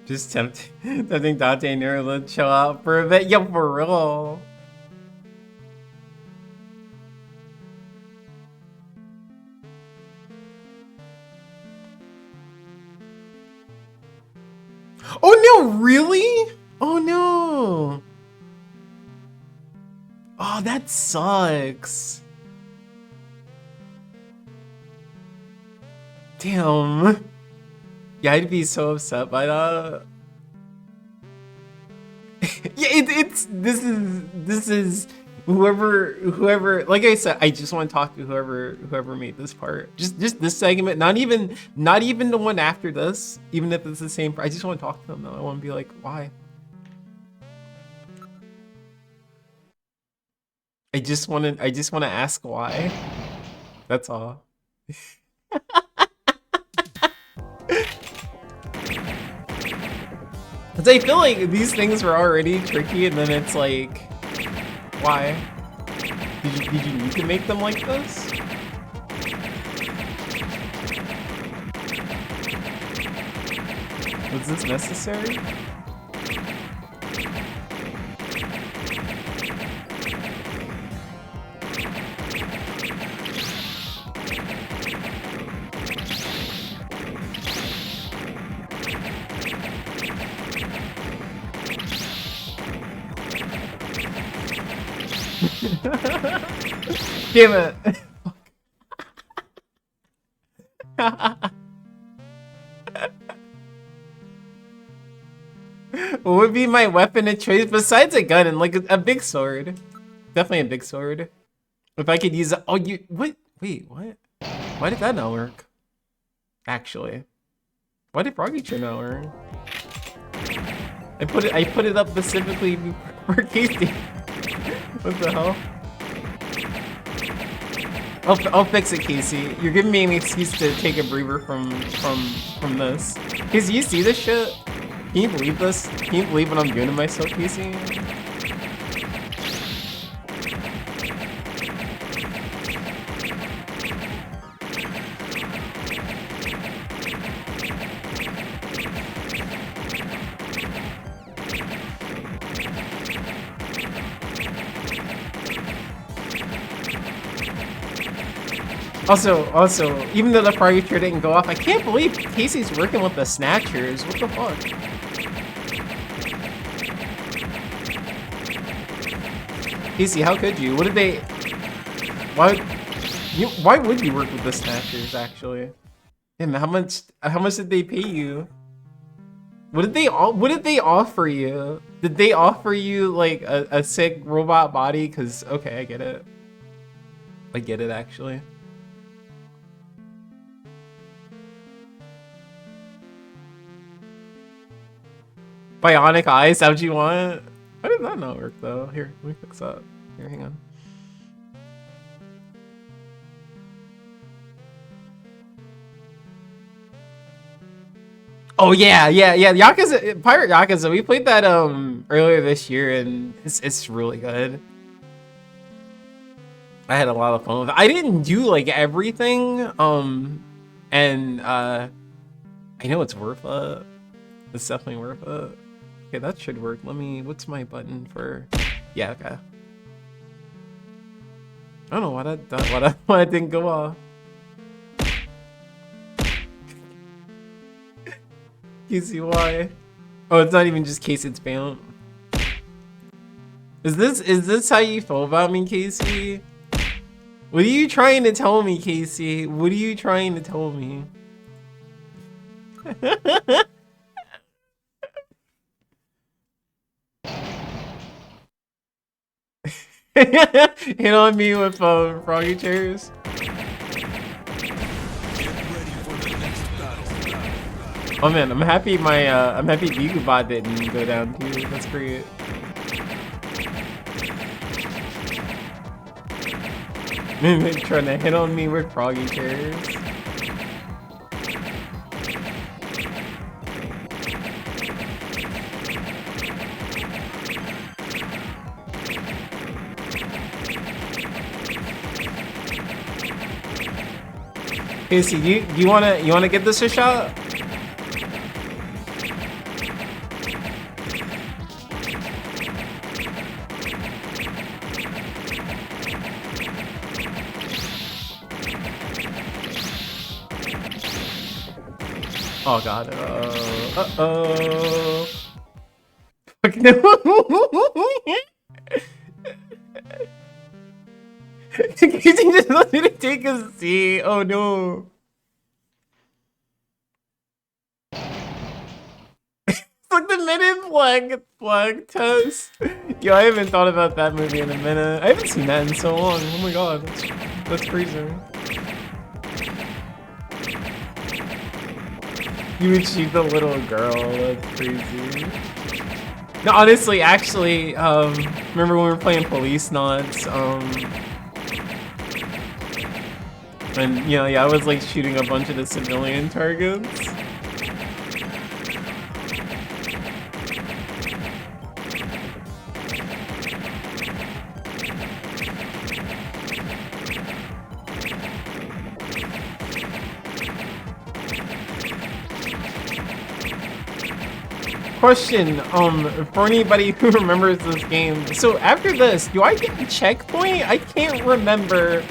Just tempting Dante and Nero to chill out for a bit. Yo, for real. Oh no, really? Oh no. Oh, that sucks. Damn. Yeah, I'd be so upset by that. Yeah, this is whoever, like I said, I just want to talk to whoever made this part. Just this segment, not even the one after this, even if it's the same part. I just want to talk to them though. I want to be like, why? I just want to ask why. That's all. Cause I feel like these things were already tricky, and then it's like, why? Did you need to make them like this? Was this necessary? Damn it. What would be my weapon of choice besides a gun and like a big sword? Definitely a big sword. If I could use it. Oh, you what? Wait, what? Why did that not work? Actually, why did Froggy Chair not work? I put it up specifically for Casey. What the hell? I'll fix it, Casey. You're giving me an excuse to take a breather from this. Casey, you see this shit? Can you believe this? Can you believe what I'm doing to myself, Casey? Also, even though the froggy chair didn't go off, I can't believe Casey's working with the Snatchers. What the fuck? Casey, how could you? What did they? Why would you work with the Snatchers? Actually, and how much did they pay you? What did they offer you? Did they offer you like a sick robot body? Cause okay, I get it. I get it actually. Bionic eyes, how'd you want? Why did that not work though? Here, let me fix that. Here, hang on. Oh yeah, Yakuza, Pirate Yakuza. We played that earlier this year, and it's really good. I had a lot of fun with it. I didn't do like everything, and I know it's worth it. It's definitely worth it. Okay, that should work. Let me. What's my button for? Yeah, okay. I don't know why it didn't go off. You see why? Oh, it's not even just Casey, it's Bam. Is this how you feel about me, Casey? What are you trying to tell me, Casey? What are you trying to tell me? Hit on me with froggy chairs. Oh man, I'm happy I'm happy Bigubot didn't go down too. That's great. Trying to hit on me with froggy chairs. Casey, do you wanna give this a shot? Oh god. Uh-oh. Fuck no. Casey just wants me to take a seat. Oh no. It's like the Men in Black test. Yo, I haven't thought about that movie in a minute. I haven't seen that in so long. Oh my god. That's crazy. You would shoot the little girl. That's crazy. No, honestly, actually, remember when we were playing Police Knots? And yeah, I was like shooting a bunch of the civilian targets. Question, for anybody who remembers this game, so after this, do I get a checkpoint? I can't remember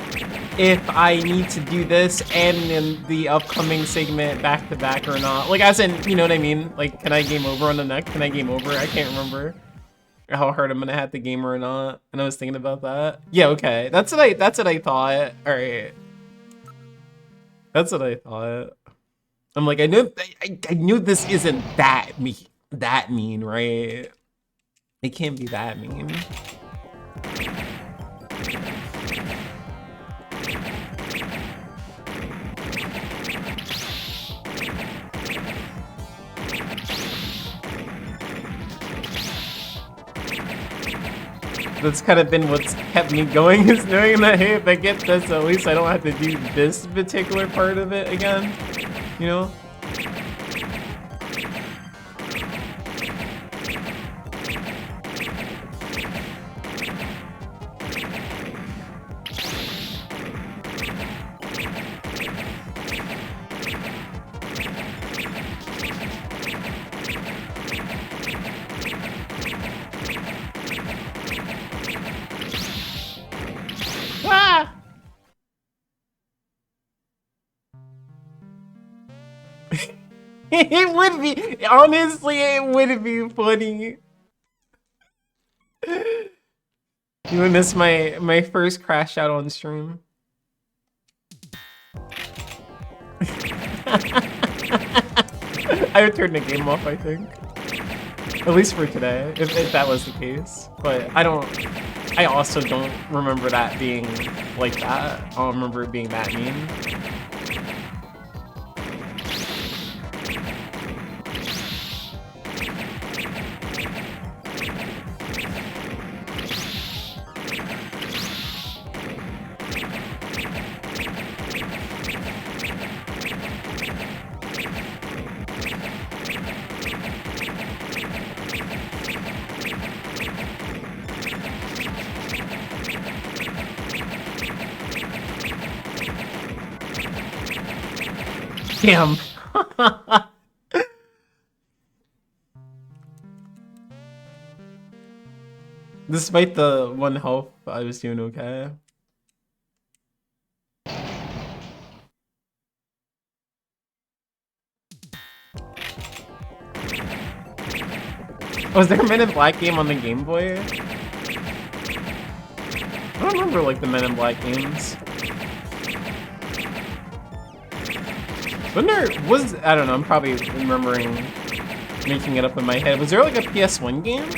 if I need to do this and in the upcoming segment back to back or not. Like, as in, you know what I mean? Like, can I game over on the next? Can I game over? I can't remember how hard I'm gonna have the game or not. And I was thinking about that. Yeah, okay. That's what I thought. All right. That's what I thought. I'm like, I knew this isn't that mean, right? It can't be that mean. That's kind of been what's kept me going, is knowing that, hey, if I get this, at least I don't have to do this particular part of it again, you know? It would be, honestly, it would be funny. You would miss my first crash out on stream. I would turn the game off, I think. At least for today, if that was the case. But I also don't remember that being like that. I don't remember it being that mean. Damn. Despite the 1 health, I was doing okay. Was there a Men in Black game on the Game Boy? I don't remember like the Men in Black games. When there was, I don't know, I'm probably remembering making it up in my head. Was there like a PS1 game?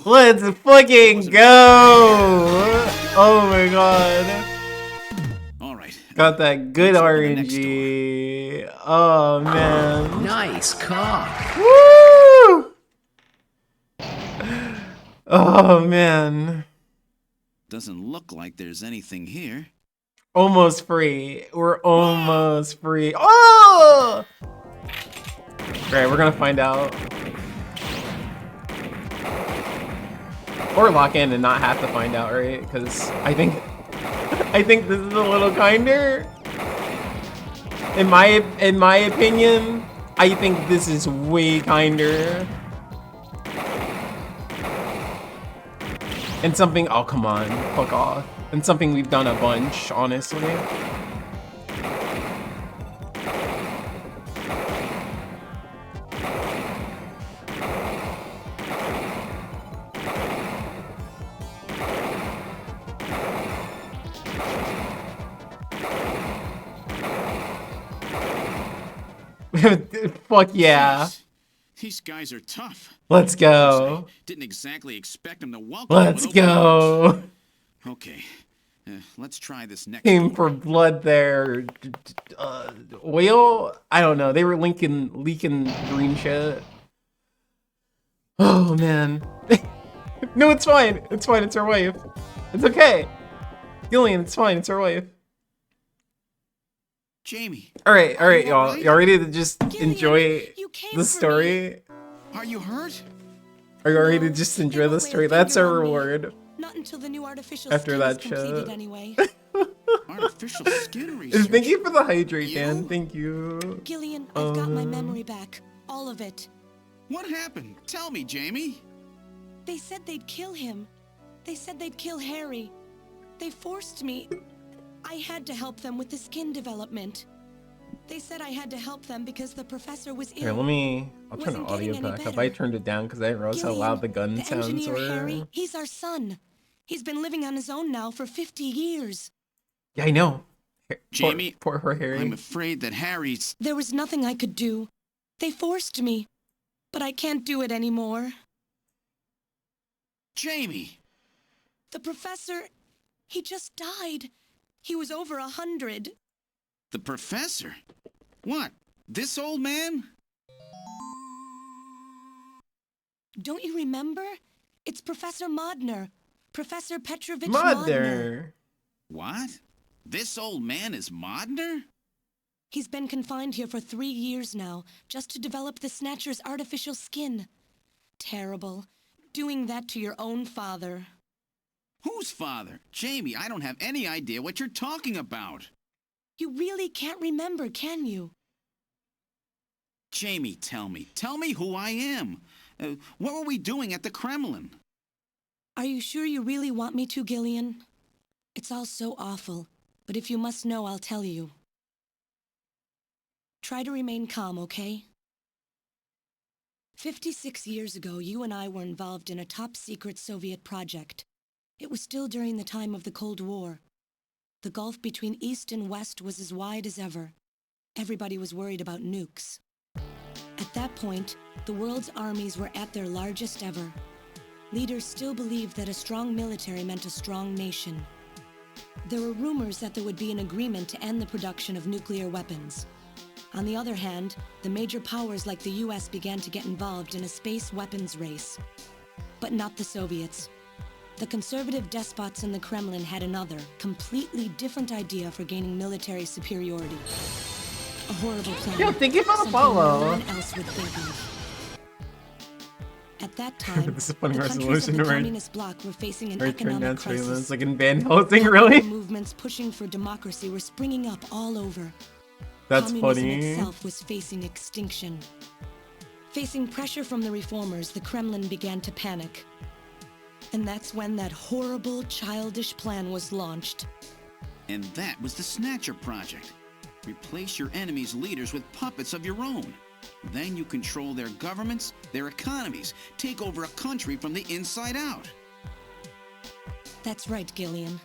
Let's fucking go! Oh my god. All right. Got that good Let's open the next RNG. Oh man. Nice car. Woo! Oh man. Doesn't look like there's anything here. Almost free. We're almost free. Oh! Alright, we're gonna find out. Or lock in and not have to find out, right? Because I think this is a little kinder. In my opinion, I think this is way kinder. And something, oh come on, fuck off. And something we've done a bunch, honestly. Fuck yeah. These guys are tough. Let's go. Didn't exactly expect them to welcome. Let's go. Okay, let's try this next. Came for blood there. Oil? I don't know. They were leaking green shit. Oh man. No, it's fine. It's fine. It's our wife. It's okay. Gillian, it's fine. It's our wife. Jamie. All right, y'all. Y'all ready to just enjoy the story? Are you hurt? Are you ready to just enjoy the story? That's our reward. Not until the new artificial After skin that is completed shit. anyway. Artificial skin research. Thank you for the hydrate, Dan. Thank you. Gillian, I've got my memory back. All of it. What happened? Tell me, Jamie. They said they'd kill him. They said they'd kill Harry. They forced me. I had to help them with the skin development. They said I had to help them because the professor was ill. Here, I'll turn the audio back up. I turned it down because I didn't realize how loud the gun sounds engineer were. Harry, he's our son. He's been living on his own now for 50 years. Yeah, I know. Jamie, poor Harry. I'm afraid that Harry's... There was nothing I could do. They forced me. But I can't do it anymore. Jamie! The professor, he just died. He was over 100. The professor? What? This old man? Don't you remember? It's Professor Modner. Professor Petrovich Modner. What? This old man is Modner? He's been confined here for 3 years now, just to develop the Snatcher's artificial skin. Terrible. Doing that to your own father. Whose father? Jamie, I don't have any idea what you're talking about. You really can't remember, can you? Jamie, tell me. Tell me who I am. What were we doing at the Kremlin? Are you sure you really want me to, Gillian? It's all so awful, but if you must know, I'll tell you. Try to remain calm, okay? 56 years ago, you and I were involved in a top-secret Soviet project. It was still during the time of the Cold War. The gulf between East and West was as wide as ever. Everybody was worried about nukes. At that point, the world's armies were at their largest ever. Leaders still believed that a strong military meant a strong nation. There were rumors that there would be an agreement to end the production of nuclear weapons. On the other hand, the major powers like the US began to get involved in a space weapons race. But not the Soviets. The conservative despots in the Kremlin had another, completely different idea for gaining military superiority. A horrible plan. Yo, thank you for the something follow. no one else would think of. At that time, This is a funny the countries of resolution the to write. communist bloc were facing an Right, turn economic down crisis. surveillance, like in Van Helsing, really? Movements pushing for democracy were springing up all over. That's Communism funny. itself was facing extinction. Facing pressure from the reformers, the Kremlin began to panic. And that's when that horrible, childish plan was launched. And that was the Snatcher Project. Replace your enemy's leaders with puppets of your own. Then you control their governments, their economies, take over a country from the inside out. That's right, Gillian.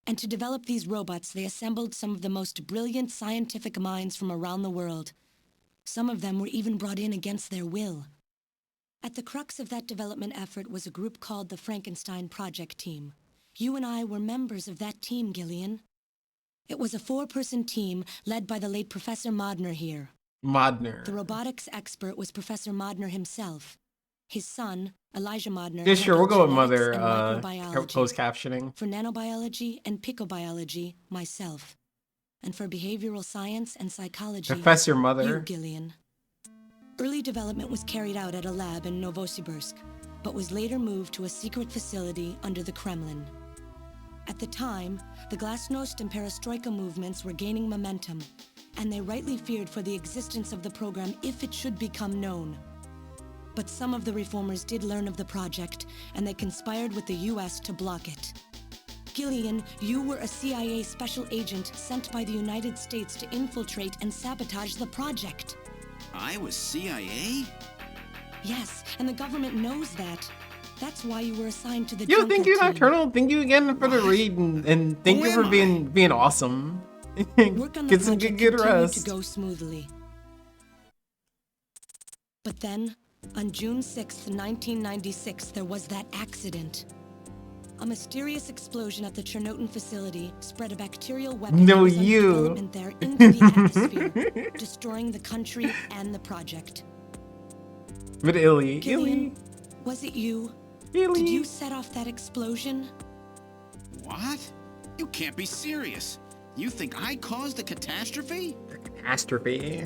And to develop these robots, they assembled some of the most brilliant scientific minds from around the world. Some of them were even brought in against their will. At the crux of that development effort was a group called the Frankenstein Project Team. You and I were members of that team, Gillian. It was a 4-person team led by the late Professor Modner here. Modner. The robotics expert was Professor Modner himself. His son, Elijah Modner, Yeah, sure, we'll go with genetics Mother, and microbiology. closed captioning. For nanobiology and picobiology, myself. And for behavioral science and psychology, Professor Mother. you, Gillian. Early development was carried out at a lab in Novosibirsk, but was later moved to a secret facility under the Kremlin. At the time, the Glasnost and Perestroika movements were gaining momentum, and they rightly feared for the existence of the program if it should become known. But some of the reformers did learn of the project, and they conspired with the US to block it. Gillian, you were a CIA special agent sent by the United States to infiltrate and sabotage the project. I was CIA? Yes, and the government knows that. That's why you were assigned to the Yo, Junker thank you, team. Nocturnal. Thank you again for the read, and thank you for being awesome. Work on the Get some project good continued rest. to go smoothly. But then, on June 6th, 1996, there was that accident. A mysterious explosion at the Chernobyl facility spread a bacterial weapon that was under development there into the atmosphere, destroying the country and the project. But Illy, Gillian, was it you? Illy. Did you set off that explosion? What? You can't be serious. You think I caused the catastrophe? Catastrophe.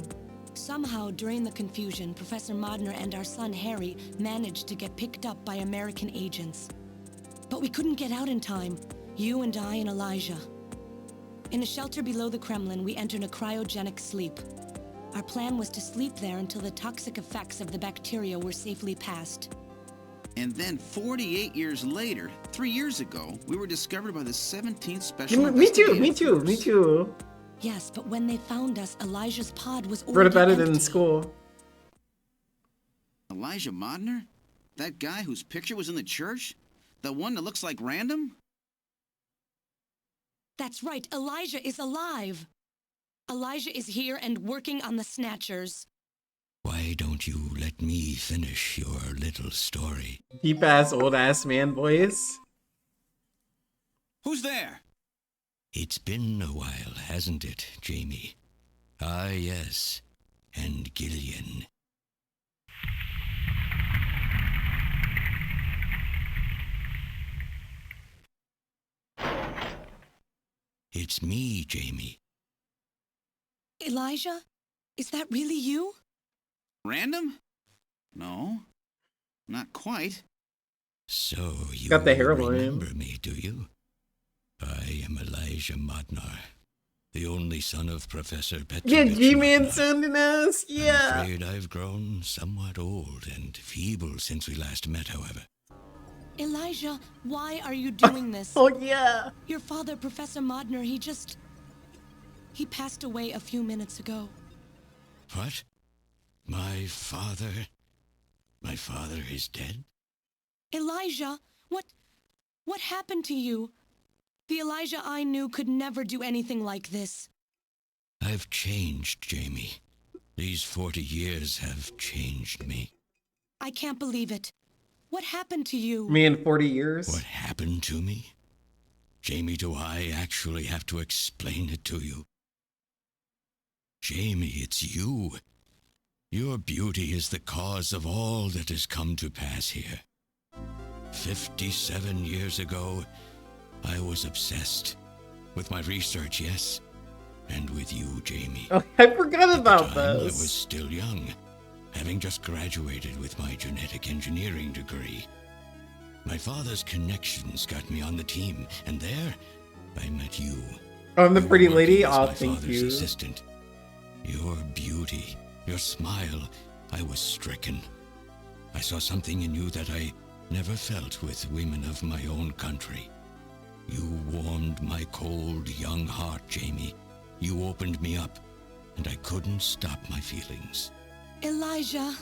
Somehow, during the confusion, Professor Modner and our son Harry managed to get picked up by American agents. But we couldn't get out in time, you and I and Elijah. In a shelter below the Kremlin, we entered a cryogenic sleep. Our plan was to sleep there until the toxic effects of the bacteria were safely passed. And then 48 years later, 3 years ago, we were discovered by the 17th Special Me too, Investigative me Force. too. Yes, but when they found us, Elijah's pod was Read already about it empty. in school. Elijah Modner? That guy whose picture was in the church? The one that looks like Random? That's right, Elijah is alive. Elijah is here and working on the Snatchers. Why don't you let me finish your little story? Deep ass, old ass man voice. Who's there? It's been a while, hasn't it, Jamie? Ah, yes. And Gillian. It's me, Jamie. Elijah? Is that really you? Random? No. Not quite. So you Got the hairline. remember me, do you? I am Elijah Modnar, the only son of Professor Petrovich Yeah, G-Man Modnar. sounding us. Yeah. I'm afraid I've grown somewhat old and feeble since we last met, however. Elijah, why are you doing this? Oh, yeah. Your father, Professor Modner, he passed away a few minutes ago. What? My father is dead? Elijah, what happened to you? The Elijah I knew could never do anything like this. I've changed, Jamie. These 40 years have changed me. I can't believe it. What happened to you? Me in 40 years. What happened to me? Jamie, do I actually have to explain it to you? Jamie, it's you. Your beauty is the cause of all that has come to pass here. 57 years ago, I was obsessed. With my research, yes. And with you, Jamie. Oh, I forgot about At the time, this. I was still young, having just graduated with my genetic engineering degree. My father's connections got me on the team, and there, I met you. Oh, I'm the You pretty were lady? working as Oh, my thank father's you. assistant. Your beauty, your smile, I was stricken. I saw something in you that I never felt with women of my own country. You warmed my cold, young heart, Jamie. You opened me up, and I couldn't stop my feelings. Elijah.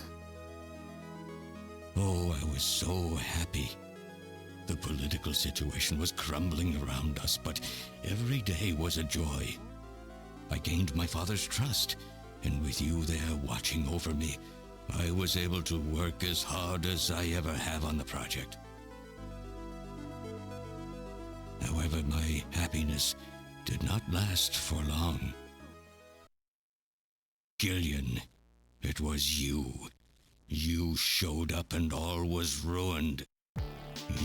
Oh, I was so happy. The political situation was crumbling around us, but every day was a joy. I gained my father's trust, and with you there watching over me, I was able to work as hard as I ever have on the project. However, my happiness did not last for long. Gillian, it was you. You showed up and all was ruined.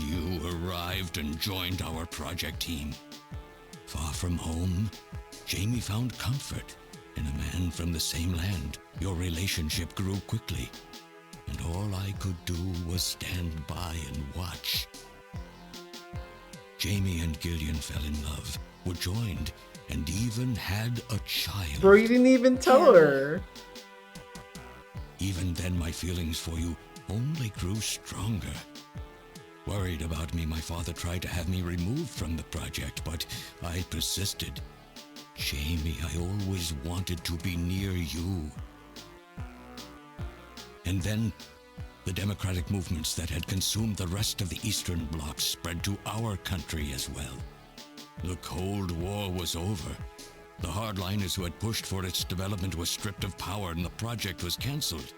You arrived and joined our project team. Far from home, Jamie found comfort in a man from the same land. Your relationship grew quickly, and all I could do was stand by and watch. Jamie and Gillian fell in love, were joined, and even had a child. Bro, you didn't even tell her. Even then, my feelings for you only grew stronger. Worried about me, my father tried to have me removed from the project, but I persisted. Jamie, I always wanted to be near you. And then, the democratic movements that had consumed the rest of the Eastern Bloc spread to our country as well. The Cold War was over. The hardliners who had pushed for its development were stripped of power and the project was cancelled.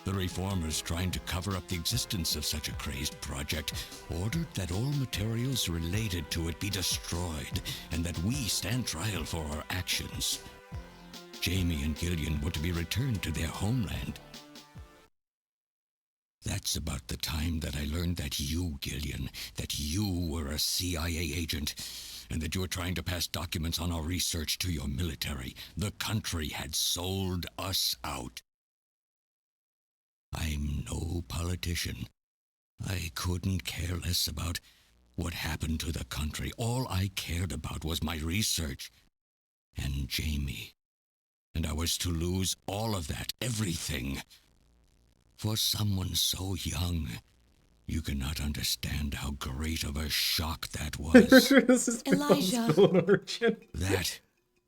The reformers, trying to cover up the existence of such a crazed project, ordered that all materials related to it be destroyed and that we stand trial for our actions. Jamie and Gillian were to be returned to their homeland. That's about the time that I learned that you, Gillian, that you were a CIA agent, and that you were trying to pass documents on our research to your military. The country had sold us out. I'm no politician. I couldn't care less about what happened to the country. All I cared about was my research and Jamie. And I was to lose all of that, everything. For someone so young, you cannot understand how great of a shock that was. Elijah. That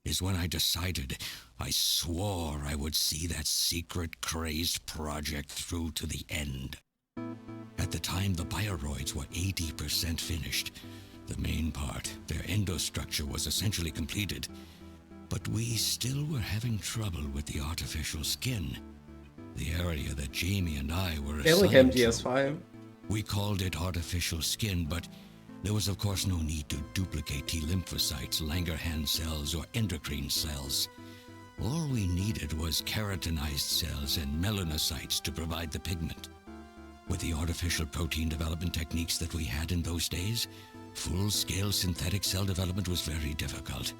is when I decided, I swore I would see that secret, crazed project through to the end. At the time, the bioroids were 80% finished. The main part, their endostructure, was essentially completed. But we still were having trouble with the artificial skin. The area that Jamie and I were They like assigned MGS5. We called it artificial skin, but there was of course no need to duplicate T lymphocytes, Langerhans cells, or endocrine cells. All we needed was keratinized cells and melanocytes to provide the pigment. With the artificial protein development techniques that we had in those days, full-scale synthetic cell development was very difficult.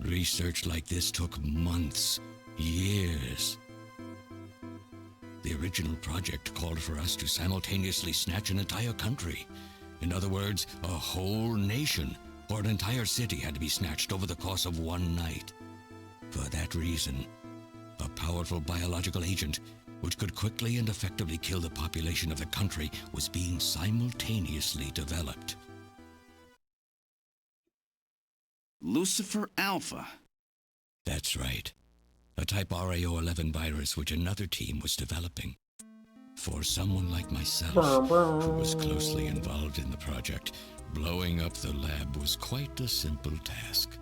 Research like this took months, years. The original project called for us to simultaneously snatch an entire country. In other words, a whole nation, or an entire city had to be snatched over the course of one night. For that reason, a powerful biological agent, which could quickly and effectively kill the population of the country, was being simultaneously developed. Lucifer Alpha. That's right. A type RAO11 virus which another team was developing. For someone like myself, who was closely involved in the project, blowing up the lab was quite a simple task.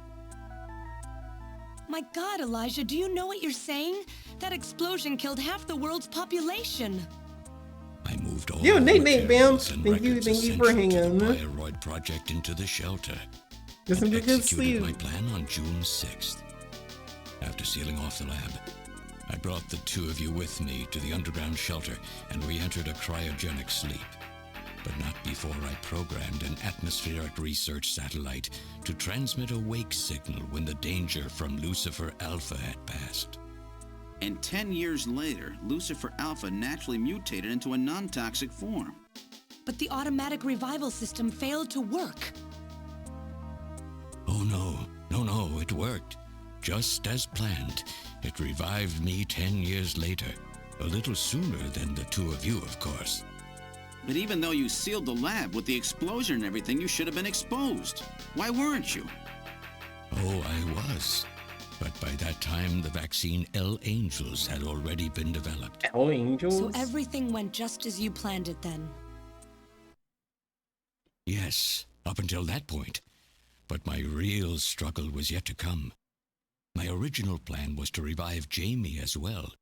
My God, Elijah, do you know what you're saying? That explosion killed half the world's population. I moved all Yo, the Nate, bam. materials and Thank you records for essential hanging. to the Bioroid project into the shelter. Listen and to good executed sleep. my plan on June 6th. After sealing off the lab, I brought the two of you with me to the underground shelter, and we entered a cryogenic sleep. But not before I programmed an atmospheric research satellite to transmit a wake signal when the danger from Lucifer Alpha had passed. And 10 years later, Lucifer Alpha naturally mutated into a non-toxic form. But the automatic revival system failed to work. Oh no, it worked. Just as planned. It revived me 10 years later. A little sooner than the two of you, of course. But even though you sealed the lab with the explosion and everything, you should have been exposed. Why weren't you? Oh, I was. But by that time, the vaccine L-Angels had already been developed. L-Angels? So everything went just as you planned it then? Yes, up until that point. But my real struggle was yet to come. My original plan was to revive Jamie as well.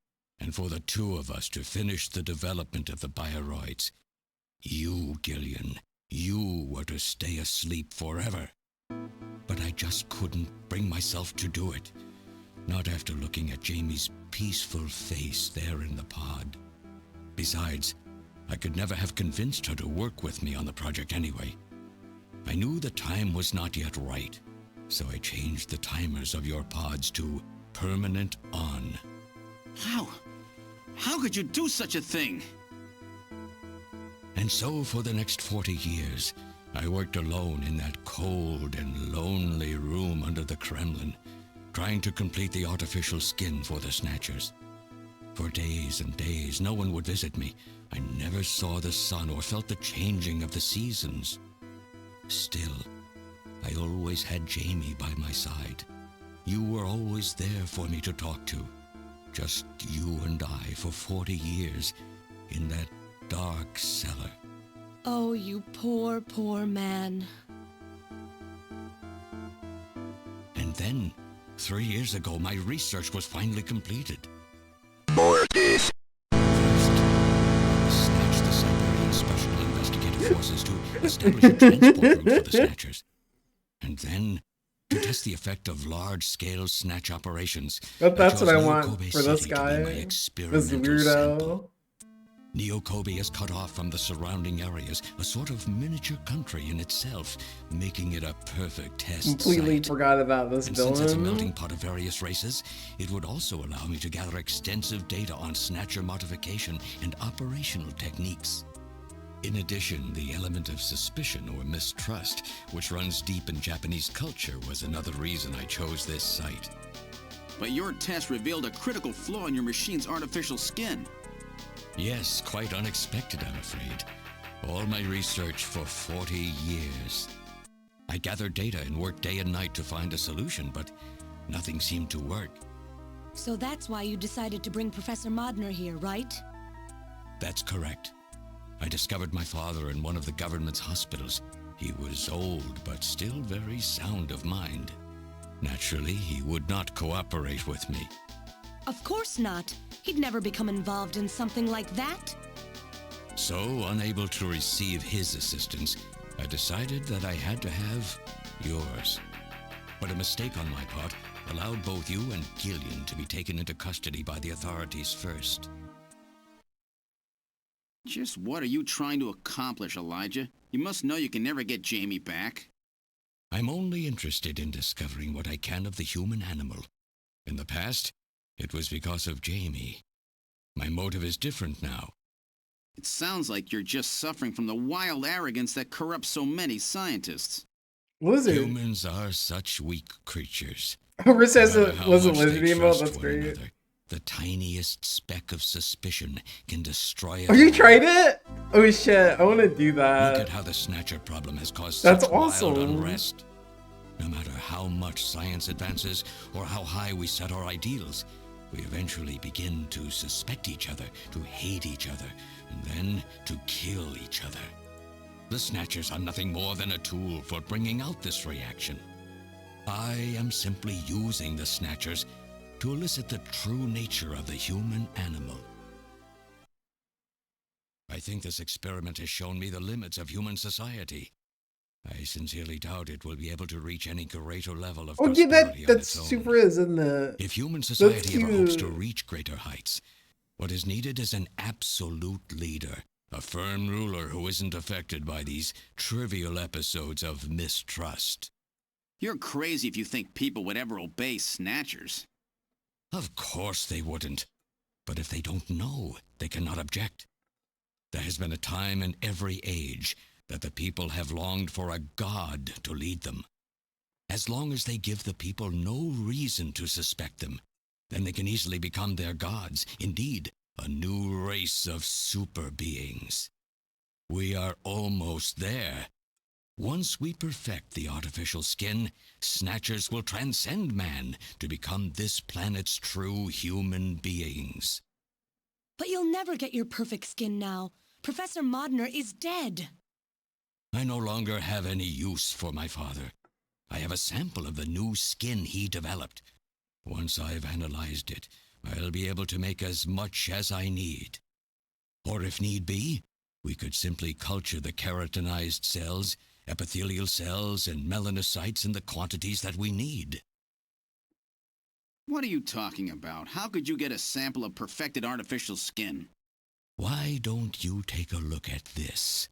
and for the two of us to finish the development of the bioroids. You, Gillian, you were to stay asleep forever. But I just couldn't bring myself to do it. Not after looking at Jamie's peaceful face there in the pod. Besides, I could never have convinced her to work with me on the project anyway. I knew the time was not yet right, so I changed the timers of your pods to permanent on. How? How could you do such a thing? And so for the next 40 years, I worked alone in that cold and lonely room under the Kremlin, trying to complete the artificial skin for the Snatchers. For days and days, no one would visit me. I never saw the sun or felt the changing of the seasons. Still, I always had Jamie by my side. You were always there for me to talk to. Just you and I for 40 years in that dark cellar. Oh, you poor, poor man. And then, 3 years ago, my research was finally completed. More this. First, I snatched the Siberian Special Investigative Forces to establish a transport route for the Snatchers. And then, to test the effect of large-scale snatch operations. That's what I chose want Neo-Kobe for this City to be guy. my This experimental weirdo. sample. Neo-Kobe is cut off from the surrounding areas, a sort of miniature country in itself, making it a perfect test Completely site. forgot about this And since it's a villain. melting pot of various races, it would also allow me to gather extensive data on Snatcher modification and operational techniques. In addition, the element of suspicion or mistrust, which runs deep in Japanese culture, was another reason I chose this site. But your test revealed a critical flaw in your machine's artificial skin. Yes, quite unexpected, I'm afraid. All my research for 40 years. I gathered data and worked day and night to find a solution, but nothing seemed to work. So that's why you decided to bring Professor Modner here, right? That's correct. I discovered my father in one of the government's hospitals. He was old, but still very sound of mind. Naturally, he would not cooperate with me. Of course not. He'd never become involved in something like that. So, unable to receive his assistance, I decided that I had to have yours. But a mistake on my part allowed both you and Gillian to be taken into custody by the authorities first. Just what are you trying to accomplish, Elijah? You must know you can never get Jamie back. I'm only interested in discovering what I can of the human animal. In the past, it was because of Jamie. My motive is different now. It sounds like you're just suffering from the wild arrogance that corrupts so many scientists. Lizard. Humans are such weak creatures. Riz says No it matter how was a much lizard they emote. trust That's one great. another, the tiniest speck of suspicion can destroy it. Oh, you all. tried it? Oh shit! I want to do Look that. at how the Snatcher problem has caused That's such awesome. wild unrest. No matter how much science advances or how high we set our ideals, we eventually begin to suspect each other, to hate each other, and then to kill each other. The Snatchers are nothing more than a tool for bringing out this reaction. I am simply using the Snatchers to elicit the true nature of the human animal. I think this experiment has shown me the limits of human society. I sincerely doubt it will be able to reach any greater level of Oh yeah, prosperity on that's its own. super is, isn't it? If human society ever hopes to cute. reach greater heights, what is needed is an absolute leader, a firm ruler who isn't affected by these trivial episodes of mistrust. You're crazy if you think people would ever obey Snatchers. Of course they wouldn't. But if they don't know, they cannot object. There has been a time in every age that the people have longed for a god to lead them. As long as they give the people no reason to suspect them, then they can easily become their gods, indeed, a new race of super beings. We are almost there. Once we perfect the artificial skin, Snatchers will transcend man to become this planet's true human beings. But you'll never get your perfect skin now. Professor Modner is dead. I no longer have any use for my father. I have a sample of the new skin he developed. Once I've analyzed it, I'll be able to make as much as I need. Or if need be, we could simply culture the keratinized cells, epithelial cells, and melanocytes in the quantities that we need. What are you talking about? How could you get a sample of perfected artificial skin? Why don't you take a look at this?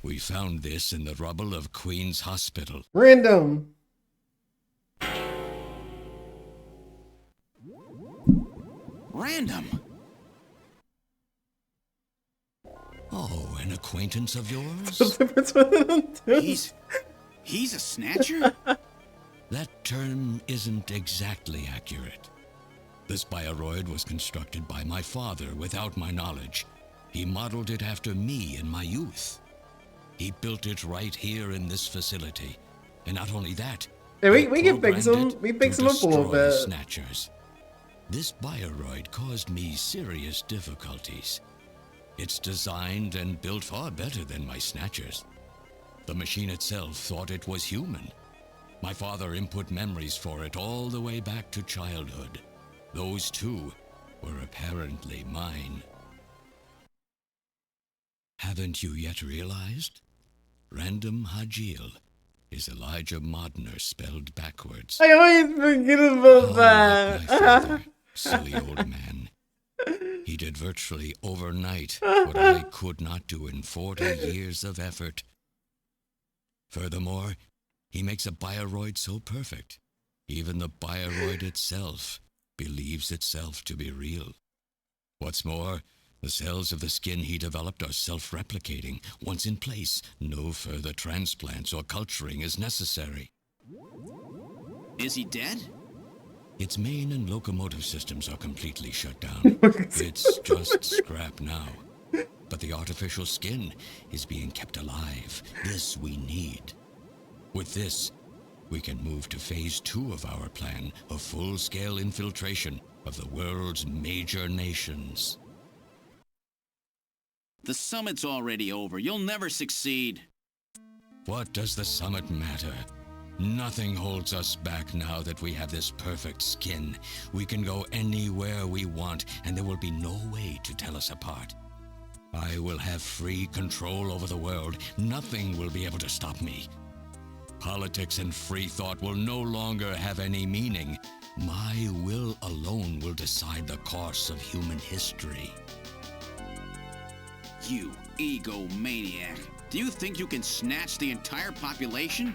We found this in the rubble of Queen's Hospital. Random. Random? Oh, an acquaintance of yours? He's a snatcher? That term isn't exactly accurate. This bioroid was constructed by my father without my knowledge. He modeled it after me in my youth. He built it right here in this facility. And not only that, yeah, we can fix him. We fix him up a little bit. Snatchers. This bioroid caused me serious difficulties. It's designed and built far better than my Snatchers. The machine itself thought it was human. My father input memories for it all the way back to childhood. Those too were apparently mine. Haven't you yet realized? Random Hajil is Elijah Modner spelled backwards. I always forget about that. My father, silly old man. He did virtually overnight what I could not do in 40 years of effort. Furthermore, he makes a bioroid so perfect, even the bioroid itself believes itself to be real. What's more, the cells of the skin he developed are self-replicating. Once in place, no further transplants or culturing is necessary. Is he dead? Its main and locomotive systems are completely shut down. It's just scrap now. But the artificial skin is being kept alive. This we need. With this, we can move to phase 2 of our plan of full-scale infiltration of the world's major nations. The summit's already over. You'll never succeed. What does the summit matter? Nothing holds us back now that we have this perfect skin. We can go anywhere we want, and there will be no way to tell us apart. I will have free control over the world. Nothing will be able to stop me. Politics and free thought will no longer have any meaning. My will alone will decide the course of human history. You egomaniac. Do you think you can snatch the entire population?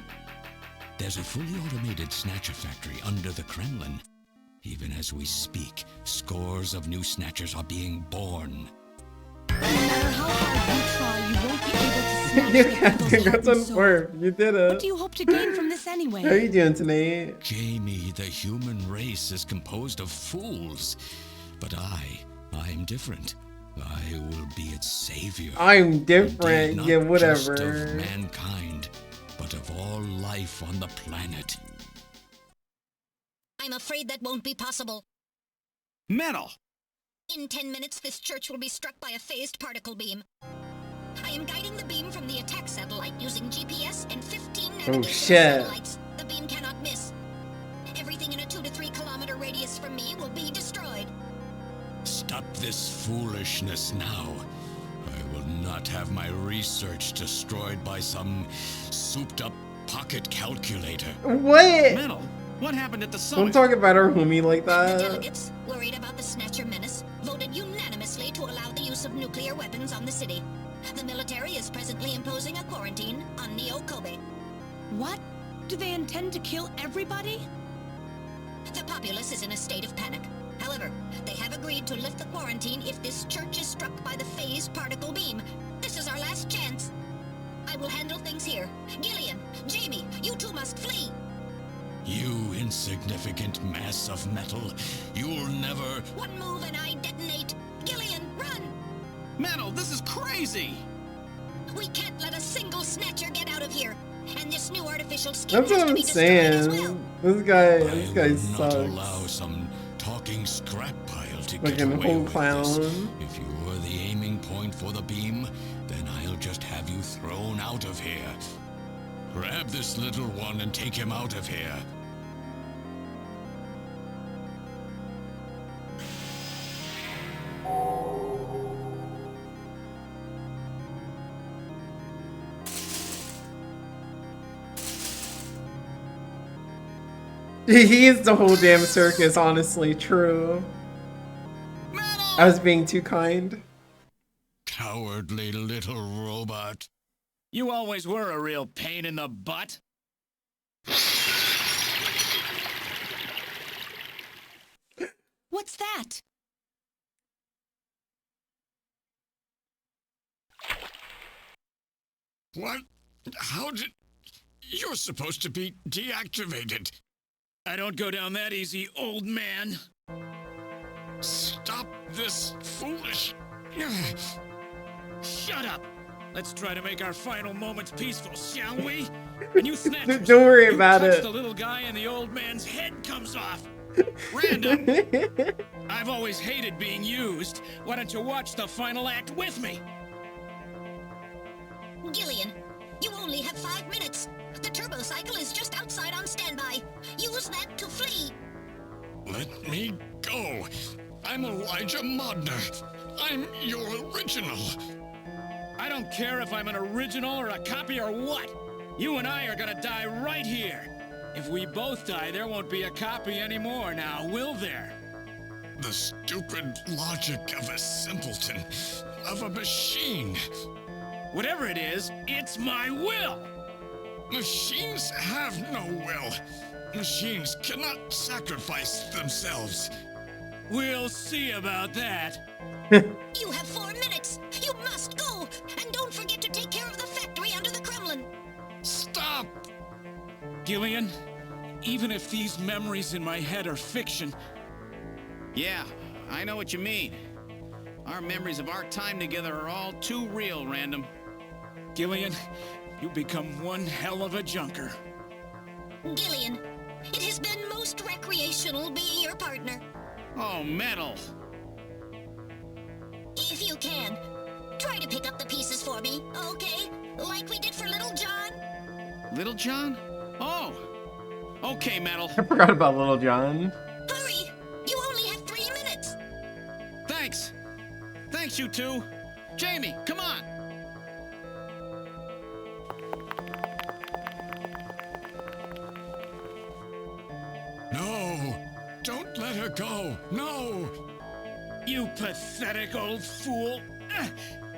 There's a fully automated Snatcher factory under the Kremlin. Even as we speak, scores of new Snatchers are being born. No matter how hard you try, you won't be able to snatch You the can't. people's Congrats heart on and soul. work. You did it. What do you hope to gain from this anyway? How are you doing tonight? Jamie, the human race is composed of fools. But I'm different. I will be its savior. I'm different. Indeed, Yeah, not whatever. just of mankind, but of all life on the planet. I'm afraid that won't be possible. Metal! In 10 minutes, this church will be struck by a phased particle beam. I am guiding the beam from the attack satellite using GPS and 15 navigational satellites. The beam cannot miss. Everything in a 2 to 3 kilometer radius from me will be destroyed. Stop this foolishness now. I will not have my research destroyed by some souped-up pocket calculator. What? Metal, what happened at the Don't summit? talk about our homie like The that. delegates, worried about the Snatcher menace, voted unanimously to allow the use of nuclear weapons on the city. The military is presently imposing a quarantine on Neo Kobe. What? Do they intend to kill everybody? The populace is in a state of panic. However, they have agreed to lift the quarantine if this church is struck by the phased particle beam. This is our last chance. I will handle things here. Gillian, Jamie, you two must flee. You insignificant mass of metal. You'll never... One move and I detonate. Gillian, run! Metal, this is crazy! We can't let a single Snatcher get out of here. And this new artificial skin That's has what to I'm be destroyed as well. saying. This guy Not sucks. allow some talking scrap pile to get Fucking away whole with clown. this. If you are the aiming point for the beam, then I'll just have you thrown out of here. Grab this little one and take him out of here. He is the whole damn circus, honestly. True. I was being too kind. Cowardly little robot. You always were a real pain in the butt. What's that? What? How did... You're supposed to be deactivated. I don't go down that easy, old man. Stop this foolish... Shut up! Let's try to make our final moments peaceful, shall we? And you Snatchers, Don't worry you about touch it. the little guy and the old man's head comes off. Random! I've always hated being used. Why don't you watch the final act with me? Gillian, you only have 5 minutes. The turbo cycle is just outside on standby. Use that to flee. Let me go. I'm Elijah Modner. I'm your original. I don't care if I'm an original or a copy or what. You and I are gonna die right here. If we both die, there won't be a copy anymore now, will there? The stupid logic of a simpleton, of a machine. Whatever it is, it's my will. Machines have no will. Machines cannot sacrifice themselves. We'll see about that. You have 4 minutes. You must go. And don't forget to take care of the factory under the Kremlin. Stop! Gillian, even if these memories in my head are fiction... Yeah, I know what you mean. Our memories of our time together are all too real, Random. Gillian, you become one hell of a junker. Gillian, it has been most recreational being your partner. Oh, metal. If you can, try to pick up the pieces for me, okay? Like we did for Little John? Little John? Oh! Okay, Metal. I forgot about Little John. Hurry! You only have 3 minutes! Thanks! Thanks, you two! Jamie, come on! No! Don't let her go! No! You pathetic old fool!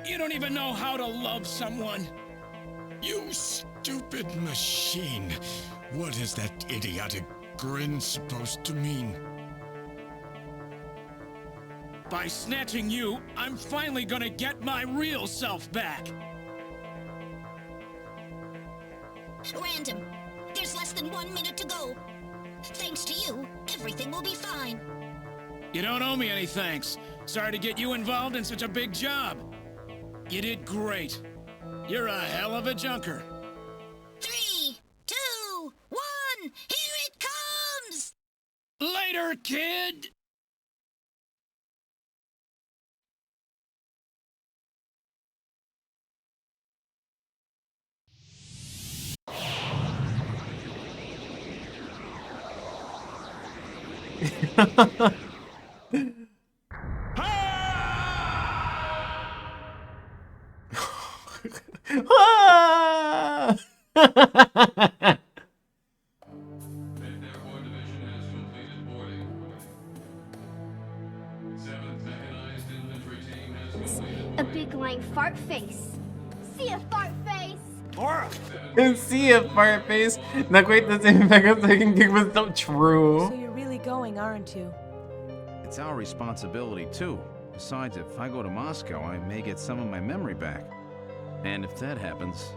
You don't even know how to love someone! You stupid machine! What is that idiotic grin supposed to mean? By snatching you, I'm finally gonna get my real self back! Random, there's less than 1 minute to go. Thanks to you, everything will be fine. You don't owe me any thanks. Sorry to get you involved in such a big job. You did great. You're a hell of a junker. 3, 2, 1, here it comes! Later, kid! A big lying fart face. See a fart face. See a fart face. Not quite the same backup taking gig was so true. So you're really going, aren't you? It's our responsibility, too. Besides, if I go to Moscow, I may get some of my memory back. And if that happens,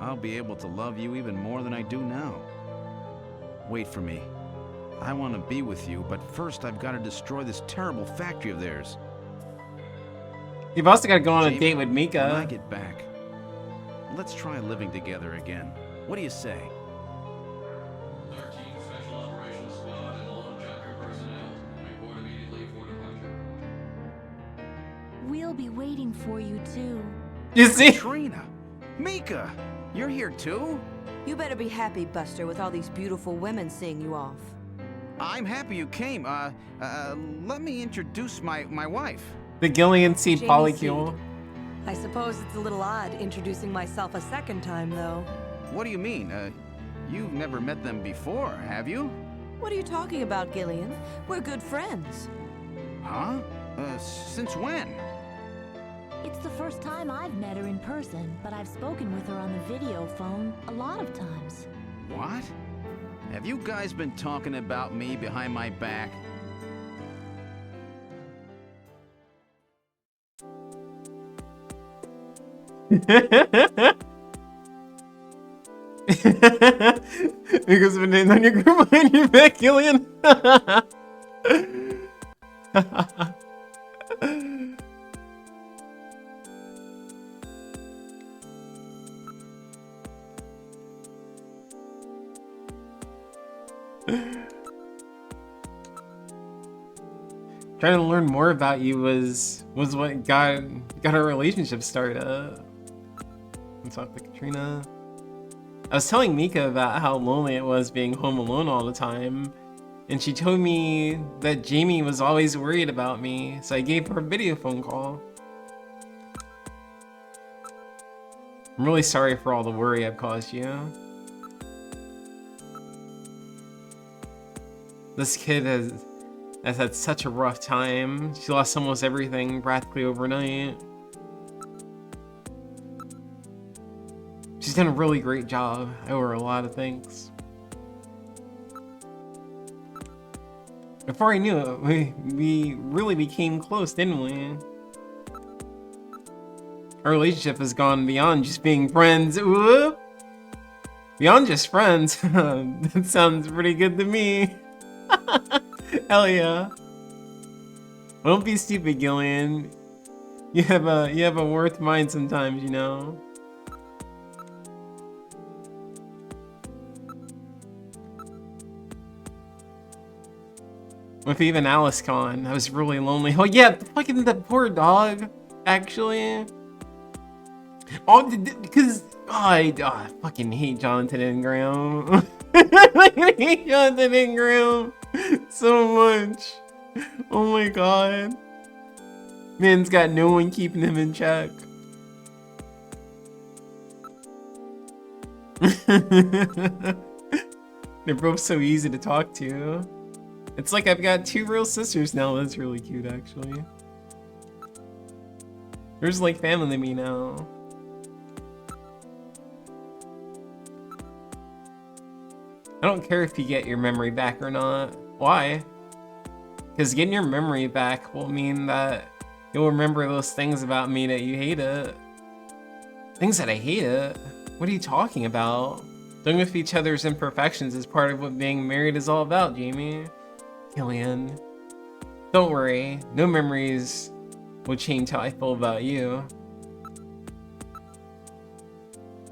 I'll be able to love you even more than I do now. Wait for me. I want to be with you, but first I've got to destroy this terrible factory of theirs. You've also got to go on a Jamie, date with Mika. When I get back, let's try living together again. What do you say? 13 Special Operations Squad and all junker personnel. Report immediately for departure. We'll be waiting for you too. You see? Trina! Mika! You're here too? You better be happy, Buster, with all these beautiful women seeing you off. I'm happy you came. Let me introduce my wife. The Gillian Seed Jamie Polycule. I suppose it's a little odd introducing myself a second time, though. What do you mean? You've never met them before, have you? What are you talking about, Gillian? We're good friends. Huh? Since when? It's the first time I've met her in person, but I've spoken with her on the video phone a lot of times. What? Have you guys been talking about me behind my back? Because of a name on your group behind your back, Gillian. Trying to learn more about you was what got our relationship started. Let's talk to Katrina. I was telling Mika about how lonely it was being home alone all the time, and she told me that Jamie was always worried about me, so I gave her a video phone call. I'm really sorry for all the worry I've caused you. This kid has had such a rough time. She lost almost everything practically overnight. She's done a really great job. I owe her a lot of thanks. Before I knew it, we really became close, didn't we? Our relationship has gone beyond just being friends. Whoop! Beyond just friends. That sounds pretty good to me. Hell yeah. Don't be stupid, Gillian. You have a worth mind sometimes, you know. With even Alice gone, I was really lonely. Oh yeah, fucking the poor dog, actually. Oh, because I fucking hate Jonathan Ingram. I hate Jonathan Ingram so much. Oh my god. Man's got no one keeping him in check. They're both so easy to talk to. It's like I've got two real sisters now. That's really cute, actually. They're just like family to me now. I don't care if you get your memory back or not. Why? Because getting your memory back will mean that you'll remember those things about me that you hated. Things that I hated? What are you talking about? Dealing with each other's imperfections is part of what being married is all about, Jamie. Gillian. Don't worry, no memories will change how I feel about you.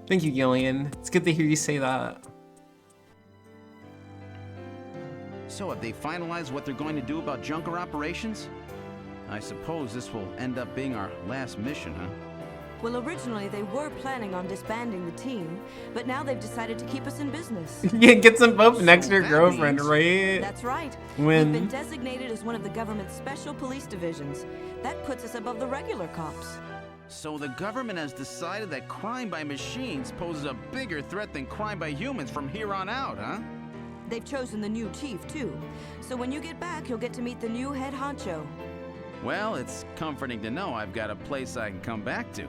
Thank you, Gillian. It's good to hear you say that. So have they finalized what they're going to do about Junker operations? I suppose this will end up being our last mission, huh? Well, originally they were planning on disbanding the team, but now they've decided to keep us in business. Yeah, get some bump next to your girlfriend, right? That's right. When... We've been designated as one of the government's special police divisions. That puts us above the regular cops. So the government has decided that crime by machines poses a bigger threat than crime by humans from here on out, huh? They've chosen the new chief, too. So when you get back, you'll get to meet the new head honcho. Well, it's comforting to know I've got a place I can come back to.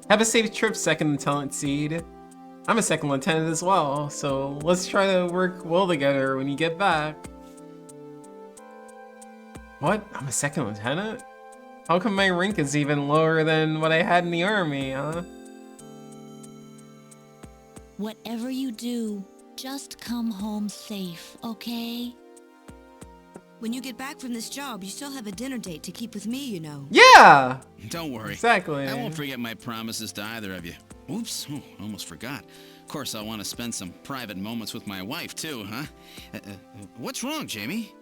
Have a safe trip, Second Lieutenant Seed. I'm a second lieutenant as well, so let's try to work well together when you get back. What? I'm a second lieutenant? How come my rank is even lower than what I had in the army, huh? Whatever you do, just come home safe, okay? When you get back from this job, you still have a dinner date to keep with me, you know. Yeah! Don't worry. Exactly. I won't forget my promises to either of you. Oops, almost forgot. Of course, I want to spend some private moments with my wife, too, huh? What's wrong, Jamie?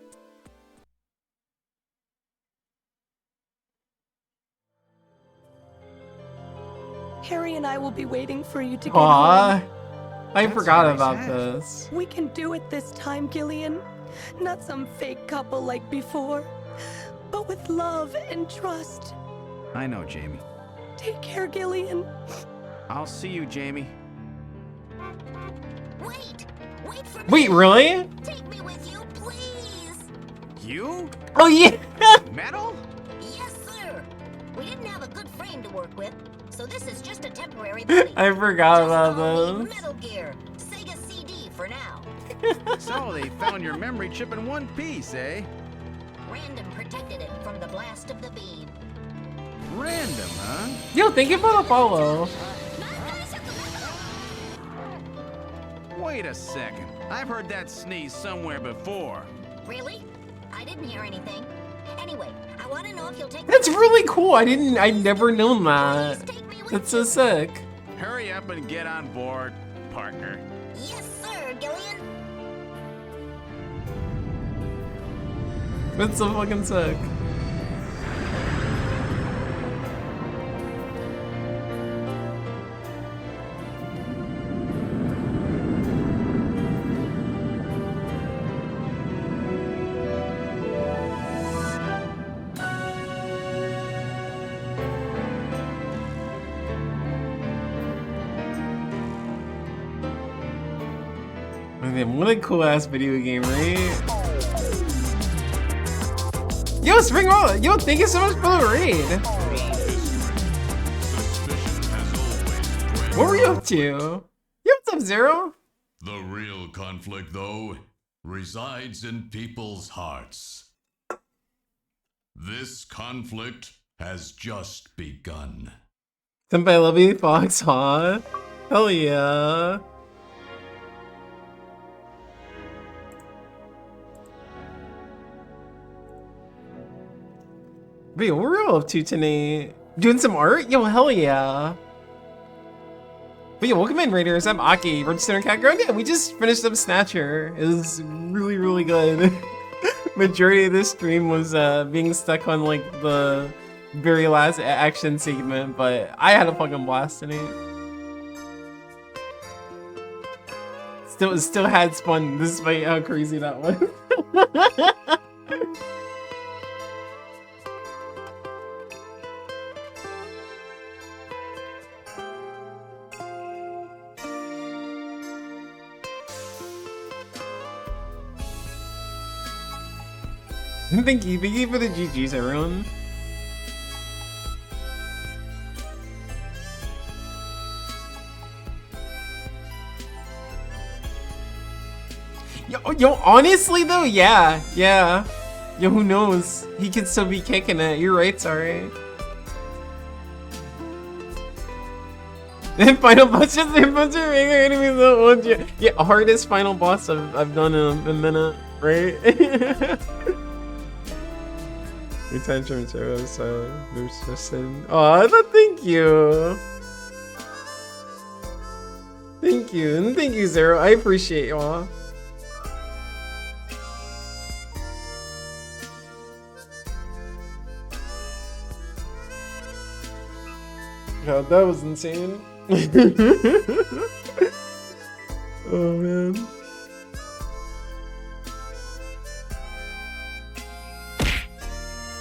Harry and I will be waiting for you to get Aww. home. I forgot about this. We can do it this time, Gillian. Not some fake couple like before, but with love and trust. I know, Jamie. Take care, Gillian. I'll see you, Jamie. Wait! Wait for me! Wait, really? Take me with you, please! You? Oh, yeah! Metal? Yes, sir! We didn't have a good frame to work with, so this is just a temporary buddy. I forgot Just about call me those. Metal Gear, Sega CD for now. So they found your memory chip in one piece, eh? Random protected it from the blast of the beam. Random, huh? Yo, thank you for the follow. Wait a second. I've heard that sneeze somewhere before. Really? I didn't hear anything. Anyway, I want to know if you'll take That's really cool. I'd never known that. That's so sick. Hurry up and get on board, partner. Yes, sir, Gillian. That's so fucking sick. Man, what a cool ass video game, right? Yo, Spring Roll! Yo, thank you so much for the raid! What were you up to? Yo, what's up, Zero? The real conflict, though, resides in people's hearts. This conflict has just begun. Senpai love you, Fox, huh? Hell yeah. Wait, what were you up to tonight? Doing some art? Yo, hell yeah. But yeah, welcome in, Raiders. I'm Aki, Registered Catgirl. Yeah, we just finished up Snatcher. It was really, really good. Majority of this stream was being stuck on like the very last action segment, but I had a fucking blast in it. Still had fun despite how crazy that was. Thank you for the GGs, everyone. Yo, honestly though, yeah. Yo, who knows? He could still be kicking it. You're right, sorry. Then final boss just a bunch of regular enemies that want you. Yeah, hardest final boss I've done in a minute, right? Retention zero, so persistent. Oh, thank you. Thank you, and thank you, Zero. I appreciate y'all. God, that was insane. Oh man.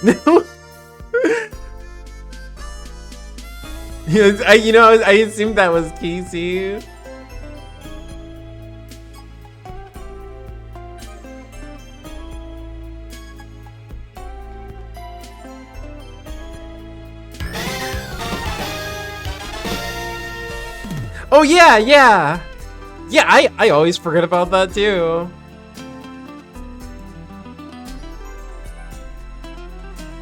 No. Yes, I assumed that was Casey. Oh yeah. I always forget about that too.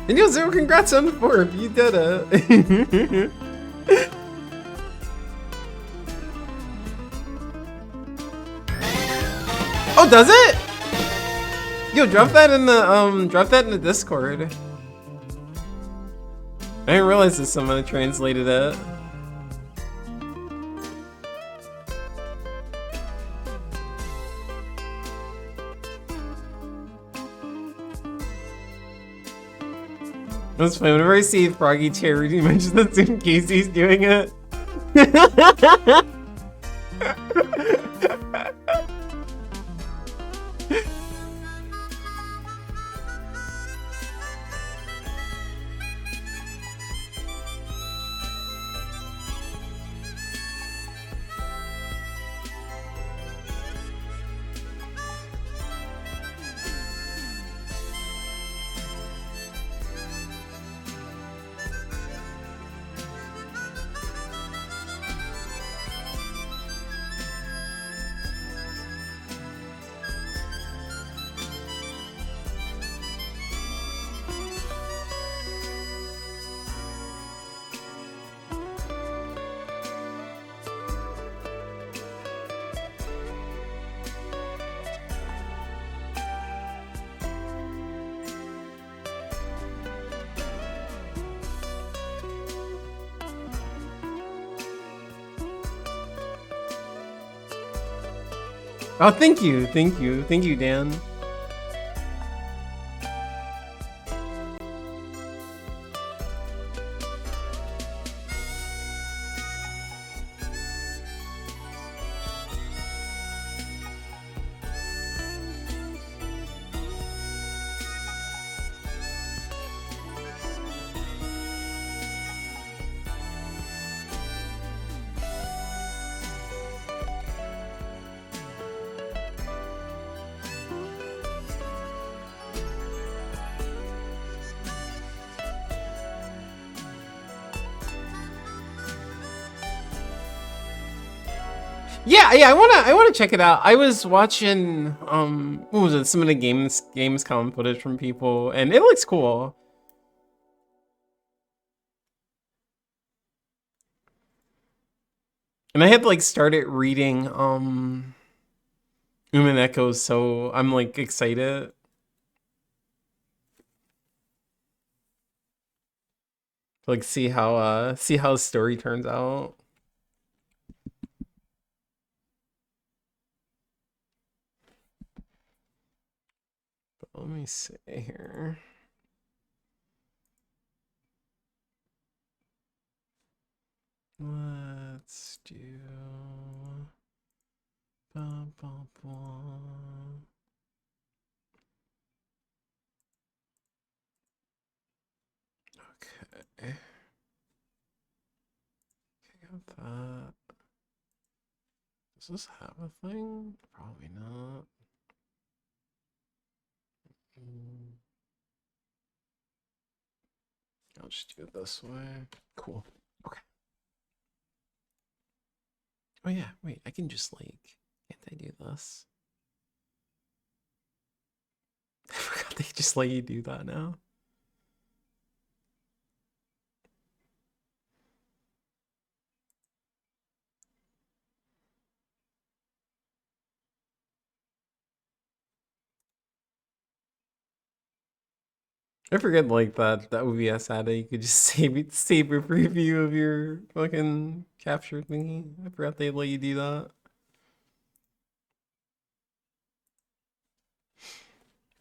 And yo, Zero, congrats on the 4th. You did it. Oh, does it? Yo, drop that in the Discord. I didn't realize that someone translated it. That's funny. Whenever I see Froggy Cherry, you mention that soon Casey's doing it. Oh, thank you, thank you, thank you, Dan. Yeah, I wanna check it out. I was watching what was it, some of the Gamescom footage from people, and it looks cool. And I had like started reading Umineko, so I'm like excited. Like see how the story turns out. Let me see here. Let's do bum, bum, bum. Okay. Got that. Does this have a thing? Probably not. I'll just do it this way. Cool. Okay. Oh yeah, wait, I can just like, can't I do this? I forgot they just let you do that now. I forget like that OBS had it. You could just save a preview of your fucking capture thingy. I forgot they let you do that.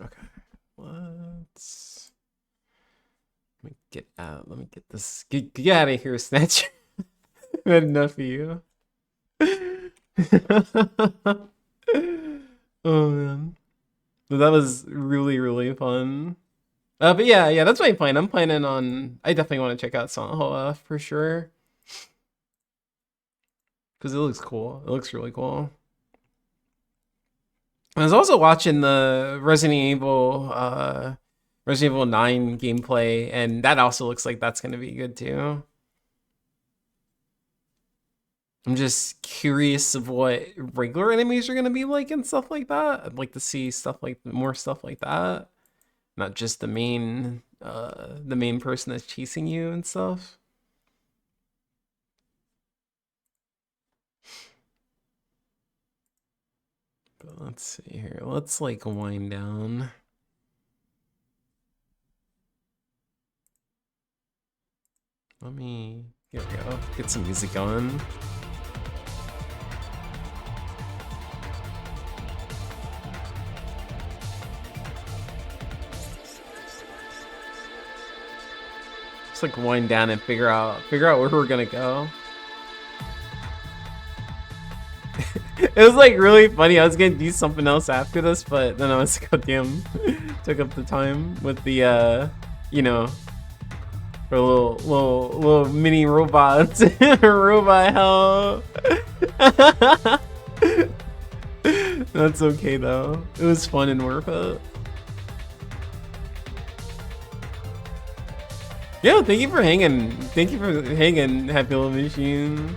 Okay, let's let me get out. Let me get this. Get out of here, Snatcher. I had enough of you. Oh man, that was really fun. But yeah, that's my plan. I'm planning on. I definitely want to check out Silent Hill for sure, because it looks cool. It looks really cool. I was also watching the Resident Evil 9 gameplay, and that also looks like that's gonna be good too. I'm just curious of what regular enemies are gonna be like and stuff like that. I'd like to see more stuff like that. Not just the main person that's chasing you and stuff. But let's see here. Let's like wind down. Here we go. Get some music on. Just like wind down and figure out where we're gonna go. It was like really funny. I was gonna do something else after this, but then I was goddamn took up the time with the you know, for little mini robots. Robot hell. That's okay though. It was fun and worth it. Yo, thank you for hanging. Thank you for hanging, Happy Little Machine.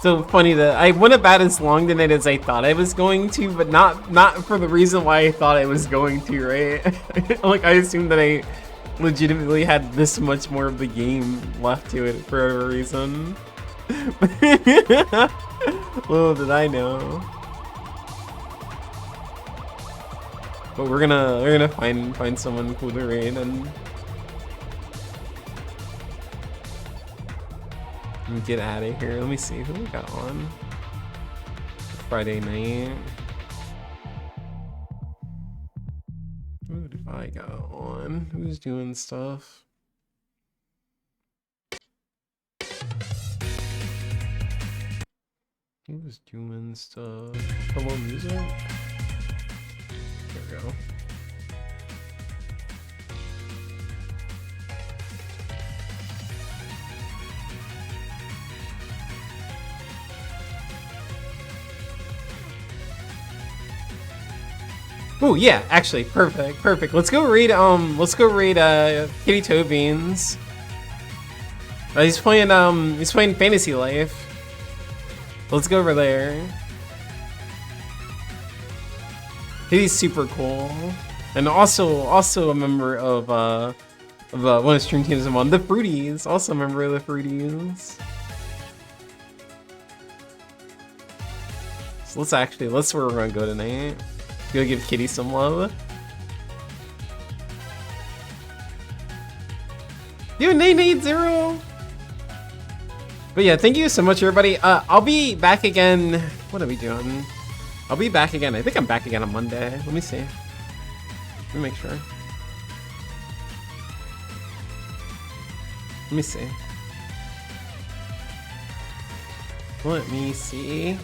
So funny that I went about as long tonight as I thought I was going to, but not for the reason why I thought I was going to, right? Like I assumed that I legitimately had this much more of the game left to it for whatever reason. Little did I know. But we're gonna find someone cool to raid and get out of here. Let me see who we got on Friday night. Who did I got on? Who's doing stuff? Who's doing stuff? Hello, music? There we go. Oh yeah, actually, perfect. Let's go read Kitty Toe Beans. He's playing Fantasy Life. Let's go over there. He's super cool, and also a member of one of the stream teams I'm on, the Fruities. Also a member of the Fruities. So let's where we're gonna go tonight. Go give Kitty some love. Yo, Nate 0. But yeah, thank you so much, everybody. I'll be back again. What are we doing? I'll be back again. I think I'm back again on Monday. Let me see. Let me make sure. Let me see. Let me see.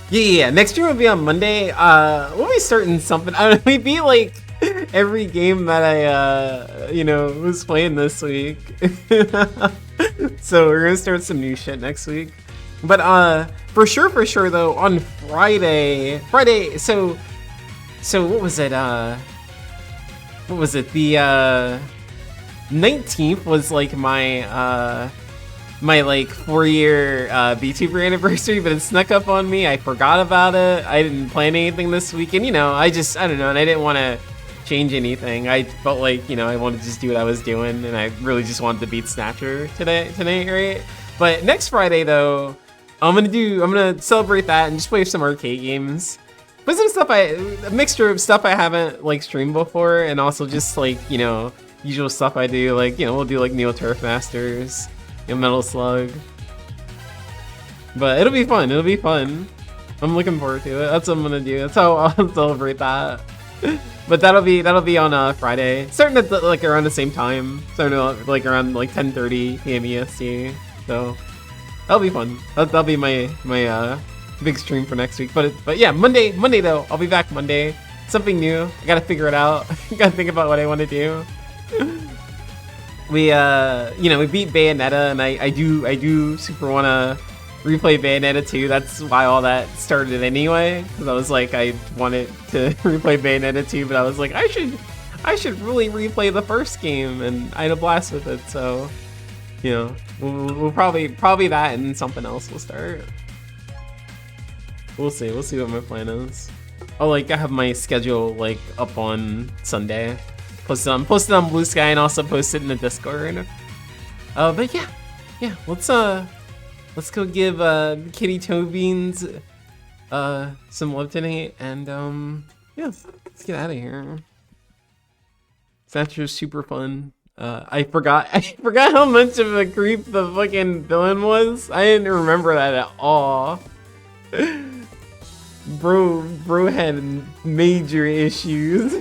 Yeah. Next year will be on Monday. We'll be starting something. I mean, we beat like every game that I, was playing this week. So we're gonna start some new shit next week. But for sure though, on Friday. So what was it? What was it? The 19th was like my like 4-year VTuber anniversary, but it snuck up on me. I forgot about it. I didn't plan anything this weekend. I don't know, and I didn't want to change anything. I felt like, I wanted to just do what I was doing, and I really just wanted to beat Snatcher tonight, right? But next Friday though, I'm gonna celebrate that and just play some arcade games. But some stuff a mixture of stuff I haven't like streamed before, and also just like, usual stuff I do, like, we'll do like Neo Turf Masters, Metal Slug. But it'll be fun. I'm looking forward to it. That's what I'm gonna do. That's how I'll celebrate that. But that'll be on Friday, starting at like around the same time, starting at like around like 10:30 p.m. EST. So that'll be fun. That'll be my big stream for next week. But yeah, Monday though, I'll be back Monday. Something new. I gotta figure it out. Gotta think about what I want to do. We we beat Bayonetta, and I do super wanna replay Bayonetta 2. That's why all that started anyway, because I was like, I wanted to replay Bayonetta 2, but I was like, I should really replay the first game, and I had a blast with it. So we'll probably that and something else will start. We'll see what my plan is. I have my schedule like up on Sunday. Posted on Blue Sky, and also posted in the Discord. But yeah, let's go give Kitty Toe Beans some love tonight, and yeah, let's get out of here. Snatcher's super fun. I forgot how much of a creep the fucking villain was. I didn't remember that at all. Bro had major issues.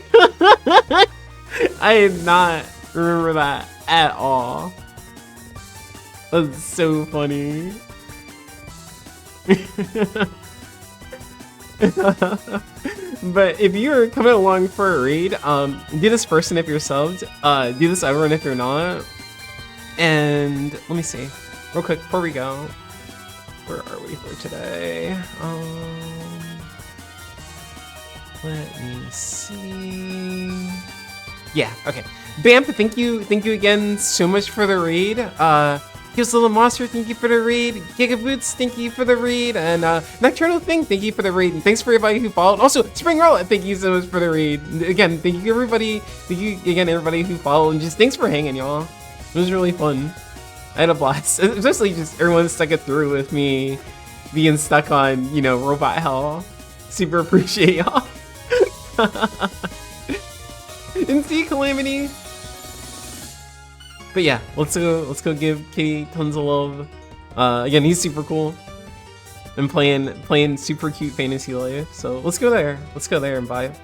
I did not remember that at all. That's so funny. But if you're coming along for a raid, do this first, and if you're subbed, do this ever, and if you're not. And let me see, real quick before we go, where are we for today? Let me see. Yeah, okay. Bamp, thank you again so much for the raid. Little Monster, thank you for the read. Gigaboots, thank you for the read. And Nocturnal Thing, thank you for the read. And thanks for everybody who followed. Also, Spring Roll, thank you so much for the read. And again, thank you everybody. Thank you again everybody who followed. And just thanks for hanging, y'all. It was really fun. I had a blast. Especially just everyone stuck it through with me being stuck on, you know, Robot Hell. Super appreciate y'all. And see Calamity. But yeah, let's go give Kitty tons of love. Again, he's super cool. And playing super cute Fantasy Life. So let's go there. Let's go there and buy it.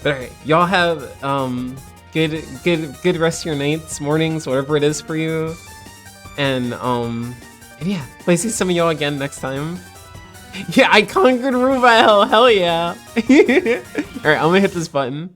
But alright, y'all have good rest of your nights, mornings, whatever it is for you. And yeah, if I see some of y'all again next time. Yeah, I conquered Ruvael, hell yeah. Alright, I'm gonna hit this button.